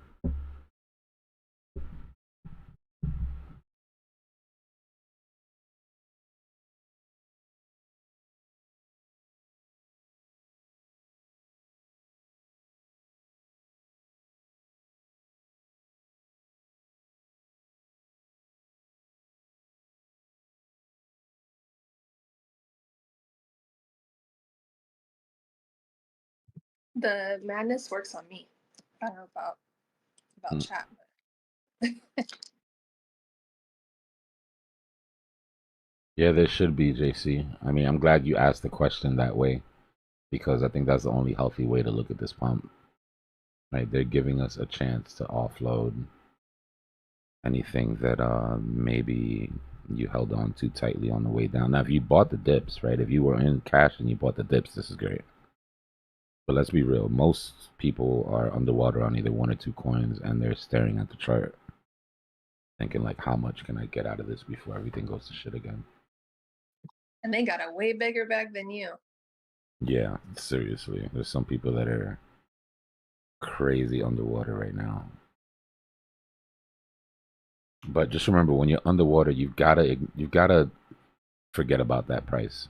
The madness works on me. I don't know about chat. Yeah, there should be, JC. I mean, I'm glad you asked the question that way because I think that's the only healthy way to look at this pump. Right? They're giving us a chance to offload anything that maybe you held on too tightly on the way down. Now, if you bought the dips, right? If you were in cash and you bought the dips, this is great. But let's be real. Most people are underwater on either one or two coins and they're staring at the chart thinking like, how much can I get out of this before everything goes to shit again? And they got a way bigger bag than you. Yeah, seriously. There's some people that are crazy underwater right now. But just remember, when you're underwater, you've gotta forget about that price.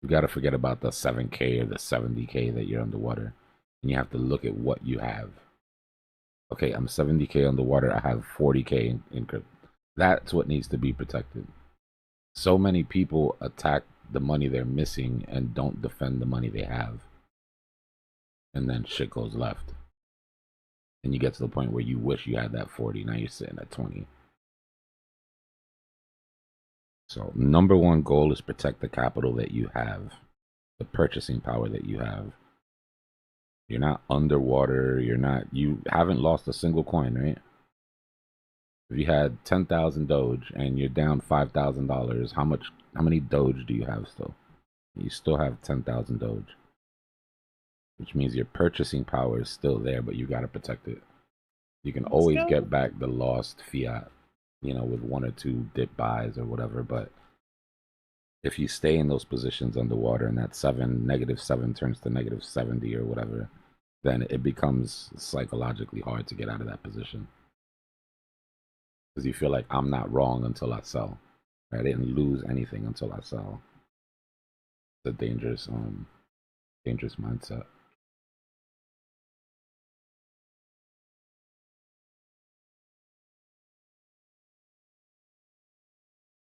You gotta forget about the 7K or the 70K that you're underwater, and you have to look at what you have. Okay, I'm 70K underwater. I have 40K in crypto. That's what needs to be protected. So many people attack the money they're missing and don't defend the money they have, and then shit goes left. And you get to the point where you wish you had that 40. Now you're sitting at 20. So number one goal is protect the capital that you have, the purchasing power that you have. You're not underwater. You haven't lost a single coin, right? If you had 10,000 Doge and you're down $5,000, how many Doge do you have still? You still have 10,000 Doge, which means your purchasing power is still there, but you got to protect it. You can Let's always go. get back the lost fiat, you know, with 1 or 2 dip buys or whatever. But if you stay in those positions underwater and that -7 turns to -70 or whatever, then it becomes psychologically hard to get out of that position. Because you feel like I'm not wrong until I sell. I didn't lose anything until I sell. It's a dangerous mindset.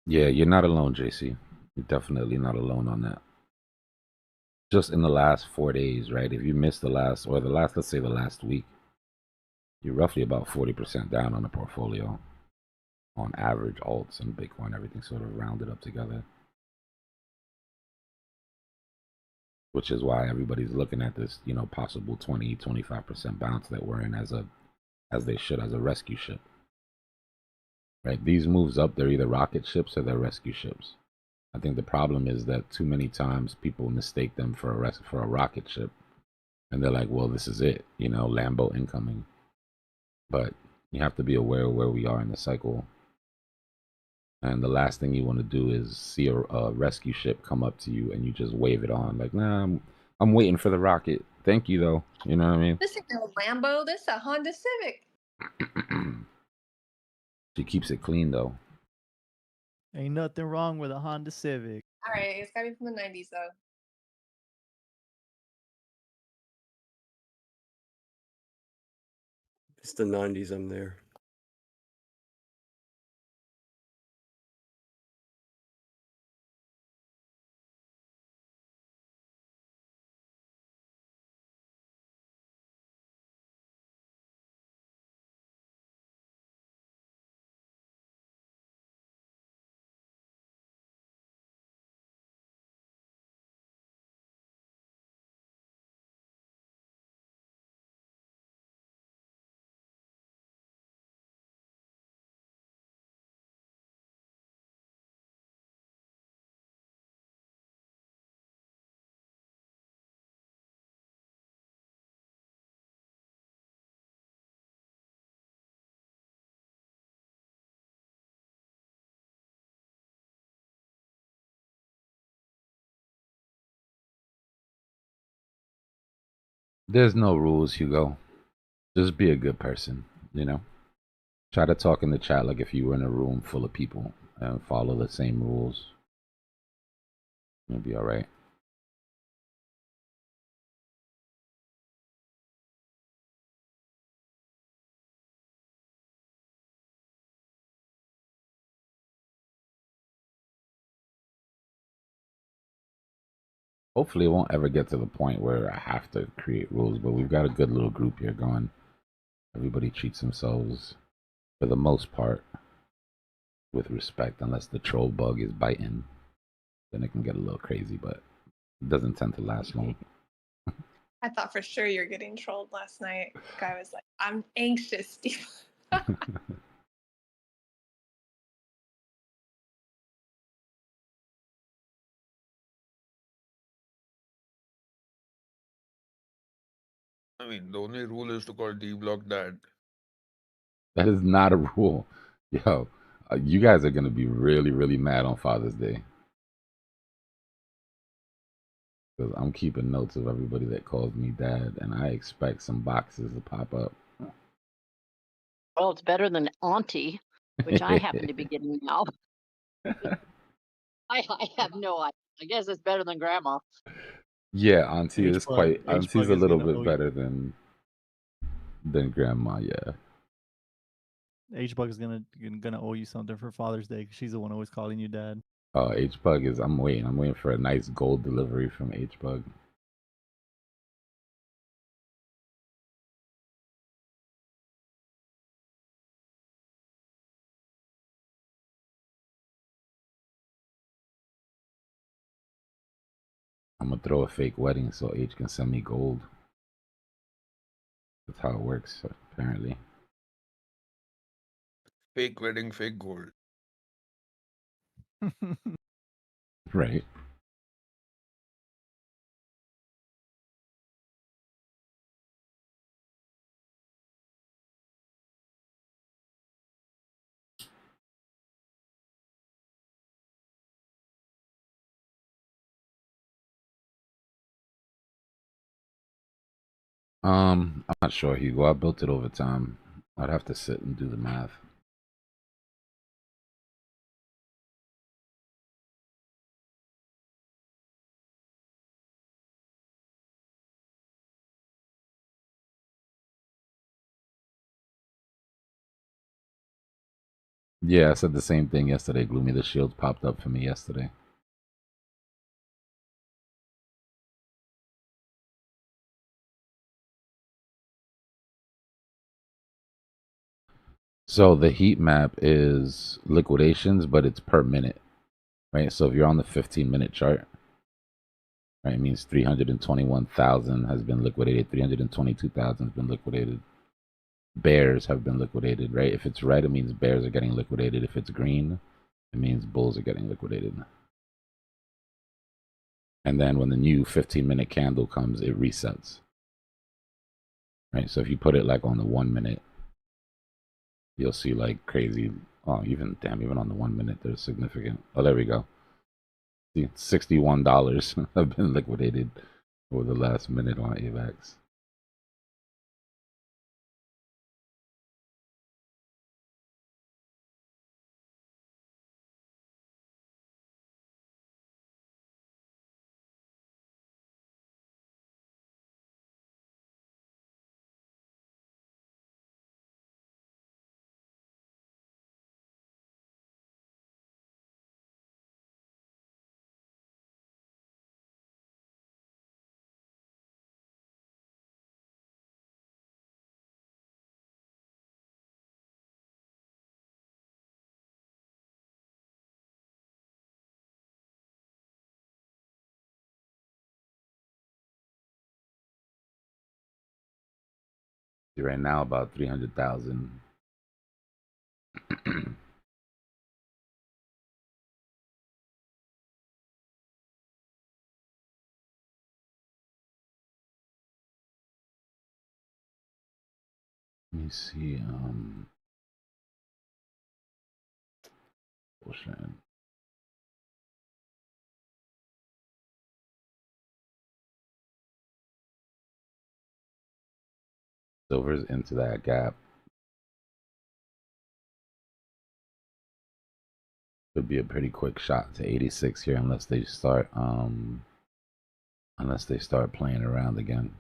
Yeah, you're not alone, JC. You're definitely not alone on that. Just in the last 4 days, right? If you missed let's say the last week, you're roughly about 40% down on the portfolio on average, alts and Bitcoin, everything sort of rounded up together. Which is why everybody's looking at this, you know, possible 20-25% bounce that we're in as they should, as a rescue ship. Right? These moves up, they're either rocket ships or they're rescue ships. I think the problem is that too many times people mistake them for a rocket ship, and they're like, well, this is it, you know, Lambo incoming. But you have to be aware of where we are in the cycle. And the last thing you want to do is see a rescue ship come up to you and you just wave it on, like, nah, I'm waiting for the rocket. Thank you, though. You know what I mean? This ain't no Lambo. This is a Honda Civic. She keeps it clean, though. Ain't nothing wrong with a Honda Civic. All right, it's gotta be from the 90s though. It's the 90s. I'm there. There's no rules, Hugo. Just be a good person, you know? Try to talk in the chat like if you were in a room full of people and follow the same rules. You'll be all right. Hopefully it won't ever get to the point where I have to create rules, but we've got a good little group here going. Everybody treats themselves, for the most part, with respect, unless the troll bug is biting. Then it can get a little crazy, but it doesn't tend to last long. I thought for sure you were getting trolled last night. Guy was like, I'm anxious, Steve. I mean, the only rule is to call Dbloc dad. That is not a rule. Yo, you guys are going to be really, really mad on Father's Day. Because I'm keeping notes of everybody that calls me dad, and I expect some boxes to pop up. Well, it's better than auntie, which I happen to be getting now. I have no idea. I guess it's better than grandma. Yeah, auntie is quite. Auntie's a is little gonna bit owe better than grandma. Yeah. H-Bug is gonna owe you something for Father's Day. 'Cause she's the one always calling you dad. Oh, H-Bug is. I'm waiting. I'm waiting for a nice gold delivery from H-Bug. I'm gonna throw a fake wedding so H can send me gold. That's how it works, apparently. Fake wedding, fake gold. Right. I'm not sure, Hugo. I built it over time. I'd have to sit and do the math. Yeah, I said the same thing yesterday, Gloomy. The shields popped up for me yesterday. So the heat map is liquidations, but it's per minute, right? So if you're on the 15-minute chart, right, it means 321,000 has been liquidated, 322,000 has been liquidated. Bears have been liquidated, right? If it's red, it means bears are getting liquidated. If it's green, it means bulls are getting liquidated. And then when the new 15-minute candle comes, it resets, right? So if you put it like on the 1 minute, you'll see like crazy. Oh, even on the 1 minute, there's significant. Oh, there we go. See, $61 have been liquidated over the last minute on AVAX. Right now, about 300,000. Let me see. Bullshit. Silver's into that gap. Could be a pretty quick shot to 86 here, unless they start playing around again.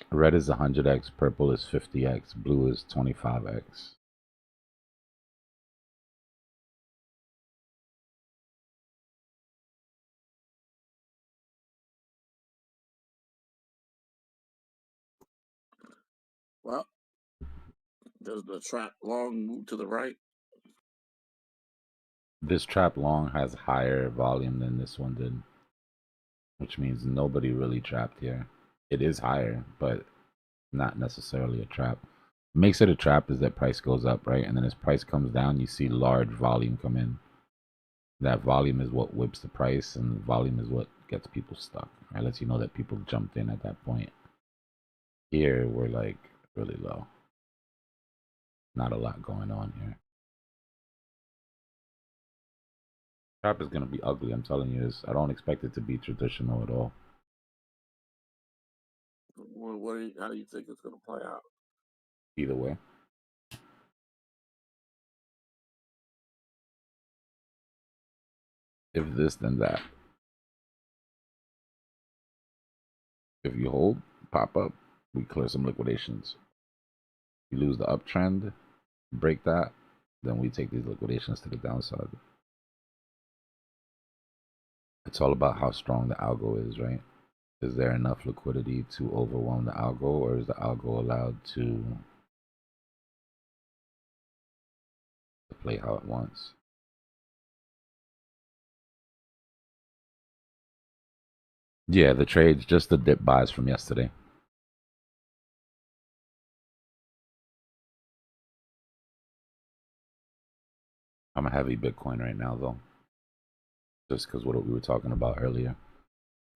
Red is 100x, purple is 50x, blue is 25x. Well, does the trap long move to the right? This trap long has higher volume than this one did, which means nobody really trapped here. It is higher, but not necessarily a trap. What makes it a trap is that price goes up, right? And then as price comes down, you see large volume come in. That volume is what whips the price, and volume is what gets people stuck. Right? Lets you know that people jumped in at that point. Here, we're like really low. Not a lot going on here. Trap is going to be ugly, I'm telling you this. I don't expect it to be traditional at all. How do you think it's going to play out? Either way. If this, then that. If you hold, pop up, we clear some liquidations. You lose the uptrend, break that, then we take these liquidations to the downside. It's all about how strong the algo is, right? Is there enough liquidity to overwhelm the algo, or is the algo allowed to play how it wants? Yeah, the trade's just the dip buys from yesterday. I'm a heavy Bitcoin right now, though. Just because what we were talking about earlier.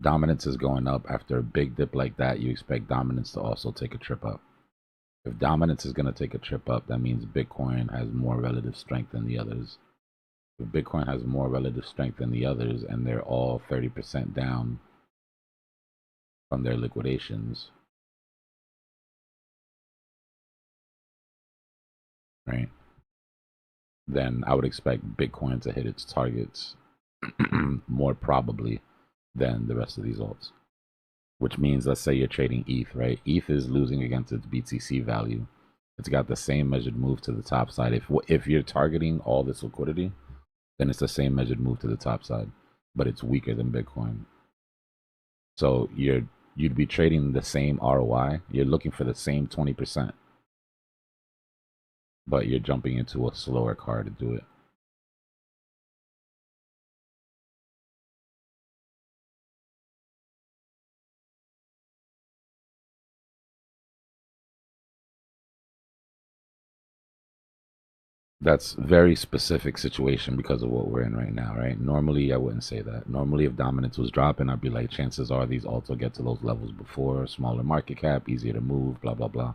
Dominance is going up. After a big dip like that, you expect dominance to also take a trip up. If dominance is going to take a trip up, that means Bitcoin has more relative strength than the others. If Bitcoin has more relative strength than the others and they're all 30% down from their liquidations, right? Then I would expect Bitcoin to hit its targets more probably than the rest of these alts. Which means, let's say you're trading ETH, right? ETH is losing against its BTC value. It's got the same measured move to the top side. If you're targeting all this liquidity, then it's the same measured move to the top side, but it's weaker than Bitcoin. So you'd be trading the same ROI. You're looking for the same 20%, but you're jumping into a slower car to do it. That's very specific situation because of what we're in right now, right? Normally, I wouldn't say that. Normally, if dominance was dropping, I'd be like, chances are these alts will get to those levels before, smaller market cap, easier to move, blah, blah, blah.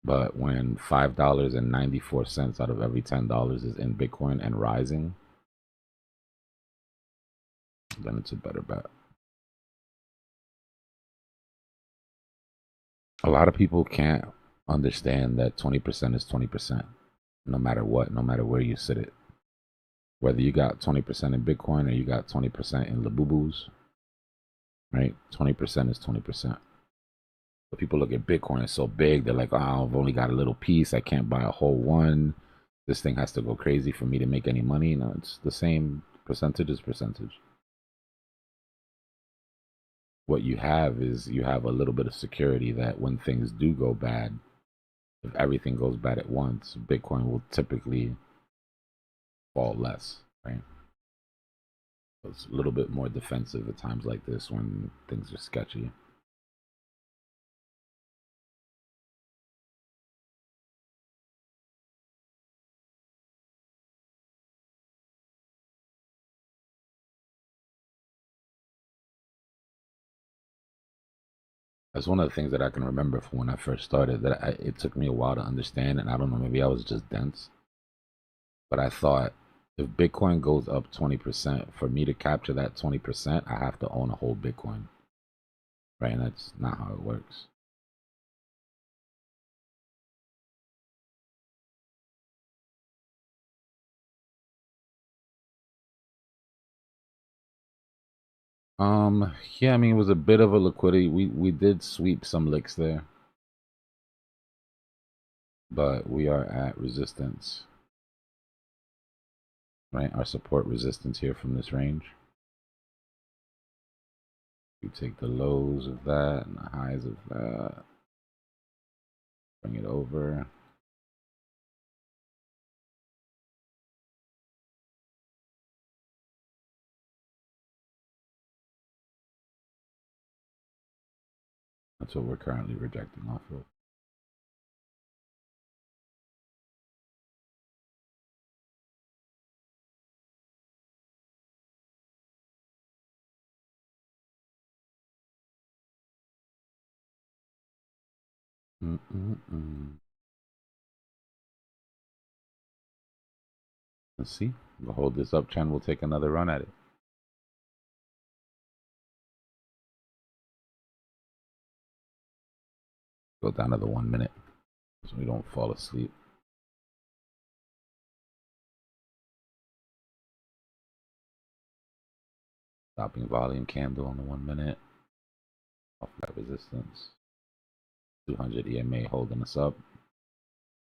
But when $5.94 out of every $10 is in Bitcoin and rising, then it's a better bet. A lot of people can't understand that 20% is 20%, no matter what, no matter where you sit it. Whether you got 20% in Bitcoin or you got 20% in Labubus, right? 20% is 20%. But people look at Bitcoin, it's so big, they're like, oh, I've only got a little piece, I can't buy a whole one. This thing has to go crazy for me to make any money. No, it's the same percentage as percentage. What you have is you have a little bit of security that when things do go bad, if everything goes bad at once, Bitcoin will typically fall less, right? So it's a little bit more defensive at times like this when things are sketchy. That's one of the things that I can remember from when I first started that it took me a while to understand, and I don't know, maybe I was just dense, but I thought if Bitcoin goes up 20%, for me to capture that 20%, I have to own a whole Bitcoin, right? And that's not how it works. Yeah, I mean, it was a bit of a liquidity. We did sweep some licks there, but we are at resistance, right? Our support resistance here from this range. We take the lows of that and the highs of that, bring it over. That's what we're currently rejecting off of. Let's see. We'll hold this uptrend. We'll take another run at it. Go down to the 1 minute so we don't fall asleep. Stopping volume candle on the 1 minute. Off that resistance. 200 EMA holding us up.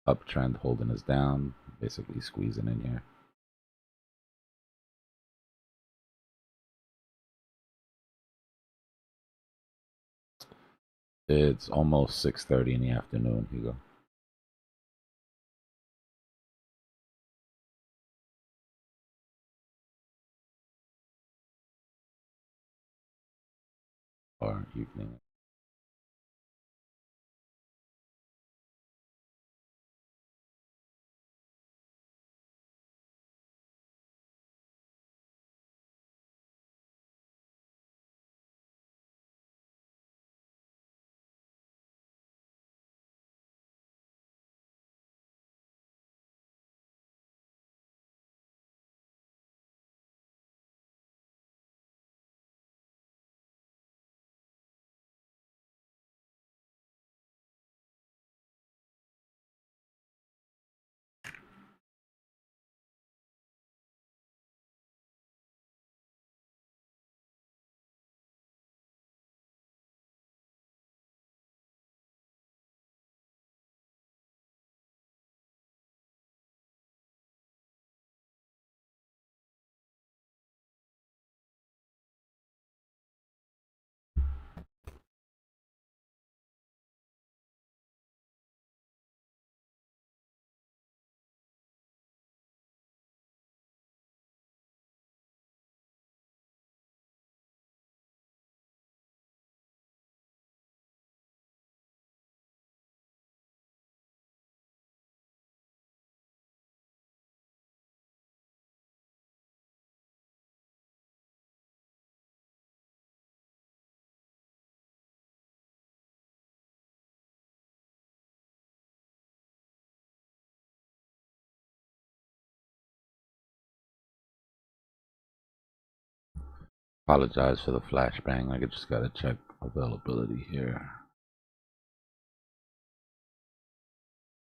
Uptrend holding us down. Basically squeezing in here. It's almost 6:30 in the afternoon, Hugo. Or evening. Apologize for the flashbang. I just gotta check availability here.